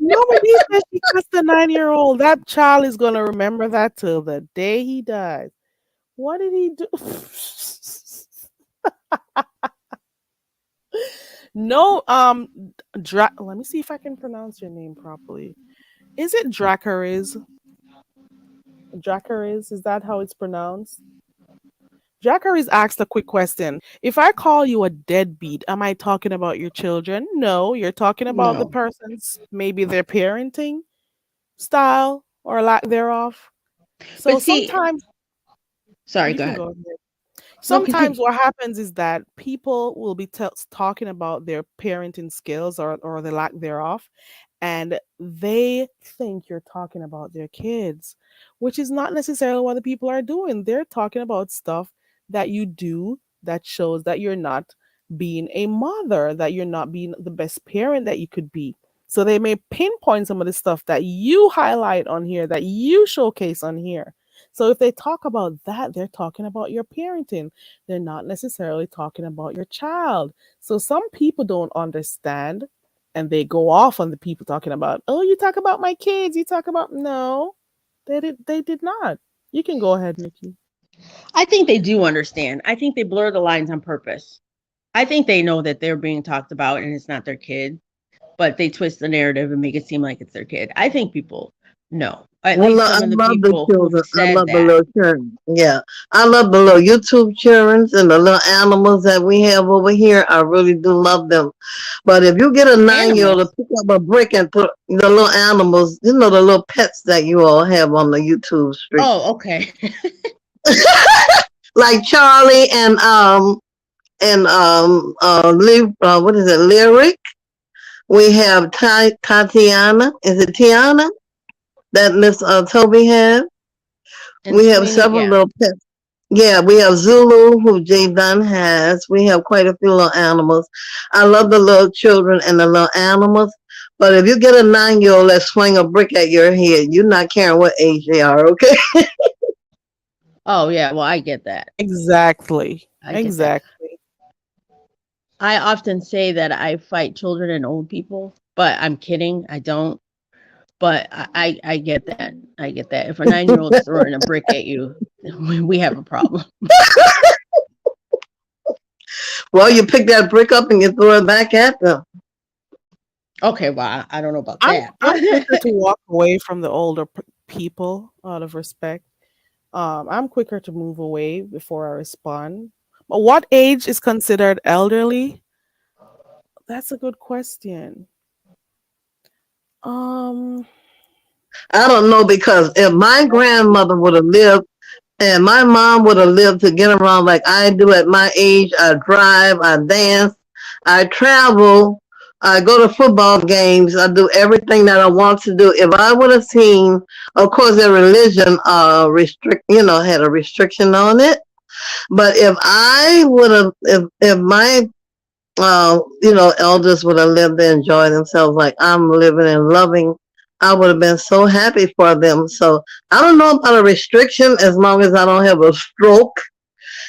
Nobody says she cussed a 9-year old. That child is going to remember that till the day he dies. What did he do? No, let me see if I can pronounce your name properly. Is it Dracaris? Dracaris, is that how it's pronounced? Dracaris asked a quick question. If I call you a deadbeat, am I talking about your children? No, you're talking about the no. person's, maybe their parenting style or lack thereof. So But see, sometimes sorry, you go can ahead. go ahead. No, Sometimes continue. what happens is that people will be talking about their parenting skills or the lack thereof, and they think you're talking about their kids, which is not necessarily what the people are doing. They're talking about stuff that you do that shows that you're not being a mother, that you're not being the best parent that you could be. So they may pinpoint some of the stuff that you highlight on here, that you showcase on here. So if they talk about that, they're talking about your parenting. They're not necessarily talking about your child. So some people don't understand and they go off on the people talking about, oh, you talk about my kids, you talk about no, they did not. You can go ahead, Nikki. I think they do understand. I think they blur the lines on purpose. I think they know that they're being talked about and it's not their kid, but they twist the narrative and make it seem like it's their kid. I think people know. At Well, least I some of the love the people who've children. I said love the that. little children. Yeah, I love the little YouTube children and the little animals that we have over here. I really do love them. But if you get a 9 year old to Animals. pick up a brick and put the little animals, the little pets that you all have on the YouTube street, Oh, okay. like Charlie and what is it, Lyric? We have Tatiana. Is it Tiana that Miss Toby has? And We have Sweeney, several yeah. little pets. Yeah, we have Zulu, who Jay Dunn has. We have quite a few little animals. I love the little children and the little animals. But if you get a 9 year old that swing a brick at your head, you're not caring what age they are, okay? Oh, yeah. Well, I get that. Exactly. I get that. Exactly. I often say that I fight children and old people, but I'm kidding. I don't. But I get that. I get that. If a 9-year-old's throwing a brick at you, we have a problem. Well, you pick that brick up and you throw it back at them. Okay, well, I don't know about I'm that. I'm quicker to walk away from the older people out of respect. I'm quicker to move away before I respond. But what age is considered elderly? That's a good question. Um, I don't know because if my grandmother would have lived and my mom would have lived to get around like I do at my age, I drive, I dance, I travel, I go to football games, I do everything that I want to do. If I would have seen, of course, their religion had a restriction on it. But if I would have, if my elders would have lived to enjoy themselves like I'm living and loving, I would have been so happy for them. So I don't know about a restriction as long as I don't have a stroke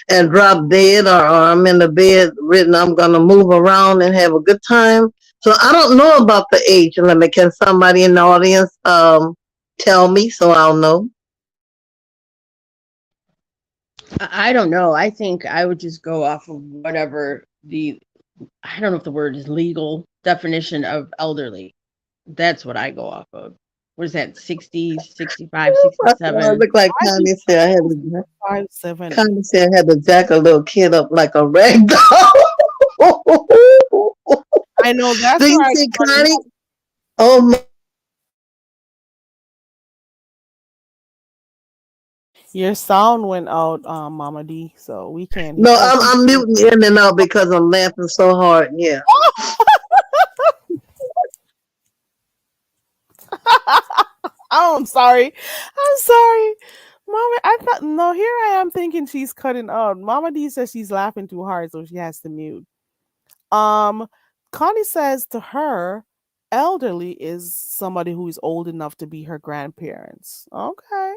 and drop dead or I'm in the bed written I'm gonna move around and have a good time. So I don't know about the age limit. Can somebody in the audience tell me so I'll know? I don't know. I think I would just go off of whatever the I don't know if the word is legal definition of elderly. That's what I go off of. What is that? 60, 65, I thought it 67? looked like I think Connie said I had almost to 570. Connie said I had to jack a little kid up like a rag doll. I know Do that's you right, see, Connie. Connie? Oh my. Your sound went out, Mama D, so we can't hear. No, Oh, she's I'm still. muting in and out because I'm laughing so hard. Yeah. Oh, I'm sorry. I'm sorry. Mama, I thought, no, here I am thinking she's cutting out. Mama D says she's laughing too hard, so she has to mute. Um, Connie says to her, elderly is somebody who is old enough to be her grandparents. Okay.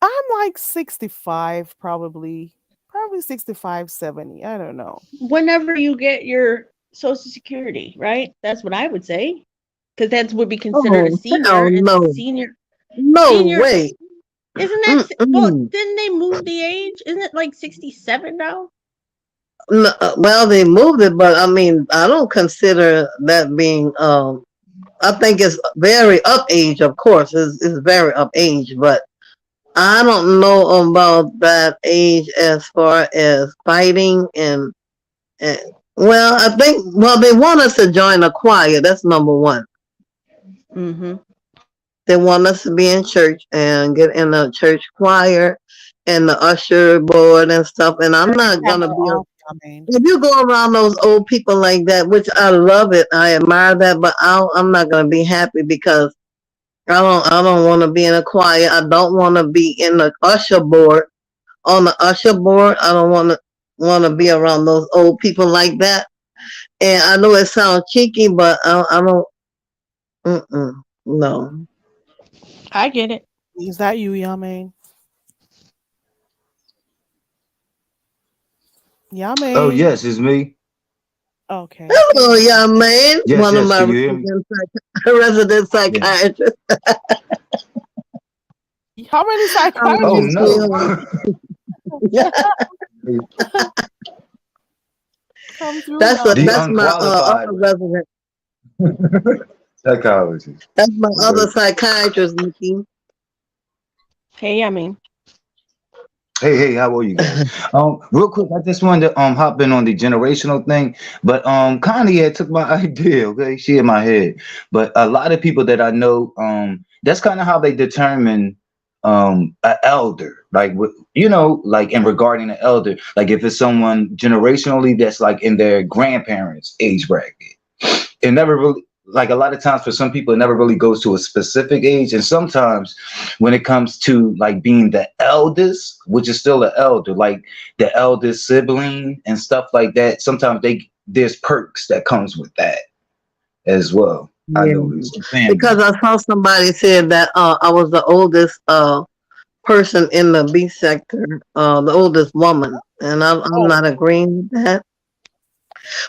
I'm like 65, probably. Probably 65, 70. I don't know. Whenever you get your Social Security, right? That's what I would say. Because that would be considered a Oh senior, hell and no, no senior way. isn't that well? Mm-mm. Didn't they move the age? Isn't it like 67 now? No, well, they moved it, but I mean, I don't consider that being. I think it's very up age. Of course, it's very up age, but I don't know about that age as far as fighting and well, I think they want us to join a choir. That's number one. Mm-hmm. They want us to be in church and get in the church choir and the usher board and stuff. And I'm Turn your not gonna camera be off, I mean. if you go around those old people like that, which I love it, I admire that, but I'm not gonna be happy because I don't want to be in a choir. I don't want to be in the usher board on the usher board. I don't want to be around those old people like that. And I know it sounds cheeky, but I don't. No. I get it. Is that you, Yamain? Oh Yamain. yes, it's me. Okay, there Hello, you go. young man. Yes, One of yes. my Can you hear me? resident Yeah. psychiatrists. How many I'm Oh psychiatrists just do you no. have? kidding. Yeah, Come through, The that's Yamain. my unqualified other resident. psychologist. That's my other But psychiatrist, Nikki. Hey, I mean, hey, how are you guys? Real quick, I just wanted to hop in on the generational thing, but Connie had took my idea. Okay, she in my head, but a lot of people that I know, that's kind of how they determine an elder, like like in regarding an elder, like if it's someone generationally that's like in their grandparents age bracket. It never really, like a lot of times for some people it never really goes to a specific age, and sometimes when it comes to like being the eldest, which is still an elder, like the eldest sibling and stuff like that, sometimes there's perks that comes with that as well. I Yeah. noticed family. Because I saw somebody said that I was the oldest person in the B sector, the oldest woman, and I'm Oh, not agreeing with that.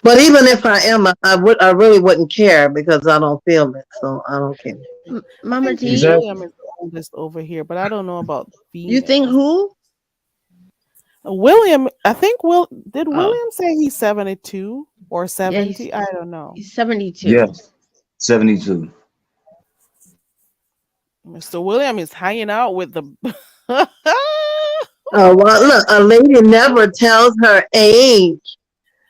But even if I am, I really wouldn't care because I don't feel it, so I don't care. I Mama think D, Exactly. William is the oldest over here, but I don't know about you think females. who? William, I think did Oh, William say he's 72 or yeah, 70? I don't know. he's 72. Yes. 72. Mr. William is hanging out with the Oh well, look, a lady never tells her age.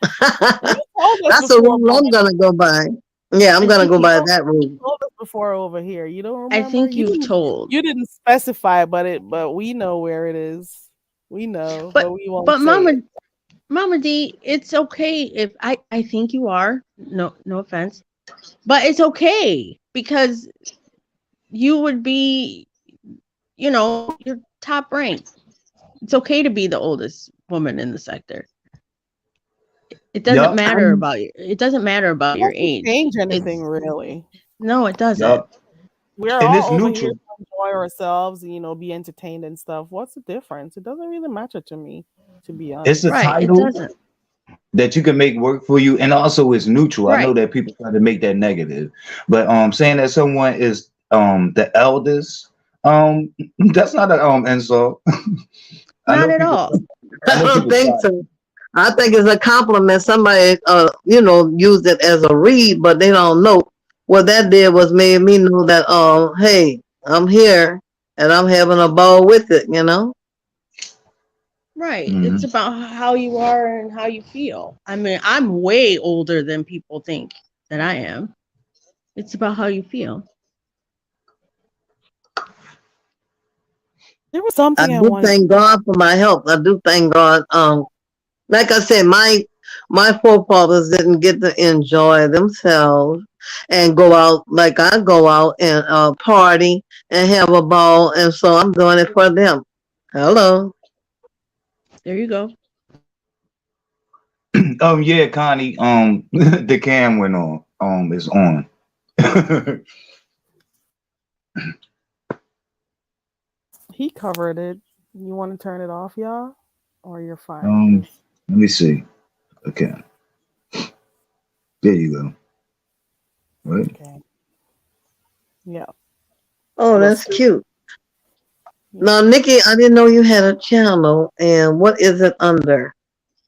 You told us That's a before, rule but I'm gonna go by. Yeah, I'm gonna go you by don't. that You rule. told us before over here. You don't I remember? think You you've didn't. told. You didn't specify, but we know where it is. We know, But but we won't but say it. Mama D, it's okay if I think you are. No offense. But it's okay because you would be, you're top ranked. It's okay to be the oldest woman in the sector. It doesn't Yup. matter about you. It doesn't matter about your Doesn't age. change anything It's really. no, it doesn't. Yup. We're And it's all over here neutral. to enjoy ourselves, be entertained and stuff. What's the difference? It doesn't really matter to me, to be It's a honest. Right. It title doesn't. that you can make work for you, and also it's neutral. I know Right. that people try to make that negative, but saying that someone is the eldest, that's not an insult. I Not know at people. all. I I know don't people think try. so. I think it's a compliment. Somebody, use it as a read, but they don't know what that did was made me know that, hey, I'm here and I'm having a ball with it. Right. It's Mhm. about how you are and how you feel. I mean, I'm way older than people think that I am. It's about how you feel. There was I something I do wanted to thank God for my health. I do thank God. Like I said, my forefathers didn't get to enjoy themselves and go out like I go out and party and have a ball, and so I'm doing it for them. Hello. There you go. Yeah, Connie. The cam went on. Is on. he covered it. You want to turn it off, y'all? Or you're fine, um, because Let me see. Okay, there you go. Right. okay. Yeah. Oh, We'll that's see. cute. Yeah. Now, Nikki, I didn't know you had a channel, and what is it under?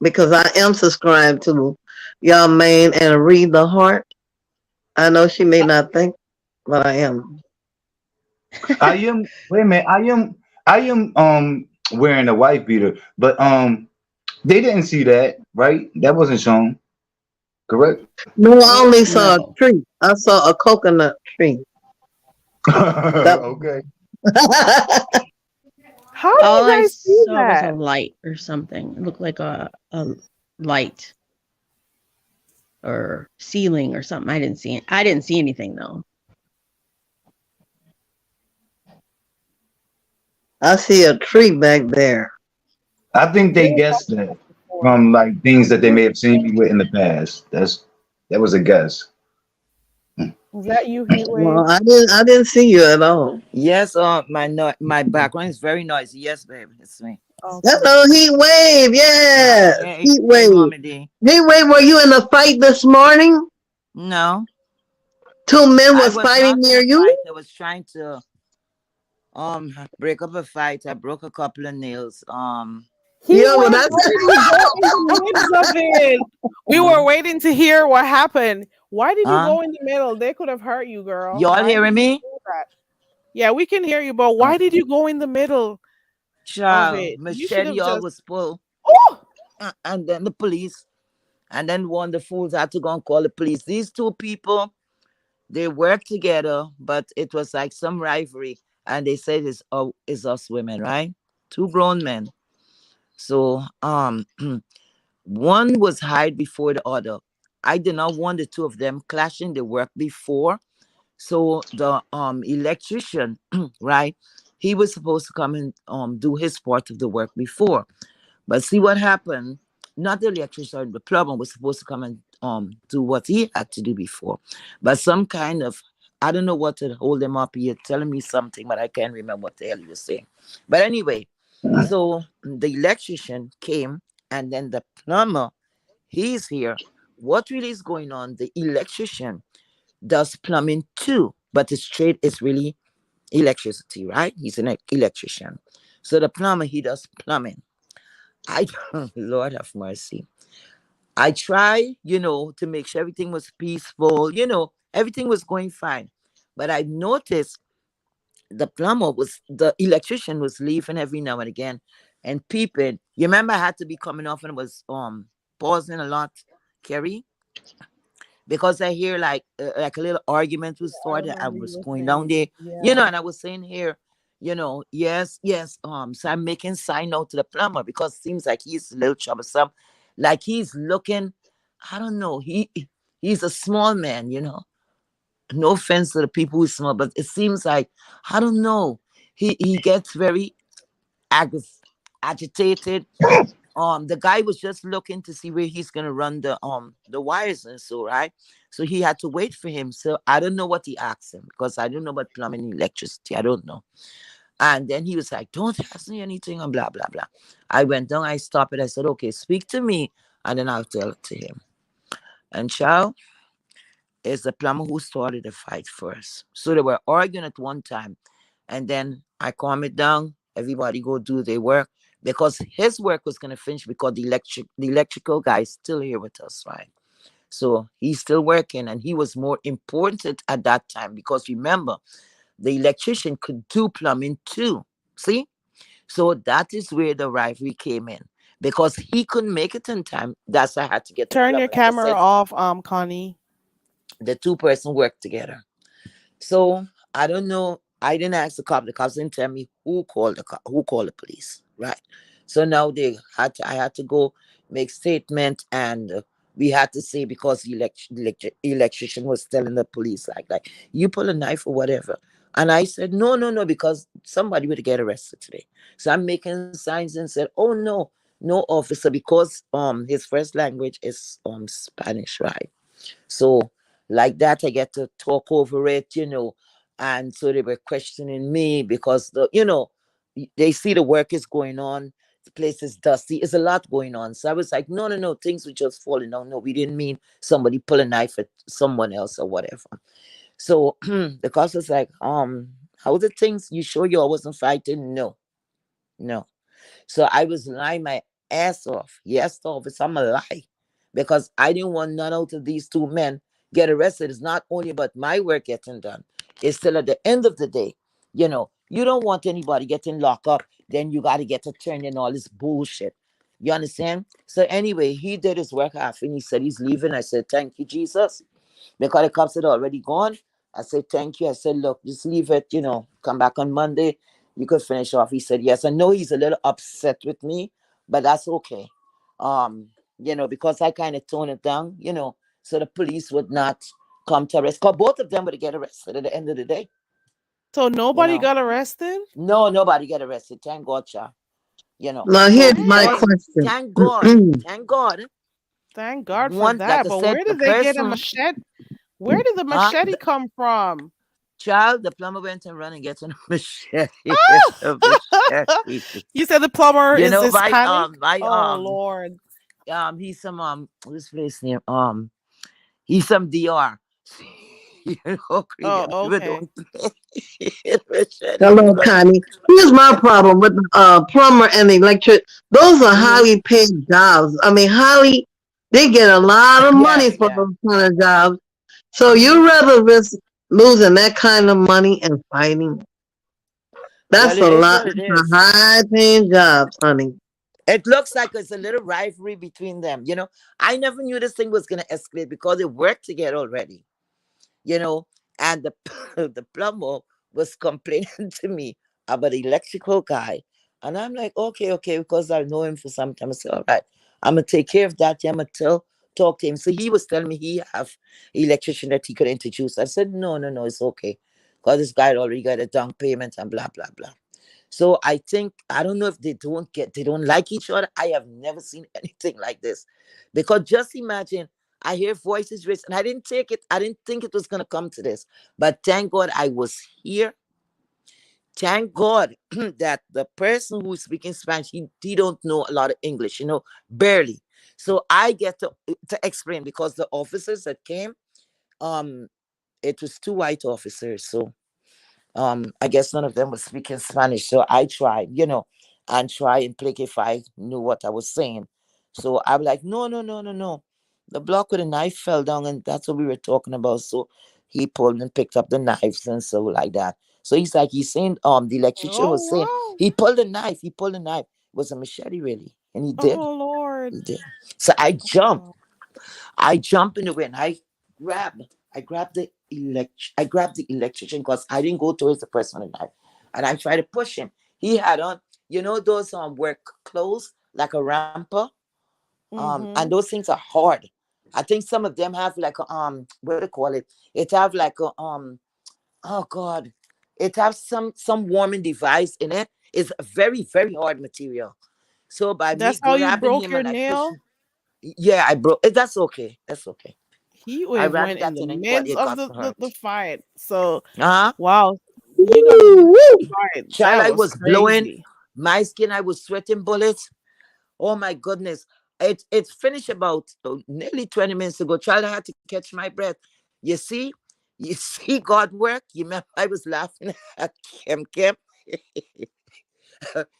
Because I am subscribed to y'all main and Read the Heart. I know she may not think, but I am. I am. Wait a minute. I am wearing a wife beater, but they didn't see that, right? That wasn't shown, correct? No, I only saw a No. tree. I saw a coconut tree. That Okay. How do All you I guys see saw was a that? light or something. It looked like a light or ceiling or something. I didn't see it. I didn't see anything though. I see a tree back there. I think There they was guessed something that before. from like things that they may have seen me with in the past. That was a guess. Was that you, Heat Wave? Well, I didn't see you at all. Yes, my background is very noisy. Yes, babe, it's me. Okay. Hello, heat wave. Yes, Hey, heat hey, wave. mommy D. Heat wave. Were you in a fight this morning? No, Two men I was was fighting not in near a you. fight. I was trying to break up a fight. I broke a couple of nails. Heat Yeah, well, Wave, that's why did you go in the midst of it? We were Huh? waiting to hear what happened. Why did you Huh? go in the middle? They could have hurt you, girl. Y'all Why did hearing you me? do that? Yeah, we can hear you, but Uh, why did you go in the middle of Child, it? You should machete have y'all just. was full, Oh, and then the police, and then one of the fools had to go and call the police. These two people, they work together, but it was like some rivalry, and they said it's us women, right? Two grown men. So one was hired before the other. I did not want the two of them clashing. They worked before. So the electrician, right? He was supposed to come and do his part of the work before. But see what happened? Not the electrician, the plumber was supposed to come and do what he had to do before. But some kind of I don't know what to hold him up. He telling me something, but I can't remember what the hell he was saying. But anyway, so the electrician came, and then the plumber, he's here. What really is going on? The electrician does plumbing too, but his trade is really electricity, right? He's an electrician. So the plumber, he does plumbing. I Lord have mercy. I try, to make sure everything was peaceful, everything was going fine. But I noticed the electrician was leaving every now and again and peeping. You remember I had to be coming off and was pausing a lot, Kerry? Because I hear like a little argument was I started. I remember you was were going down saying, there, yeah. and I was saying here, yes, yes. So I'm making sign out to the plumber because it seems like he's a little troublesome. Like he's looking, I don't know, he's a small man. No offense to the people who small, but it seems like I don't know. He gets very agitated. The guy was just looking to see where he's gonna run the wires and so, right. So he had to wait for him. So I don't know what he asked him because I don't know about plumbing and electricity. I don't know. And then he was like, "Don't ask me anything," and blah blah blah. I went down. I stopped it. I said, "Okay, speak to me," and then I'll tell it to him. And child, is the plumber who started the fight first. So they were arguing at one time. And then I calm it down. Everybody go do their work because his work was gonna finish because the electrical guy is still here with us, right? So he's still working and he was more important at that time because remember, the electrician could do plumbing too. See? So that is where the rivalry came in. Because he couldn't make it in time. That's why I had to get the Turn your plumber. Like I camera said, off, Connie. the two-person work together. So I don't know. I didn't ask the cop. The cops didn't tell me who called the police. Right. So now I had to go make statement, and we had to say because the electrician was telling the police like you pull a knife or whatever. And I said no no no because somebody would get arrested today. So I'm making signs and said oh no no officer because his first language is Spanish, right? So, like that, I get to talk over it. And so they were questioning me because they see the work is going on, the place is dusty, it's a lot going on. So I was like, no, no, no, things were just falling down. No, we didn't mean somebody pull a knife at someone else or whatever. So the cops was like, how the things? You sure you all wasn't fighting? No, no. So I was lying my ass off. Yes, officer, I'm a lie. Because I didn't want none out of these two men get arrested. It's not only about my work getting done. It's still at the end of the day. You don't want anybody getting locked up. Then you got to get to turn in all this bullshit. You understand? So anyway, he did his work half and he said he's leaving. I said, thank you, Jesus. Because the cops had already gone. I said, thank you. I said, look, just leave it, come back on Monday. You could finish off. He said, yes. I know he's a little upset with me, but that's okay. Because I kind of toned it down, so the police would not come to arrest. Because both of them would get arrested at the end of the day, So you nobody know. got arrested? No, nobody get arrested. Thank God, child. Now here's So my because, Dang. question. thank God, Thank God for one, like that. I But said, where the did they get a person, machete? Where did the huh? machete come from? Child, the plumber went and run and get a machete. A Ah! machete. You said the plumber You is know, my Hispanic? um, my Oh Lord. he's some what's his place name? He's some DR. Crazy. Oh, And people okay. don't play machete Hello, because Connie. Here's my problem with plumber and electric. Those are mhm, highly paid jobs. I mean, highly, they get a lot of yeah, money for yeah. those kind of jobs. So hmm you rather risk losing that kind of money and fighting? Well, That's it a is lot. what it That's a is. high paying job, honey. It looks like it's a little rivalry between them. I never knew this thing was gonna escalate because they worked together already. you know, and the the plumber was complaining to me about the electrical guy. And I'm like, okay, okay, because I know him for some time. I said, all right, I'm gonna take care of that. Yeah, I'm gonna talk to him. So he was telling me he have electrician that he could introduce. I said, no, no, no, it's okay. Because this guy already got a down payment and blah blah blah. So I think I don't know if they don't like each other. I have never seen anything like this. Because just imagine I hear voices raised, and I didn't take it. I didn't think it was gonna come to this, but thank God I was here. Thank God that the person who's speaking Spanish, he don't know a lot of English, barely. So I get to explain because the officers that came, um, it was two white officers. So I guess none of them was speaking Spanish. So I tried, and try and click if I knew what I was saying. So I'm like, no, no, no, no, no. The block with a knife fell down, and that's what we were talking about. So he pulled and picked up the knives and so like that. So he's saying the electrician Oh was saying wow. he pulled a knife. It was a machete really. And he did. Oh Lord. He did. So I Oh, jumped. wow. I jump in the way and grab I grabbed the electrician because I didn't go towards the person with the knife. And I tried to push him. He had on, those work clothes, like a ramper. And Mm-hmm. those things are hard. I think some of them have like a what do you call it? It have like a oh God. It have some warming device in it. It's a very, very hard material. So by me That's how you grabbing broke him your and I nail? pushing, yeah, I broke it. That's okay. That's okay. Heat I wave rather went in that the than anybody midst that of got the hurt. fight. So Uh-huh. wow. You got a Woo, woo. fight. Child, That I was was blowing crazy. my skin. I was sweating bullets. Oh my goodness. It finished about nearly 20 minutes ago. Child, I had to catch my breath. You see? You see God work? You remember I was laughing at Kim.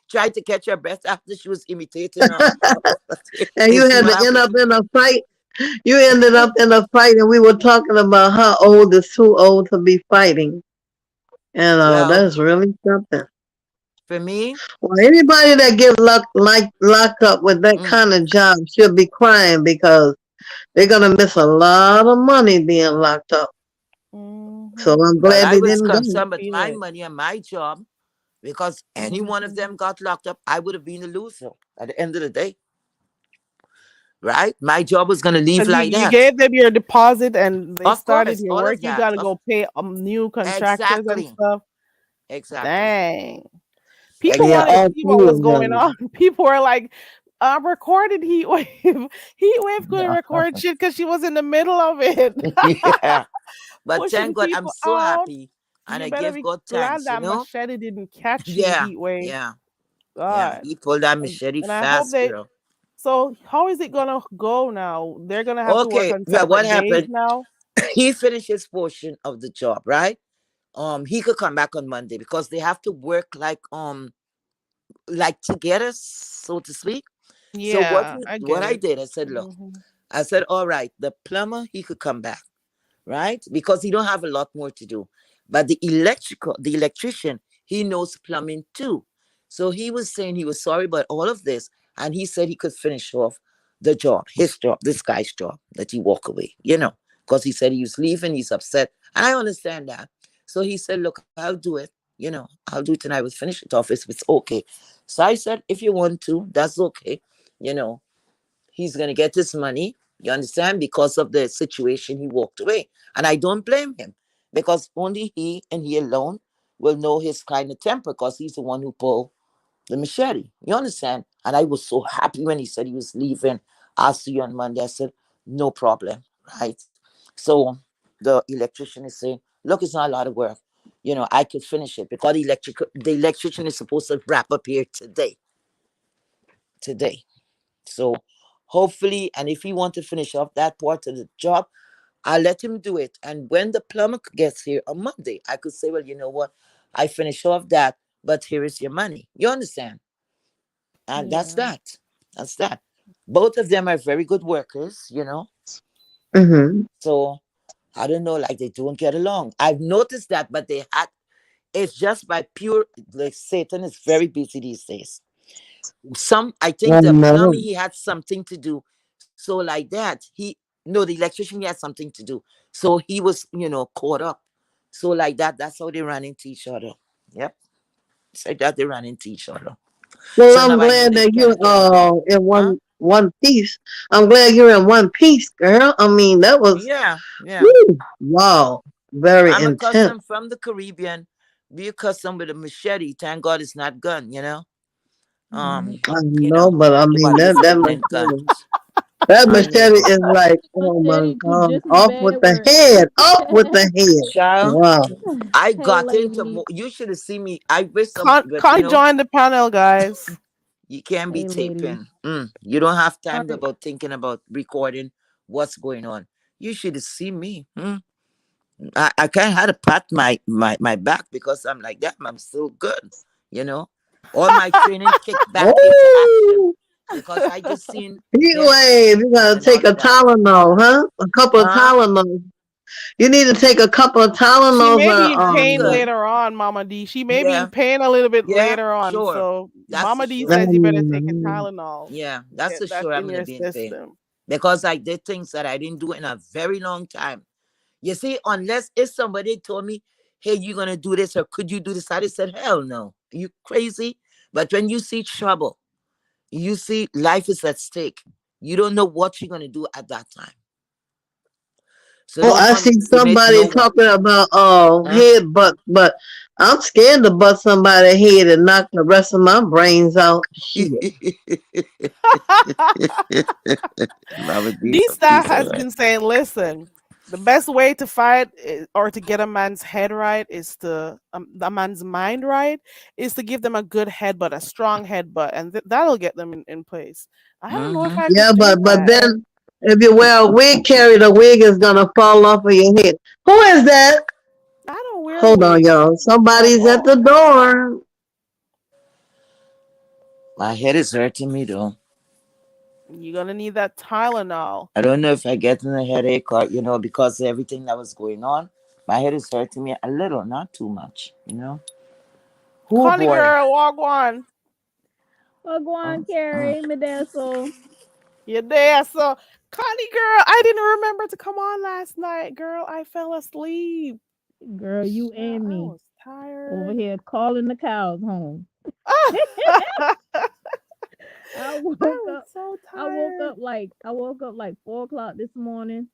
Tried to catch her breath after she was imitating her. And You you see had what to end happened up to in a fight. You ended up in a fight, and we were talking about how old is too old to be fighting. And well, that's really something. for me, Well, anybody that get locked up with that mm, kind of job should be crying because they're gonna miss a lot of money being locked up. So Mm-hmm. I'm well, glad I they was didn't go. concerned with Feel my it. money and my job because any one of Mm-hmm. them got locked up, I would have been a loser at the end of the day, right? My job was going to leave Because like you that. gave them your deposit and they Of started course, your all work. of You that. got to go pay new contractors and Exactly, stuff. exactly, Dang. People Yeah, wanted to exactly. all see what three was of going on. them. People were like, recorded Heat Wave. Heat Wave couldn't record shit because she was in the middle of it, Yeah, but pushing thank God, I'm people so out. happy, and You I better give be God glad thanks. that machete didn't catch you, Yeah, Heat Wave. yeah, yeah. God. He pulled that And, machete and I hope fast, they. girl. So, how is it going to go now? They're going to have to work Okay, on well, what separate days happened? now? He finished his portion of the job, right? He could come back on Monday because they have to work like together, so to speak. So Yeah, I what get I it. did, I said, look, Hmm. I said, all right, the plumber he could come back, right? Because he don't have a lot more to do. But the electrician, he knows plumbing too. So he was saying he was sorry about all of this, and he said he could finish off the job, his job, this guy's job, that he walk away, because he said he was leaving, he's upset, and I understand that. So he said, look, I'll do it, I'll do it and I will finish it off if it's okay. So I said, if you want to, that's okay, you know he's going to get his money, you understand, because of the situation he walked away. And I don't blame him because only he and he alone will know his kind of temper because he's the one who pulled the machete. You understand? And I was so happy when he said he was leaving. I'll see you on Monday. I said, no problem. Right. So the electrician is saying, look, it's not a lot of work. I could finish it because the electrician is supposed to wrap up here today. Today. So hopefully, and if he want to finish off that part of the job, I'll let him do it. And when the plumber gets here on Monday, I could say, well, you know what? I finish off that, but here is your money. You understand? And that's Yeah. that. That's that. Both of them are very good workers. Hmm. So I don't know, like they don't get along. I've noticed that, but it's just by pure, like Satan is very busy these days. I I think the know. plumbing he had something to do. So like that, he no, the electrician he had something to do. So he was, caught up. So like that, that's how they ran into each other. Yep. It's like that they ran into each other. Well, So now I'm I know glad they that you're cannot get along. in Huh? one piece. I'm glad you're in one piece, girl. I mean, that was Yeah, yeah. woo, wow, very I'm intense. accustomed from the Caribbean. Be accustomed with a machete. Thank God it's not gun. Hmm. Um, I you know, know, but I mean nobody was that holding must guns. That I machete mean, is like, oh my Machete do God, just as off with bad the work. head, off with the head. child, Wow. I Hey, got into ladies. you should have seen me. I wish some, but Connie joined the panel, guys. you can't be Hey, ladies. taping. You don't have time Connie, about thinking about recording what's going on. You should have seen me. I can't have to pat my back because I'm like that. I'm still good. You know, all my training kicked back into action Woo! because I just seen Heat them wave. You gotta and take all a of that. Tylenol, huh? A couple of Huh? Tylenol. You need to take a couple of She Tylenols may be or in Yeah, I pain could. later on, Mama D. She may be in Yeah, pain a little bit yeah, later on. sure. So That's for Mama D sure. says you better take a mm, Tylenol. Yeah, that's Get for that sure. I'm in gonna your be in pain system. because I did things that I didn't do in a very long time. You see, unless if somebody told me, "Hey, you're gonna do this," or "Could you do this?" I'd have said, "Hell no, are you crazy?" But when you see trouble, you see life is at stake. You don't know what you're gonna do at that time. So Oh, don't I see underestimate no somebody one. talking about Huh? head butt, but I'm scared to butt somebody's head and knock the rest of my brains out. Shit. Mama D's D a Star piece of has it. been saying, listen, the best way to fight or to get a man's head right is to a man's mind right is to give them a good headbutt, a strong headbutt, and that'll get them in place. I don't know if Mm-hmm. I Yeah, could do but that. then if you wear a wig, Carrie, the wig is gonna fall off of your head. Who is that? I don't wear Hold on, wigs. y'all. Somebody's at Oh, the door. my head is hurting me though. You're gonna need that Tylenol. I don't know if I get in a headache or because of everything that was going on. My head is hurting me a little, not too much. Oh Connie boy. girl, walk on. well, go on, Mm, mm. Carrie, Medesso. You're there. So Connie girl, I didn't remember to come on last night, girl. I fell asleep. Girl, you Girl, and I me was over tired. here calling the cows home. I I woke was up. so I woke tired. up like I woke up like 4 o'clock this morning,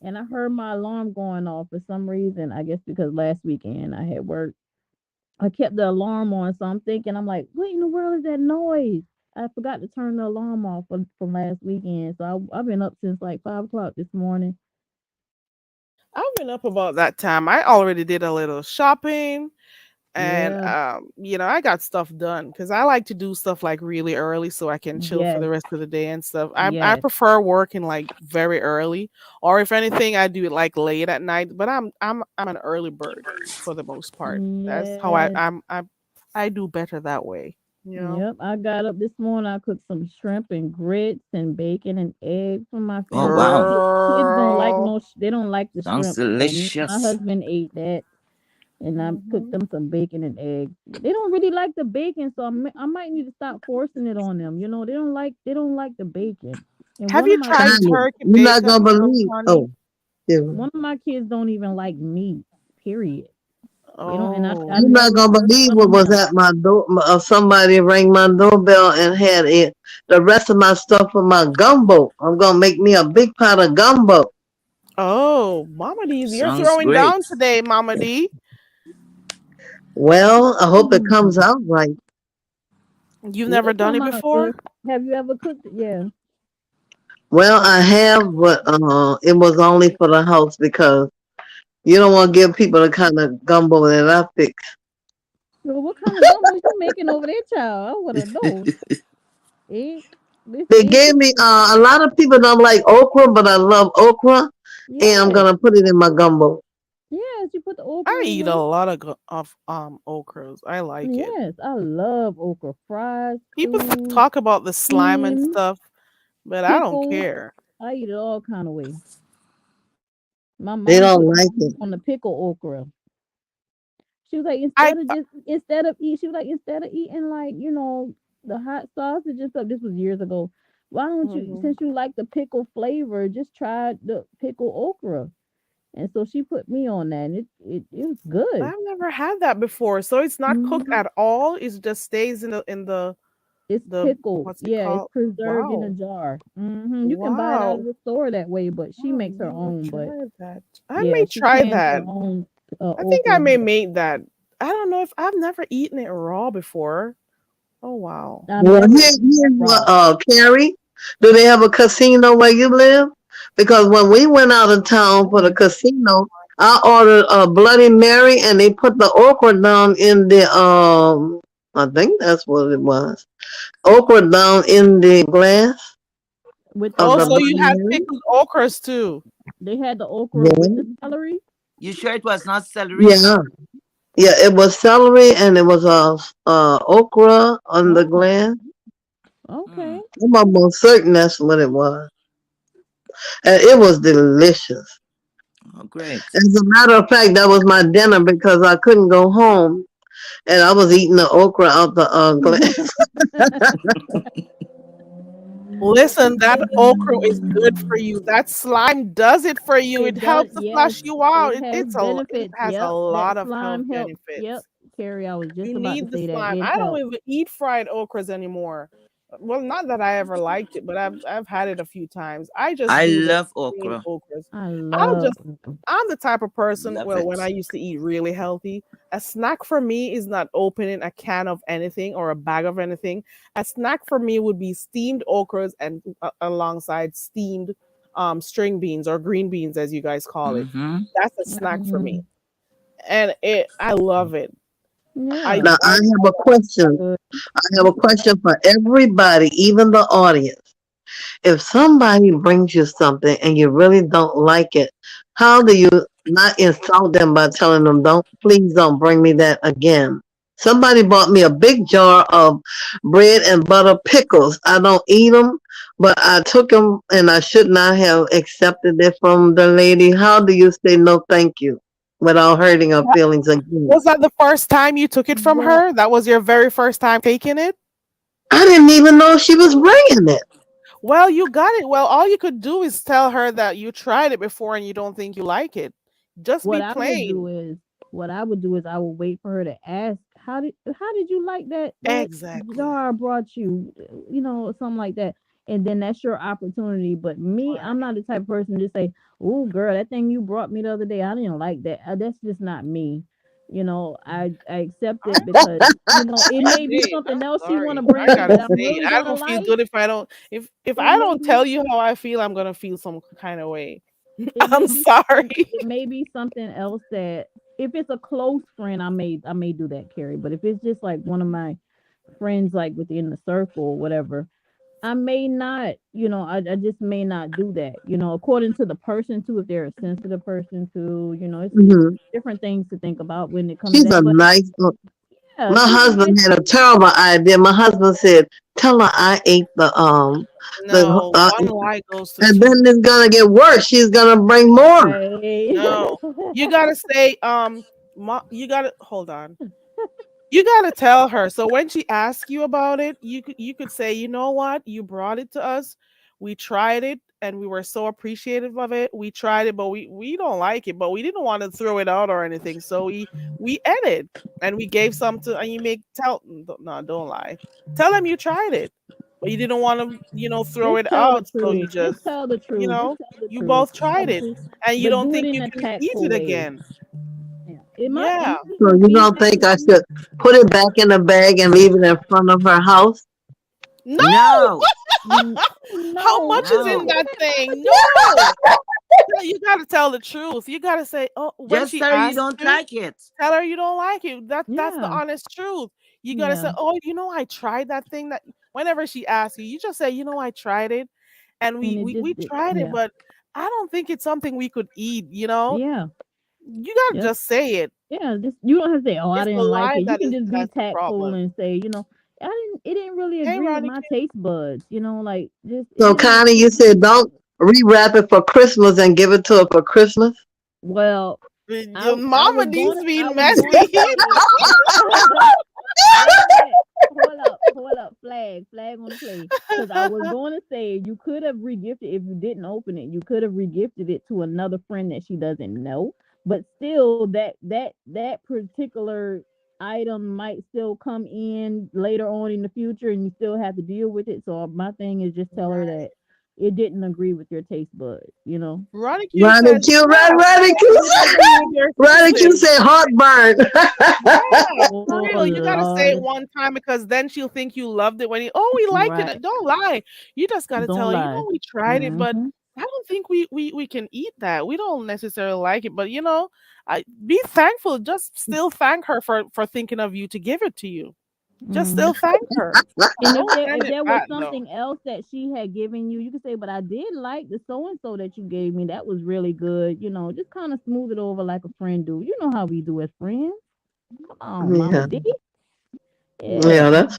and I heard my alarm going off for some reason. I guess because last weekend I had work. I kept the alarm on, so I'm thinking, I'm like, what in the world is that noise? I forgot to turn the alarm off from last weekend, so I've been up since like 5 o'clock this morning. I've been up about that time. I already did a little shopping and Yeah. I got stuff done because I like to do stuff like really early so I can chill for Yes. the rest of the day and stuff. I Yes. prefer working like very early, or if anything, I do it like late at night. But I'm an early bird for the most part. That's how Yes. I do better that way. You know, Yep. I got up this morning. I cooked some shrimp and grits and bacon and eggs for my Oh family. My wow. kids don't like girl. no. They don't like the Sounds shrimp, so me and my delicious. husband ate that. And I cooked Hmm. them some bacon and eggs. They don't really like the bacon, so I might need to stop forcing it on them. They don't like the bacon. And Have you tried Tiny. turkey You're not bacon, gonna believe. Connie? Oh, yeah. one of my kids don't even like meat. Period. They don't, and I You're Oh, not never gonna forced believe it what on was them. at my door. Somebody rang my doorbell and had the rest of my stuff for my gumbo. I'm gonna make me a big pot of gumbo. oh, Mama D, you're Sounds throwing great. down today, Mama D. Well, I hope it comes Mm. out right. You've never It'll done come it out before? good. Have you ever cooked it? Yeah. Well, I have, but it was only for the house because you don't want to give people the kind of gumbo that I fix. Well, what kind of gumbo you making over there, child? I want to know. Egg, this They egg. gave me a lot of people don't like okra, but I love okra, and I'm Yes, gonna put it in my gumbo. yes. You put the I okra in eat a there. lot of okras. I like it. Yes, I love okra fries, People stews, talk about the slime and steamed, stuff, but I don't pickled. care. I eat it all kind of way. My They mom don't put me like it. on the pickle okra. She was like, I instead of eating like the hot sausage and stuff. This was years ago. Why don't you, mhm. since you like the pickle flavor, just try the pickle okra? And so she put me on that, and it was good. I've never had that before. So it's not cooked Hmm. at all. It just stays It's the pickled. what's it Yeah, it's called? preserved in a Wow. jar. You can buy it out of Wow. the store that way, but she I've makes her never own. But tried that. I yeah, may she try cans that. her own I think I okra. may But make that. I don't know if I've never eaten it raw before. Oh wow. I've Well, never here's eaten it what, raw. Carrie. Do they have a casino where you live? Because when we went out of town for the Oh, casino, I ordered a Bloody Mary and they put the okra down in the I think that's what it was. Okra down in the glass with the of oh, the so you Bloody celery. had Mary. pickled okras too. They had the okra with the Yeah. celery. You sure it was not celery? Yeah. Yeah, it was celery and it was okra on the Oh, glass. okay. Hmm. I'm almost certain that's what it was. And it was delicious. Oh, great. As a matter of fact, that was my dinner because I couldn't go home and I was eating the okra out the glass. Listen, that okra is good for you. That slime does it for you. It It does, helps to yes. flush you out. It has It benefits. has a Yep. That lot of health slime helps. Yep. benefits. Carrie, I was You just about to need the say that. slime. It I don't helps. even eat fried okras anymore. Well, not that I ever liked it, but I've had it a few times. I just I do the love plain okra. okras. I I'll love just I'm the type of person, Love well, when I it. used to eat really healthy, a snack for me is not opening a can of anything or a bag of anything. A snack for me would be steamed okras and alongside steamed string beans or green beans as you guys call it. Mm-hmm. That's a snack for me. mhm. And I love it. I Yeah. Now I I have a question. Good. I have a question for everybody, even the audience. If somebody brings you something and you really don't like it, how do you not insult them by telling them, "Don't, please don't bring me that again"? Somebody bought me a big jar of bread and butter pickles. I don't eat them, but I took them and I should not have accepted it from the lady. How do you say no thank you without hurting her feelings again? was that the first time you took it from Well, her? That was your very first time taking it? I didn't even know she was bringing it. Well, you got it. Well, all you could do is tell her that you tried it before and you don't think you like it. Just what be I would do plain. is I would wait for her to ask, how did you like that Exactly. jar I brought you? You know, something like that. And then that's your opportunity. But me, I'm not the type of person to say, "Oh, girl, that thing you brought me the other day, I didn't like that." That's just not me. You know, I accept it because it may be Hey, something I'm else she want to sorry. bring I me gotta that I'm say it. really I gonna don't feel like. good if I don't if It I may don't be tell you how I feel, I'm gonna feel some kind of way. it may I'm be sorry. it may be something else that if it's a close friend, I may do that, Carrie. But if it's just like one of my friends, like within the circle or whatever, I may not. I just may not do that. According to the person too, if they're a sensitive person too, it's Mhm. different things to think about when it comes to She's that. a But nice. yeah, My she's a nice. husband had a terrible idea. My husband said, "Tell her I ate the No, one lie goes to and then two. it's gonna get worse. She's gonna bring more." Right. No. You gotta say, you gotta hold on. You gotta tell her. So when she asks you about it, you could say, you know what, you brought it to us. We tried it and we were so appreciative of it. We tried it, but we don't like it, but we didn't want to throw it out or anything. So we ate it and we gave some to and you make tell no, don't lie. Tell them you tried it, but you didn't want to, throw Just it tell the out. So truth. you Just just, tell the you truth. Just know, tell the you truth. both Tell tried the it truth. and you But don't do it think in you a can eat tactful it way. again. Yeah. It Yeah. might So just you be don't that think I should put it back in the bag and leave it in front of her house? No. No, How no. much is in no. that thing? No. No, you gotta tell the truth. You gotta say, oh, when Just she tell her you asks don't you, like it. tell her you don't like it. That's the Yeah. honest truth. You gotta say, Yeah. oh, I tried that thing that whenever she asks you, you just say, I tried it and And we tried it, yeah. but I don't think it's something we could eat. Yeah. You gotta Yep. just say it. Yeah. Just you don't have to say, "Oh, I It's the didn't like lie it." You that can is just be that's the tactful problem. and say, "I didn't. It didn't really Hey agree with Ronnie. my taste buds." Like just it So didn't Connie, agree you with said don't rewrap it for Christmas and give it to her for Christmas. Well, Your I mama was needs going to to be I was going to messy. say wait a minute. Hold up. Flag on the play. Because I was going to say you could have regifted if you didn't open it. You could have regifted it to another friend that she doesn't know. But still, that particular item might still come in later on in the future, and you still have to deal with it. So my thing is just tell her that. it didn't agree with your taste buds, you know. Ronnie Q Ronnie says, Q, yeah, Ronnie it didn't agree with your Q senses. said heartburn. Yeah, for Oh real. You gotta say it Lord. one time because then she'll think you loved it when you, oh, we liked it. Right. Don't lie. You just gotta tell Don't her, lie. we tried it, but Mm-hmm. I don't think we can eat that. We don't necessarily like it, but be thankful. Just still thank her for thinking of you to give it to you. Just Mm-hmm. still thank her. And Don't if send it there was back though. something else that she had given you, you could say, "But I did like the so and so that you gave me. That was really good." You know, just kind of smooth it over like a friend do. You know how we do as friends. Come on, Mama Yeah, D. yeah, Yeah. that's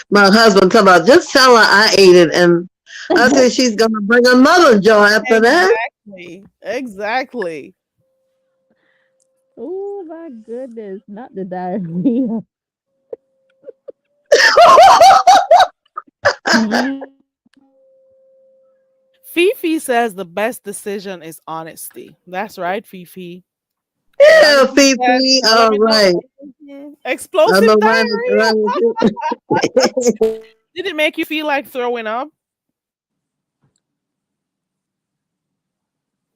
my husband talking about just tell her I ate it, and I said she's gonna bring another jar after that. Exactly. Exactly. Oh my goodness, not the diarrhea. Fifi says the best decision is honesty. That's right, Fifi. Ronnie Yeah, Q says, Fifi, tell all him it right. don't. I Explosive know diarrhea. Ronnie. Did it make you feel like throwing up?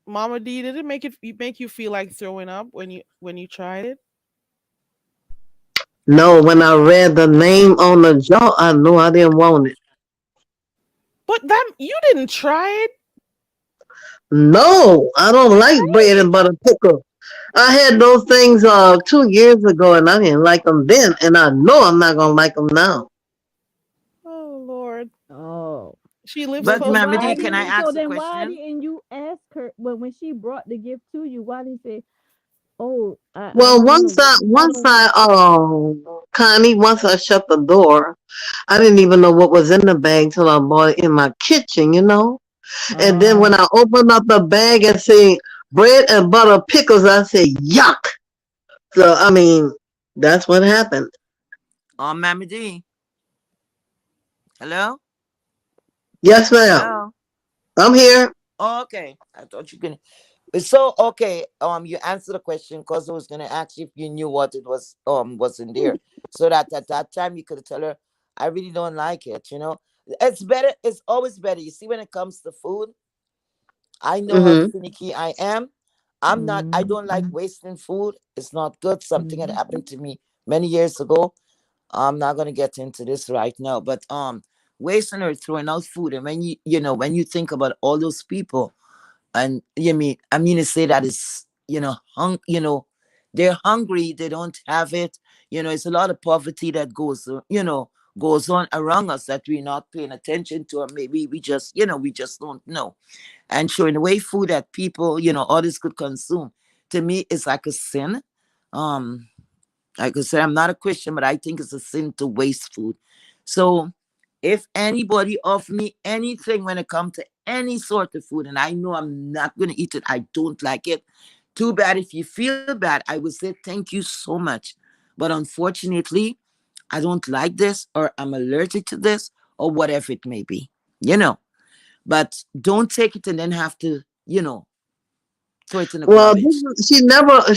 Mama D, did it make you feel like throwing up when you tried it? No, when I read the name on the jar, I knew I didn't want it. But that you didn't try it. No, I don't like bread Hey. and butter pickle. I had those things 2 years ago, and I didn't like them then, and I know I'm not gonna like them now. Oh Lord. Oh. She lives Well, But so close Mammy why D, by. can I didn't so ask a then why question? didn't you ask her when she brought the gift to you? Why didn't you say, "Oh, I Well, want to I don't want to." Connie, once I shut the door, I didn't even know what was in the bag till I bought it in my kitchen, you know. And then when Oh, I opened up the bag and see bread and butter pickles, I said, "Yuck!" So I mean, that's what happened. Mammy D, hello, Yes, ma'am. hello. I'm here. Oh, okay, I thought you can. So okay, you answered the question because I was gonna ask you if you knew what it was in there, so that at that time you could tell her, I really don't like it. It's better. It's always better. You see, when it comes to food, I know how Hmm. finicky I am. I'm not. I don't like mm-hmm, wasting food. It's not good. Something had mm-hmm. happened to me many years ago. I'm not gonna get into this right now, but wasting or throwing out food, and when you think about all those people, and I mean to say that is they're hungry, they don't have it. It's a lot of poverty that goes on around us that we're not paying attention to, or maybe we just don't know. And showing away food that people, others could consume, to me is like a sin. um like I said, I'm not a Christian, but I think it's a sin to waste food. So if anybody offer me anything when it comes to any sort of food, and I know I'm not going to eat it, I don't like it, too bad. If you feel bad, I would say thank you so much. But unfortunately, I don't like this, or I'm allergic to this, or whatever it may be, you know. But don't take it and then have to, throw it in the Well, garbage.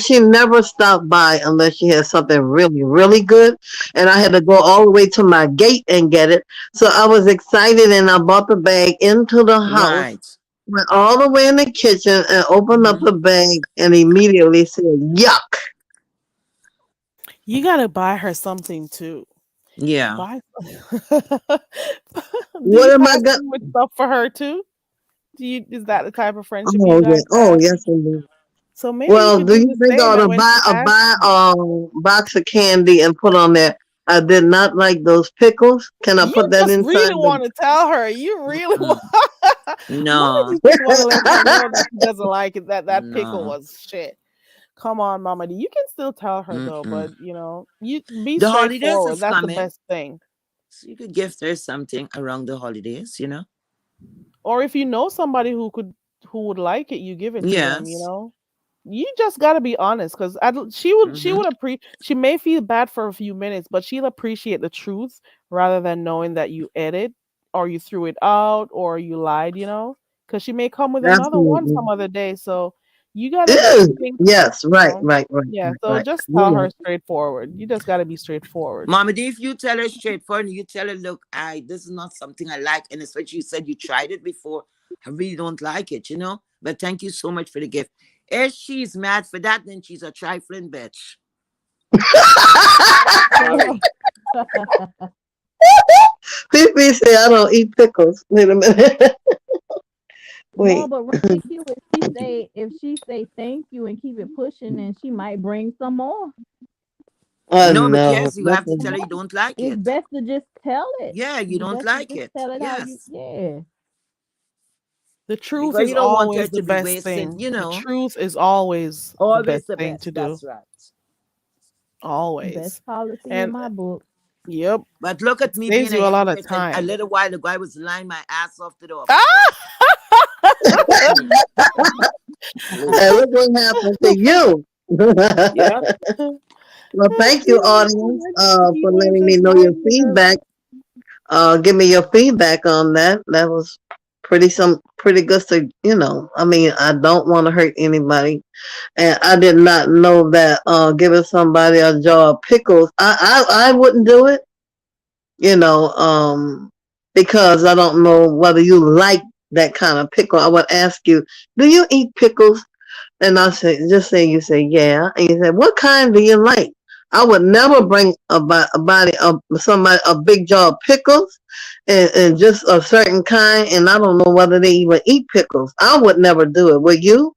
she never stopped by unless she had something really, really good, and I had to go all the way to my gate and get it. So I was excited, and I bought the bag into the house, Right. went all the way in the kitchen, and opened up Hmm. the bag, and immediately said, "Yuck!" You gotta buy her something too. Yeah. Buy. Do What you am I pass got? food with stuff for her too? Is that the type of friendship you Oh yeah. guys Oh have? yes, indeed. So maybe you Well, could do do you the think I same, ought and to when she asks buy you, box of candy and put on there? I did not like those pickles. Can I you put that just inside really want to tell her. You really want. Mm-mm. Mama No. D just want to let her know that she doesn't like it. That pickle No. was shit. Come on, Mama D. You can still tell her though, Mm-mm. but you be The holidays straightforward. is That's the coming, best thing. so you could gift her something around the holidays. Or if you know somebody who would like it, you give it to them. Yes. You just got to be honest, because Mm-hmm. she may feel bad for a few minutes, but she'll appreciate the truth rather than knowing that you ate it or you threw it out or you lied, because she may come with another one Absolutely. some other day. So You gotta Ew. think, Yes, you right, know. right, right, Yeah, right, so right. just You're tell her right. straightforward. You just gotta be straightforward. Mama D, if you tell her straightforward and you tell her, look, this is not something I like, and especially you said you tried it before, I really don't like it, you know. But thank you so much for the gift. If she's mad for that, then she's a trifling bitch. Sorry. Fifi said I don't eat pickles. Wait a minute. No, Wait. but Ronnie Q, if she say thank you and keep it pushing, then she might bring some more. Oh No, but no. yes, you have to That's tell her you don't like It's it. best to just tell it. Yeah, you You don't best to like just it. tell it how you. Yes. Yeah. The truth Because is you don't want her always to the be best wasting, thing. The truth is always the always best the thing to best. do. That's right. Best Always. policy in And my book. yep, But look it at me being saves a you a lot of hypocrite. A time. little while ago, I was lying my ass off to the officers. Ah! Look at me. and Listen. look what happened to you. Yeah. Well, thank you, audience, He for was letting me just know your lying to her. feedback. Give me your feedback on that. That was pretty good. To I mean, I don't want to hurt anybody, and I did not know that giving somebody a jar of pickles, I wouldn't do it. You know, because I don't know whether you like that kind of pickle. I would ask you, do you eat pickles? And I say, just say you say yeah, and you say, what kind do you like? I would never bring somebody a big jar of pickles, and just a certain kind, and I don't know whether they even eat pickles. I would never do it. Would you?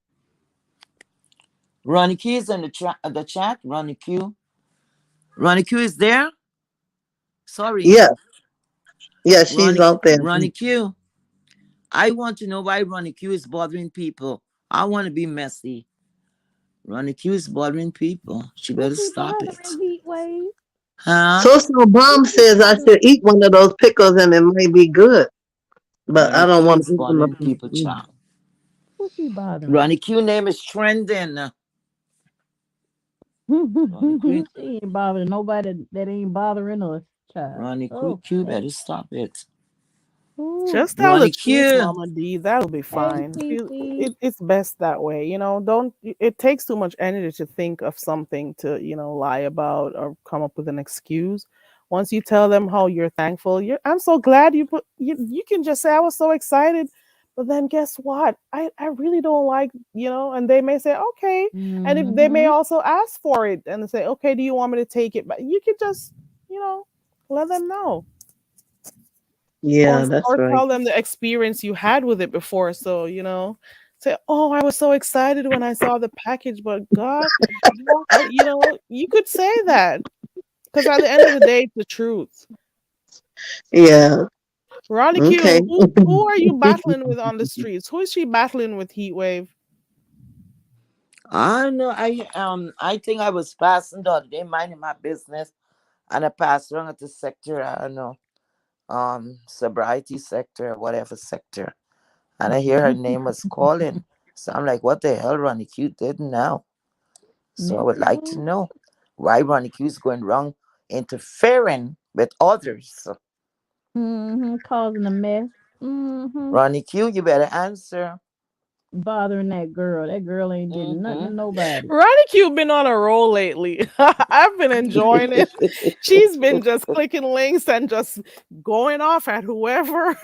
Ronnie Q is in the chat. Ronnie Q. Ronnie Q is there. Sorry. Yeah, yeah, she's out there. Ronnie Q. I want to know why Ronnie Q is bothering people. I want to be messy. Ronnie Q is bothering people. She Who better she stop it. bothering, Heat Wave? Huh? So Who Bomb she says I bothering? should eat one of those pickles, and it may be good, but I Ronnie don't Q want is to eat them. bothering people, child. Who she bothering? Ronnie Q name is trending. Ronnie Q. She ain't bothering nobody that ain't bothering us, child. Ronnie Oh, Q hey. better stop it. Ooh. Just tell the Ronnie truth, Q. Mama D. That'll be Hey, fine. Fifi. It's best that way. Don't. It takes too much energy to think of something to lie about or come up with an excuse. Once you tell them how you're thankful, I'm so glad you can just say I was so excited, but then guess what? I really don't like and they may say okay, and if they may Mm-hmm. also ask for it and say okay, do you want me to take it? But you could just you know let them know or Yeah, that's or right. tell them the experience you had with it before. So, say, "Oh, I was so excited when I saw the package, but God, you could say that because at the end of the day, it's the truth." Yeah. Ronnie Okay. Q, who are you battling with on the streets? Who is she battling with, Heatwave? I know. I think I was passing the other day, minding my business, and I passed around at the sector. I don't know, sobriety sector, whatever sector, and I hear her name was calling. So I'm like, what the hell, Ronnie Q did now? So I would like to Mm-hmm. know why Ronnie Q is going wrong, interfering with others. Mm-hmm. Causing a mess. Mm-hmm. Ronnie Q, you better answer. Bothering that girl. That girl ain't did nothing to Mm-hmm. nobody. Ronnie Q been on a roll lately. I've been enjoying it. She's been just clicking links and just going off at whoever.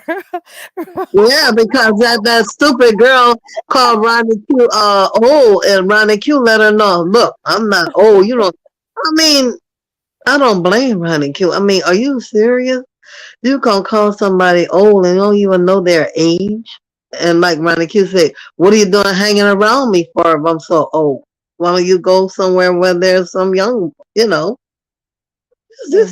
Yeah, because that stupid girl called Ronnie Q old, and Ronnie Q let her know, look, I'm not old. You don't. I mean, I don't blame Ronnie Q. I mean, are you serious? You gonna call somebody old and you don't even know their age? And like Ronnie Q said, what are you doing hanging around me for if I'm so old? Why don't you go somewhere where there's some young? And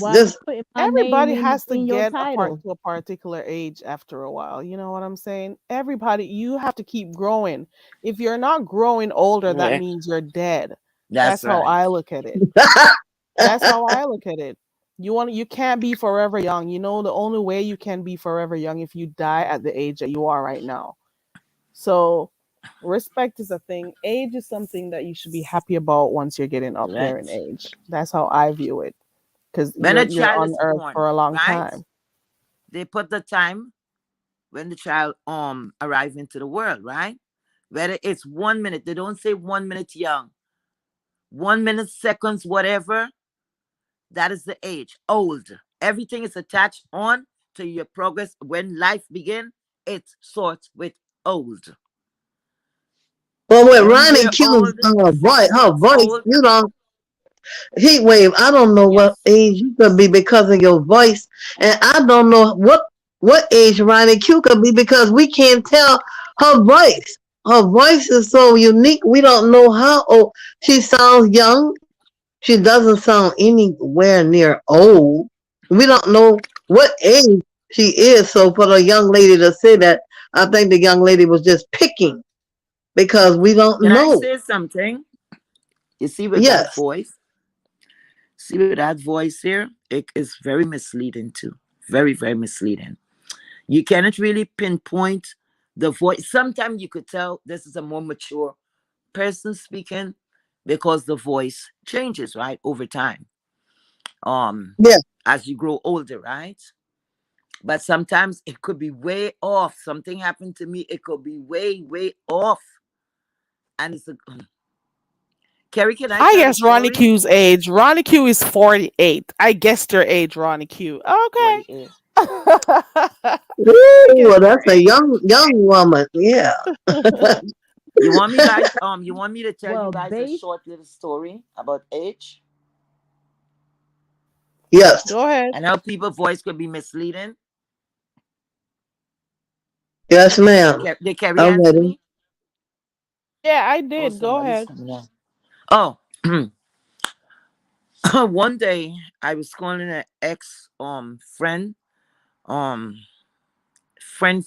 why you Just putting my name Everybody in has to in your get title? to a particular age after a while. You know what I'm saying? Everybody, you have to keep growing. If you're not growing older, that Yeah, means you're dead. that's That's how right. I look at it. That's how I look at it. You can't be forever young. The only way you can be forever young if you die at the age that you are right now. So respect is a thing. Age is something that you should be happy about once you're getting up there in Correct. age. That's how I view it. Because When you're a you're child on is earth for born, a long right? time. They put the time when the child arrive into the world, right? Whether it's 1 minute, they don't say 1 minute young, 1 minute, seconds, whatever, that is the age. Old. Everything is attached on to your progress. When life begin, it sorts with old. But with When you Ronnie hear Q's old, voice, 60, her it's voice, old. you know, heat wave. I don't know what Yes. age you could be because of your voice, and I don't know what age Ronnie Q could be because we can't tell her voice. Her voice is so unique. We don't know how old she sounds. Young. She doesn't sound anywhere near old. We don't know what age she is. So for the young lady to say that, I think the young lady was just picking because we don't Can I know. say something? You see with that Yes. voice, see with that voice here, it is very misleading too. Very, very misleading. You cannot really pinpoint the voice. Sometimes you could tell this is a more mature person speaking because the voice changes, right, over time. Um, Yeah. as you grow older, right? But sometimes it could be way off. Something happened to me, it could be way, way off. And it's a Carrie, can I I tell the guess Ronnie story? Q's age. Ronnie Q is 48. I guessed your age, Ronnie Q. Okay. 48. We Ooh, can. well, that's a young woman. Yeah. You want me guys, you want me to tell you Well, guys a based short little story about age Yes. Go ahead. and how people voice could be misleading? Yes, ma'am. Did Carrie I'm answer ready. me? Yeah, I Oh, did. Go somebody's ahead. coming on. Oh, one day I was calling an ex friend, um friend.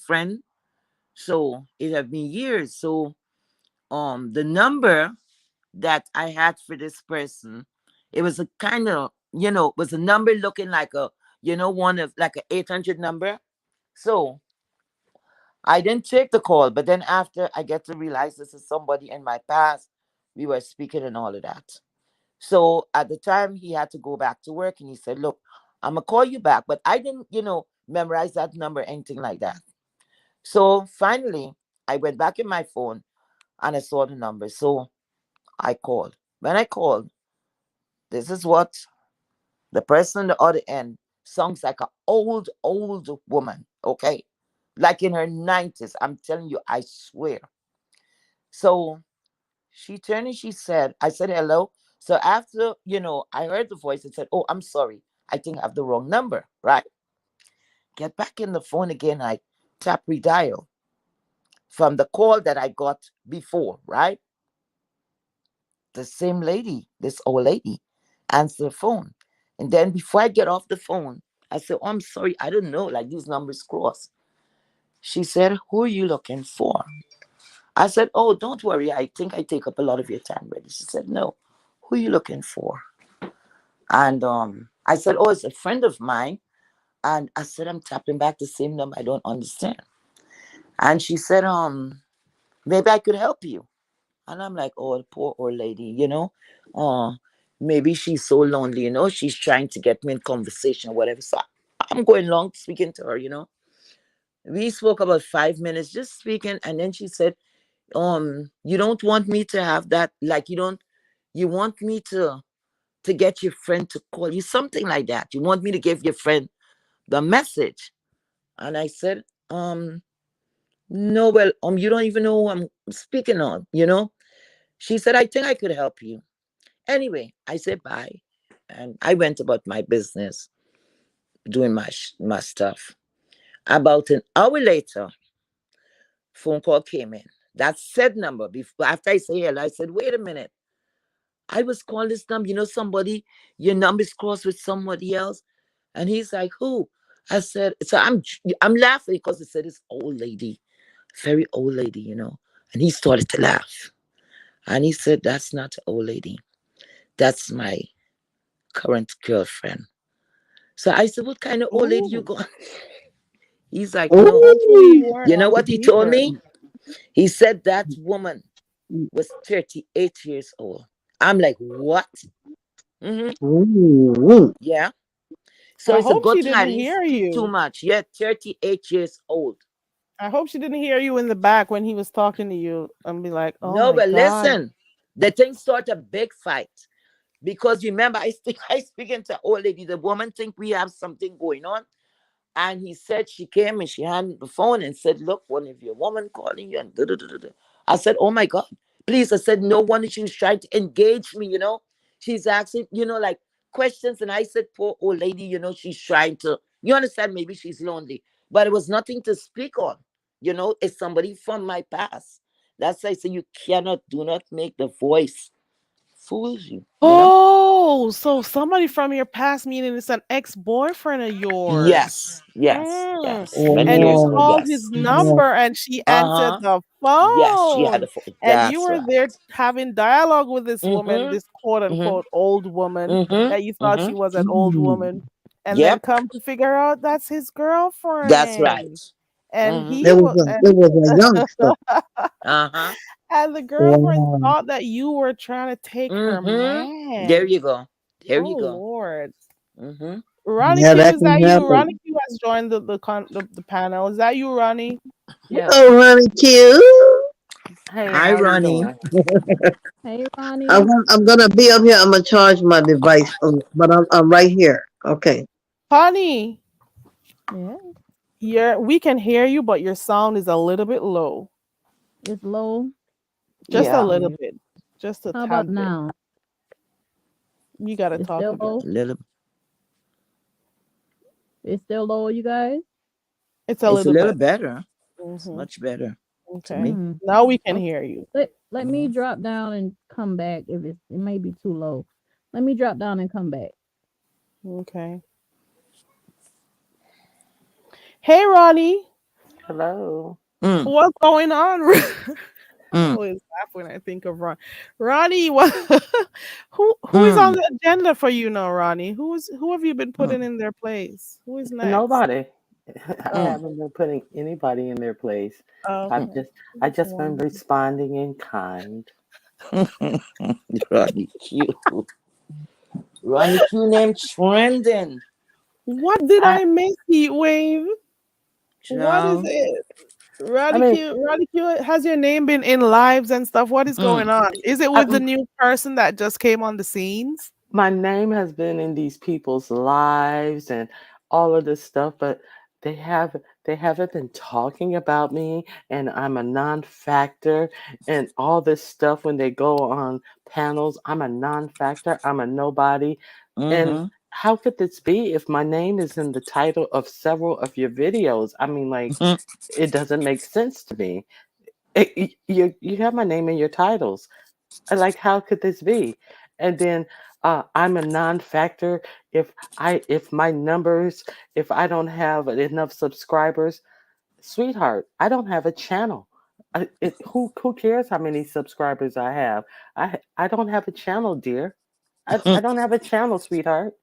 So it had been years. So the number that I had for this person, it was a kind of, was a number looking like a, one of like a 800 number. So I didn't take the call, but then after I get to realize this is somebody in my past, we were speaking and all of that. So at the time he had to go back to work and he said, look, I'm gonna call you back. But I didn't, memorize that number, anything like that. So finally I went back in my phone and I saw the number. So I called. When I called, this is what the person on the other end sounds like an old woman, okay? Like in her 90s. I'm telling you, I swear. So she turned and she said, I said, hello. So after, I heard the voice and said, oh, I'm sorry. I think I have the wrong number, right? Get back in the phone again. I tap redial from the call that I got before, right? The same lady, this old lady, answered the phone. And then before I get off the phone, I said, oh, I'm sorry. I don't know. Like these numbers cross. She said, who are you looking for? I said, oh, don't worry. I think I take up a lot of your time, already. She said, no. Who are you looking for? And I said, oh, it's a friend of mine. And I said, I'm tapping back the same number. I don't understand. And she said, maybe I could help you. And I'm like, oh, the poor old lady, Uh, maybe she's so lonely, she's trying to get me in conversation or whatever. So I'm going along speaking to her, We spoke about 5 minutes just speaking, and then she said, you don't want me to have that, like you want me to get your friend to call you, something like that. You want me to give your friend the message. And I said, no, well, you don't even know who I'm speaking on. She said, I think I could help you. Anyway, I said bye. And I went about my business, doing my stuff. About an hour later, phone call came in. That said number. Before after I say hello, I said, wait a minute. I was calling this number. Somebody, your number's crossed with somebody else. And he's like, who? I said, so I'm laughing because it said this old lady, very old lady. And he started to laugh. And he said, that's not the old lady. That's my current girlfriend. So I said, what kind of old lady you Ooh. got? He's like, no. Hopefully Ooh. you weren't You know on what he told speaker. me? He said that woman was 38 years old. I'm like, what? Mm-hmm. Ooh. Yeah. So I it's a hope good she thing I didn't didn't hear speak too you. much. Yeah, 38 years old. I hope she didn't hear you in the back when he was talking to you and be like, "Oh No, my but god." listen, the thing start a big fight. Because remember, I think I speaking to old lady. The woman think we have something going on. And he said she came and she had the phone and said, "Look, one of your woman calling you." And da, da, da, da, da. I said, "Oh my God, please." I said, "No one." She was trying to engage me, you know. She's asking, like questions. And I said, "Poor old lady, she's trying to, you understand, maybe she's lonely." But it was nothing to speak on. It's somebody from my past. That's why I say do not make the voice fool you. Oh, so somebody from your past, meaning it's an ex-boyfriend of yours. Yes, yes, Mm. yes. Many And you years ago, Oh, called his yes. yeah. number and she answered Uh-huh. the Yes, she had phone. a phone. And you That's were right. there having dialogue with this woman, Mm-hmm. this quote Mm-hmm. unquote old woman that you Mm-hmm. thought Mm-hmm. she was an old Mm. woman. And then Yep. come to figure out that's his That's right. girlfriend. And Mm-hmm. he was It was a youngster. Uh-huh. and the girlfriend Wow. thought that you were trying to take her Mm-hmm. There man. you go. There Oh you go. Lord. Mm-hmm. Ronnie Yeah, Q, that is that can you? Ronnie happen. Q has joined the panel. Is that you, Ronnie? Yes. Oh, honey, cute. Hey, Hi, how you Ronnie. doing? Hey, Ronnie. I'm gonna be up here. I'm gonna charge my device, but I'm right here. Okay. Honey, Yeah, we can hear you, but your sound is a little bit low. it's low. Just a Yeah. little Mm-hmm. bit. Just a How about tad bit. now? You gotta It's talk still again. low. Little. It's still low, you guys. It's a It's a little little bit. better. It's Hmm. much better to Okay. me. Hmm. Now we can Okay. hear you. Let me Mm-hmm. drop down and come back if it may be too low. Let me drop down and come back. Okay. Hey, Ronnie. Hello. Mm, What's going on? I mm, always laugh when I think of Ronnie. What? Who is on mm, the agenda for you now, Ronnie? Who have you been putting mm, in their place? Who is next? Nobody. I Oh, mm, haven't been putting anybody in their place. I've okay. just I Just just been one. responding in kind. mm. Ronnie Q. Ronnie Q name trending. What did I I miss, Heat Wave? What is Child. it? I mean Roddy Q, has your name been in lives and stuff? What is Mm, going on? Is it I, with the new person that just came on the scenes? my name has been in these people's lives and all of this stuff, but they have they haven't been talking about me, and I'm a non-factor and all this stuff when they go on panels. I'm a non-factor. I'm a nobody. And mm-hmm. how could this be if my name is in the title of several of your videos? I mean, like, Mm-hmm. it doesn't make sense to me. You have my name in your titles. Like, how could this be? And then I'm a non-factor if my numbers, if I don't have enough subscribers. Sweetheart, I don't have a channel. Who cares how many subscribers I have? I don't have a channel, dear. I don't have a channel, sweetheart.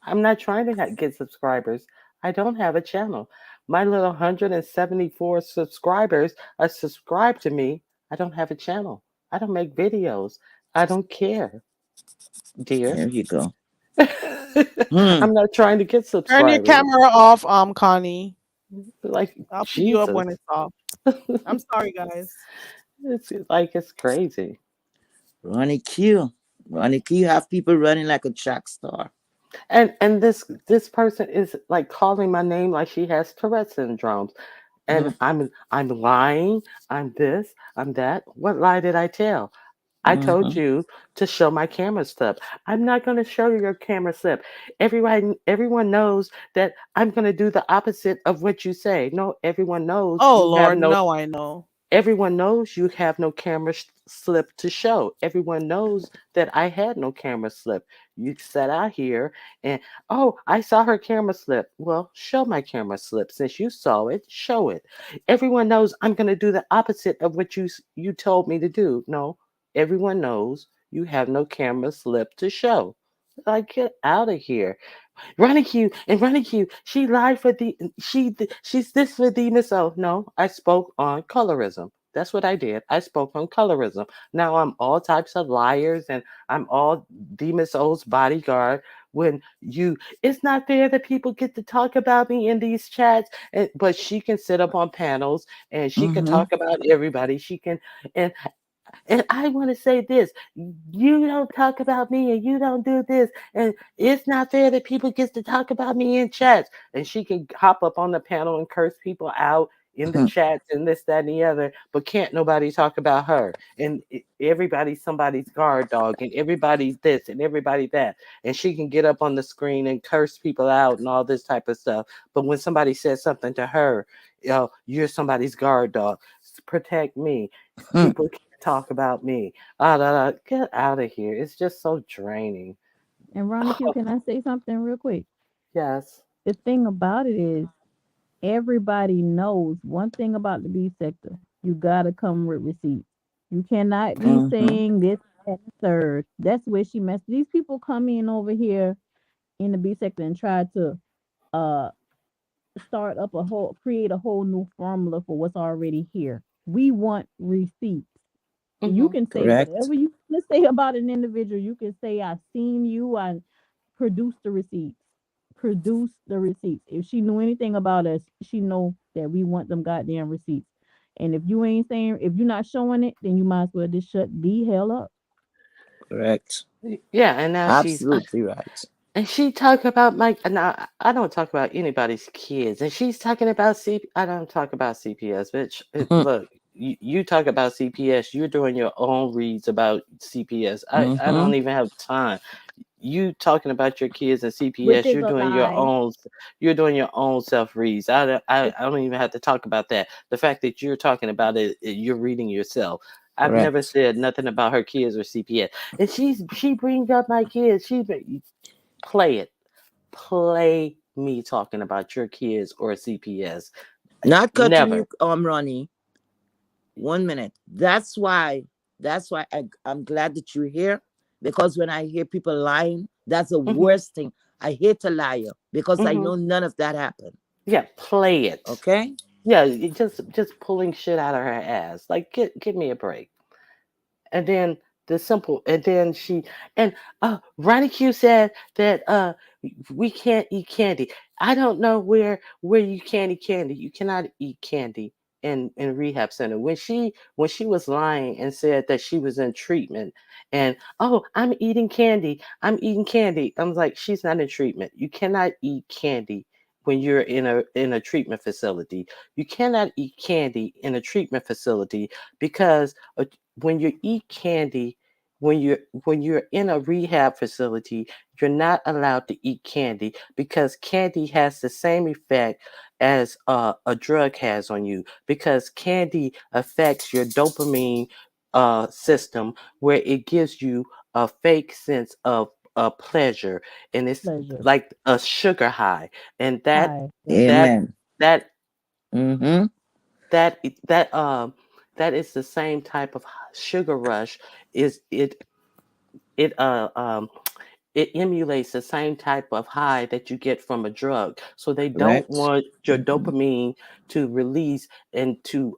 I'm not trying to get subscribers. I don't have a channel. My little 174 subscribers are subscribed to me. I don't have a channel. I don't make videos. I don't care, dear. There you go. Hmm. I'm not trying to get Turn your subscribers. camera off, Connie. Like, I'll pick you up Jesus. when it's off. I'm sorry, guys. It's like it's crazy. Ronnie Q. Ronnie Q have people running like a track star. And this person is like calling my name like she has Tourette syndrome. And Mm-hmm. I'm lying. I'm this. I'm that. What lie did I tell? I told Mm-hmm. you to show my camera slip. I'm not going to show you your camera slip. Everyone knows that I'm going to do the opposite of what you say. No, everyone knows Oh you have Lord, no. no, I know. Everyone knows you have no camera slip to show. Everyone knows that I had no camera slip. You sat out here and, oh, I saw her camera slip. Well, show my camera slip. Since you saw it, show it. Everyone knows I'm going to do the opposite of what you told me to do. No, everyone knows you have no camera slip to show. Like, get out of here. Running Q and Running Q. She lied for the she's this for the Miss O. No, I spoke on colorism. That's what I did. I spoke on colorism. Now I'm all types of liars and I'm all Demis O's bodyguard. when you, it's not fair that people get to talk about me in these chats, but she can sit up on panels and she can Mm-hmm. talk about everybody. She can, and and I want to say this: you don't talk about me, and you don't do this, and it's not fair that people get to talk about me in chats. And she can hop up on the panel and curse people out in the chats and this, that, and the other, but can't nobody talk about her. And everybody's somebody's guard dog, and everybody's this, and everybody that. And she can get up on the screen and curse people out and all this type of stuff. But when somebody says something to her, you're somebody's guard dog. Protect me. People talk about me. Ah, get out of here. It's just so draining. And Ronnie Q, can I say something real quick? Yes. The thing about it is everybody knows one thing about the B sector. You gotta come with receipts. You cannot be Mm-hmm. saying this, that, and third. That's where she messed. These people come in over here in the B sector and try to uh start up a whole, create a whole new formula for what's already here. We want receipts. You Hmm. can say Correct. whatever you want to say about an individual. You can say, I seen you, I produce the receipts. Produce the receipts. If she knew anything about us, she know that we want them goddamn receipts. And if you ain't saying, if you're not showing it, then you might as well just shut the hell up. Correct. Yeah, and now she's Absolutely right. and she talk about my, and I don't talk about anybody's kids, and she's talking about I don't talk about CPS, bitch. Look, you talk about CPS, you're doing your own reads about CPS. I Mm-hmm. don't even have time. You talking about your kids and Which CPS, is you're a doing your lie. own, self reads. I don't even have to talk about that. The fact that you're talking about it, you're reading yourself. I've never Correct. said nothing about her kids or CPS, and she brings up my kids. Play it, play me talking about your kids or CPS. Not cutting Never. you, Ronnie. 1 minute. That's why I'm glad that you're here, because when I hear people lying, that's the Hmm. worst thing. I hate a liar because I Hmm. know none of that happened. Yeah, play it. Okay? Yeah, just pulling shit out of her ass. Like, give me a break. And then and then Ronnie Q said that we can't eat candy. I don't know where you can eat candy. You cannot eat candy in rehab center. When she was lying and said that she was in treatment, and oh, I'm eating candy. I was like, she's not in treatment. You cannot eat candy when you're in a treatment facility. You cannot eat candy in a treatment facility because when you eat candy, when you're in a rehab facility, you're not allowed to eat candy because candy has the same effect as a drug has on you, because candy affects your dopamine system, where it gives you a fake sense of pleasure, and it's Pleasure. like a sugar high, and that Hi. Yeah. that Amen. that Mm-hmm. that that that is the same type of sugar rush. Is it it emulates the same type of high that you get from a drug. So they don't Correct. want your dopamine to release and to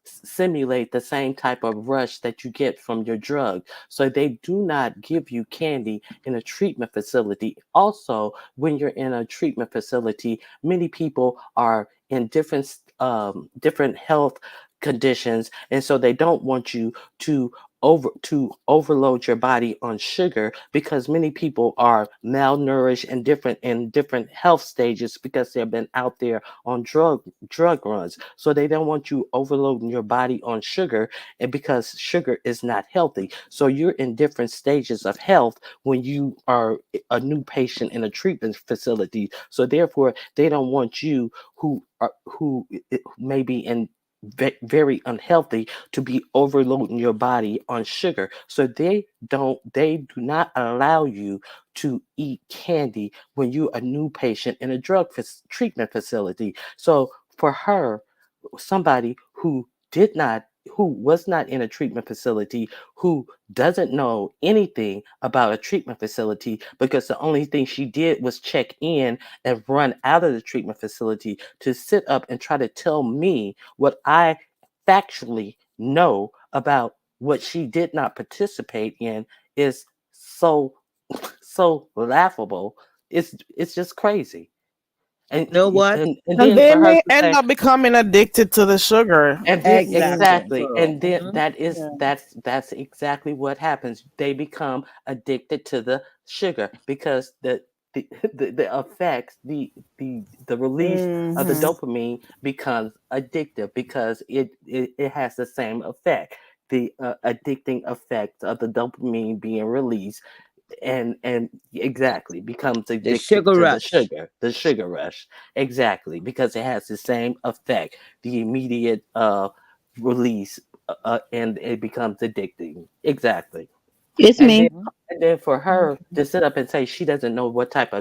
simulate the same type of rush that you get from your drug. So they do not give you candy in a treatment facility. Also, when you're in a treatment facility, many people are in different health conditions, and so they don't want you to overload your body on sugar, because many people are malnourished and different health stages because they've been out there on drug runs. So they don't want you overloading your body on sugar, and because sugar is not healthy. So you're in different stages of health when you are a new patient in a treatment facility. So therefore they don't want you who may be in very unhealthy to be overloading your body on sugar. So they do not allow you to eat candy when you're a new patient in a treatment facility. So for her, somebody who was not in a treatment facility, who doesn't know anything about a treatment facility, because the only thing she did was check in and run out of the treatment facility, to sit up and try to tell me what I factually know about what she did not participate in, is so so laughable. It's just crazy. And You know what? and And then they for her may to end say, up becoming addicted to the sugar. and then Exactly. exactly, and then Hmm. Yeah. that's exactly what happens. They become addicted to the sugar because the effects, the release of the Hmm. dopamine becomes addictive because it has the same effect. The addicting effect of the dopamine being released and exactly becomes The addicted sugar to rush. the sugar rush, exactly, because it has the same effect, the immediate release, and it becomes addicting, exactly. It's and me. then Hmm. and then for her to sit up and say she doesn't know what type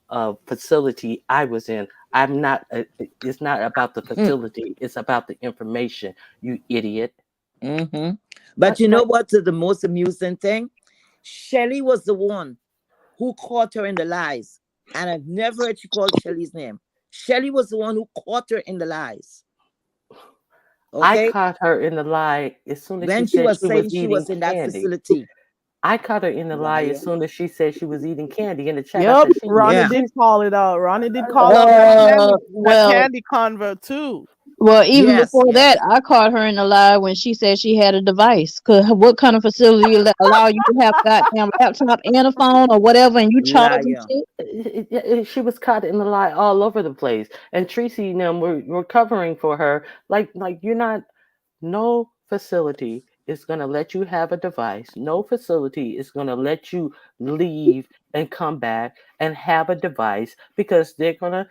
of facility I was in, I'm not it's not about the facility, it's about the information, you idiot. Hmm. But That's you know crazy. what's the most amusing thing? Shelly was the one who caught her in the lies. And I've never heard she called Shelly's name. Shelly was the one who caught her in the lies. I Okay? caught her in the lie as soon as she When she said was she was saying she eating was in that candy. facility. I caught her in the lie as Liar. soon as she said she was eating candy. In the chat, I Yep, said she ain't Ronnie eating. Yeah. did She's call it out. Ronnie did call out that Well, candy convert too. well, even Yes, before that, yes. I caught her in a lie when she said she had a device. Cause what kind of facility allow you to have a goddamn laptop and a phone or whatever, and you charging Liar. shit? she was caught in the lie all over the place. And Tracy and them were covering for her. Like you're not. No facility is going to let you have a device. No facility is going to let you leave and come back and have a device because they're going to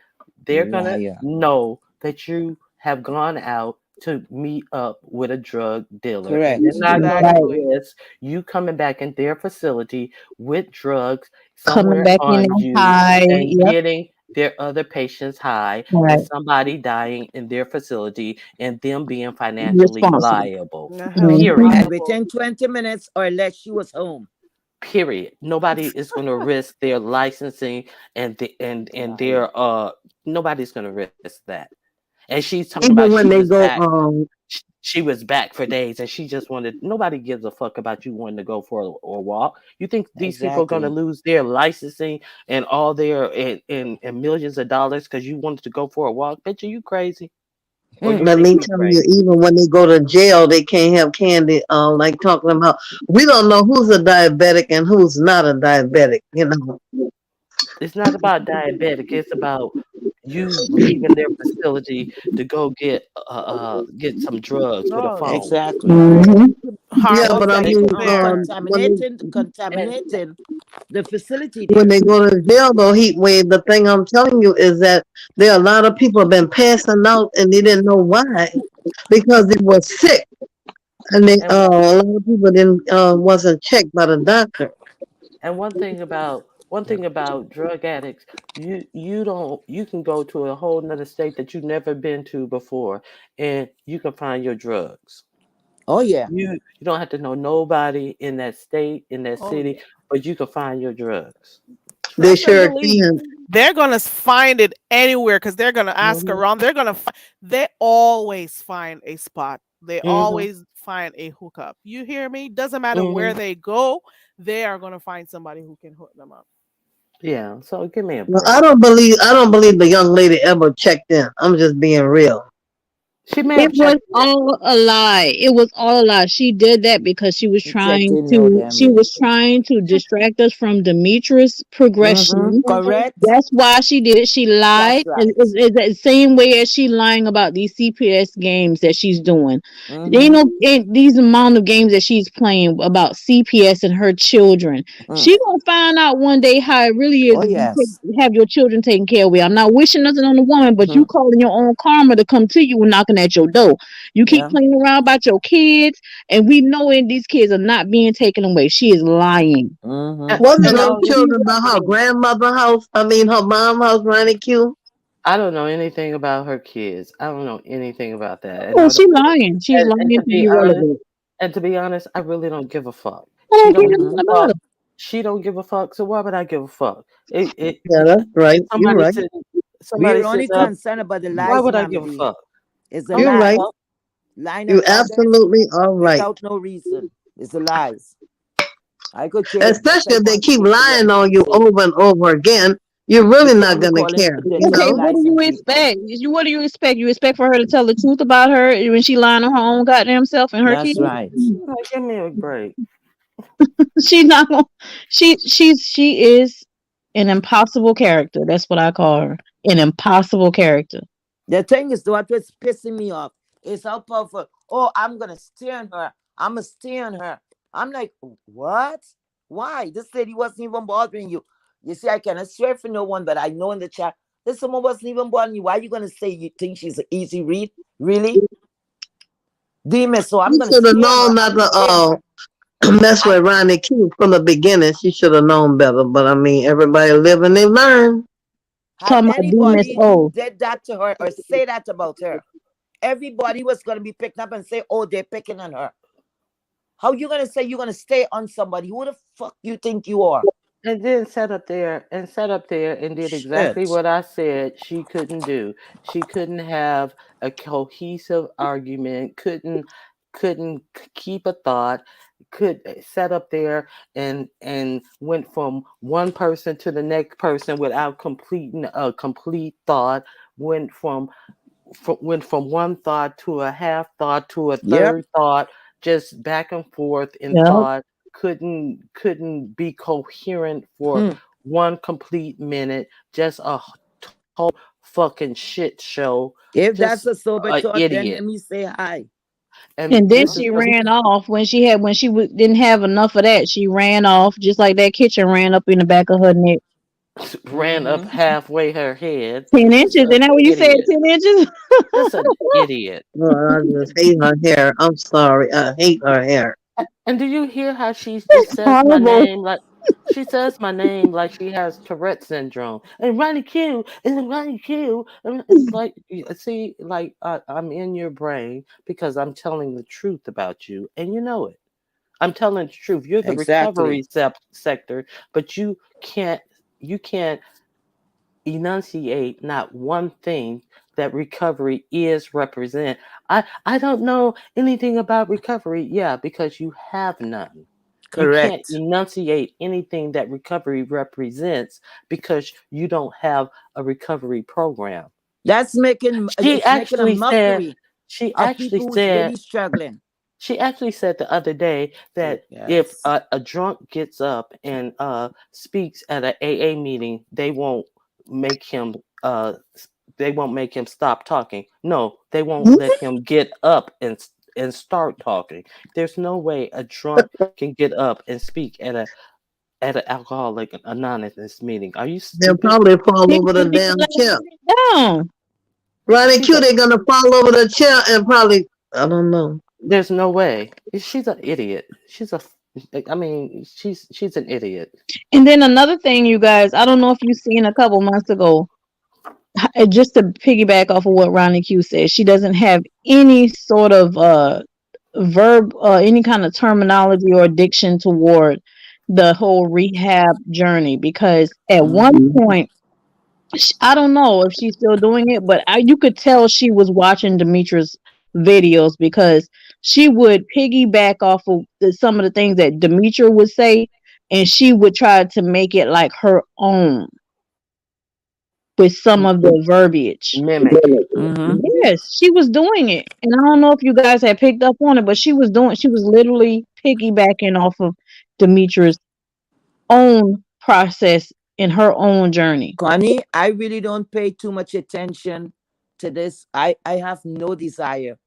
Liar. know that you have gone out to meet up with a drug dealer, and they're Correct. not going to Exactly. risk you coming back in their facility with drugs Coming somewhere back in on there you high. and Yep. getting their other patients high and Right. somebody dying in their facility and them being financially Responsible. liable. Yeah, held Hmm. And Period. liable. within 20 minutes or less, she was home. Period. Nobody is going to risk their licensing and Liar. their nobody's going to risk that. And she's talking about Even when they go, she was back for days and she just wanted, nobody gives a fuck about you wanting to go for a walk. You think these people are going to Exactly. lose their licensing and all their and millions of dollars because you wanted to go for a walk? Bitch, are you crazy? Or Hmm. you let think me we tell you, crazy? even when they go to jail, they can't have candy. Like talking about, we don't know who's a diabetic and who's not a diabetic. You know, It's not about diabetic. It's about you leaving their facility to go get some drugs with a No, phone. Exactly. right. Hmm. You could harm yeah, other Just but I like And, mean, people there. and contaminating the facility when there. they go to jail, though, heat wave. The thing I'm telling you is that there are a lot of people have been passing out and they didn't know why because they were sick, and they and a lot of people didn't wasn't checked by the doctor. and one thing about drug addicts, you can go to a whole nother state that you've never been to before, and you can find your drugs. Oh yeah. You don't have to know nobody in that state, in that Oh city, yeah. but you can find your drugs. They Trust and sure believe. can. They're gonna find it anywhere because they're gonna ask Hmm. around. They're gonna. They always find a spot. They Hmm. always find a hookup. You hear me? Doesn't matter where Hmm. they go. They are gonna find somebody who can hook them up. Yeah. So give me a Well, break. I don't believe the young lady ever checked in. I'm just being real. She may It have was checked it. all a lie. It was all a lie. She did that because she was He checked trying in no to damn she way. was trying to distract us from Demetrius' Mm-hmm. progression. Hmm. Correct. That's why she did it. She lied. That's right. It's the same way as she lying about these CPS games that she's doing. Mm-hmm. Ain't these amount of games that she's playing about CPS and her children. Mm. She gonna find out one day how it really is Oh to yes. have your children taken care of. I'm not wishing nothing on the woman, but you Hmm. calling your own karma to come to you and knocking at your door. You keep Yeah. playing around about your kids, and we know these kids are not being taken away. She is lying. Mm-hmm. Wasn't And those all children by her grandmother house? I mean, her mom house, Ronnie Q. I don't know anything about her kids. I don't know anything about that. And Oh, I don't she lying. She's lying and to be relevant. to be honest, I really don't give a fuck. I She don't care don't give Mm-hmm. a nothing about fuck. her. She don't give a fuck. So why would I give a fuck? Yeah, that's right. If You're right. We're somebody only sits up, concerned about the why lies, would I Mammy give a D. fuck? It's the You're Okay, right. lies. well, Lying on You others absolutely are right. without no reason. It's the lies. I could care less. Especially I if they want to keep listen what lying on people you say. over and over again, you're You really can't not be gonna calling care, people you and Okay, telling know? what do lies you on people. expect? What do you expect? You expect for her to tell the truth about her when she lying on her own goddamn self and her That's kids? right. Like, give me a break. She's not gonna. She is an impossible character. That's what I call her. An impossible character. The thing is, what was pissing me off is how powerful. Oh, I'm gonna stay on her. I'm gonna stay on her. I'm like, what? Why? This lady wasn't even bothering you. You see, I cannot swear for no one, but I know in the chat this woman wasn't even bothering you. Why are you gonna say you think she's an easy read? Really, demon? So I'm You gonna should have stay on known her. not I'm staying her. to mess I with Ronnie Q from the beginning. She should have known better. But I mean, everybody live and they learn. had Talking about Demas. anybody Oh, did that to her or say that about her, everybody was gonna be picked up and say, "Oh, they're picking on her." How you gonna say you're gonna stay on somebody? Who the fuck you think you are? And then sat up there and did exactly Shit. what I said she couldn't do. She couldn't have a cohesive argument, keep a thought, could sat up there and went from one person to the next person without completing a complete thought, went went from one thought to a half thought to a Yep. third thought, just back and forth in yeah. thought, couldn't be coherent for Hmm. one complete minute, just a total fucking shit show, If that's just a sober an thought, then let idiot. me say hi. And And then this is she the ran off when didn't have enough of that. She ran off just like that kitchen ran up in the back of her neck. ran up Mm-hmm. halfway her head. Ten Just inches. an Isn't that what you said? idiot. 10 inches. Just an idiot. Well, I just hate her hair. I'm sorry. I hate her hair. And do you hear how she just says my Horrible. name like she says my name like she has Tourette syndrome? And Ronnie Q, and Ronnie Q, and it's like see, like I'm in your brain because I'm telling the truth about you, and you know it. I'm telling the truth. You're the Exactly. recovery sector, but can't you can't enunciate not one thing that recovery is represent. I don't know anything about recovery. Yeah, because you have none. You can't Correct. enunciate anything that recovery represents because you don't have a recovery program. That's making She it's making a actually said mockery she of actually people who's said really struggling. she actually said the other day that if Yes. a drunk gets up and speaks at a AA meeting, make him uh, they won't make him stop talking. No, they won't let him get up and start talking. There's no way a drunk can get up and speak at an alcoholic anonymous meeting. Are you They'll stupid? probably fall He over the wouldn't even damn let chair. him sit down. Ronnie She's Q, a they're gonna fall over the chair and probably, I don't know. There's no way. She's an idiot. I mean, she's an idiot. And then another thing, you guys, I don't know if you seen a couple months ago, just to piggyback off of what Ronnie Q said, she doesn't have any sort of verb, any kind of terminology or addiction toward the whole rehab journey. Because at one Mm-hmm. point, I don't know if she's still doing it, but you could tell she was watching Demetra's videos because she would piggyback off of some of the things that Demetra would say, and she would try to make it like her own with some of the verbiage. Mimic. Mm-hmm. Yes, she was doing it. And I don't know if you guys had picked up on it, but she was literally piggybacking off of Demetra's own process in her own journey. Connie, I really don't pay too much attention to this. I have no desire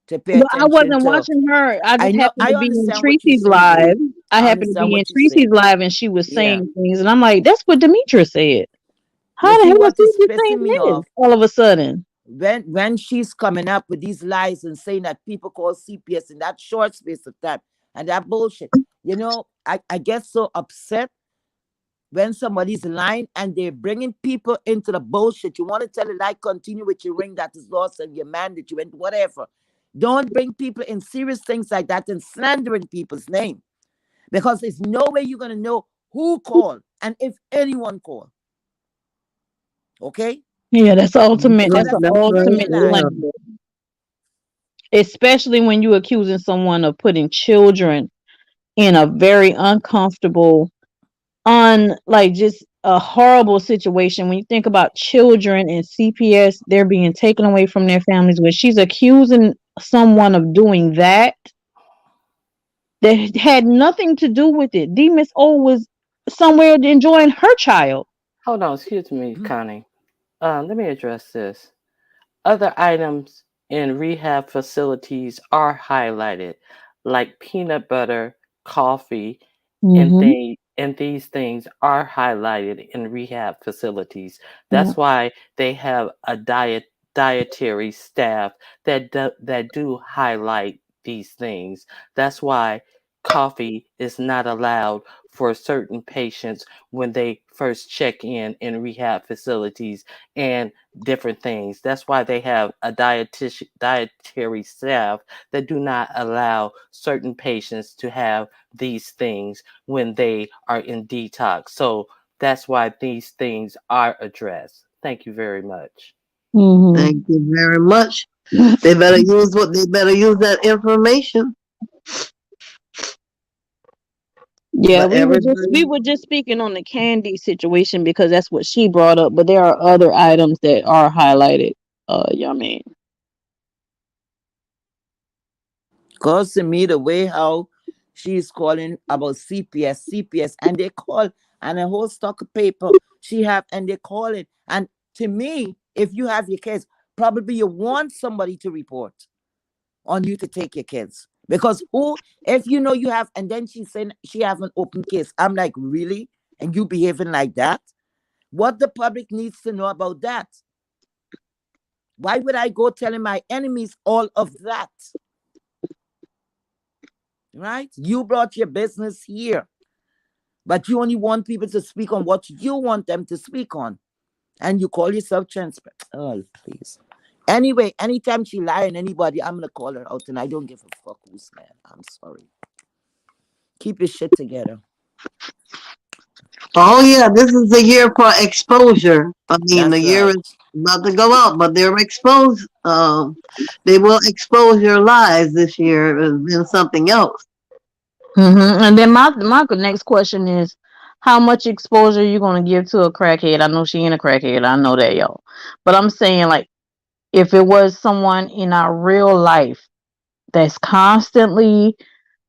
to pay Well, I attention wasn't to. watching her. I I just know happened I to be in understand what you're Tracy's saying, live. Reed. I I happened to understand be in what you're Tracy's saying. live and she was Yeah. saying things. And I'm like, that's what Demetra said. You How the see hell is what she is just saying pissing me this off? all of a sudden? When she's coming up with these lies and saying that people call CPS in that short space of time and that bullshit. I get so upset when somebody's lying and they're bringing people into the bullshit. You want to tell a lie, continue with your ring that is lost and your man that you went, whatever. Don't bring people in serious things like that and slandering people's name because there's no way you're going to know who called and if anyone called. Okay? Yeah, that's ultimate. Because That's that's the That's all right. be a ultimate lie. Yeah. slander. Especially when you accusing someone of putting children in a very uncomfortable, like just a horrible situation. When you think about children and CPS, they're being taken away from their families, where she's accusing someone of doing that had nothing to do with it. D Miss O was somewhere enjoying her child. Hold on, excuse me, Connie. Let me address this. Other items in rehab facilities are highlighted, like peanut butter, coffee, Mm-hmm. and these things are highlighted in rehab facilities. Yeah. That's why they have a dietary staff that do highlight these things. That's why coffee is not allowed for certain patients when they first check in rehab facilities and different things. That's why they have a dietary staff that do not allow certain patients to have these things when they are in detox. So that's why these things are addressed. Thank you very much. Mm-hmm. Thank you very much. They better use that information. Yeah, But we everybody, were just speaking on the candy situation because that's what she brought up, but there are other items that are highlighted. Yeah, I mean, Cause to me, the way how she's calling about CPS, and they call and a whole stock of paper she have, and they call it. And to me, if you have your kids, probably you want somebody to report on you to take your kids. Because who, if you know you have, and then she's saying she have an open case. I'm like, really? And you behaving like that? What the public needs to know about that? Why would I go telling my enemies all of that? Right? You brought your business here, but you only want people to speak on what you want them to speak on. And you call yourself transparent. Oh, please. Anyway, anytime she lie on anybody, I'm gonna call her out, and I don't give a fuck who's man. I'm sorry. Keep your shit together. oh yeah, this is the year for exposure. I mean, the That's year right. is about to go out, but they're exposed. They will expose your lies this year. It's been something else. and then my next question is, how much exposure you gonna give to a crackhead? I know she ain't a crackhead. I know that, y'all. But I'm saying, like, if it was someone in our real life that's constantly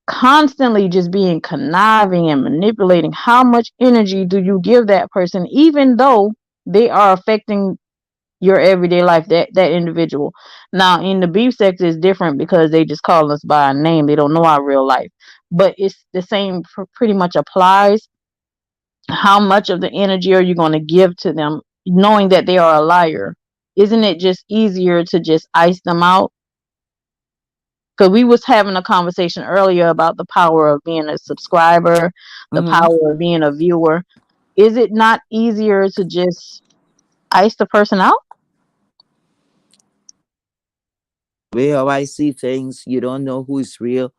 just being conniving and manipulating, how much energy do you give that person, even though they are affecting your everyday life, that individual? Now in the beef sector is different because they just call us by a name, they don't know our real life, but it's the same, pretty much applies. How much of the energy are you going to give to them knowing that they are a liar? Isn't it just easier to just ice them out? Because we was having a conversation earlier about the power of being a subscriber, the Mm-hmm. power of being a viewer. Is it not easier to just ice the person out? Way how I see things, you don't know who is real.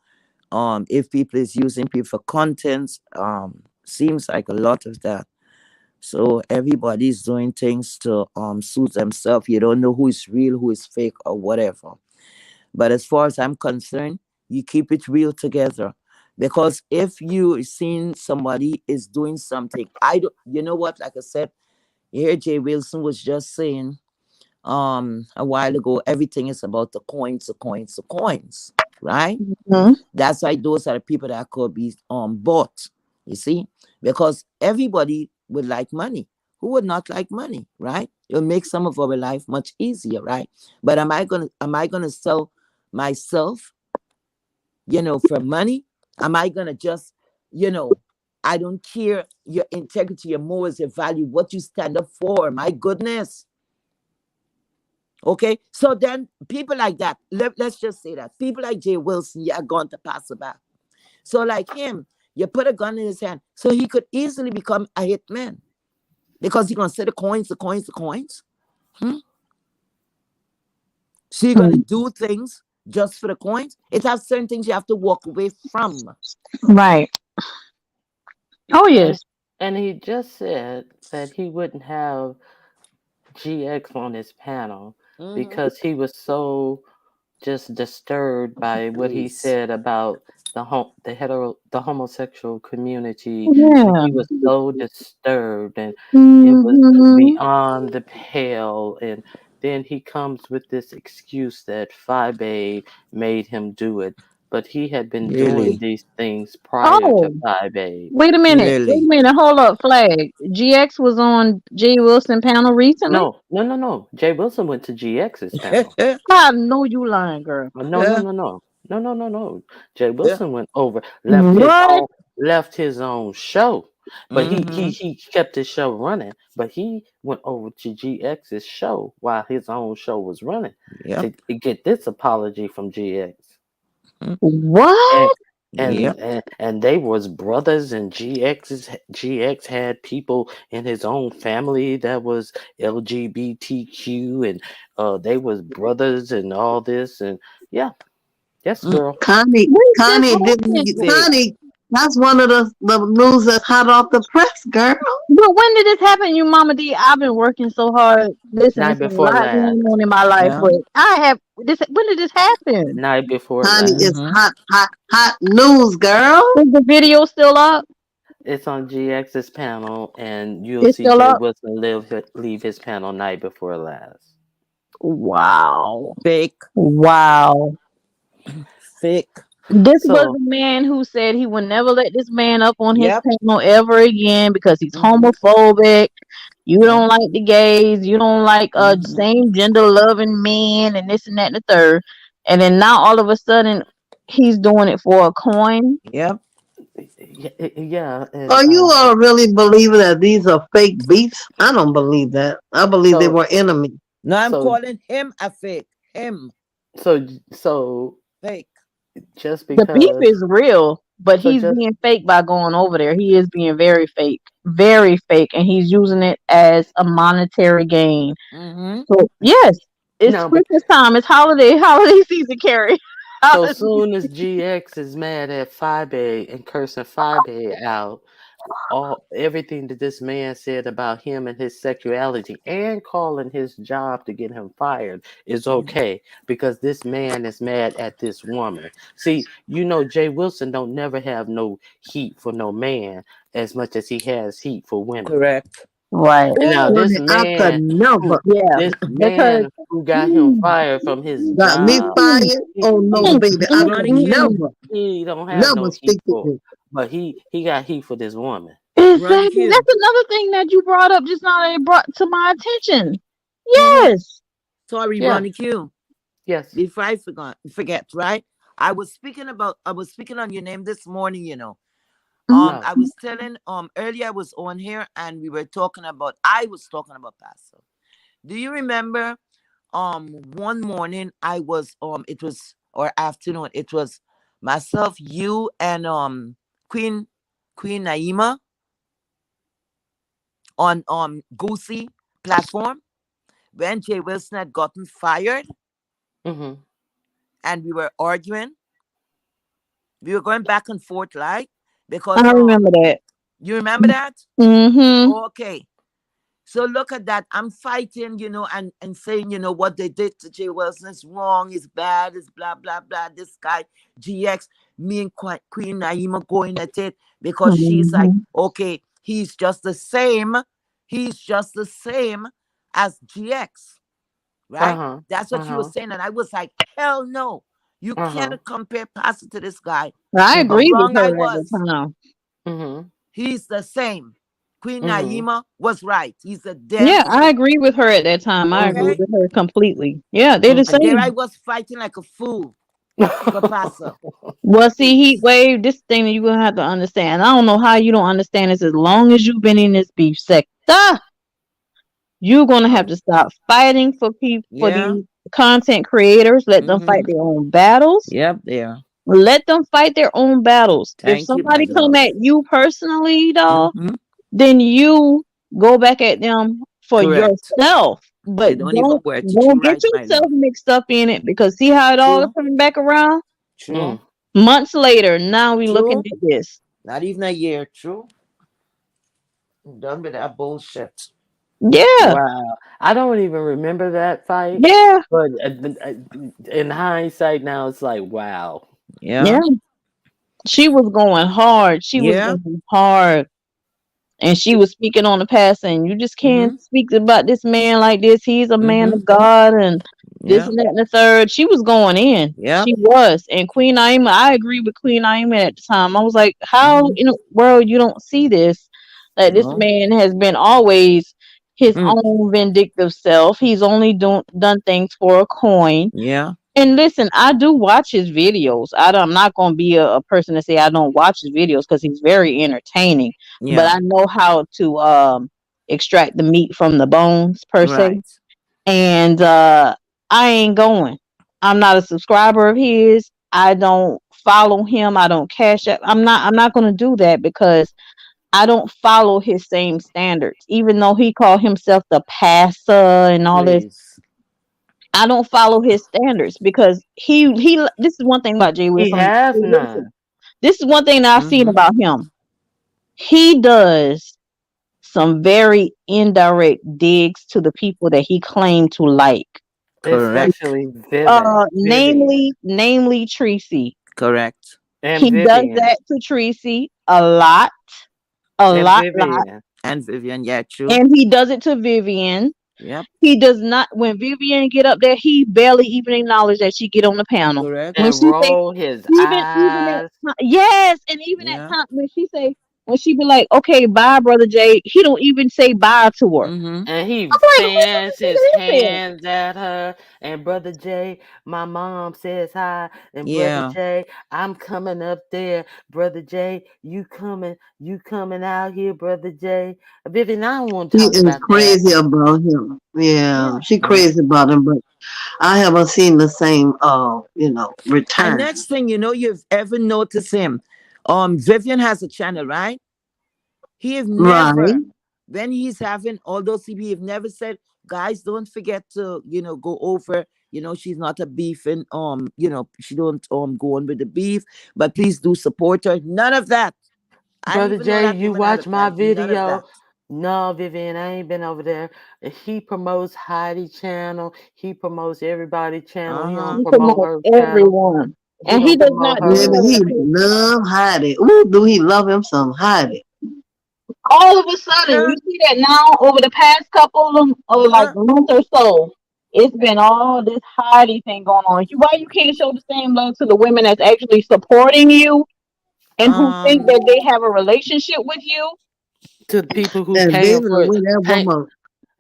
If people is using people for contents, seems like a lot of that. So everybody's doing things to suit themselves. You don't know who is real, who is fake, or whatever. But as far as I'm concerned, you keep it real together. Because if you seen somebody is doing something, I don't, you know what? Like I said, here Jay Wilson was just saying a while ago, everything is about the coins, right? Hmm. That's why those are the people that could be bought. You see, because everybody would like money. Who would not like money, right? It'll make some of our life much easier, right? But am I gonna sell myself, for money? Am I gonna just, you know, I don't care your integrity, your morals, your value, what you stand up for. My goodness. Okay. So then people like that, let's just say that. People like Jay Wilson, you are going to pass it back. So like him, you put a gun in his hand. So he could easily become a hitman. Because he's gonna say the coins, the coins, the coins. Hmm? So you're gonna do things just for the coins. It has certain things you have to walk away from. Right. Oh And yes. and he just said that he wouldn't have GX on his panel Hmm. because he was so just disturbed by what he Please. said about the homosexual community, and Yeah. he was so disturbed, and it was Mm-hmm. beyond the pale. And then he comes with this excuse that Phi Babe made him do it, but he had been doing Really? these things prior to Oh, Phi Babe. wait a minute. Wait a Really? minute. Hold up, flag. GX was on Jay Wilson panel recently. No, no, no, no. Jay Wilson went to GX's panel. I know you lying, girl. No, no, no, no. No, no, no, no. Jay Wilson went over, What? left his own show. But Mm-hmm. he kept his show running, but he went over to GX's show while his own show was running to Yep. get this apology from GX. Mhm. And What? Yep. and they was brothers, and GX had people in his own family that was LGBTQ, and they was brothers and all this. And yeah, yes, Mm. girl. Connie, When did this Connie didn't happen? Fake. Connie. That's one of the news that's hot off the press, girl. But when did this happen, you mama D? I've been working so hard. Listen, Night there's a before lot going last. on in my life, Yeah. but I have this. When did this happen? Night before Connie last. is Mm-hmm. hot, hot, hot news, girl. Is the video still up? It's on GX's panel, and you'll It's see still Jay up. Wilson leave his panel night before last. Wow. Fake. Wow. Fake. This was So a man who said he would never let this man up on his Yep. panel ever again because he's Mm-hmm. homophobic. You Yep. don't like the gays. You don't like Mm-hmm. same gender loving men and this and that and the third. And then now all of a sudden he's doing it for a coin. Yep. yeah, and Are you all really believing that these are fake beefs? I don't believe that. I believe they so were enemies. No, I'm so calling him a fake. Him. so Fake. just The beef because is real, but so he's just being fake by going over there. He is being very fake, and he's using it as a monetary gain. Mm-hmm. So yes, it's now but Christmas time. It's holiday season, Carrie. so Holiday soon as season. GX is mad at Fibe and cursing Fibe out, all everything that this man said about him and his sexuality and calling his job to get him fired is okay because this man is mad at this woman. See, Jay Wilson don't never have no heat for no man as much as he has heat for women. Correct. Right. And now Who? Honey, I could who never Yeah. this Because. man who got him Mm, fired from his got me job, fired. he Oh no, he baby, I could Ronnie Q. mm. never, he don't have never no heat speak to for, you. but he got heat for this woman. Ronnie Exactly. Q. That's another thing that you brought up just now that it brought to my attention. Mm-hmm. Yes. Sorry, Yeah, Ronnie Q. yes. Before I forget, right? I was speaking on your name this morning, you know. Mhm. No. I was telling earlier I was on here and we were talking about I was talking about Pastor. Do you remember one morning I was it was or afternoon, it was myself, you and Queen Naima on Goosey platform when Jay Wilson had gotten fired Mm-hmm. and we were arguing. We were going back and forth, like I because remember that. you remember that? Mm-hmm. Okay. So look at that. I'm fighting, and saying, what they did to Jay Wilson is wrong, is bad, is blah, blah, blah. This guy, GX, me and Queen Naima going at it because she's like, Mm-hmm. okay, he's just the same. He's just the same as GX, right? Uh-huh. That's what she was Uh-huh. saying. And I was like, hell no. You Uh-huh. can't compare Pastor to this guy. I How Mm-hmm. agree with wrong I her at the was. time. Mm-hmm. He's the same. Queen Mm-hmm. Naima was right. He's a damn Yeah, I same. agree with her at that time. I agree Mm-hmm. Okay? with her completely. Yeah, they're the And there I same. was fighting like a fool for Paso. Well, see, heat It's wave, this thing that you're gonna have to understand. I don't know how you don't understand this. As long as you've been in this beef sector, you're gonna have um to stop fighting for people, for yeah. these content creators. Let them fight Mm-hmm. their own battles. Yep, there. Let them fight their own battles. If Thank you, my somebody come love. at you personally, dog, Mm-hmm. then you go back at them for Correct. yourself. They But don't even don't wear it. You're don't get right, my yourself love. mixed up in it because see how it all True. turned back around? True. Mm. Months later, now we looking True. at this. Not even a year. True. I'm done with that bullshit. Yeah, Wow. I don't even remember that fight, yeah, but in hindsight now it's like wow. Yeah. yeah. She was going hard. She was Yeah. going hard. And she was speaking on the past, and you just can't Mm-hmm. speak about this man like this. He's a man Mm-hmm. of God, and this Yeah. and that and the third. She was going in. Yep. She was. And Queen Naima, I agree with Queen Naima at the time. I was like, how Mm-hmm. in the world you don't see this? That this No. man has been always his Mm. own vindictive self. He's only done things for a coin. Yeah. And listen, I do watch his videos. I'm not going to be a person to say I don't watch his videos because he's very entertaining. But Yeah. I know how to extract the meat from the bones per se. Right. And I ain't going. I'm not a subscriber of his. I don't follow him. I don't cash up. I'm not going to do that because I don't follow his same standards. Even though he called himself the pastor and all this, Please. I don't follow his standards because he. This is one thing about Jay He Wilson. has none. This is one thing that I've seen Mm-hmm. about him. He does some very indirect digs to the people that he claimed to like. Correct. Especially Vivian, Namely Tracy. Correct. and He does Vivian, that to Tracy a lot, a and lot, Vivian. And Vivian. Yeah. True. and he does it to Vivian. Yep. He does not. When Vivian get up there, he barely even acknowledge that she get on the panel. When Correct. she And say, roll his even eyes. yes, and even at Yeah. time when she say, when she be like, okay, bye, brother Jay, he don't even say bye to her. Mm-hmm. And he I'm like, what kind fans of his nigga is this? hands at her. And Brother Jay, my mom says hi. And Brother Yeah. Jay, I'm coming up there. Brother Jay, you coming out here, Brother Jay. Vivian, I don't want to She talk is about that. crazy about him. Yeah, Yeah. she Yeah. crazy about him, but I haven't seen the same And return. next thing you know, you've ever noticed him. Vivian has a channel, right? He have Right. never, when he's having all those CB, have never said, guys, don't forget to, go over. She's not a beef and she don't go on with the beef, but please do support her. None of that. I didn't Brother even know Jay, that you woman had a watch my page. None of video. that. No, Vivian, I ain't been over there. He promotes Heidi channel. He promotes everybody channel. He don't Uh-huh. He promote promotes her channel. everyone, He and he don't does promote not do her. Maybe it he because love Heidi. Ooh, do he love him some Heidi? all of a sudden Yeah. you see that now over the past couple of like Yeah. month or so, it's been all this Heidi thing going on. Why you can't show the same love to the women that's actually supporting you and who think Um. that they have a relationship with you? To the people who And paying baby, the for way that pay, woman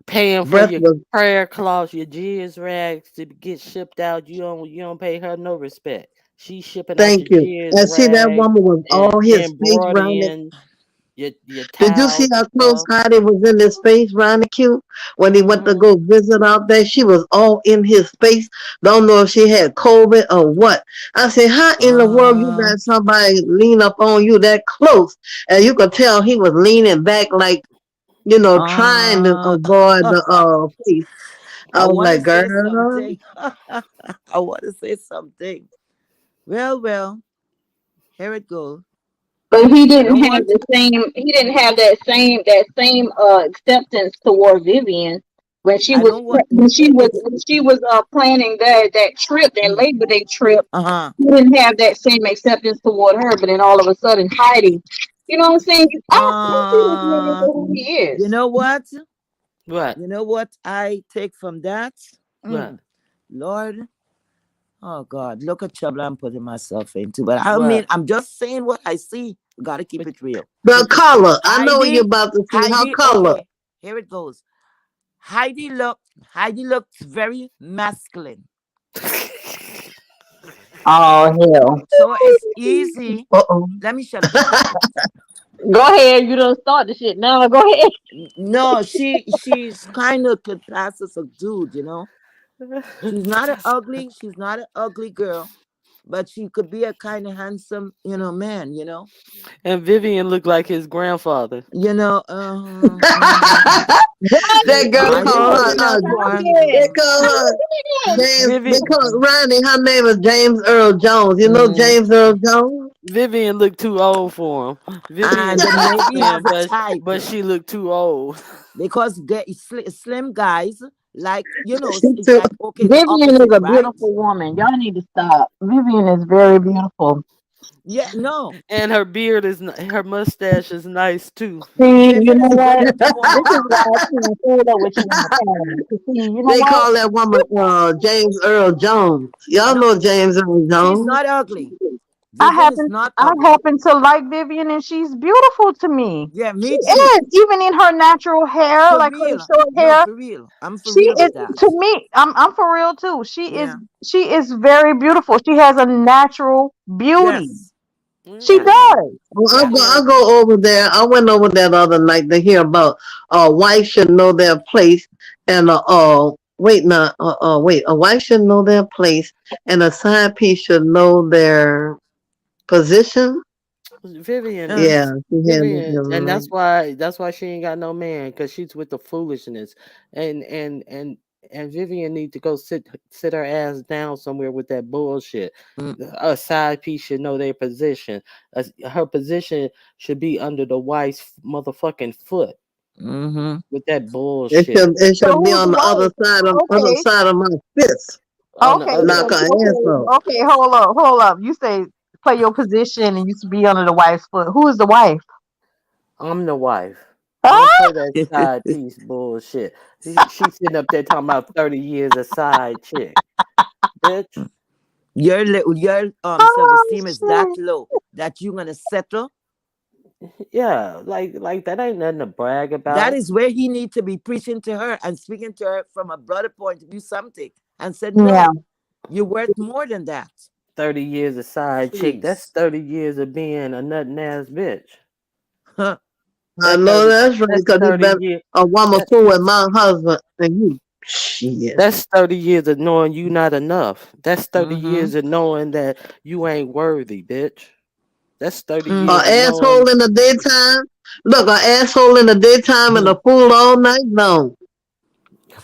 paying for breath your was, prayer cloths, your jizz rags to get shipped out. You don't pay her no respect. She's shipping out thank your you. jizz And see, that rags woman was and all his face rounded. embroidering your Did you see towels how and close stuff. Heidi was in his face, Ronnie Q? When he went to Hmm. go visit out there, she was all in his face. Don't know if she had COVID or what. I said, how in the world you Uh. let somebody lean up on you that close? And you could tell he was leaning back like, trying to Uh. avoid the face. I I was want to like, say girl, something. I want to say something. Well, well, here it goes. But I don't want to. he didn't have that same acceptance toward Vivian I don't want. when she was planning that trip, that Labor Day trip. Uh huh. He didn't have that same acceptance toward her, but then all of a sudden Heidi, you know what I'm saying? I see this nigga Uh. for who he You is. know what? What? You know what I take from that? What? Mm, Lord, oh God, look at trouble I'm putting myself into. But I mean, What? I'm just saying what I see. You gotta keep What? it real. the What you see? color. I know what you're Heidi, about to see. Her Heidi. color. Okay, here it goes. Heidi look. Heidi looks very masculine. Oh hell. So it's easy. Uh-oh. Let me shut up. Let me shut up. Let me shut up. Go ahead, you don't start the shit now. Go ahead. No, she's kind of could pass as a dude. She's not an ugly. She's not an ugly girl, but she could be a kind of handsome, man. And Vivian looked like his grandfather. You know. What? That girl I didn't called put her it out ugly. for her. They Again. call her James. They Vivian call Ronnie. Her name is James Earl Jones. You know Mm, James Earl Jones? Vivian looked too old for him. Vivian and is the lady have Mexican, a but type but she looked too old. because slim guys like She it's took like okay the Vivian is opposite, a right? beautiful woman. Y'all need to stop. Vivian is very beautiful. Yeah, no. And her beard is her mustache is nice too. See, you Vivian know is good what? looking This woman. is why I can't fool up with you on the panel. See, you know They what? call that woman James Earl Jones. Y'all No, know James Earl she's Jones. not ugly. I Vivian is happen not I ugly. happen to like Vivian and she's beautiful to me. Yeah, She me too. is, even in her natural hair, For like her real. short No, hair. for real. I'm for She real is with that. to me, I'm for real too. Yeah. She is very beautiful. She has a natural beauty. Yes. She Yeah. Yeah, does. Well, Yeah. I yeah. go over there. I went over there the other night to hear about wife should know their place and wait, a wife should know their place and a side piece should know their position. Vivian Uh, Yeah, is she had it the Vivian, other and night. that's why she ain't got no man because she's with the foolishness, and Vivian need to go sit her ass down somewhere with that bullshit. mm, A side piece should know their position. Her position should be under the wife's motherfucking foot mm-hmm. with that It bullshit should it So should be who's the on the wife? other Okay. side of my fist. on the Okay, other. Knock so her ass okay, off. okay, hold up. You say play your position and you should be under the wife's foot. Who is the wife? I'm the wife. Don't Huh? play that side piece bullshit. She sitting up there talking about 30 years a side chick, bitch. Your self Oh esteem is that shit. low that you're gonna settle. Yeah, like that ain't nothing to brag That about. is where he need to be preaching to her and speaking to her from a brother point of view something and said, Yeah. no, you're worth more than that. 30 years a side chick. That's Please. 30 years of being a nutting ass bitch. Huh. I That know 30 that's right, that's because it's 30 been years a woman that, fool with my husband and you. Shit. that's 30 years of knowing you not enough. That's 30 Mm-hmm. years of knowing that you ain't worthy, bitch. That's 30 Hmm. A years of knowing asshole in the daytime. Look, a asshole in the daytime and a fool all night long.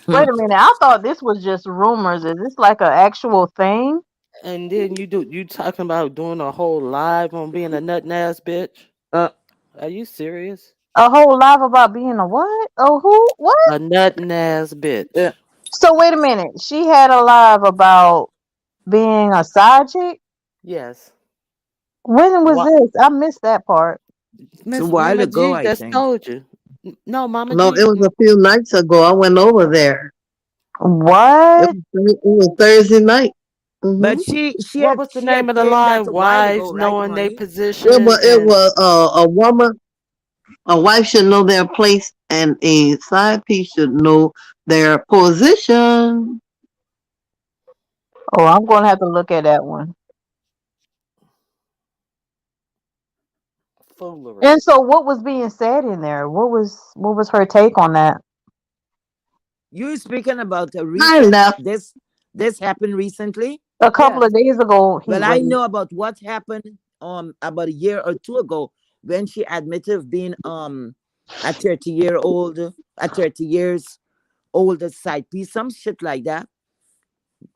Wait a minute. I thought this was just rumors. Is this like an actual thing? and then you talking about doing a whole live on being a nutting ass bitch? uh, Are you serious? A whole live about being a what? Oh, who? What? A nutting ass bitch. uh, So wait a minute. She had a live about being a side chick. Yes. When was What? this? I missed that part. it's a Miss while Mama ago, G I just think. told you. No, Mama No, it G. was a few nights ago. I went over there. What? It was Thursday night. But Hmm What was the she name had of the claimed lie? that a while ago, Wives right, knowing their honey? position It and was a woman. A wife should know their place, and a side piece should know their position. Oh, I'm gonna have to look at that one. foolery. And so, what was being said in there? What was her take on that? You speaking about a I recent left. this happened recently? A couple Yes. of days ago, he Well, I raised. know about what happened about a year or two ago when she admitted of being a 30 years older side piece, some shit like that.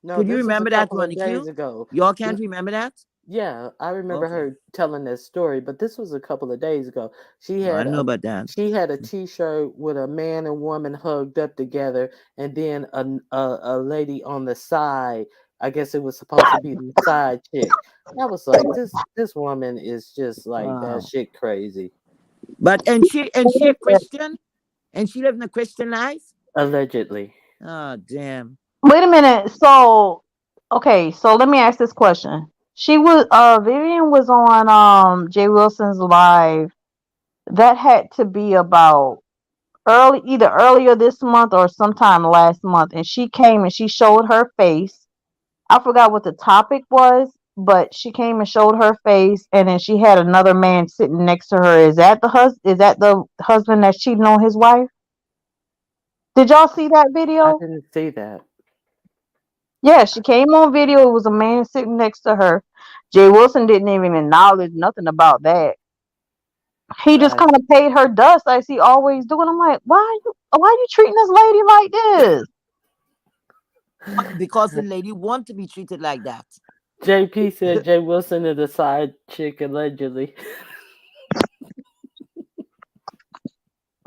No, Could you this was a remember that, couple of Ronnie days Q? ago. Y'all can't Th- remember that? Yeah, I remember Okay. her telling that story, but this was a couple of days ago. She I had don't know a about that. she had a T-shirt with a man and woman hugged up together, and then a lady on the side. I guess it was supposed to be the side chick. I was like, this woman is just like that Wow. shit crazy. But and she a Christian? And she living a Christian life? Allegedly. Oh damn. Wait a minute. So, okay. So let me ask this question. Vivian was on Jay Wilson's live. That had to be about either earlier this month or sometime last month, and she came and she showed her face. I forgot what the topic was, but she came and showed her face, and then she had another man sitting next to her. Is that the husband that's cheating on his wife? Did y'all see that I video? didn't see that. Yeah, she came on video. It was a man sitting next to her. Jay Wilson didn't even acknowledge nothing about that. He just I kind of paid her dust as he always do. And I'm like, why you treating this lady like this? Because the lady want to be treated like that. JP said Jay Wilson is a side chick allegedly.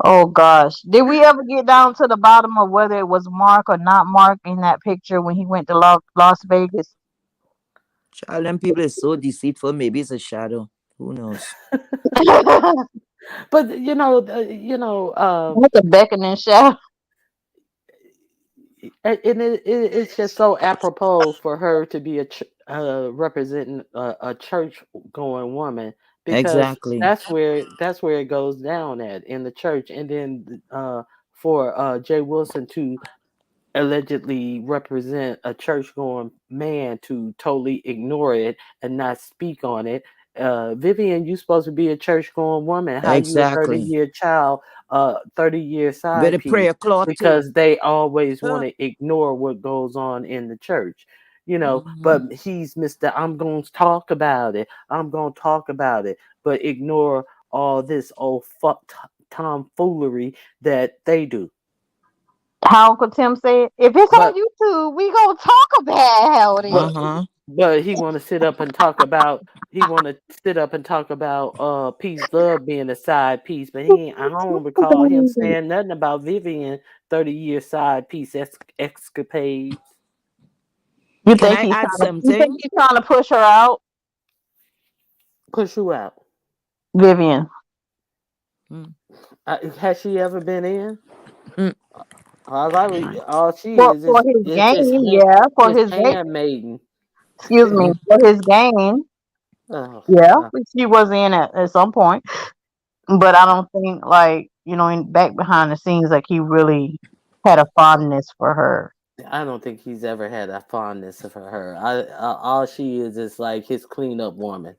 Oh gosh. Did we ever get down to the bottom of whether it was Mark or not Mark in that picture when he went to Las Vegas? Child, them people is so deceitful. Maybe it's a shadow. Who knows? But With the beckoning shadow. and it's just so apropos for her to be representing a church going woman, because Exactly. that's where it goes down at in the church. And then for Jay Wilson to allegedly represent a church going man to totally ignore it and not speak on it. Vivian, you supposed to be a church going woman. How you a 30 Exactly. year child, 30-year With side a piece? prayer cloth too. Because they always want Huh. to ignore what goes on in the church. Mhm. But he's Mr. I'm going to talk about it. I'm going to talk about it, but ignore all this old tomfoolery that they do. How Uncle Tim said, if it's on But YouTube, we gonna talk about it. but Uh-huh. but he want to sit up and talk about peace love being a side piece, but I don't recall him saying nothing about Vivian 30-year side piece escapades. You Can think I he's add trying to? You think something? he's trying to push her out, Push you out. Vivian? Hmm. Has she ever been in? Hmm. All she For is for is his is his gain, hand, yeah. For his his gain, handmaiden. excuse me. For his gain, Oh, yeah. She was in at some point, but I don't think like in back behind the scenes like he really had a fondness for her. I don't think he's ever had a fondness for her. All she is like his cleanup woman.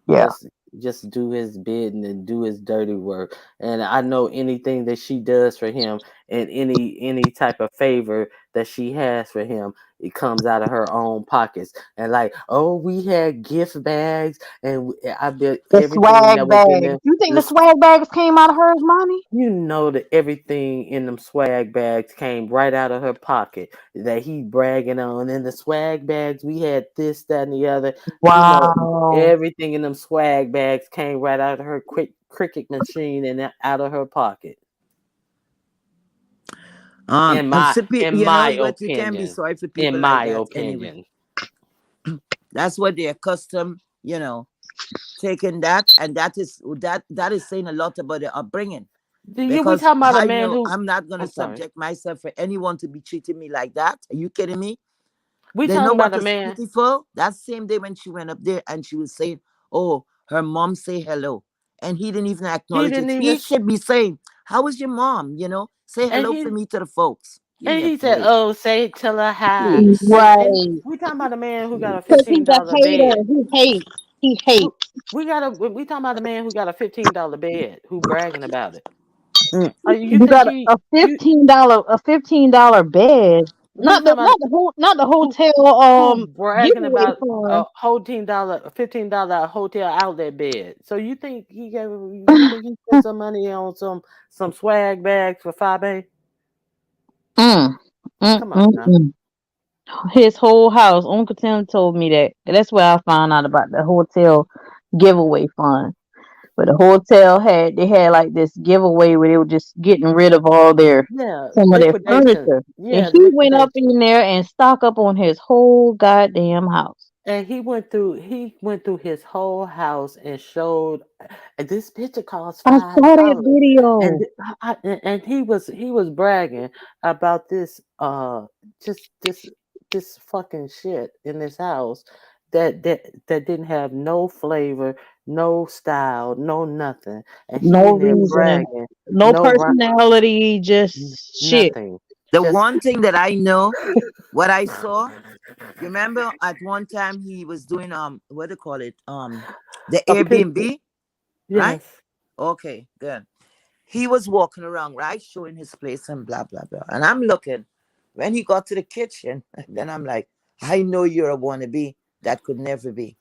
Yeah. just just do his bidding and do his dirty work. And I know anything that she does for him, and any type of favor that she has for him, it comes out of her own pockets. And like, oh, we had gift bags, and I bet The everything that swag was in bags. there. You think the This, swag bags came out of her money? that everything in them swag bags came right out of her pocket, that he bragging on. In the swag bags, we had this, that, and the other. You know, Wow. everything in them swag bags came right out of her quick cricket machine and out of her pocket. In my in You my know what? You can't be opinion. sorry for In people like my that anyway. opinion. That's what they're accustomed, taking that, and that is saying a lot about their upbringing. Yeah, we Because talking about a I man know who. I'm not gonna I'm sorry. subject myself for anyone to be treating me like that. Are you kidding me? We They know talking about what a is man. pitiful. That same day when she went up there and she was saying, "Oh, her mom say hello," and he didn't even He acknowledge didn't it. He even. should be saying, "How is your mom?" Say And hello for he me to the folks. Give and me a he said, break. "Oh, say it till her high." And Right. we talking about a man who got a Because he's a $15 bed. hater. He hates. He We hates. we talking about a man who got a $15 bed, who bragging about it. Mm. You You think got a $15 bed. we talking about Not the who hotel bragging giveaway about a fund. $15 hotel outlet bed? So you think he spent some money on some swag bags for 5A? Mm, mm, Come mm, on now. mm. His whole house. Uncle Tim told me that. That's where I found out about the hotel giveaway fund. But the hotel they had like this giveaway where they were just getting rid of all their Yeah, some of their liquidation. furniture. And Yeah, he went up liquidation. in there and stock up on his whole goddamn house. And he went through his whole house and showed, and this picture costs I five saw that dollars, and video. he was bragging about this just this fucking shit in this house that didn't have no flavor, no style, no nothing, and he No in there reason. bragging, No no run, personality, just shit. nothing, The just one thing that I know, what I saw, you remember at one time he was doing what do you call it? The a picture. Airbnb, right? Yes, Okay, good. He was walking around, right, showing his place and blah blah blah. And I'm looking. When he got to the kitchen, then I'm like, I know you're a wannabe. That could never be.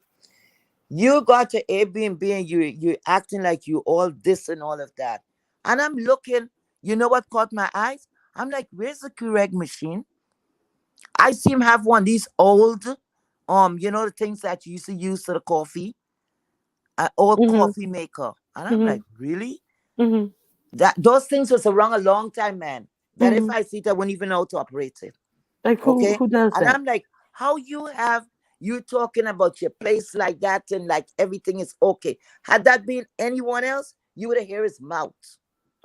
You got to Airbnb and you acting like you all this and all of that. And I'm looking, you know what caught my eyes? I'm like, where's the Keurig machine? I see him have one, these old, the things that you used to use for the coffee, an old mhm, coffee maker. And I'm mhm, like, really? mhm, That those things was around a long time, man. That if mhm. I see it, I wouldn't even know how to operate it. Like who Okay. who does And that? I'm like, how you have You talking about your place like that and like everything is okay. Had that been anyone else, you would have heard his mouth.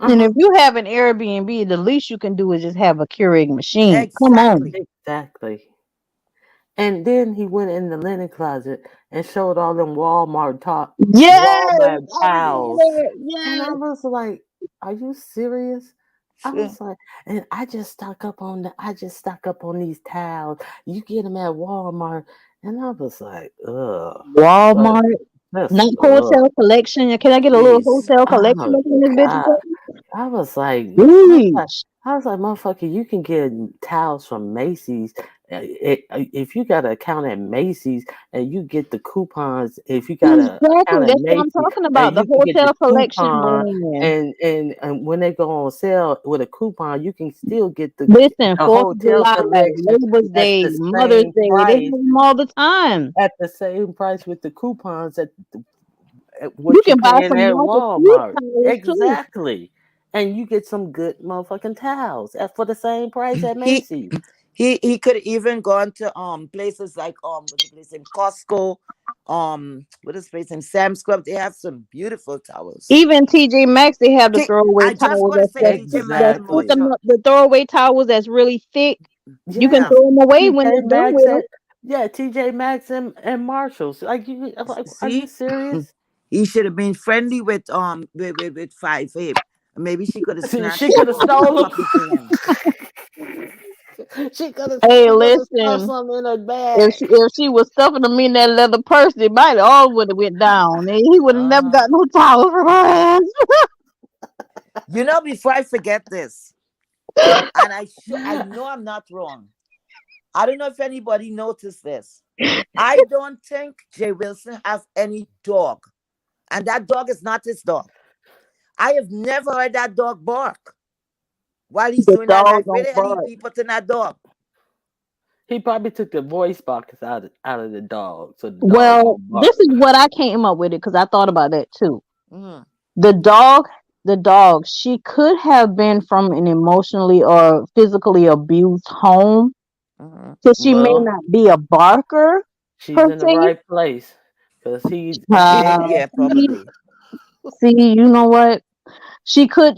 And if Uh-huh. you have an Airbnb, the least you can do is just have a Keurig machine. Come on. Exactly. Exactly. And then he went in the linen closet and showed all them Yes, Walmart I saw towels. that. And I Yes. was like, are you serious? I Sure. was like, and I just stock up on these towels. You get them at Walmart. And I was like, ugh. But Walmart, not just ugh. hotel collection. Can I get a little Please. hotel collection Oh up in this bitch? God. I was like, Jeez. I was like, motherfucker, you can get towels from Macy's. If you got an account at Macy's and you get the coupons, if you got an Exactly. account at That's what I'm Macy's talking and about. The you can get the hotel collection coupon, brand. and when they go on sale with a coupon, you can still get Listen, the 4th of hotel July, collection Labor's at Day, the Mother's same Day, they have price, them all the time. with the coupons at You what you can buy paying some at Martha Stewart Walmart. towels too. Exactly. And you get some good motherfucking towels for the same price at He Macy's. he could have even gone to places like what's the place in Costco, what is the place in Sam's Club. They have some beautiful towels. Even TJ Maxx, they have the throwaway I just towels going to say TJ Maxx that's and thick Exactly. enough. Marshall. The throwaway towels that's really thick. You can Yeah. throw them away when TJ you're done Maxx with them. at yeah, TJ Maxx and Marshalls. Like, are you See, serious? he should have been friendly with with Five Ape. Maybe she could have She snatched could have a stolen. puppy to him. Hey, She could have stuffed listen, something in her bag. if she was stuffing them in that leather purse, it might all would have went down, and he would have never Uh-huh. got no towels from her ass. You know, before I forget this, and I know I'm not wrong. I don't know if anybody noticed this. I don't think Jay Wilson have any dog, and that dog is not his dog. I have never heard that dog bark while he's The doing that dog life. Where don't the hell he bark. be putting that dog? He probably took the voice box out of the dog, so the dog Well, won't this is bark. what I came up with it because I thought about that too. Mm, The dog, the dog, she could have been from an emotionally or physically abused home, so she may well, not be a barker She's per in the se. right place because he's yeah, See, probably. you know what? She could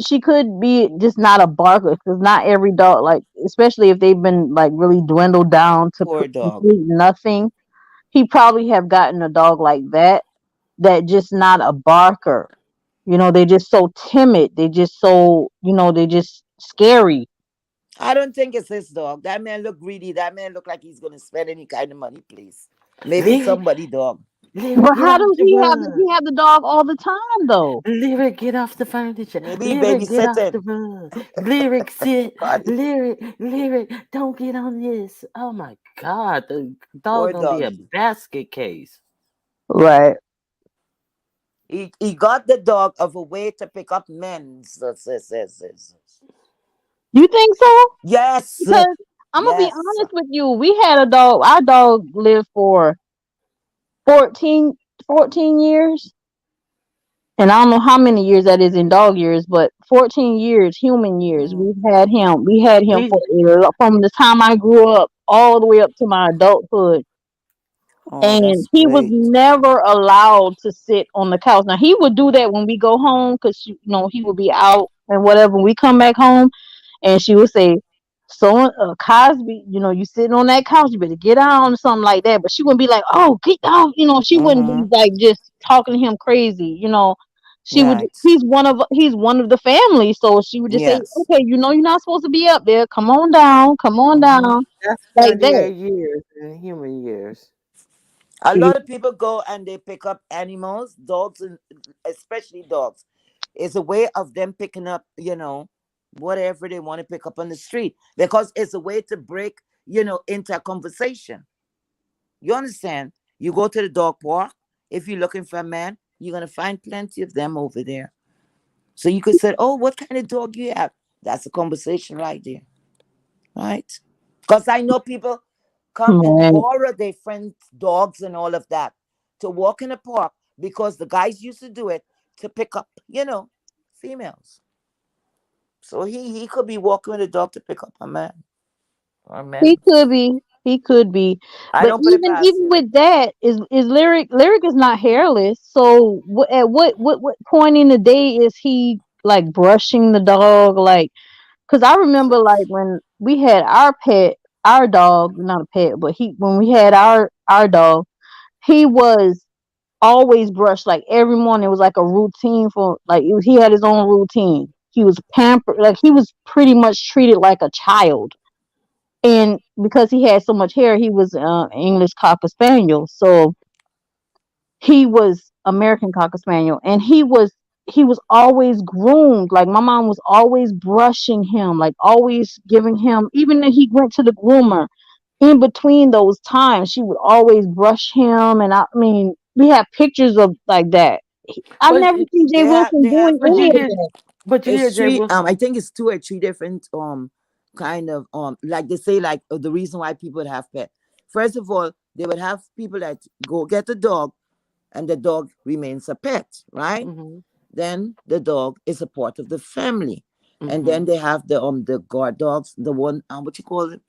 be just not a barker because not every dog, like especially if they've been like really dwindled down to Poor dog. complete nothing. He probably have gotten a dog like that just not a barker. They just so timid. They just so they just scary. I don't think it's his dog. That man look greedy. That man look like he's gonna spend any kind of money, please. Maybe it's Lyric, somebody dog. Lyric, But get how off does the rug. he have the dog all the time though? Lyric, get off the furniture. Maybe he Lyric, get off the babysitting. rug. Lyric, sit. God, Lyric, don't get on this. Oh my God, the dog poor gonna be dog. a basket case. Right. He got the dog of a way to pick up men. You think so? Yes, Because I'm gonna be yes. honest with you. We had a dog. Our dog lived for 14, 14 years. And I don't know how many years that is in dog years, but 14 years, human years. Mm. We've had him. We had him He for from the time I grew up all the way up to my adulthood. Oh, And that's he was great. never allowed to sit on the couch. Now he would do that when we go home because he would be out and whatever. When we come back home, and she would say, "So, Cosby, you sitting on that couch, you better get down," or something like that. But she wouldn't be like, "Oh, get down," she wouldn't be Mm-hmm. like just talking to him crazy. She would. Right. He's one of the family, so she would just say, Yes. "Okay, you're not supposed to be up there. Come on Mm-hmm. down," That's like that. 38 years in human years. A lot of people go and they pick up animals, dogs, and especially dogs. It's a way of them picking up, whatever they want to pick up on the street because it's a way to break, into a conversation. You understand? You go to the dog park. If you're looking for a man, you're gonna find plenty of them over there. So you could say, "Oh, what kind of dog you have?" That's a conversation right there, right? Because I know people come and Right. borrow their friends' dogs and all of that to walk in the park because the guys used to do it to pick up, females. So he could be walking with a dog to pick up a man or He men. could be. He could be, I but don't put it past even him. with that, is lyric is not hairless. So at what point in the day is he like brushing the dog? Like, because I remember like when we had our pet, our dog, not a pet, but he when we had our dog, he was always brushed like every morning. It was like a routine for like he had his own routine. He was pampered, like he was pretty much treated like a child. And because he had so much hair, he was English Cocker Spaniel. So he was American Cocker Spaniel, and he was always groomed. Like my mom was always brushing him, like always giving him. Even if he went to the groomer, in between those times, she would always brush him. And I mean, we have pictures of like that. I've But never seen Jay Wilson They have doing but you any of hear that. but you hear it's Jay three. Wilson. I think it's two or three different kind of like they say like the reason why people would have pet. First of all, they would have people that go get a dog, and the dog remains a pet, right? Hmm. Then the dog is a part of the family, and Hmm. then they have the guard dogs, the one what you call it,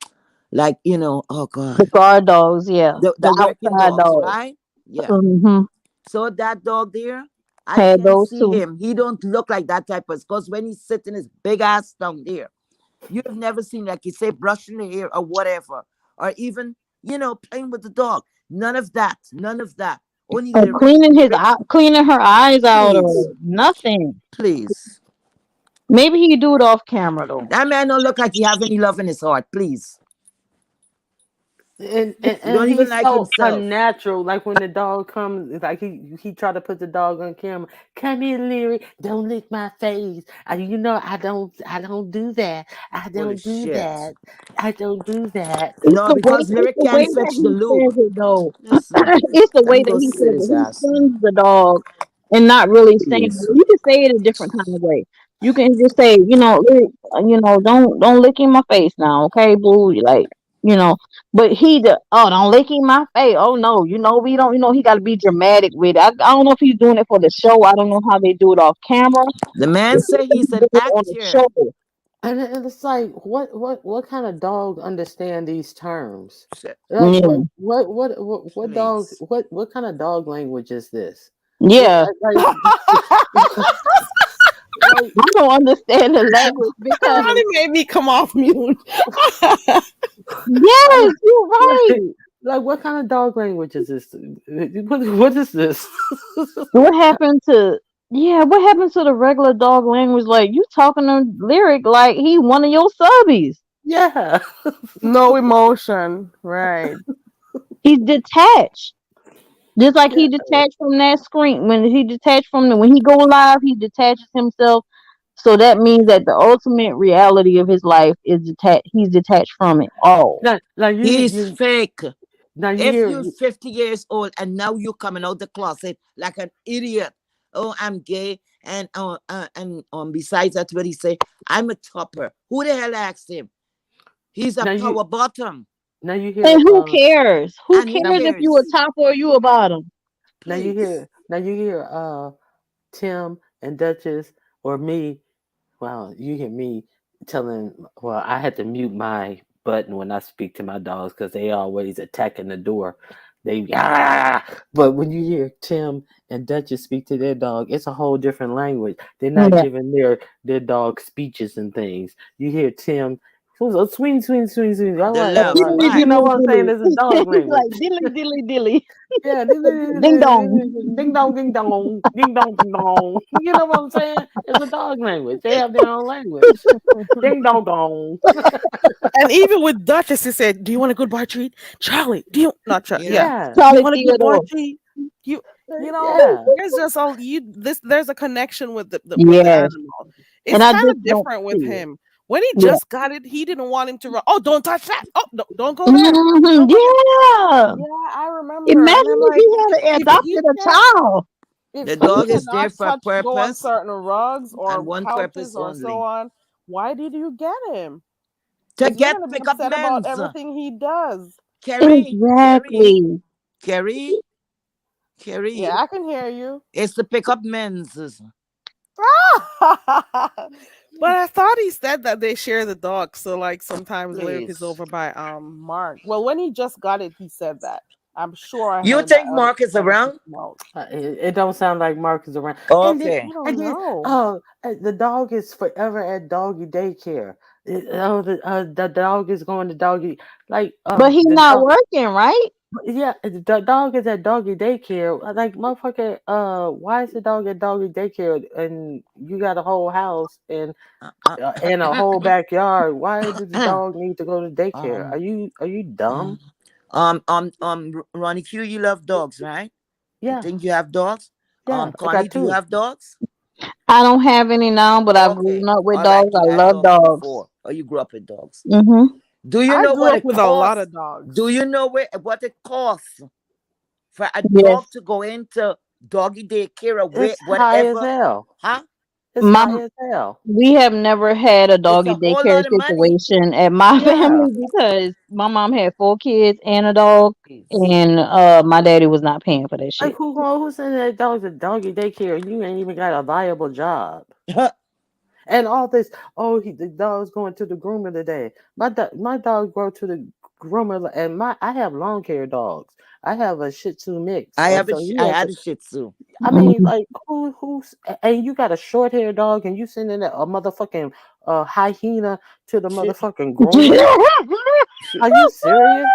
like oh The god, guard dogs, yeah, the the working outside dogs, dogs. right? Yeah. Hmm. So that dog there, I Had can those see two. him. He don't look like that type of, because when he's sitting his big ass down there, you have never seen, like you say, brushing the hair or whatever, or even playing with the dog. None of that. None of that. Only Or lyric. Lyric, cleaning her eyes out please, or nothing. please. Maybe he do it off camera though. That man don't look like he have any love in his heart. Please, and, Yeah. and he and don't even he's like so himself. unnatural. Like when the dog comes, it's like he tried to put the dog on camera. Come here, Lyric. Don't lick my face. I don't do that. I Full of don't do shit. that. I don't do that. No, because It's lyric the way can't that fetch the he lube. says it though. Listen, It's the let way me that go he sit says it. his He ass. sends the dog and not really saying Please. it. You can say it a different kind of way. You can just say, "Look, don't lick in my face now, okay, boo?" Like, you know, but don't lick in my face. Oh no, we don't. He got to be dramatic with it. I don't know if he's doing it for the show. I don't know how they do it off camera. The man If say he's he's an doing it on the actor. show, And it's like, what kind of dog understand these terms? Shit, Like, yeah, what dog, please. what kind of dog language is this? What, yeah. like, I don't understand the language because Ronnie made me come off mute. yes, you're like, right. like, what kind of dog language is this? What is this? What happened to what happened to the regular dog language? Like you talking to lyric like he one of your subbies. Yeah. No emotion, right? He's detached. Just like Yeah. he detached from that screen. When he go live, he detaches himself. So that means that the ultimate reality of his life is detached. He's detached from it all. Now He's fake. you If hear you're 50 years old and now you coming out the closet like an idiot, oh, I'm gay, and besides that, what he say, I'm a topper. Who the hell asked him? He's a now you power bottom, now you And hear who cares? Who and who cares now if you a cares? top or you a bottom? Please. now you hear Tim and Duchess or me. Well, you hear me telling. Well, I had to mute my button when I speak to my dogs because they always attacking the door. They But when you hear Tim and Duchess speak to their dog, it's a whole different language. They're not Yeah. giving their dog speeches and things. You hear Tim. "Oh, swing, swing, swing, swing." All The right, all love, right. Diddly You right? know diddly what I'm saying? dilly. This is dog He's language. like dilly dilly dilly. Yeah, Ding dong. ding dong, ding dong, ding dong, ding dong. You know what I'm saying? It's a dog language. They have their own language. Ding dong dong. And even with Duchess, he said, "Do you want a good bar treat, Charlie? Do you not Charlie? You Yeah. know, Yeah, Do you Charlie want a good bar Theodore. treat? You, you know, yeah. there's just all you. This there's a connection with the Yes. animal. And It's I kind just of don't different with see it. him. When he Yeah. just got it, he didn't want him to run. Oh, don't touch that. Oh, no, don't go there. Hmm. Don't go there. Yeah. Yeah, I remember. And I'm Imagine if like, he had if he adopted a can't, child. if the he dog is there cannot for a go on purpose certain rugs and or one couches purpose or so only: on, why did you get him? to Because you're get gonna be pick up upset about men's. everything he does. Carrie, Exactly. Carrie, Yeah, Carrie. I can hear you. It's to pick up men's. But I thought he said that they share the dog. So like sometimes Lyric is Please. over by Mark. Well, when he just got it, he said that. I'm sure I You heard that think Mark is out of his around? mouth. It don't sound like Mark is around. Okay. I don't And then know. the dog is forever at doggy daycare. The dog is going to doggy like But he's the not dog. working, right? Yeah, the dog is at doggy daycare. Like motherfucker, why is the dog at doggy daycare and you got a whole house Uh, uh, and a whole backyard? Why does the dog need to go to daycare? um, Are you dumb? Ronnie Q, you love dogs, right? I Yeah, think you have dogs. yeah. I Connie, got do you two. have dogs? I don't have any now, but I've Okay. grown up with All right. dogs. I You had love dogs dogs. before, or you grew up with dogs. Mhm. Do you I know grew what up it with a lot costs? of Do dogs. you know what it costs for a dog Yes. to go into doggy daycare or It's high as whatever? hell. Huh? It's My high as hell. We have never had a It's doggy a whole daycare lot of money. situation at my Yeah. family because my mom had 4 kids and a dog, Please. and my daddy was not paying for that Like shit. who's sending that dog to doggy daycare? You ain't even got a viable job. And all this, oh, the dog's going to the groomer today. My dog go to the groomer, and I have long hair dogs. I have a Shih Tzu mix, and so he I has had to. a Shih Tzu. I mean, like and you got a short hair dog, and you sending a motherfucking hyena to the motherfucking groomer? Are you serious?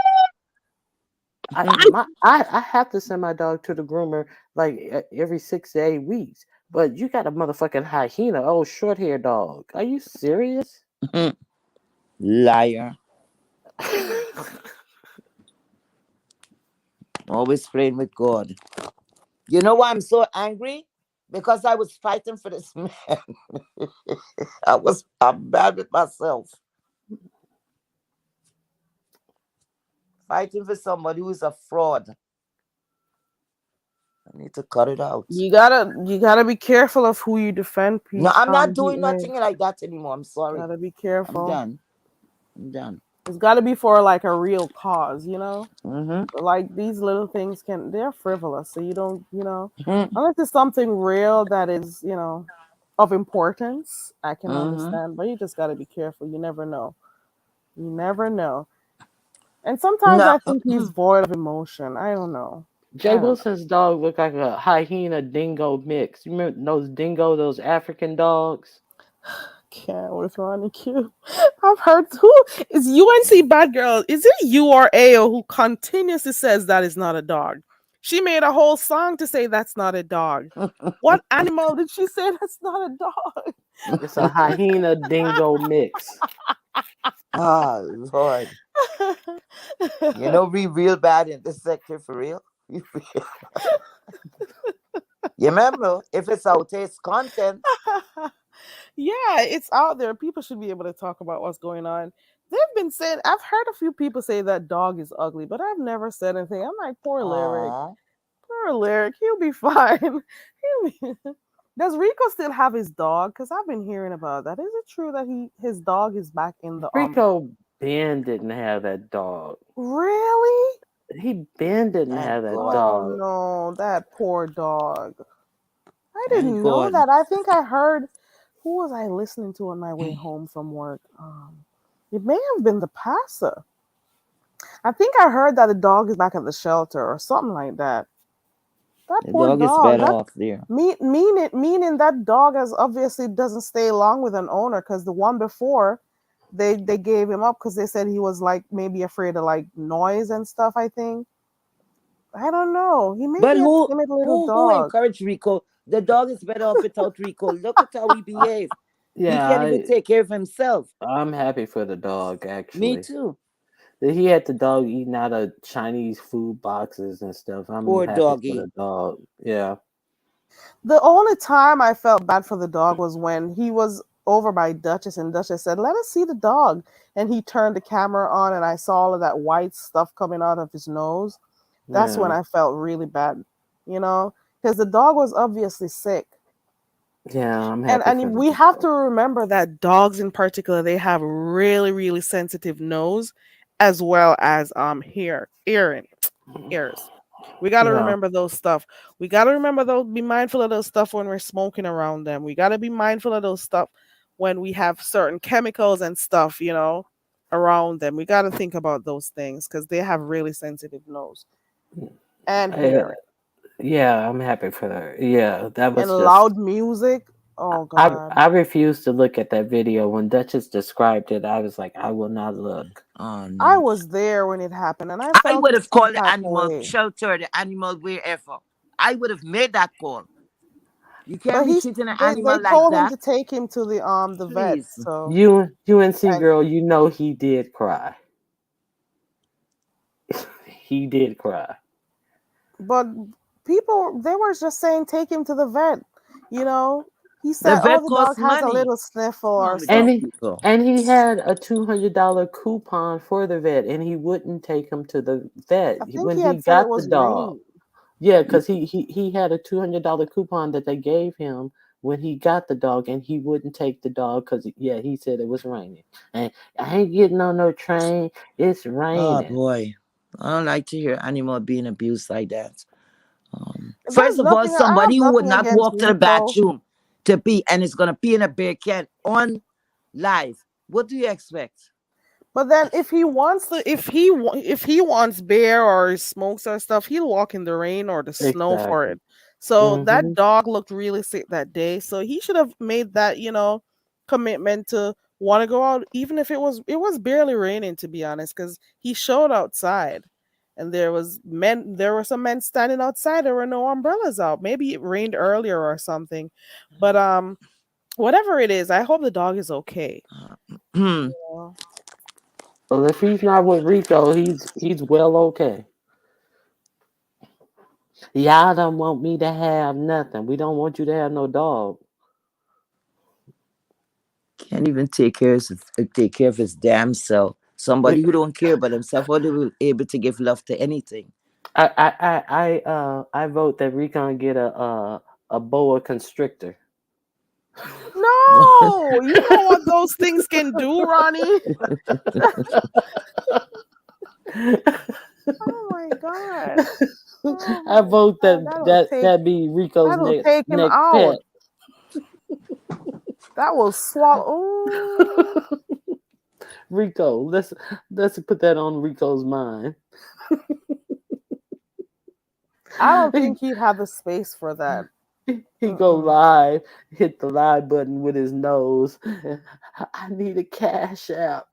I have to send my dog to the groomer like every 6 to 8 weeks. But you got a motherfucking hyena, oh short hair dog. Are you serious? Liar. Always playing with God. You know why I'm so angry? Because I was fighting for this man. I'm bad with myself. Fighting for somebody who is a fraud. I need to cut it out. You gotta be careful of who you defend, No, peace, I'm not Heat doing Wave. nothing like that anymore. I'm sorry. Gotta be I'm careful. done. I'm done. It's gotta be for like a real cause, you know? Mm-hmm. Like these little things they're frivolous. So you don't, unless it's something real that is, of importance, I can Mm-hmm. understand. But you just gotta be careful. You never know. You never know. And sometimes No. I think he's void of emotion. I don't know. Jay I don't know. Wilson's dog looked like a hyena dingo mix. You remember those African dogs? Can't with Ronnie Q. I've heard who is UNC bad girl. Is it you or AO who continuously says that is not a dog? She made a whole song to say that's not a dog. What animal did she say that's not a dog? It's a hyena dingo mix. Oh Lord. You know we real bad in this sector for real. You remember, if it's out there, it's content. Yeah, it's out there. People should be able to talk about what's going on. They've been saying, I've heard a few people say that dog is ugly, but I've never said anything. I'm like, poor Lyric. Aw. Poor Lyric. He'll be fine. He'll be... Does Rico still have his dog? Because I've been hearing about that. Is it true that his dog is back in the Rico Ben didn't have that dog. Really? Ben didn't Thank have that God. Oh dog. no, that poor dog. I Thank didn't know God. that. I think I heard, who was I listening to on my way home from work? It may have been the passer. I think I heard that the dog is back at the shelter or something like that. That The poor dog is dog. better That off there. meaning that dog has obviously doesn't stay long with an owner because the one before they gave him up because they said he was like maybe afraid of like noise and stuff. I think I don't know. He may But be a timid little who dog. encouraged Rico? The dog is better off without Rico. Look at how he behave. He Yeah, can't even take care of himself. I'm happy for the dog Me actually. too. He had the dog eating out of Chinese food boxes and stuff. I'm Poor happy for doggy. the dog. Yeah. The only time I felt bad for the dog was when he was over by Duchess and Duchess said, "Let us see the dog." And he turned the camera on and I saw all of that white stuff coming out of his nose. That's when Yeah. I felt really bad, because the dog was obviously sick. Yeah, I'm And happy for and the we have dog. to remember that dogs in particular, they have really, really sensitive nose as well as ears. We got to Yeah. remember those stuff. We got to remember those, be mindful of those stuff when we're smoking around them. We got to be mindful of those stuff when we have certain chemicals and stuff, around them. We got to think about those things because they have really sensitive nose and I, hearing yeah, I'm happy for her. Yeah, that and was just. loud music. Oh I God. I refused to look at that video when Duchess described it. I was like, I will not look. Oh I no. was there when it happened and I I felt would have some called the type of animal way. shelter, the animal wherever. I would have made that call. You can't But be treating an they animal like told him that. to take him to the vet. Please. So You UNC and girl, you know he did cry. He did cry. but people they were just saying take him to the vet. You know, he The said, "Oh, vet the costs dog has a money. little sniffle What's or wrong with And these something." people? he had a $200 coupon for the vet, and he wouldn't take him to the vet I think when he he had said it got the was dog. rain. Yeah, because he had a $200 coupon that they gave him when he got the dog, and he wouldn't take the dog because yeah, he said it was raining, and I ain't getting on no train. It's Oh raining. boy. I don't like to hear animal being abused like that. First There's of all, nothing. I have somebody who would nothing not against walk to the Rico. bathroom to pee and is gonna pee in a beer can on live. What do you expect? But then if he wants beer or smokes or stuff, he'll walk in the rain or the snow for Exactly. it. So that Hmm. dog looked really sick that day. So he should have made that, commitment to want to go out even if it was barely raining, to be honest, cuz he showed outside. And there were some men standing outside. There were no umbrellas out. Maybe it rained earlier or something. But whatever it is, I hope the dog is okay. Hmm. Yeah. Well, if he's not with Rico, he's well okay. Y'all don't want me to have nothing. We don't want you to have no dog. Can't even take care of his damn self. We, Somebody who don't care about himself, how they will able to give love to anything. I vote that Recon get a boa constrictor. No, you know what those things can do, Ronnie? Oh my god. Oh I my vote god. that that be Rico's That'll next take him next out. pet. That will swallow. Ooh. Rico, let's put that on Rico's mind. I don't he, think he'd have the space for that. he go Mm-mm. live, hit the live button with his nose. I need a cash app.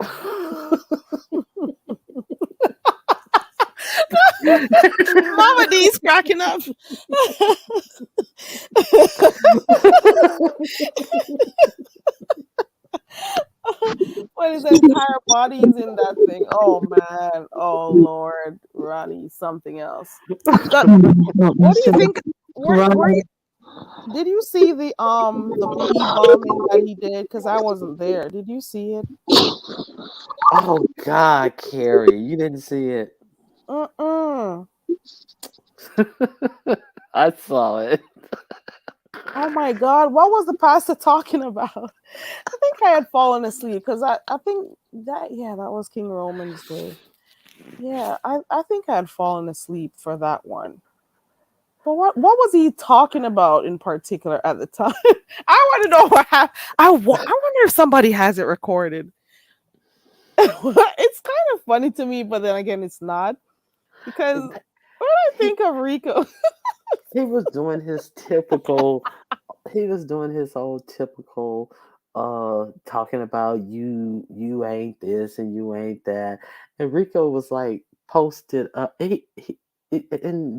Mama D's cracking up. When his entire body is in that thing. Oh man. Oh Lord. Ronnie, something else. That what do you think? Where did you see the pee bombing that he did? Because I wasn't there. Did you see it? Oh God, Carrie, you didn't see it. Mm-mm. I saw it. Oh my God, what was the pastor talking about? I think I had fallen asleep because I think that was King Roman's Day. Yeah, I think I had fallen asleep for that one. But what was he talking about in particular at the time? I want to know what happened. I wonder if somebody has it recorded. It's kind of funny to me, but then again, it's not because when I He think of Rico, he was doing his typical he was doing his old typical talking about you ain't this and you ain't that, and Rico was like posted up and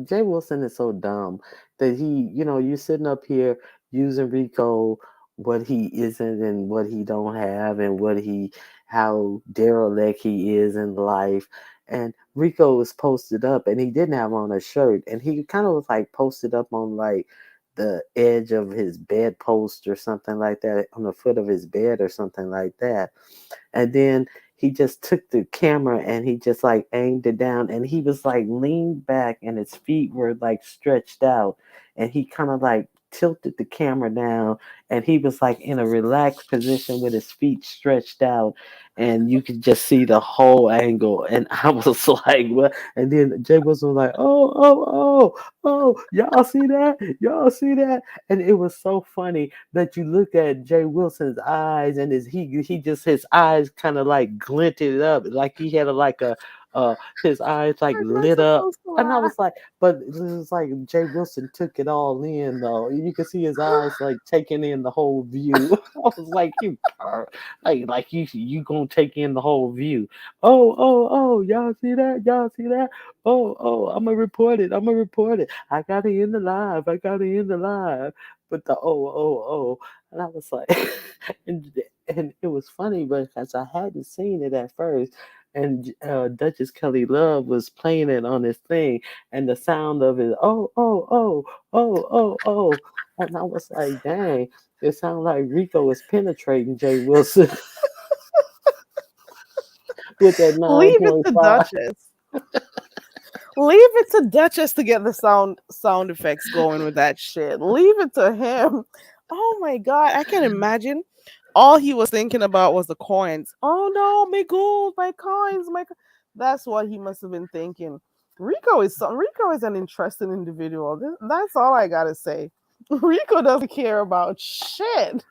Jay Wilson is so dumb that you're sitting up here using Rico what he isn't and what he don't have and what he how derelict he is in life. And Rico was posted up and he didn't have on a shirt and he kind of was like posted up on like the edge of his bedpost or something like that, on the foot of his bed or something like that. And then he just took the camera and he just like aimed it down and he was like leaned back and his feet were like stretched out and he kind of like tilted the camera down, and he was like in a relaxed position with his feet stretched out, and you could just see the whole angle. And I was like, what? And then Jay Wilson was like, oh, y'all see that? Y'all see that? And it was so funny that you looked at Jay Wilson's eyes, and he just his eyes kind of like glinted up, like he had his eyes like I'm not lit up. supposed to And I laugh. was like, but it was like Jay Wilson took it all in though. You could see his eyes like taking in the whole view. I was like, like you gonna take in the whole view. Oh, y'all see that? Y'all see that? Oh, I'm gonna report it. I'm gonna report it. I got it in the live. I got it in the live. But the oh, and I was like, and and it was funny because I hadn't seen it at first, and Duchess Kelly Love was playing it on this thing, and the sound of it, oh, and I was like, dang, it sounded like Rico was penetrating Jay Wilson with that Leave it to 9.5. Duchess. Leave it to Duchess to get the sound effects going with that shit. Leave it to him. Oh my god, I can imagine. All he was thinking about was the coins. Oh no, my gold, my coins, That's what he must have been thinking. Rico is an interesting individual. That's all I gotta say. Rico doesn't care about shit.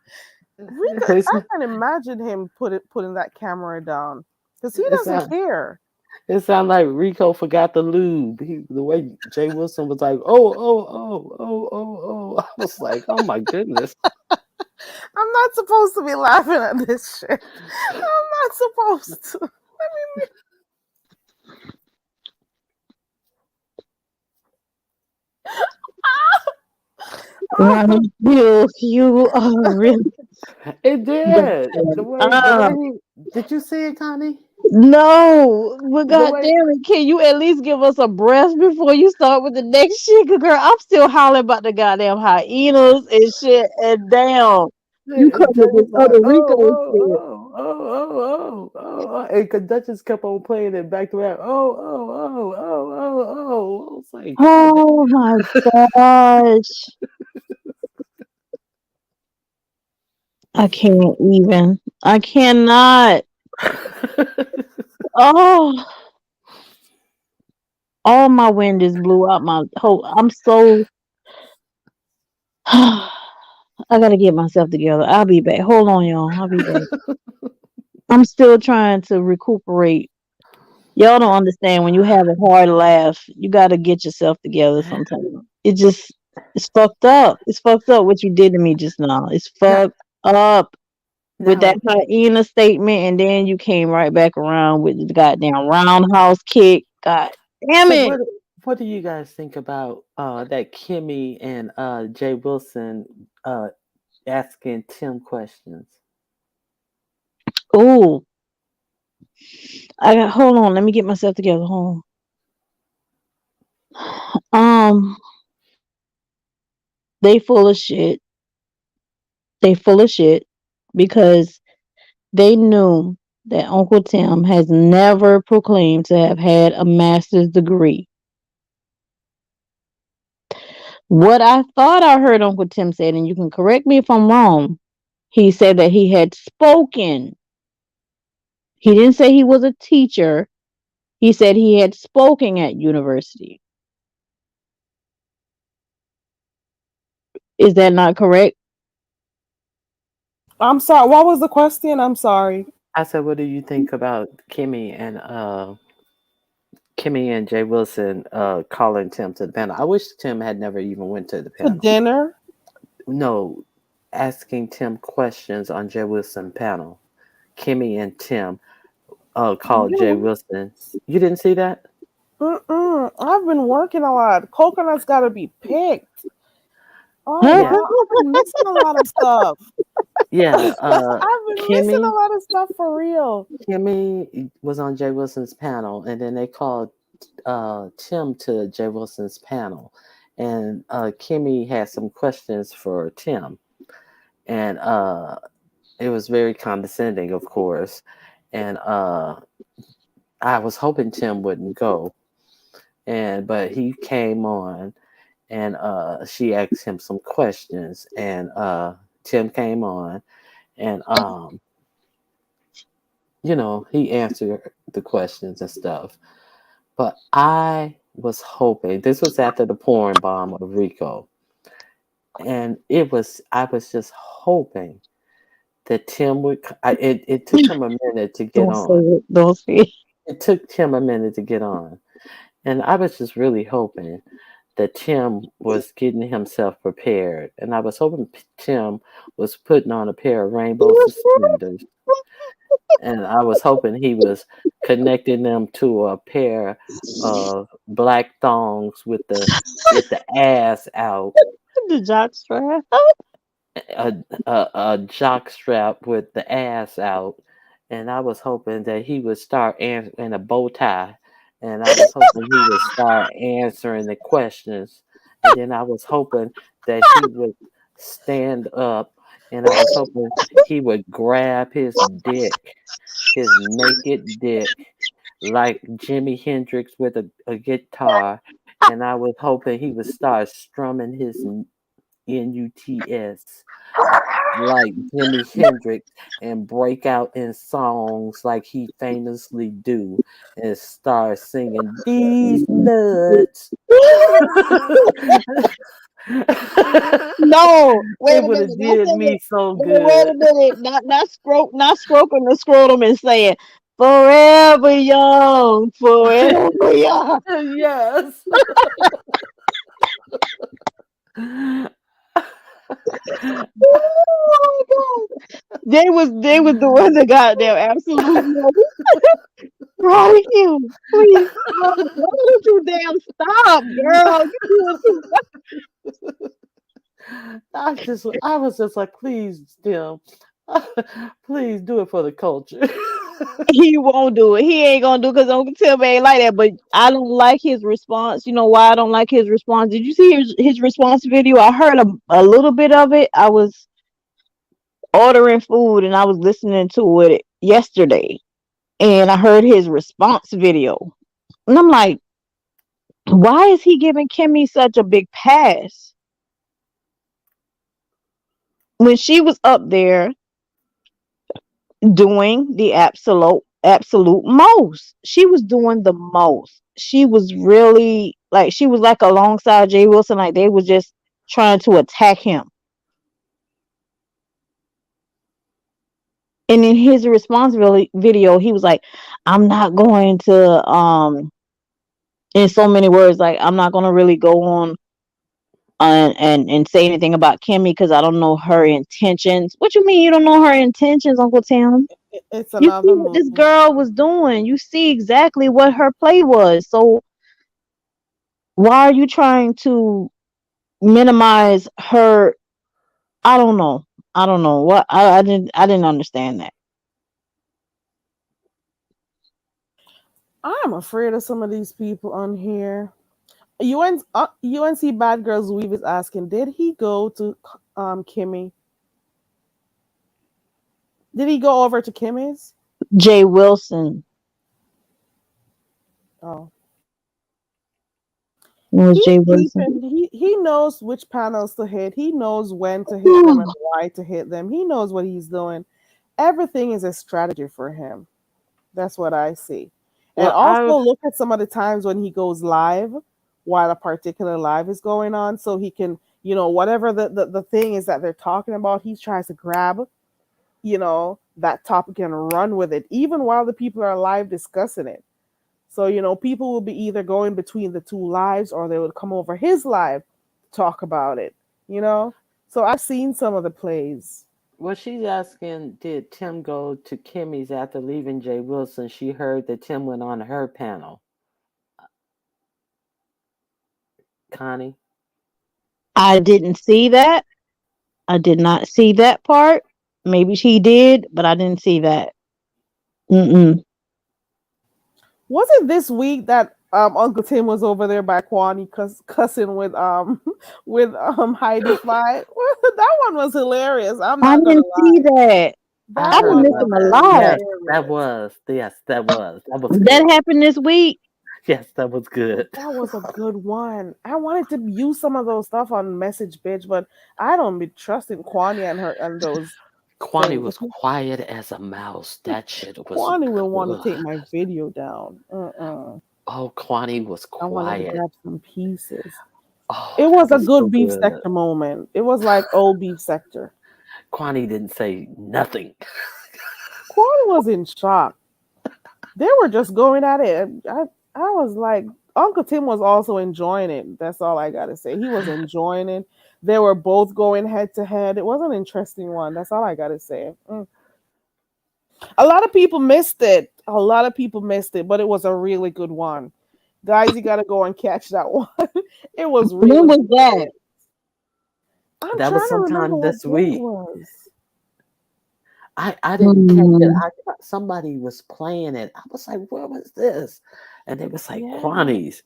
Rico, It's, I can imagine him putting that camera down because he it doesn't sound care. it sound like Rico forgot the lube. The way Jay Wilson was like, oh. I was like, oh my goodness. I'm not supposed to be laughing at this shit. I'm not supposed to. Ronald Bill, you are really It the did. The uh, way did you see it, Connie? no, but The god way damn it, can you at least give us a breath before you start with the next shit? 'Cause girl, I'm still hollering about the goddamn hyenas and shit, and damn, you come Jay with this was like, other Rico shit. and Duchess kept on playing it back to back. I was like, God. Oh my gosh. I can't even. I cannot. Oh, all my wind is blew out my whole. I'm so. I gotta get myself together. I'll be back. Hold on, y'all. I'll be back. I'm still trying to recuperate. Y'all don't understand when you have a hard laugh, you gotta get yourself together sometimes. It's fucked up. It's fucked up what you did to me just now. It's now, fucked up with that now, hyena statement, and then you came right back around with the goddamn roundhouse kick. God damn so it. what do you guys think about that Kimmy and Jay Wilson asking Tim questions? Ooh. Hold on, let me get myself together. Hold on. They full of shit. They full of shit because they knew that Uncle Tim has never proclaimed to have had a master's degree. What I thought I heard Uncle Tim said, and you can correct me if I'm wrong, he said that he had spoken. He didn't say he was a teacher. He said he had spoken at university. Is that not correct? I'm sorry. What was the question? I'm sorry. I said, what do you think about Kimmy and Jay Wilson calling Tim to the panel? I wish Tim had never even went to the To panel. dinner? No, asking Tim questions on Jay Wilson panel. Kimmy and Tim called Jay Really? Wilson. You didn't see that? Mm-mm. I've been working a lot. Coconuts got to be picked. Oh Yeah, wow, I've been missing a lot of stuff. yeah. I've been missing a Kimmy lot of stuff for real. Kimmy was on Jay Wilson's panel, and then they called Tim to Jay Wilson's panel, and Kimmy had some questions for Tim, and it was very condescending, of course, and I was hoping Tim wouldn't go, but he came on, and she asked him some questions, and Tim came on, and he answered the questions and stuff. But I was hoping this was after the pouring bomb of Rico, and I was just hoping that Tim would. It took him a minute to get Don't say on. it. Don't say it. It took Tim a minute to get on, and I was just really hoping that Tim was getting himself prepared, and I was hoping Tim was putting on a pair of rainbow suspenders, and I was hoping he was connecting them to a pair of black thongs with the ass out, The jock strap. a jock strap with the ass out, and I was hoping that he would start in a bow tie, and I was hoping he would start answering the questions, and then I was hoping that he would stand up, and I was hoping he would grab his naked dick, like Jimi Hendrix with a guitar, and I was hoping he would start strumming his nuts like Jimi Hendrix and break out in songs like he famously do and start singing these nuts. No, wait It a would minute. have Not did singing. me so Wait good. a minute. Not stroking the scrotum and saying forever young, forever young. Yes. Oh my God. They was the ones that got there. Absolutely. Right here. Please. Why don't you damn stop, girl? You doing too much. I was just like, please, Tim, please do it for the culture. He won't do it. He ain't gonna do it because Uncle Tim ain't like that. But I don't like his response. You know why I don't like his response? Did you see his response video? I heard a little bit of it. I was ordering food and I was listening to it yesterday, and I heard his response video, and I'm like, why is he giving Kimmy such a big pass when she was up there doing the absolute most? She was doing the most. She was really like she was like alongside Jay Wilson, like they was just trying to attack him. And in his response video, he was like, "I'm not going to in so many words, like I'm not gonna really go on and say anything about Kimmy because I don't know her intentions." What you mean you don't know her intentions, Uncle Tim? It's You see another what move. this girl was doing. You see exactly what her play was. So why are you trying to minimize her? I don't know. I don't know what I didn't understand that. I'm afraid of some of these people on here. UNC Bad Girls Weave is asking, did he go to Kimmy? Did he go over to Kimmy's? Jay Wilson Oh, was he's Jay Wilson. peeping. He knows which panels to hit. He knows when to hit them and why to hit them. He knows what he's doing. Everything is a strategy for him. That's what I see. And Well, also look at some of the times when he goes live while a particular live is going on. So he can, whatever the thing is that they're talking about, he tries to grab, that topic and run with it, even while the people are live discussing it. So, people will be either going between the two lives or they would come over his live to talk about it, you know? So I've seen some of the plays. well, she's asking, did Tim go to Kimmy's after leaving Jay Wilson? She heard that Tim went on her panel. Connie. I didn't see that. I did not see that part. Maybe she did, but I didn't see that. Mm-mm. Was it this week that Uncle Tim was over there by Kwani cussing with Heidi Fly? That one was hilarious. I'm I not gonna didn't see lie. that. I That I've heard been one about missing was a that. lot. Yes, that hilarious. was. Yes, that was. That was That good. happened this week. Yes, that was good. That was a good one. I wanted to use some of those stuff on Message Bitch, but I don't be trusting Kwani and her and those Kwani things. was quiet as a mouse. That shit was Kwani will want to good. take my video down. Oh, Kwani was I wanted to quiet. grab some pieces. Oh, It that was a was so good beef good. sector moment. It was like old beef sector. Kwani didn't say nothing. Kwani was in shock. They were just going at it. I was like, Uncle Tim was also enjoying it. That's all I gotta say. He was enjoying it. They were both going head to head. It was an interesting one. That's all I gotta say. A lot of people missed it. A lot of people missed it, but it was a really good one. Guys, you gotta go and catch that one. It was When really was good. that? I'm That was trying to remember sometime what this day it week. was. I didn't catch it. Hmm. I thought somebody was playing it. I was like, "Where was this?" And it was like Yeah. Kwani's.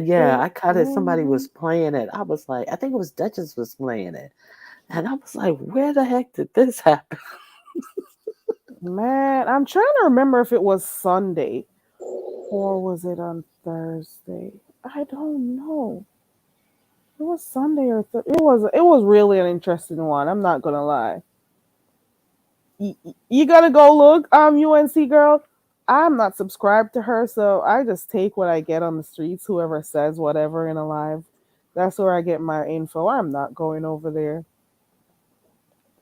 Yeah, It, I caught it. Somebody mhm. was playing it. I was like, I think it was Duchess was playing it, and I was like, "Where the heck did this happen?" Man, I'm trying to remember if it was Sunday or was it on Thursday. I don't know. It was Sunday or it was really an interesting one. I'm not gonna lie. You gotta go look, UNC girl. I'm not subscribed to her, so I just take what I get on the streets. Whoever says whatever in a live, that's where I get my info. I'm not going over there.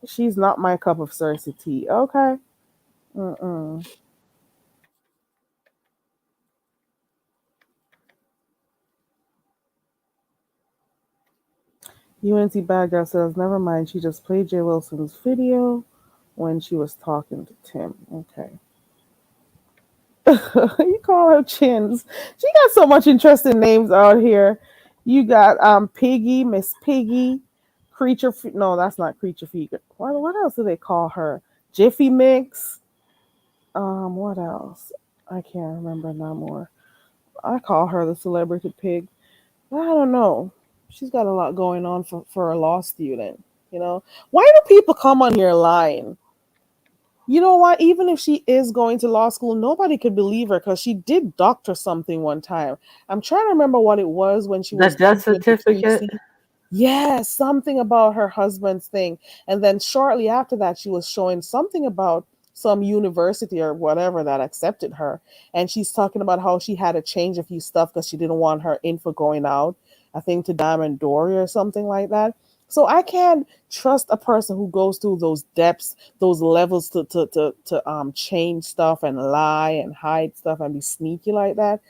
She's not my cup of Cersei tea. Okay. Mm-mm. UNC bad girl says, never mind. She just played Jay Wilson's video when she was talking to Tim. Okay. You call her Chins. She got so much interesting names out here. You got Piggy, Miss Piggy, no, that's not Creature Feature. What else do they call her? Jiffy Mix. What else? I can't remember no more. I call her the celebrity pig. I don't know. She's got a lot going on for a law student. Why do people come on here lying? You know what? Even if she is going to law school, nobody could believe her because she did doctor something one time. I'm trying to remember what it was when she The was death speaking to certificate. QC. Yeah, something about her husband's thing. And then shortly after that, she was showing something about some university or whatever that accepted her. And she's talking about how she had to change a few stuff because she didn't want her info going out, I think to Diamond Dory or something like that. So I can't trust a person who goes through those depths, those levels to change stuff and lie and hide stuff and be sneaky like that.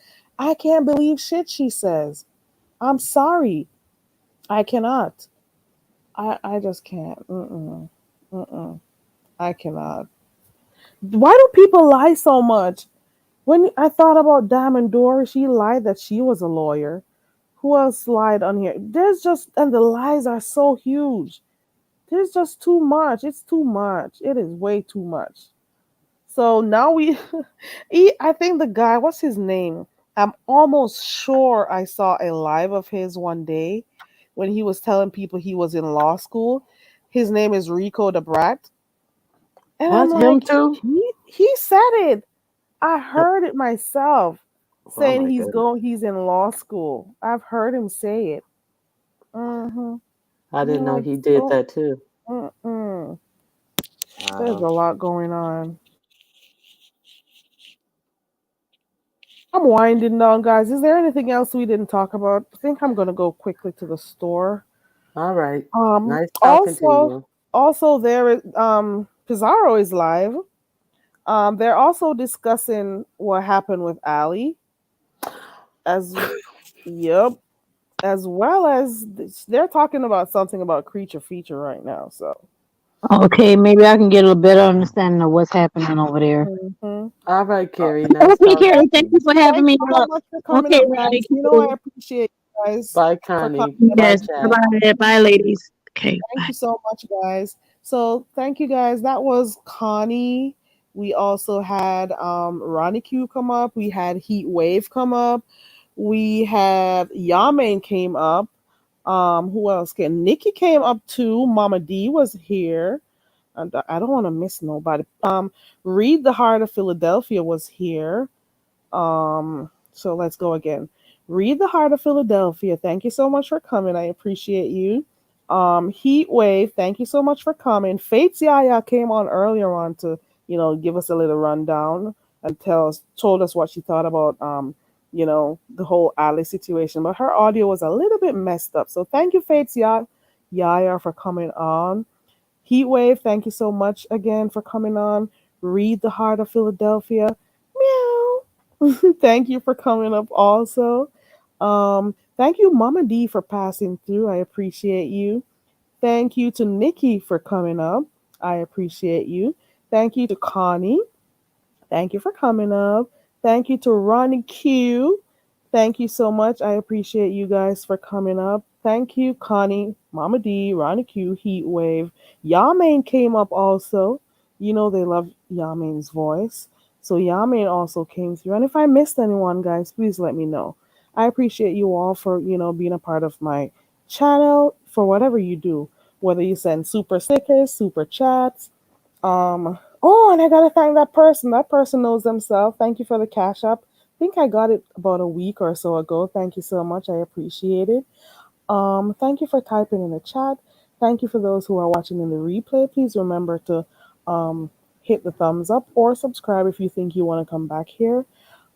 I can't believe shit she says. I'm sorry. I cannot. I just can't. Mm-mm. Mm-mm. I cannot. Why do people lie so much? When I thought about Diamond Dory, she lied that she was a lawyer. Who else lied on here? And the lies are so huge. There's just too much. It's too much. It is way too much. So now I think the guy, what's his name? I'm almost sure I saw a live of his one day when he was telling people he was in law school. His name is Rico the Brat. And I'm What, him like, too? he said it. I Uh, heard it myself Oh saying my goodness. he's in law school. I've heard him say it. Mm-hmm. I I'm didn't know like, he did so, that too. mm-mm. There's Wow. a lot going on. I'm winding down, guys. Is there anything else we didn't talk about? I think I'm gonna go quickly to the store. All right. Nice talking to Also, you. there is Pizarro is live. They're also discussing what happened with Ali, as yep, as well as they're talking about something about creature feature right now. So, Okay, maybe I can get a better understanding of what's happening over there. mhm. All right, Uh, Carrie. Nice Okay, talking Carrie, to thank you you. for having thank me you so up. much for coming Okay, up, Ronnie, guys. I cool. appreciate you guys Bye, for coming Connie. up. Bye, Yes, chat. bye, bye, ladies. Okay, Thank bye. you so much, guys. So thank you guys. That was Connie. We also had Ronnie Q come up. We had Heat Wave come up. We had Yaman came up. Who else came? Nikki came up too. Mama D was here. And I don't want to miss nobody. Read the Heart of Philadelphia was here. Um, So let's go again. Read the Heart of Philadelphia. Thank you so much for coming. I appreciate you. Heat Wave, thank you so much for coming. Fates Yaya came on earlier on to, give us a little rundown and told us what she thought about the whole Ali situation. But her audio was a little bit messed up. So thank you, Yaya, for coming on. Heatwave, thank you so much again for coming on. Read the Heart of Philadelphia. Meow. Thank you for coming up also. Thank you, Mama D, for passing through. I appreciate you. Thank you to Nikki for coming up. I appreciate you. Thank you to Connie. Thank you for coming up. Thank you to Ronnie Q. Thank you so much. I appreciate you guys for coming up. Thank you, Connie, Mama D, Ronnie Q, Heatwave. Yamain came up also. You know they love Yamain's voice. So Yamain also came through. And if I missed anyone, guys, please let me know. I appreciate you all for, being a part of my channel for whatever you do. Whether you send super stickers, super chats, oh, and I gotta thank that person. That person knows themselves. Thank you for the cash app. I think I got it about a week or so ago. Thank you so much. I appreciate it. Thank you for typing in the chat. Thank you for those who are watching in the replay. Please remember to hit the thumbs up or subscribe if you think you want to come back here.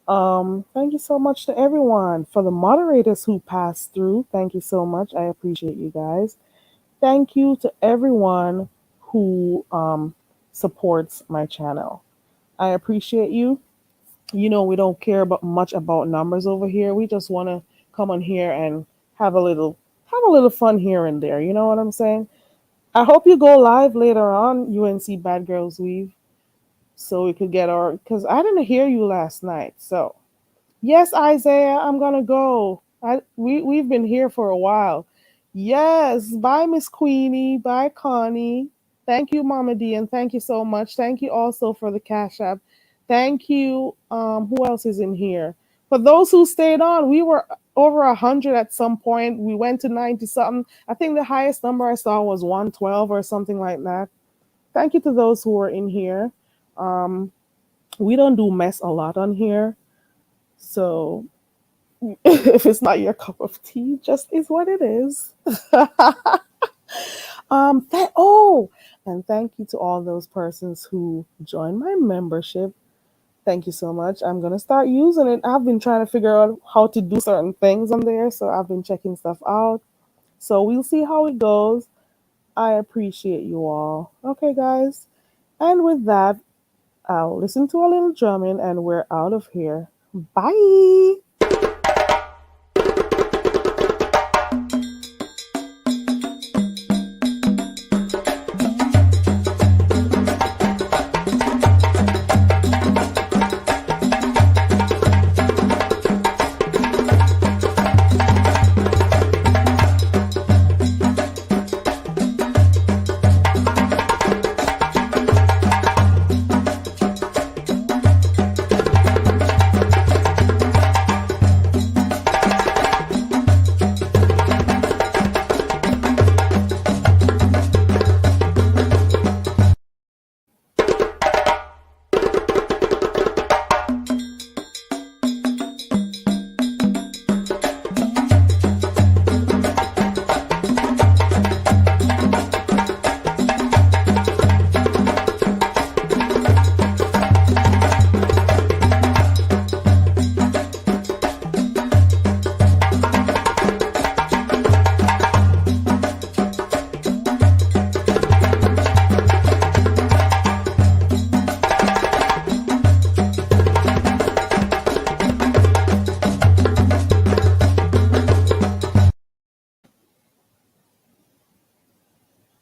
Thank you so much to everyone. For the moderators who passed through, thank you so much. I appreciate you guys. Thank you to everyone who supports my channel. I appreciate you. We don't care about much about numbers over here. We just want to come on here and have a little fun here and there. You know what I'm saying? I hope you go live later on, UNC Bad Girls Weave, so we could get our because I didn't hear you last night. So yes, Isaiah, I'm gonna go. We've been here for a while. Yes, bye, Miss Queenie. Bye, Connie. Thank you, Mama D, and thank you so much. Thank you also for the cash app. Thank you. Who else is in here? For those who stayed on, we were over 100 at some point. We went to 90 something. I think the highest number I saw was 112 or something like that. Thank you to those who were in here. Um, we don't do mess a lot on here, so if it's not your cup of tea, just is what it is. Oh, and thank you to all those persons who joined my membership. Thank you so much. I'm gonna start using it. I've been trying to figure out how to do certain things on there, so I've been checking stuff out. So we'll see how it goes. I appreciate you all. Okay, guys. And with that, I'll listen to a little drumming and we're out of here. Bye.